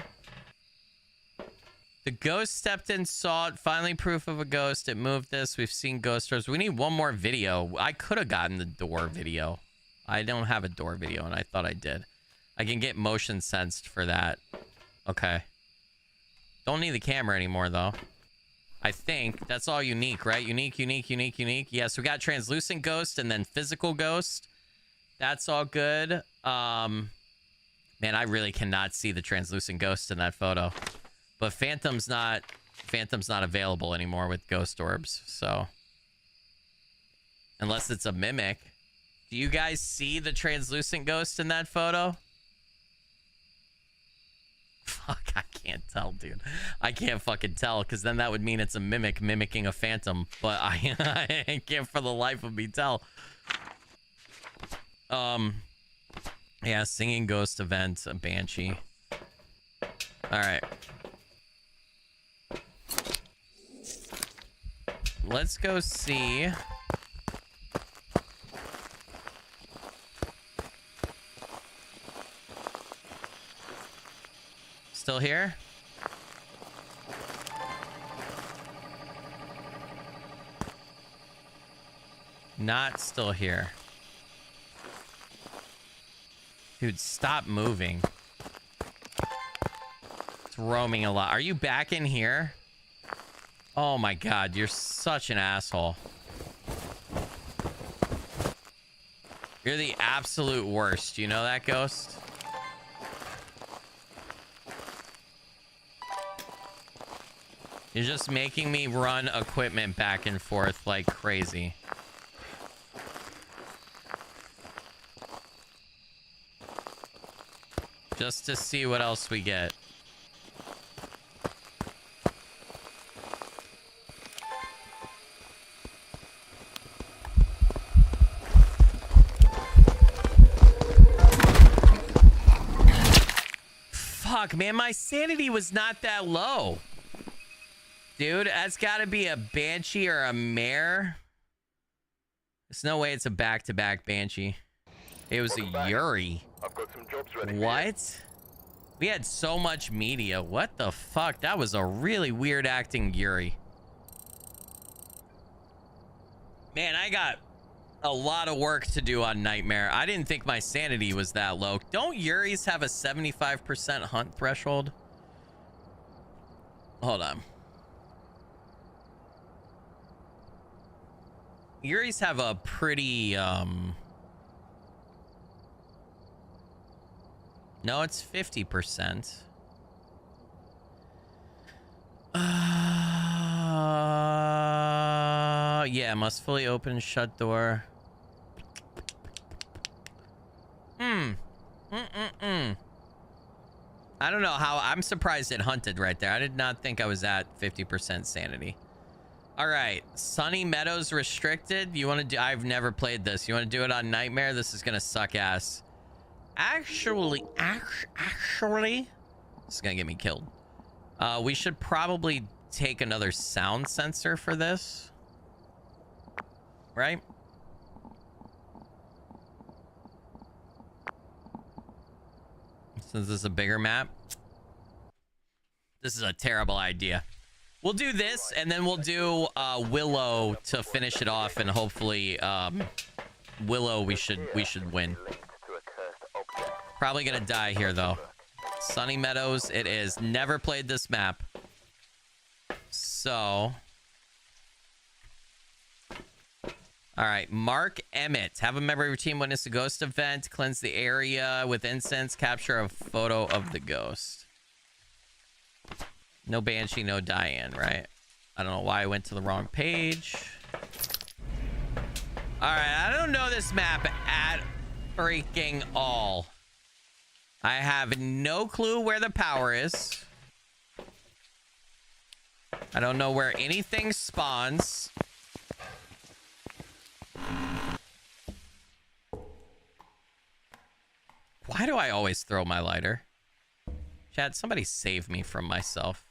the ghost stepped in, saw it, finally proof of a ghost. It moved this. We've seen ghost doors. We need one more video. I could have gotten the door video. I don't have a door video, and I thought I did. I can get motion sensed for that. Okay. Don't need the camera anymore, though. I think that's all unique, right? Unique, unique, unique, unique. Yes, we got translucent ghost and then physical ghost. That's all good. Man, I really cannot see the translucent ghost in that photo. But Phantom's not available anymore with ghost orbs, so. Unless it's a mimic. Do you guys see the translucent ghost in that photo? Fuck, I can't tell, dude. I can't fucking tell, because then that would mean it's a mimic mimicking a phantom. But I can't for the life of me tell. Yeah, singing ghost event, a banshee. Alright. Let's go see. Still here? Not still here. Dude, stop moving. It's roaming a lot. Are you back in here? Oh my god, you're such an asshole. You're the absolute worst. You know that, ghost? You're just making me run equipment back and forth like crazy. Just to see what else we get. Fuck, man, my sanity was not that low. Dude, that's gotta be a banshee or a mare. There's no way it's a back-to-back banshee. It was a Yuri. I've got some jobs ready. What? We had so much media. What the fuck? That was a really weird acting Yuri. Man, I got a lot of work to do on Nightmare. I didn't think my sanity was that low. Don't Yuris have a 75% hunt threshold? Hold on. Yuris have a pretty, no, it's 50%. Yeah, must fully open and shut door. I don't know how. I'm surprised it hunted right there. I did not think I was at 50% sanity. All right, Sunny Meadows restricted. You want to do? I've never played this. You want to do it on Nightmare? This is gonna suck ass. Actually, this is gonna get me killed. We should probably take another sound sensor for this, right? Since this is a bigger map, this is a terrible idea. We'll do this, and then we'll do Willow to finish it off, and hopefully, Willow we should win. Probably gonna die here though. Sunny Meadows, it is. Never played this map, so. All right, Mark Emmett. Have a member of your team witness a ghost event. Cleanse the area with incense. Capture a photo of the ghost. No Banshee, no Diane, right? I don't know why I went to the wrong page. All right, I don't know this map at freaking all. I have no clue where the power is. I don't know where anything spawns. Why do I always throw my lighter? Chad, somebody save me from myself.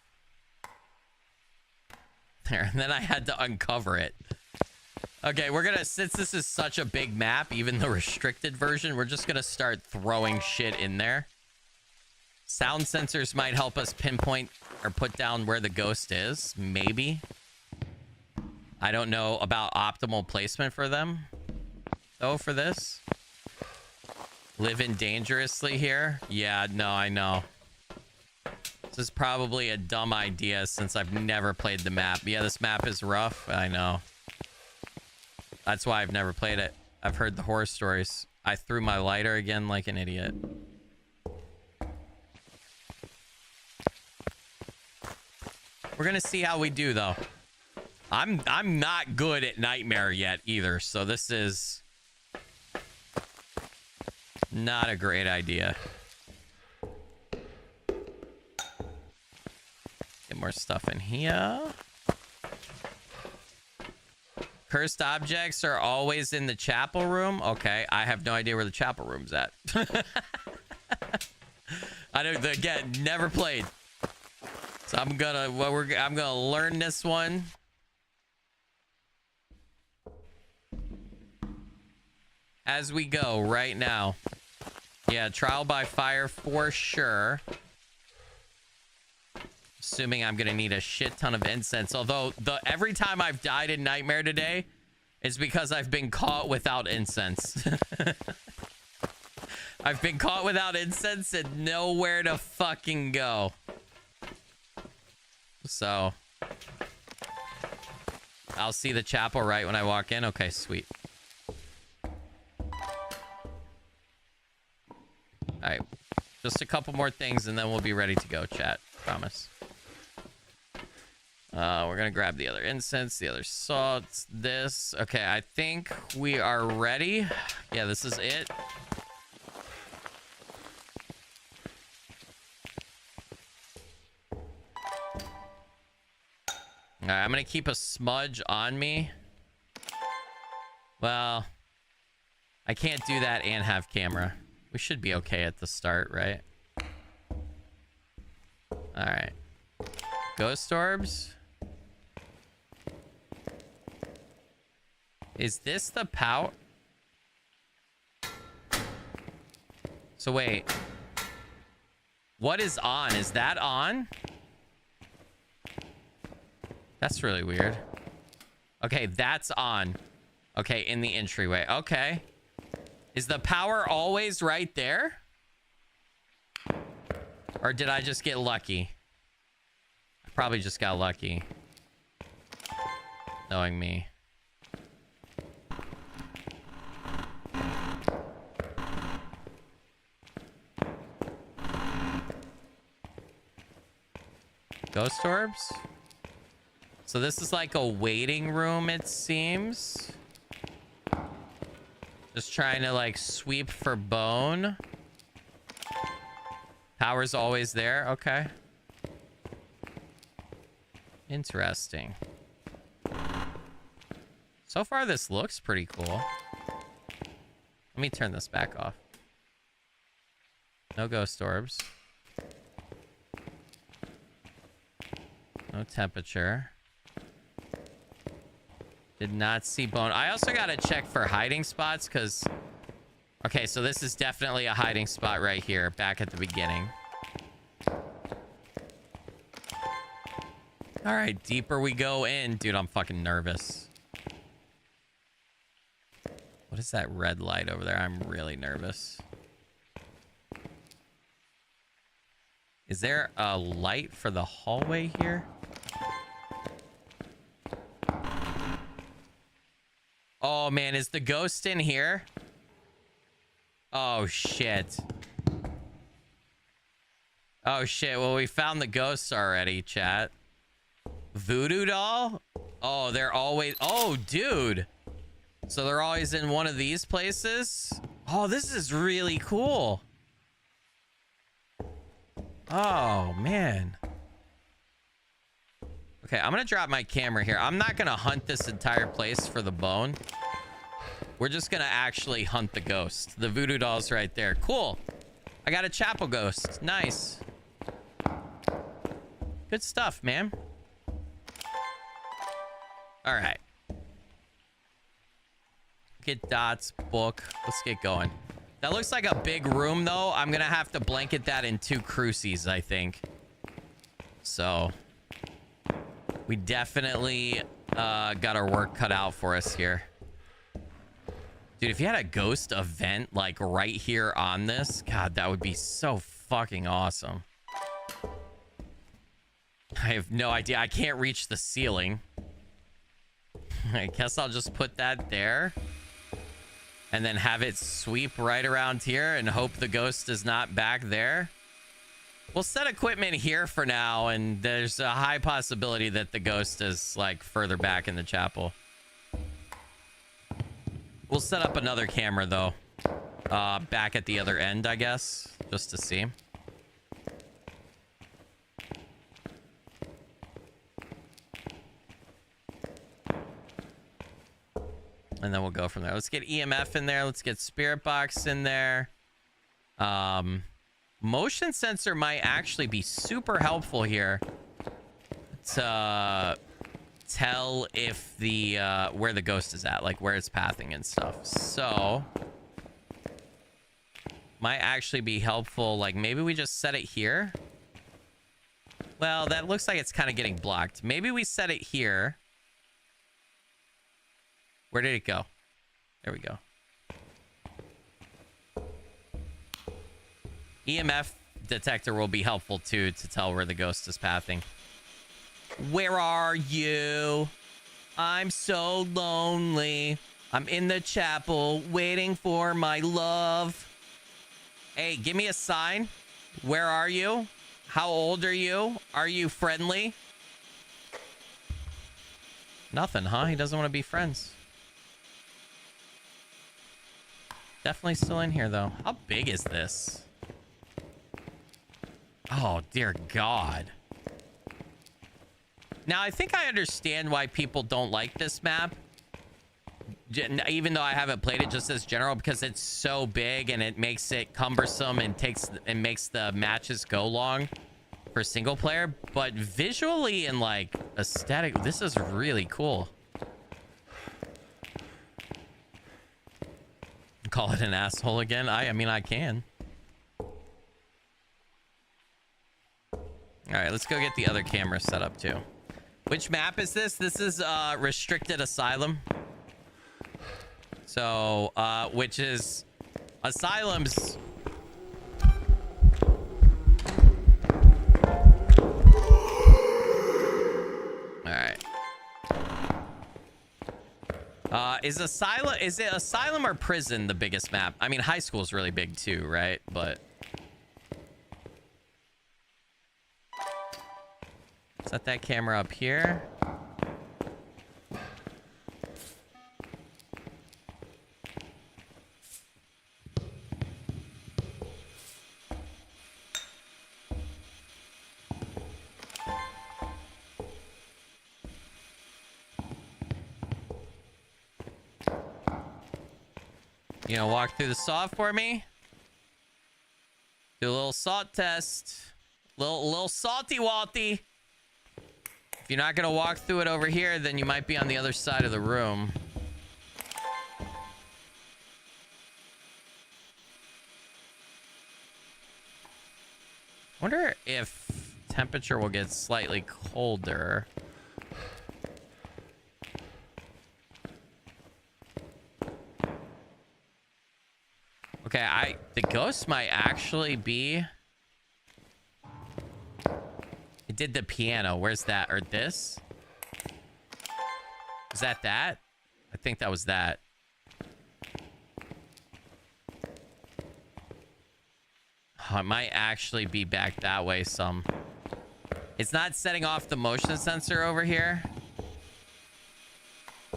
There, and then I had to uncover it. Okay, we're gonna, since this is such a big map, even the restricted version, we're just gonna start throwing shit in there. Sound sensors might help us pinpoint or put down where the ghost is. Maybe. I don't know about optimal placement for them. Oh, for this. Living dangerously here. Yeah, no, I know. This is probably a dumb idea since I've never played the map. Yeah, this map is rough. I know. That's why I've never played it. I've heard the horror stories. I threw my lighter again like an idiot. We're gonna see how we do though. I'm not good at Nightmare yet either, so this is not a great idea. Get more stuff in here. Cursed objects are always in the chapel room. Okay, I have no idea where the chapel room's at. I don't, again, never played. So I'm gonna learn this one. As we go right now. Yeah, trial by fire for sure. Assuming I'm gonna need a shit ton of incense. Although every time I've died in Nightmare today, it's because I've been caught without incense. I've been caught without incense and nowhere to fucking go. So I'll see the chapel right when I walk in. Okay, sweet. All right, just a couple more things and then we'll be ready to go, chat. Promise. We're gonna grab the other incense, the other salts, this. Okay, I think we are ready. Yeah, this is it. All right, I'm gonna keep a smudge on me. Well, I can't do that and have camera. We should be okay at the start, right? All right. Ghost orbs. Is this the power? So wait. What is on? Is that on? That's really weird. Okay, that's on. Okay, in the entryway. Okay. Is the power always right there? Or did I just get lucky? I probably just got lucky. Knowing me. Ghost orbs? So this is like a waiting room, it seems. Just trying to like sweep for bone. Power's always there. Okay. Interesting. So far, this looks pretty cool. Let me turn this back off. No ghost orbs. No temperature. Did not see bone. I also gotta check for hiding spots because... Okay, so this is definitely a hiding spot right here, back at the beginning. All right, deeper we go in. Dude, I'm fucking nervous. What is that red light over there? I'm really nervous. Is there a light for the hallway here? Oh Oh man, is the ghost in here? Oh shit. Oh shit, well we found the ghosts already, chat. Voodoo doll? Oh, they're always... Oh, dude. So they're always in one of these places? Oh, this is really cool. Oh, man. Okay, I'm gonna drop my camera here. I'm not gonna hunt this entire place for the bone. We're just gonna actually hunt the ghost. The voodoo doll's right there. Cool. I got a chapel ghost. Nice. Good stuff, man. All right. Get dots, book. Let's get going. That looks like a big room, though. I'm gonna have to blanket that in 2 crucies, I think. So we definitely got our work cut out for us here. Dude, if you had a ghost event like right here on this, God, that would be so fucking awesome. I have no idea. I can't reach the ceiling. I guess I'll just put that there and then have it sweep right around here and hope the ghost is not back there. We'll set equipment here for now, and there's a high possibility that the ghost is like further back in the chapel. We'll set up another camera though, back at the other end, I guess, just to see. And then we'll go from there. Let's get EMF in there. Let's get Spirit Box in there. Motion sensor might actually be super helpful here to tell if the where the ghost is at, like where it's pathing and stuff. So might actually be helpful. Like maybe we just set it here. Well, that looks like it's kind of getting blocked. Maybe we set it here. Where did it go? There we go. EMF detector will be helpful too to tell where the ghost is pathing. Where are you? I'm so lonely. I'm in the chapel waiting for my love. Hey, give me a sign. Where are you? How old are you? Are you friendly? Nothing, huh? He doesn't want to be friends. Definitely still in here, though. How big is this? Oh, dear God. Now, I think I understand why people don't like this map. Even though I haven't played it, just as general, because it's so big and it makes it cumbersome and makes the matches go long for single player. But visually and like aesthetic, this is really cool. Call it an asshole again? I mean, I can. All right, let's go get the other camera set up too. Which map is this? This is Restricted Asylum. So, which is Asylum's... All right. Is it Asylum or Prison the biggest map? I mean, high school is really big too, right? But set that camera up here. You know, walk through the saw for me. Do a little salt test. Little salty walty. If you're not gonna walk through it over here, then you might be on the other side of the room. Wonder if temperature will get slightly colder. Okay, the ghost might actually be... It did the piano. Where's that? Or this? Is that? I think that was that. Oh, it might actually be back that way some. It's not setting off the motion sensor over here.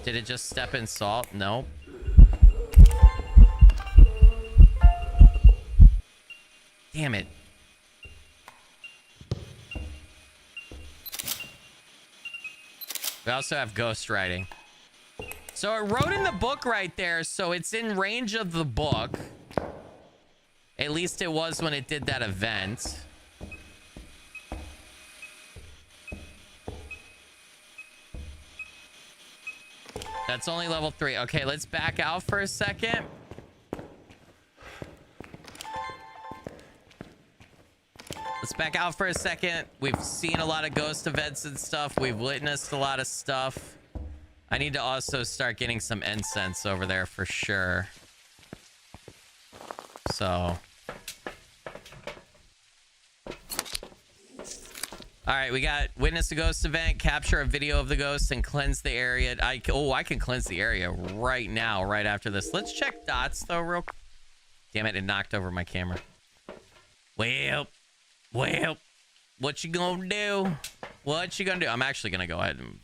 Did it just step in salt? Nope. Damn it. We also have ghost writing. So it wrote in the book right there, so it's in range of the book. At least it was when it did that event. That's only level 3. Okay, let's back out for a second. Let's back out for a second. We've seen a lot of ghost events and stuff. We've witnessed a lot of stuff. I need to also start getting some incense over there for sure. So. All right, we got witness a ghost event, capture a video of the ghost, and cleanse the area. I can cleanse the area right now, right after this. Let's check dots, though, real quick. Damn it, it knocked over my camera. Well, what you gonna do? What you gonna do? I'm actually gonna go ahead and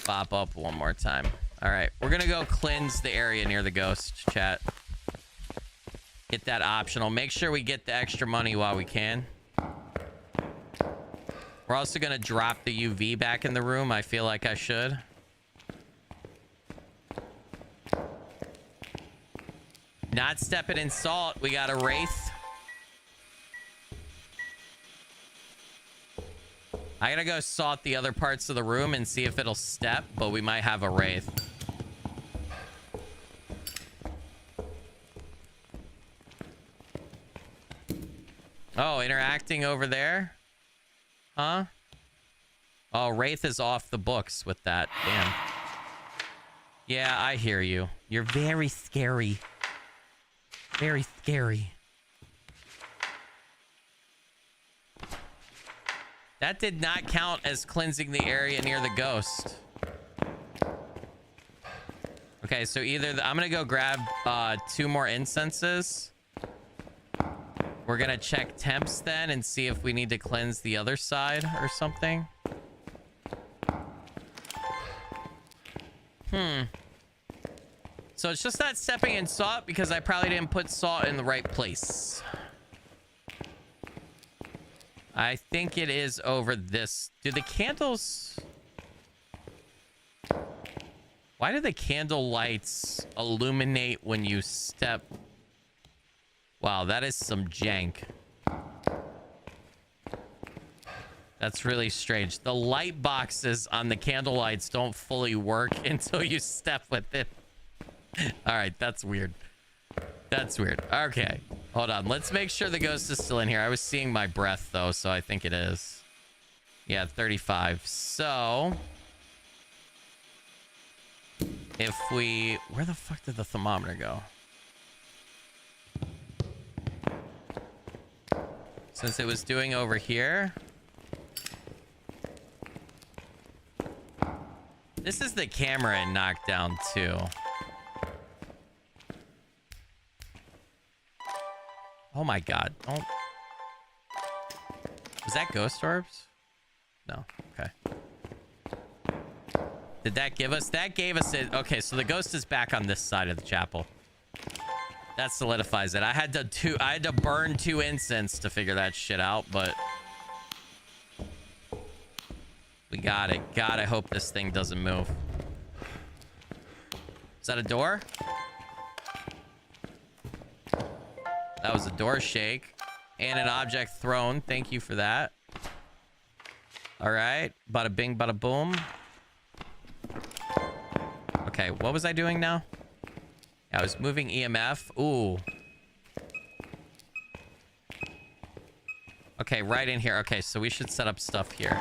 pop up one more time. All right, we're gonna go cleanse the area near the ghost, chat. Get that optional. Make sure we get the extra money while we can. We're also going to drop the UV back in the room. I feel like I should. Not stepping in salt. We got a wraith. I got to go salt the other parts of the room and see if it'll step, but we might have a wraith. Oh, interacting over there. Huh? Oh, Wraith is off the books with that. Damn. Yeah, I hear you. You're very scary. Very scary. That did not count as cleansing the area near the ghost. Okay, so either I'm gonna go grab 2 more incenses. We're gonna check temps then and see if we need to cleanse the other side or something. So it's just not stepping in salt because I probably didn't put salt in the right place. I think it is over this. Do the candles... Why do the candle lights illuminate when you step... Wow, that is some jank. That's really strange. The light boxes on the candle lights don't fully work until you step with it. All right, that's weird. That's weird. Okay, hold on. Let's make sure the ghost is still in here. I was seeing my breath, though, so I think it is. Yeah, 35. So... if we... Where the fuck did the thermometer go? Since it was doing over here. This is the camera it knocked down too. Oh my god. Don't... Was that ghost orbs? No. Okay. Did that give us... That gave us it. Okay, so the ghost is back on this side of the chapel. That solidifies it. I had to burn 2 incense to figure that shit out, but we got it. God, I hope this thing doesn't move. Is that a door? That was a door shake and an object thrown. Thank you for that. All right. Bada bing, bada boom. Okay, what was I doing now? I was moving EMF. Ooh. Okay, right in here. Okay, so we should set up stuff here.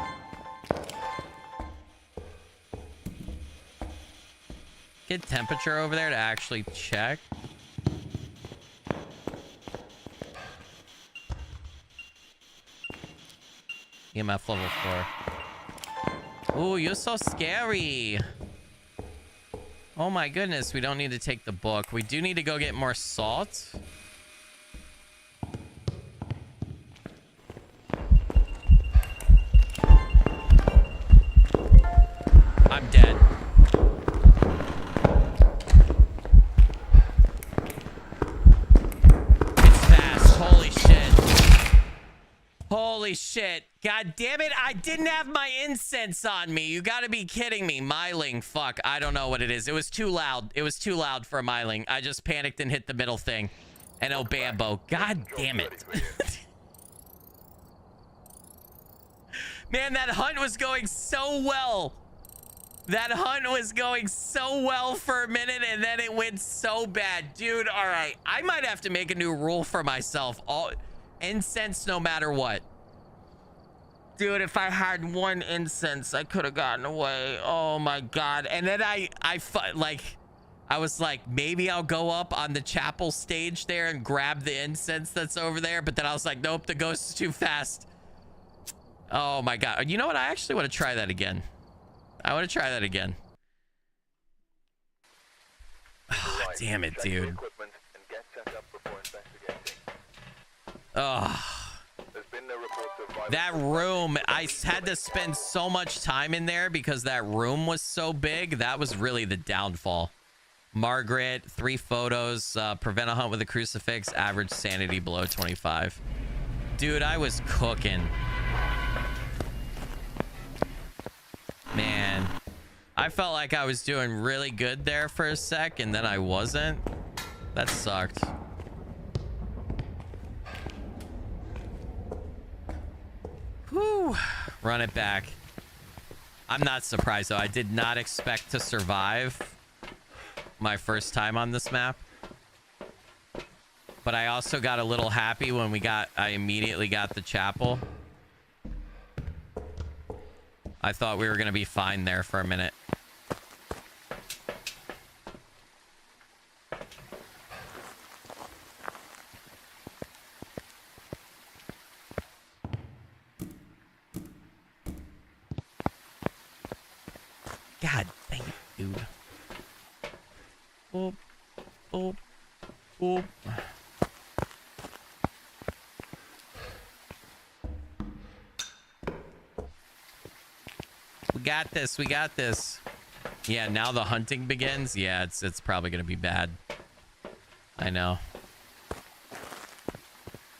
Get temperature over there to actually check. EMF level 4. Ooh, you're so scary. Oh my goodness, we don't need to take the book. We do need to go get more salt. Holy shit. God damn it. I didn't have my incense on me. You gotta be kidding me. Myling. Fuck. I don't know what it is. It was too loud. It was too loud for a myling. I just panicked and hit the middle thing. And oh, Bambo. God damn it. Man, that hunt was going so well. That hunt was going so well for a minute, and then it went so bad. Dude, all right. I might have to make a new rule for myself. All incense no matter what. Dude, if I had one incense, I could have gotten away. Oh, my God. And then I was like, maybe I'll go up on the chapel stage there and grab the incense that's over there. But then I was like, nope, the ghost is too fast. Oh, my God. You know what? I actually want to try that again. I want to try that again. Oh, damn it, dude. Oh. That room, I had to spend so much time in there because that room was so big. That was really the downfall. Margaret, 3 photos, prevent a hunt with a crucifix, average sanity below 25. Dude, I was cooking. Man, I felt like I was doing really good there for a sec, and then I wasn't. That sucked. Whew. Run it back. I'm not surprised, though. I did not expect to survive my first time on this map. But I also got a little happy when I immediately got the chapel. I thought we were going to be fine there for a minute. God dang it, dude. Boop, boop, boop. We got this. We got this. Yeah, now the hunting begins. Yeah, it's probably going to be bad. I know.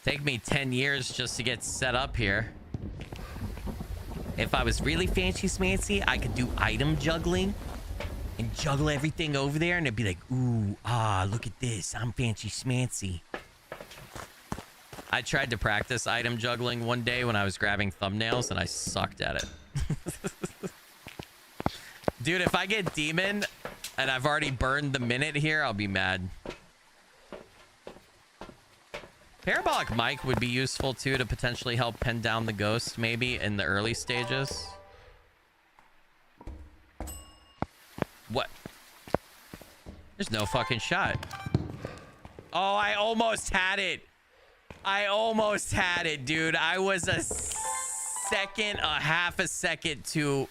Take me 10 years just to get set up here. If I was really fancy smancy, I could do item juggling and juggle everything over there, and it'd be like, ooh, look at this. I'm fancy smancy. I tried to practice item juggling one day when I was grabbing thumbnails, and I sucked at it. Dude, if I get demon and I've already burned the minute here, I'll be mad. Parabolic mic would be useful too to potentially help pin down the ghost maybe in the early stages. What? There's no fucking shot. Oh, I almost had it. I almost had it, dude. I was a half a second to...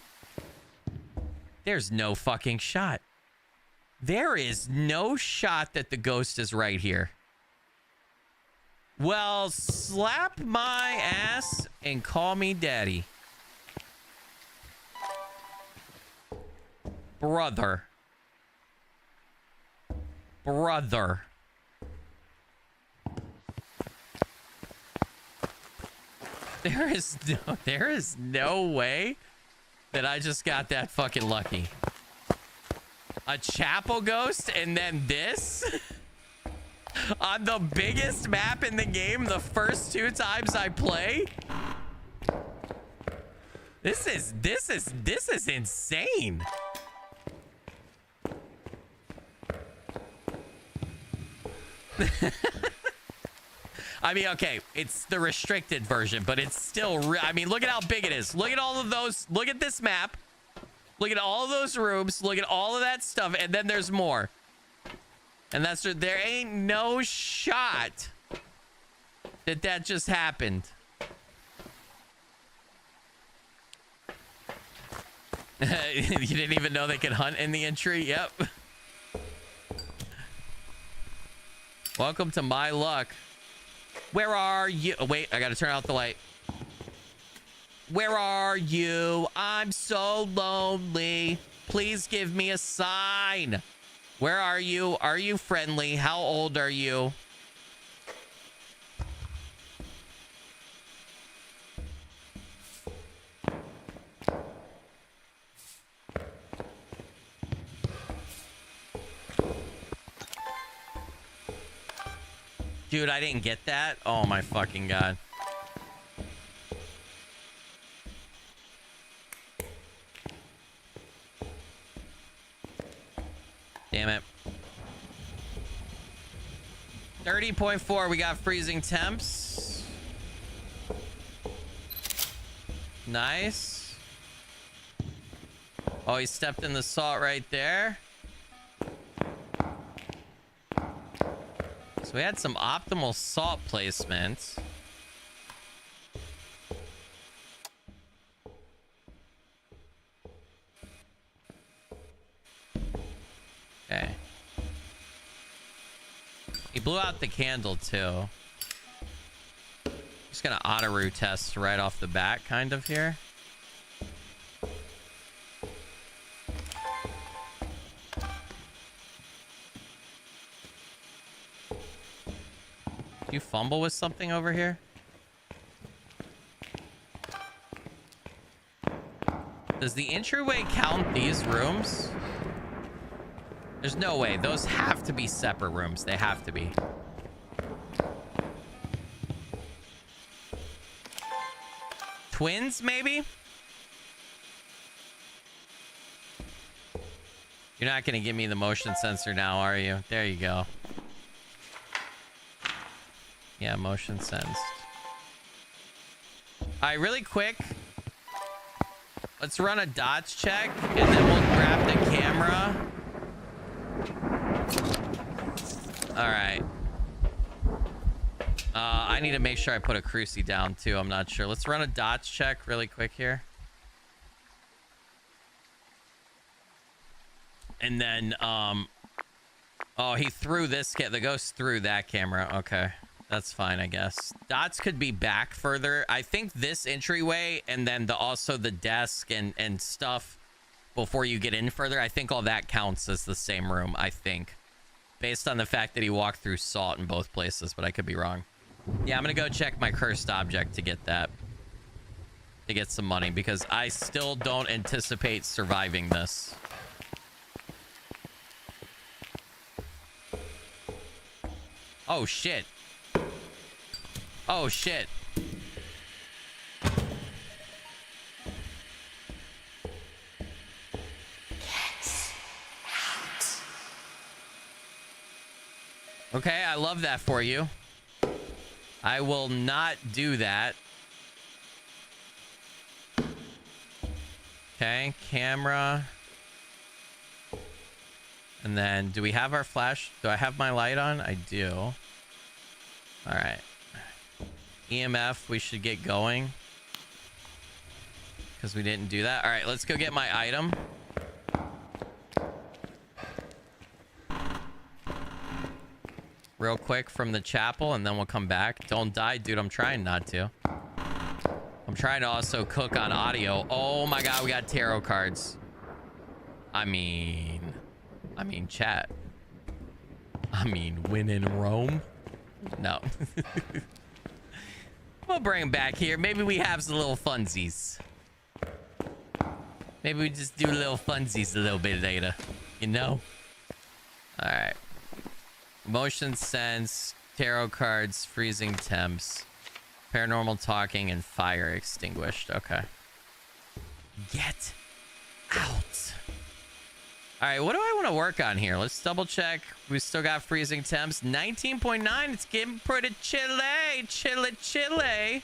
There's no fucking shot. There is no shot that the ghost is right here. Well, slap my ass and call me daddy. Brother. Brother. There is no way that I just got that fucking lucky. A chapel ghost and then this? On the biggest map in the game the first 2 times I play? This is insane. I mean, okay, it's the restricted version, but it's still... I mean, look at how big it is. Look at all of those. Look at this map. Look at all of those rooms. Look at all of that stuff. And then there's more. And that's... There ain't no shot that just happened. You didn't even know they could hunt in the entry? Yep. Welcome to my luck. Where are you? Oh, wait, I gotta turn out the light. Where are you? I'm so lonely. Please give me a sign. Where are you? Are you friendly? How old are you? Dude, I didn't get that. Oh my fucking god. Damn it. 30.4, we got freezing temps. Nice. Oh, he stepped in the salt right there. So we had some optimal salt placement. Okay. He blew out the candle too. Just gonna auto-root test right off the bat kind of here. Do you fumble with something over here? Does the entryway count these rooms? There's no way. Those have to be separate rooms. They have to be. Twins, maybe? You're not going to give me the motion sensor now, are you? There you go. Yeah, motion sensed. All right, really quick. Let's run a dots check, and then we'll grab the camera. All right. I need to make sure I put a crucie down too. I'm not sure. Let's run a dots check really quick here. And then, oh, he threw this the ghost threw that camera. Okay. That's fine, I guess. Dots could be back further. I think this entryway and then also the desk and stuff before you get in further, I think all that counts as the same room, I think. Based on the fact that he walked through salt in both places, but I could be wrong. Yeah, I'm gonna go check my cursed object to get that. To get some money, because I still don't anticipate surviving this. Oh, shit. Oh, shit. Okay, I love that for you. I will not do that. Okay, camera. And then, do we have our flash? Do I have my light on? I do. All right. EMF, we should get going. Because we didn't do that. All right, let's go get my item. Real quick from the chapel, and then we'll come back. Don't die, dude. I'm trying not to. I'm trying to also cook on audio. Oh my god, we got tarot cards. I mean, chat. I mean, win in Rome? No. We'll bring him back here. Maybe we have some little funsies. Maybe we just do little funsies a little bit later. You know? Alright. Motion sense, tarot cards, freezing temps, paranormal talking, and fire extinguished. Okay. Get out. All right, what do I want to work on here? Let's double check. We still got freezing temps. 19.9. It's getting pretty chilly. Chilly, chilly.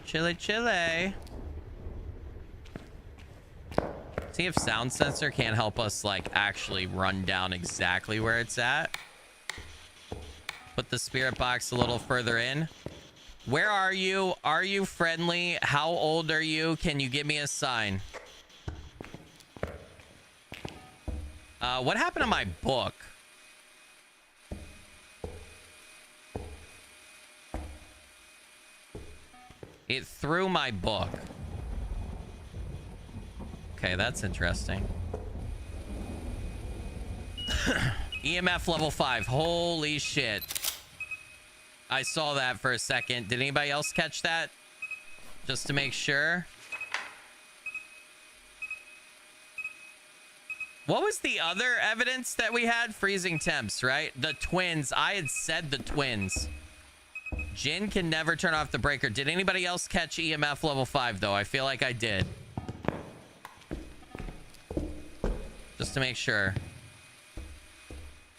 Chilly, chilly. See if sound sensor can't help us like actually run down exactly where it's at. Put the spirit box a little further in. Where are you? Are you friendly? How old are you? Can you give me a sign? What happened to my book? It threw my book. Okay, that's interesting. EMF level 5. Holy shit. I saw that for a second. Did anybody else catch that? Just to make sure. What was the other evidence that we had? Freezing temps, right? The twins. I had said the twins. Jin can never turn off the breaker. Did anybody else catch EMF level 5, though? I feel like I did. Just to make sure.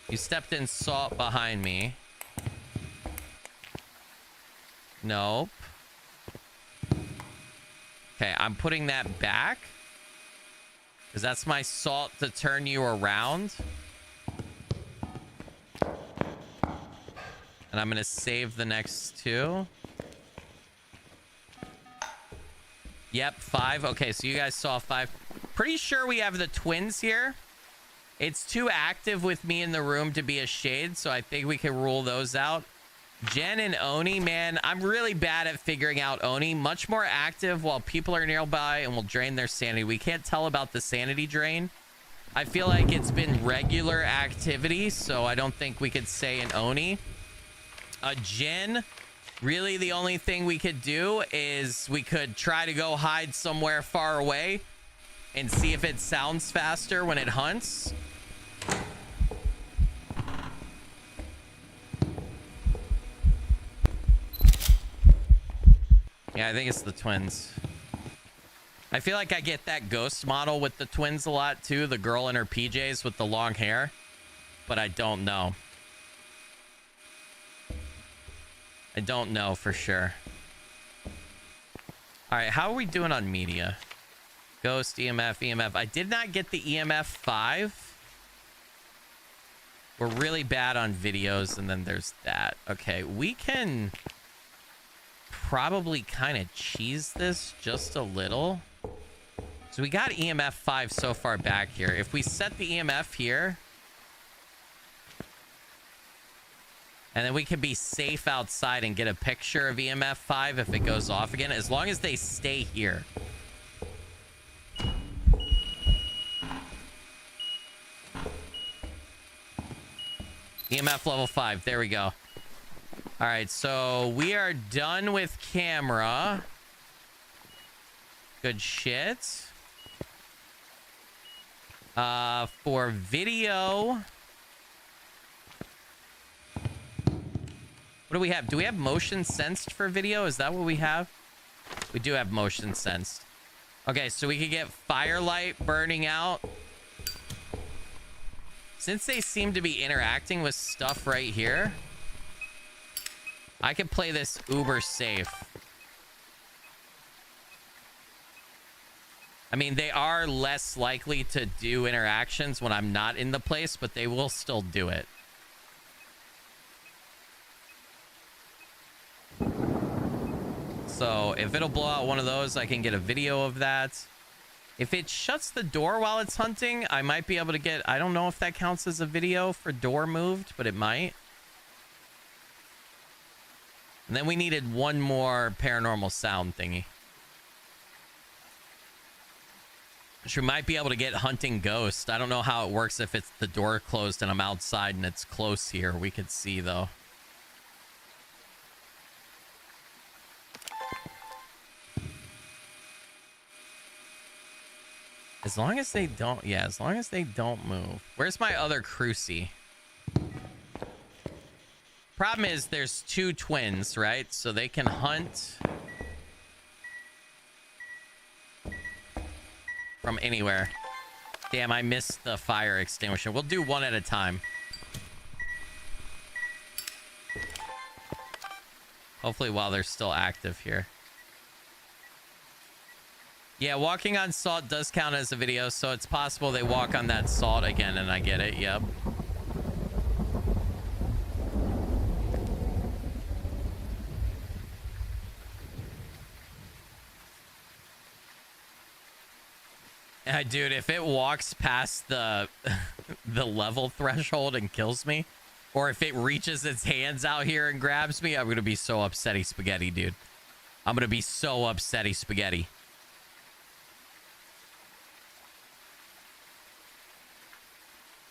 You stepped in salt behind me. Nope. Okay, I'm putting that back. Because that's my salt to turn you around. And I'm going to save the next 2. Yep, 5. Okay, so you guys saw 5. Pretty sure we have the twins here. It's too active with me in the room to be a shade, so I think we can rule those out. Jen and Oni, man, I'm really bad at figuring out Oni. Much more active while people are nearby and will drain their sanity. We can't tell about the sanity drain. I feel like it's been regular activity, so I don't think we could say an Oni. Jen, really the only thing we could do is we could try to go hide somewhere far away and see if it sounds faster when it hunts. Yeah, I think it's the twins. I feel like I get that ghost model with the twins a lot too. The girl in her PJs with the long hair. But I don't know. I don't know for sure. All right, how are we doing on media? Ghost, EMF, EMF. I did not get the EMF 5. We're really bad on videos, and then there's that. Okay, we can probably kind of cheese this just a little. So we got EMF 5 so far back here. If we set the EMF here, and then we can be safe outside and get a picture of EMF 5 if it goes off again, as long as they stay here. EMF level 5. There we go. All right, so we are done with camera. Good shit. For video, what do we have? Do we have motion sensed for video? Is that what we have? We do have motion sensed. Okay, so we could get firelight burning out. Since they seem to be interacting with stuff right here, I could play this uber safe. I mean, they are less likely to do interactions when I'm not in the place, but they will still do it. So if it'll blow out one of those, I can get a video of that. If it shuts the door while it's hunting, I might be able to get... I don't know if that counts as a video for door moved, but it might. And then we needed one more paranormal sound thingy. Which we might be able to get hunting ghost. I don't know how it works if it's the door closed and I'm outside and it's close here. We could see though. As long as they don't, yeah, as long as they don't move. Where's my other crucie? Problem is there's 2 twins, right? So they can hunt from anywhere. Damn, I missed the fire extinguisher. We'll do one at a time. Hopefully while they're still active here. Yeah, walking on salt does count as a video, so it's possible they walk on that salt again, and I get it, yep. Dude, if it walks past the the level threshold and kills me, or if it reaches its hands out here and grabs me, I'm gonna be so upsetty spaghetti, dude. I'm gonna be so upsetty spaghetti.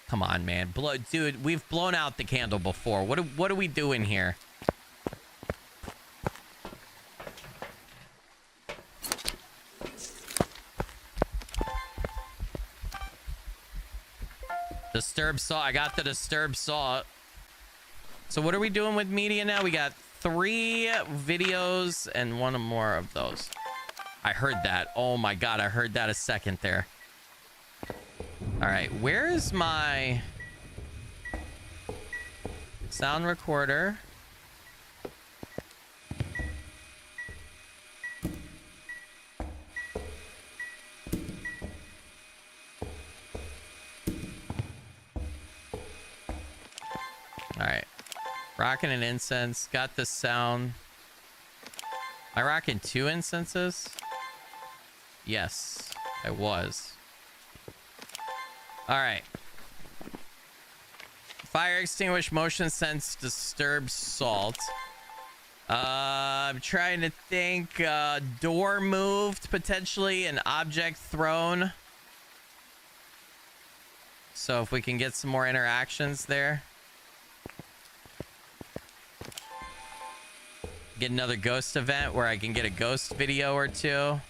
Come on, man. Dude, we've blown out the candle before. What are we doing here? disturbed saw. I got the disturbed saw. So what are we doing with media now? We got 3 videos and 1 more of those. I heard that. Oh my god, I heard that a second there. All right, where is my sound recorder? All right, rocking an incense. Got the sound. Am I rocking 2 incenses? Yes, I was. All right. Fire extinguish, motion sense, disturb salt. I'm trying to think. Door moved, potentially an object thrown. So if we can get some more interactions there. Get another ghost event where I can get a ghost video or 2.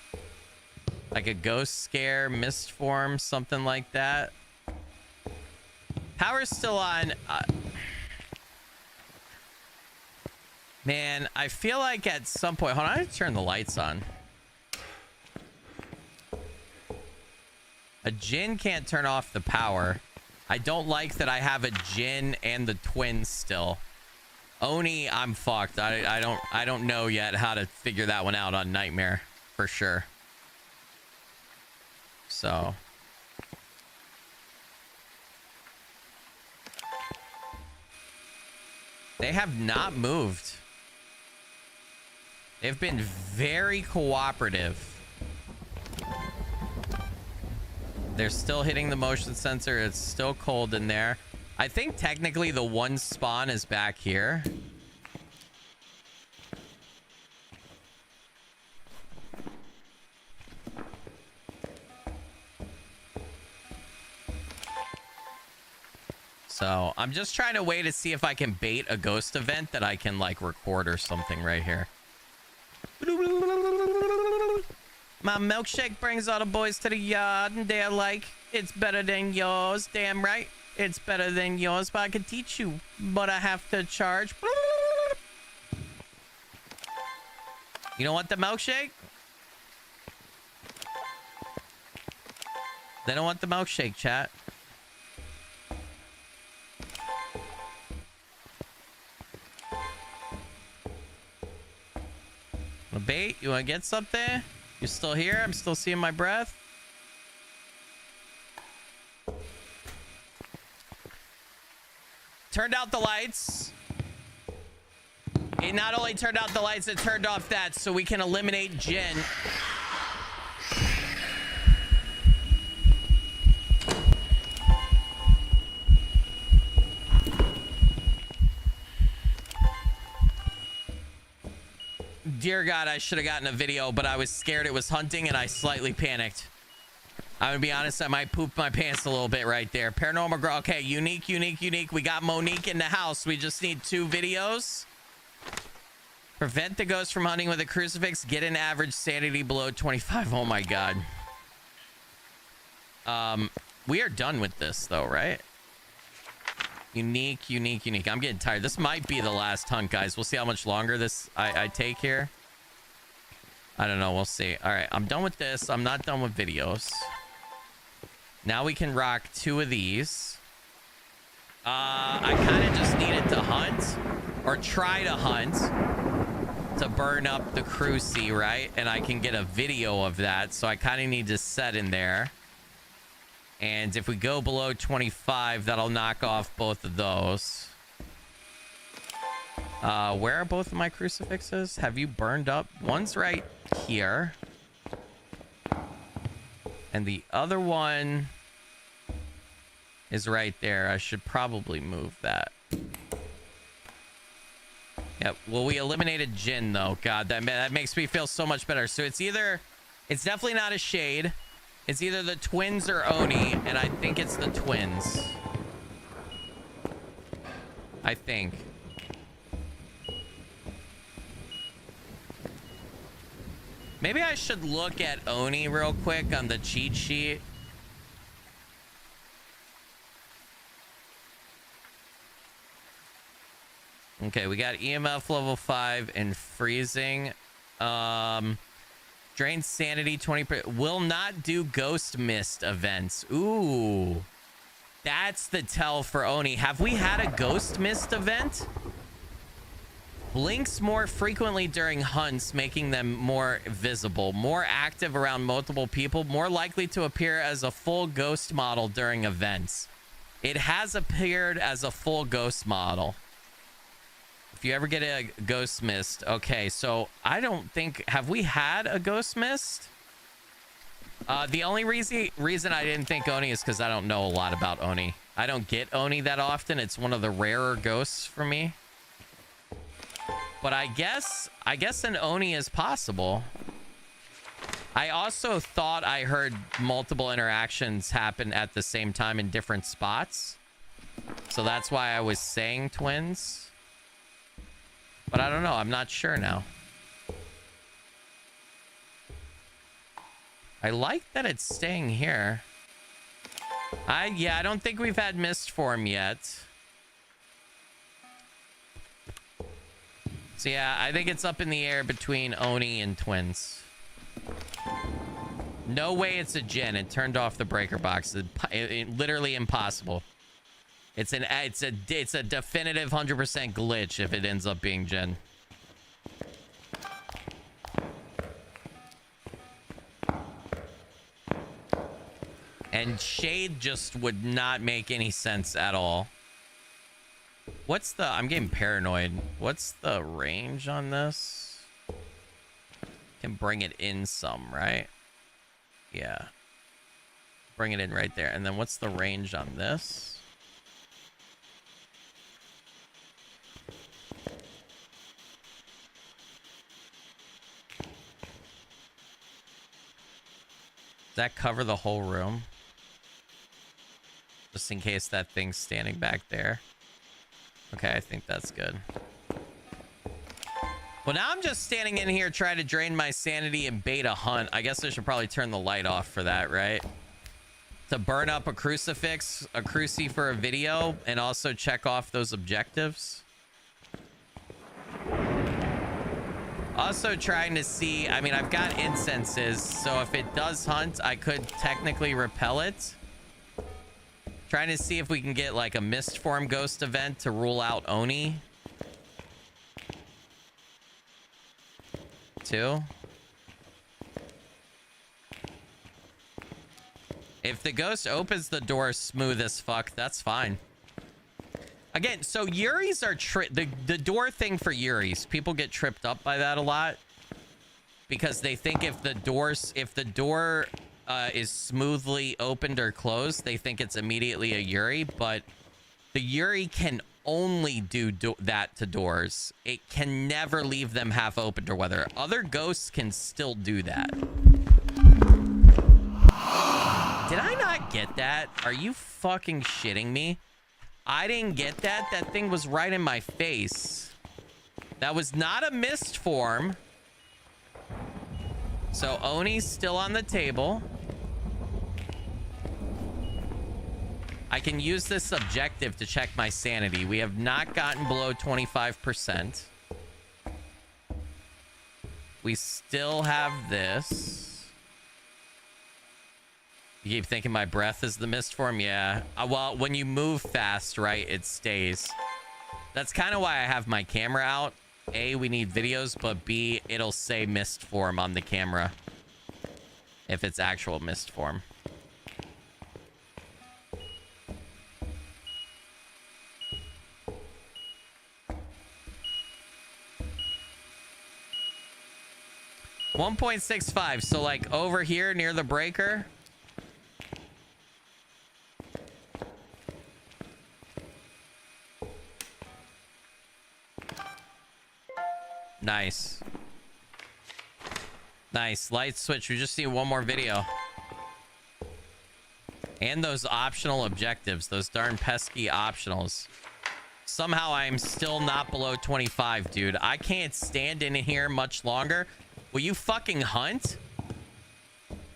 Like a ghost scare, mist form, something like that. Power's still on. Man, I feel like at some point... Hold on, I need to turn the lights on. A Jinn can't turn off the power. I don't like that I have a Jinn and the twins still. Oni, I'm fucked. I don't know yet how to figure that one out on Nightmare, for sure. So... They have not moved. They've been very cooperative. They're still hitting the motion sensor. It's still cold in there. I think technically the one spawn is back here. So I'm just trying to wait to see if I can bait a ghost event that I can like record or something right here. My milkshake brings all the boys to the yard and they're like, it's better than yours. Damn right. It's better than yours, but I can teach you, but I have to charge. You don't want the milkshake? They don't want the milkshake, chat. Bait, you want to get something? You still here? I'm still seeing my breath. Turned out the lights. It not only turned out the lights, it turned off that so we can eliminate Jinn. Dear God, I should have gotten a video, but I was scared it was hunting and I slightly panicked. I'm gonna be honest, I might poop my pants a little bit right there. Paranormal girl. Okay, unique. We got Monique in the house. We just need 2 videos. Prevent the ghost from hunting with a crucifix. Get an average sanity below 25. Oh my God. We are done with this though, right? Unique. I'm getting tired. This might be the last hunt, guys. We'll see how much longer this I take here. I don't know. We'll see. All right. I'm done with this. I'm not done with videos. Now we can rock 2 of these. I kind of just needed to hunt or try to hunt to burn up the cruci, right? And I can get a video of that. So I kind of need to set in there. And if we go below 25, that'll knock off both of those. Where are both of my crucifixes? Have you burned up? One's right here. And the other one is right there. I should probably move that. Yep. Well, we eliminated Jinn, though. God, that makes me feel so much better. So it's definitely not a shade. It's either the twins or Oni, and I think it's the twins. I think. Maybe I should look at Oni real quick on the cheat sheet. Okay, we got EMF level 5 and freezing. Drain sanity 20%. Will not do ghost mist events. Ooh. That's the tell for Oni. Have we had a ghost mist event? Blinks more frequently during hunts, making them more visible. More active around multiple people. More likely to appear as a full ghost model during events. It has appeared as a full ghost model. If you ever get a ghost mist. Okay, so I don't think... Have we had a ghost mist? The only reason I didn't think Oni is because I don't know a lot about Oni. I don't get Oni that often. It's one of the rarer ghosts for me. But I guess an Oni is possible. I also thought I heard multiple interactions happen at the same time in different spots. So that's why I was saying twins. But I don't know. I'm not sure now. I like that it's staying here. Yeah, I don't think we've had mist form yet. So yeah, I think it's up in the air between Oni and twins. No way it's a Jin. It turned off the breaker box. Literally impossible. It's a definitive 100% glitch if it ends up being Jin. And shade just would not make any sense at all. What's the... I'm getting paranoid. What's the range on this? Can bring it in some, right? Yeah. Bring it in right there. And then what's the range on this? Does that cover the whole room? Just in case that thing's standing back there. Okay, I think that's good. Well, now I'm just standing in here trying to drain my sanity and bait a hunt. I guess I should probably turn the light off for that, right? To burn up a crucifix, a cruci for a video, and also check off those objectives. Also trying to see, I mean, I've got incenses, so if it does hunt, I could technically repel it. Trying to see if we can get like a mist form ghost event to rule out Oni. 2. If the ghost opens the door smooth as fuck, that's fine. Again, so Yuris are the door thing for Yuris. People get tripped up by that a lot because they think if the door is smoothly opened or closed, they think it's immediately a Yuri. But the Yuri can only do that to doors. It can never leave them half opened or whether other ghosts can still do that. Did I not get that? Are you fucking shitting me? I didn't get that. That thing was right in my face. That was not a mist form. So Oni's still on the table. I can use this objective to check my sanity. We have not gotten below 25%. We still have this. You keep thinking my breath is the mist form? Yeah. Well, when you move fast, right, it stays. That's kind of why I have my camera out. A, we need videos, but B, it'll say mist form on the camera if it's actual mist form. .65, so like over here near the breaker. Nice. Nice. Light switch. We just need one more video. And those optional objectives. Those darn pesky optionals. Somehow I'm still not below 25, dude. I can't stand in here much longer. Will you fucking hunt?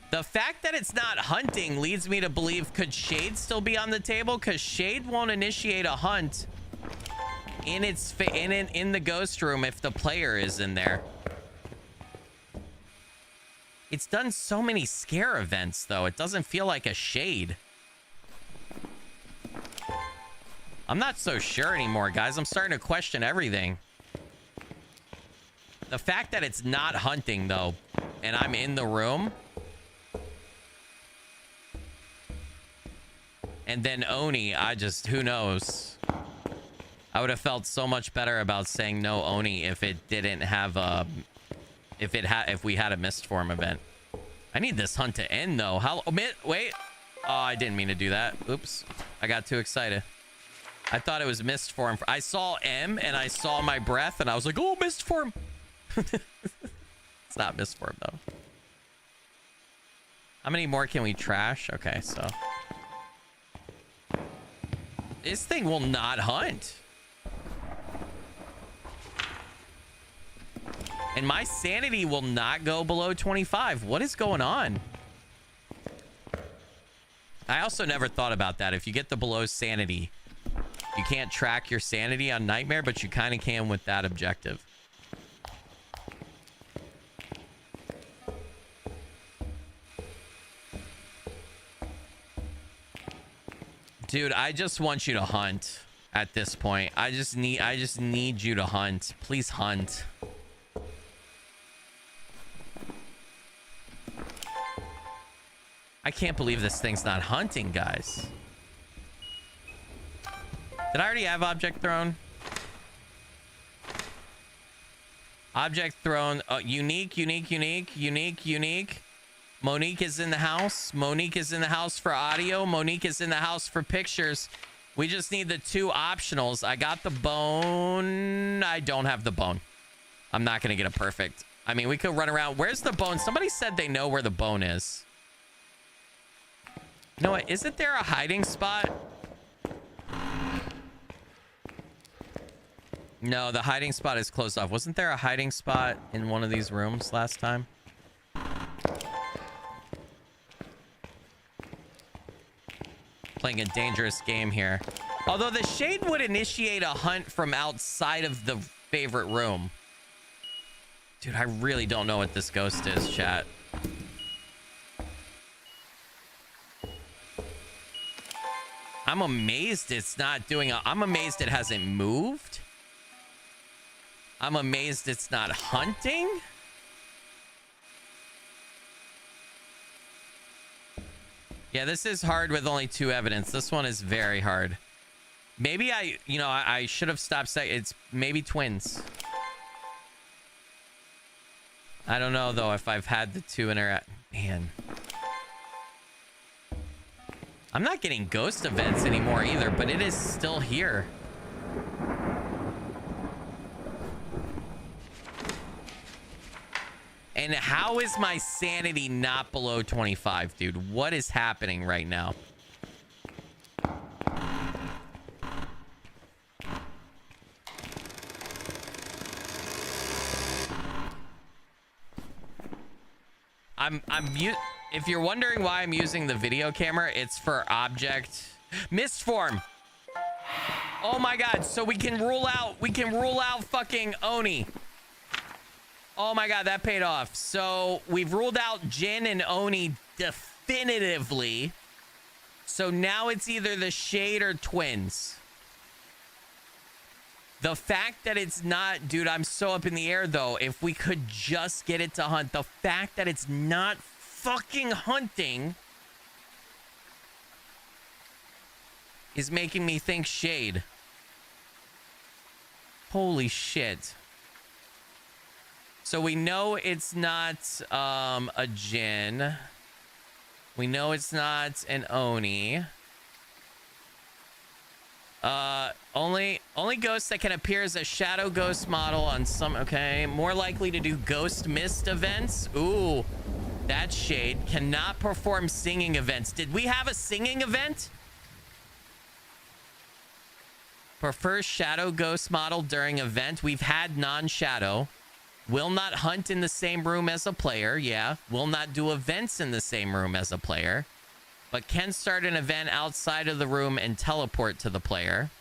The fact that it's not hunting leads me to believe, could Shade still be on the table? Because Shade won't initiate a hunt in the ghost room if the player is in there. It's done so many scare events, though. It doesn't feel like a shade. I'm not so sure anymore, guys. I'm starting to question everything. The fact that it's not hunting, though, and I'm in the room, and then Oni, who knows? I would have felt so much better about saying no Oni if it didn't have a... if we had a mist form event. I need this hunt to end, though. Wait. Oh, I didn't mean to do that. Oops. I got too excited. I thought it was mist form. I saw M and I saw my breath and I was like, oh, mist form. It's not mist form, though. How many more can we trash? Okay, so this thing will not hunt. And my sanity will not go below 25. What is going on? I also never thought about that. If you get the below sanity, you can't track your sanity on Nightmare, but you kind of can with that objective. Dude, I just want you to hunt at this point. I just need you to hunt. Please hunt. I can't believe this thing's not hunting, guys. Did I already have object thrown? Object thrown. Unique. Monique is in the house. Monique is in the house for audio. Monique is in the house for pictures. We just need the 2 optionals. I got the bone. I don't have the bone. I'm not going to get a perfect. I mean, we could run around. Where's the bone? Somebody said they know where the bone is. You know what? Isn't there a hiding spot? No, the hiding spot is closed off. Wasn't there a hiding spot in one of these rooms last time? Playing a dangerous game here. Although the shade would initiate a hunt from outside of the favorite room. Dude, I really don't know what this ghost is, chat. I'm amazed it's not doing I'm amazed it hasn't moved. I'm amazed it's not hunting. Yeah, this is hard with only 2 evidence. This one is very hard. Maybe I should have stopped saying it's maybe twins. I don't know, though, if I've had the 2 interact. Man. I'm not getting ghost events anymore either, but it is still here. And how is my sanity not below 25, dude? What is happening right now? If you're wondering why I'm using the video camera, it's for object misform. Oh my god, so we can rule out fucking Oni. Oh my god, that paid off. So we've ruled out Jin and Oni definitively. So now it's either the shade or twins. The fact that it's not, dude, I'm so up in the air though. If we could just get it to hunt, the fact that it's not fucking hunting is making me think shade. Holy shit. So we know it's not a Jin. We know it's not an Oni. Only ghost that can appear as a shadow ghost model on some, okay, more likely to do ghost mist events. Ooh, that's shade. Cannot perform singing events. Did we have a singing event? Prefers shadow ghost model during event. We've had non-shadow. Will not hunt in the same room as a player. Yeah. Will not do events in the same room as a player. But can start an event outside of the room and teleport to the player.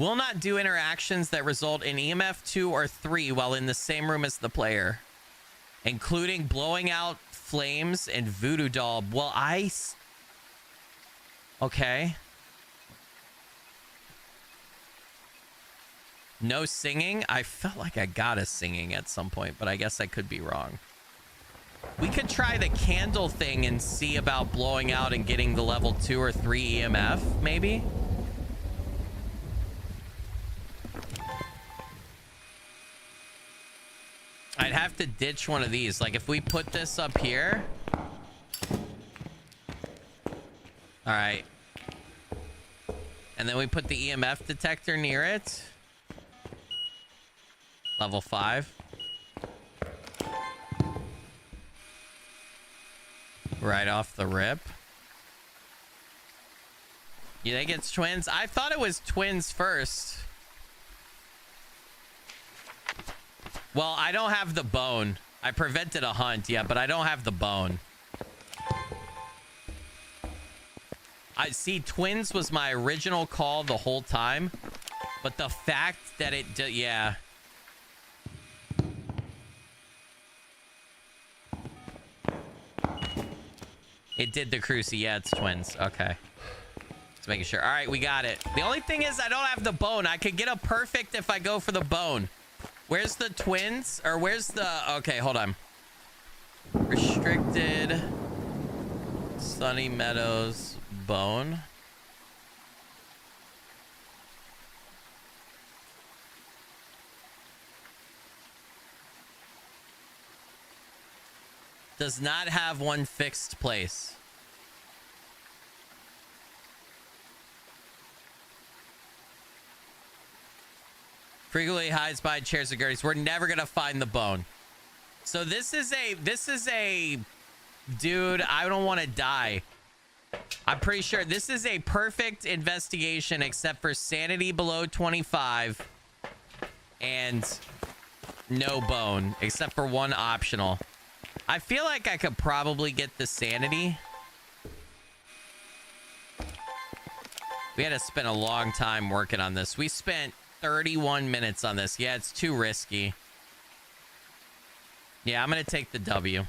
Will not do interactions that result in EMF 2 or 3 while in the same room as the player, including blowing out flames and voodoo doll. Well, okay. No singing? I felt like I got a singing at some point, but I guess I could be wrong. We could try the candle thing and see about blowing out and getting the level 2 or 3 EMF, maybe? I'd have to ditch one of these. Like, if we put this up here... Alright. And then we put the EMF detector near it. Level 5. Right off the rip. You think it's twins? I thought it was twins first. Well, I don't have the bone. I prevented a hunt, yeah, but I don't have the bone. I see twins was my original call the whole time, but the fact that it yeah. It did the cruci. Yeah, it's twins. Okay. Just making sure. All right, we got it. The only thing is I don't have the bone. I could get a perfect if I go for the bone. Where's the twins? Or where's the... Okay, hold on. Restricted. Sunny Meadows bone. Does not have one fixed place. Frequently hides behind chairs and gurneys. We're never gonna find the bone. So this is a dude, I don't want to die. I'm pretty sure this is a perfect investigation except for sanity below 25 and no bone except for one optional. I feel like I could probably get the sanity. We had to spend a long time working on this. We spent 31 minutes on this. Yeah, it's too risky. Yeah, I'm gonna take the W.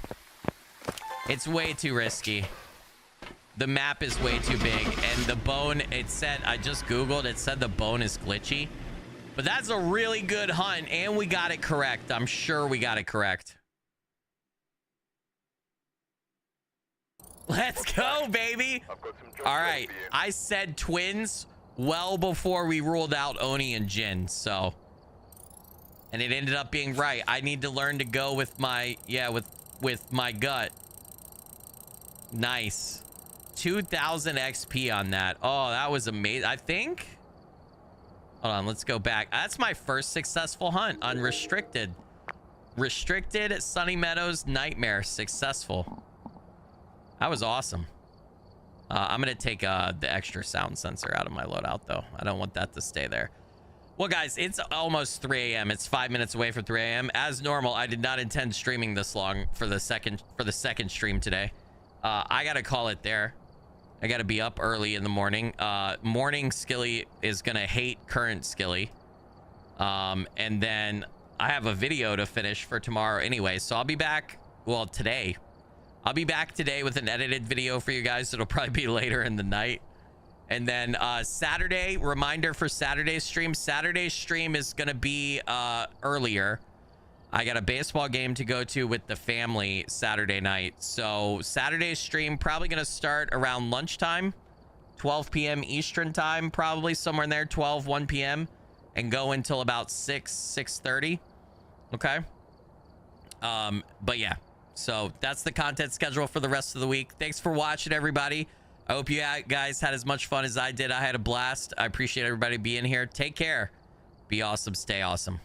It's way too risky. The map is way too big, and the bone, it said, I just googled, it said the bone is glitchy. But that's a really good hunt, and we got it correct. I'm sure we got it correct. Let's go, baby. All right, I said twins well before we ruled out Oni and Jin, so, and it ended up being right. I need to learn to go with my, yeah, with my gut. Nice. 2000 XP on that. Oh, that was amazing. I think, hold on, let's go back. That's my first successful hunt. Unrestricted. Restricted Sunny Meadows Nightmare. Successful. That was awesome. I'm gonna take the extra sound sensor out of my loadout though. I don't want that to stay there. Well guys, it's almost 3 a.m. It's 5 minutes away from 3 a.m. As normal, I did not intend streaming this long for the second stream today. I gotta call it there. I gotta be up early in the morning. Morning Skilly is gonna hate current Skilly. And then I have a video to finish for tomorrow anyway, so I'll be back, well, today. I'll be back today with an edited video for you guys. It'll probably be later in the night. And then Saturday, reminder for Saturday's stream. Saturday's stream is gonna be earlier. I got a baseball game to go to with the family Saturday night. So Saturday's stream probably gonna start around lunchtime, 12 p.m. Eastern time, probably somewhere in there, 1 p.m. and go until about 6:30. Okay. But yeah. So that's the content schedule for the rest of the week. Thanks for watching, everybody. I hope you guys had as much fun as I did. I had a blast. I appreciate everybody being here. Take care. Be awesome. Stay awesome.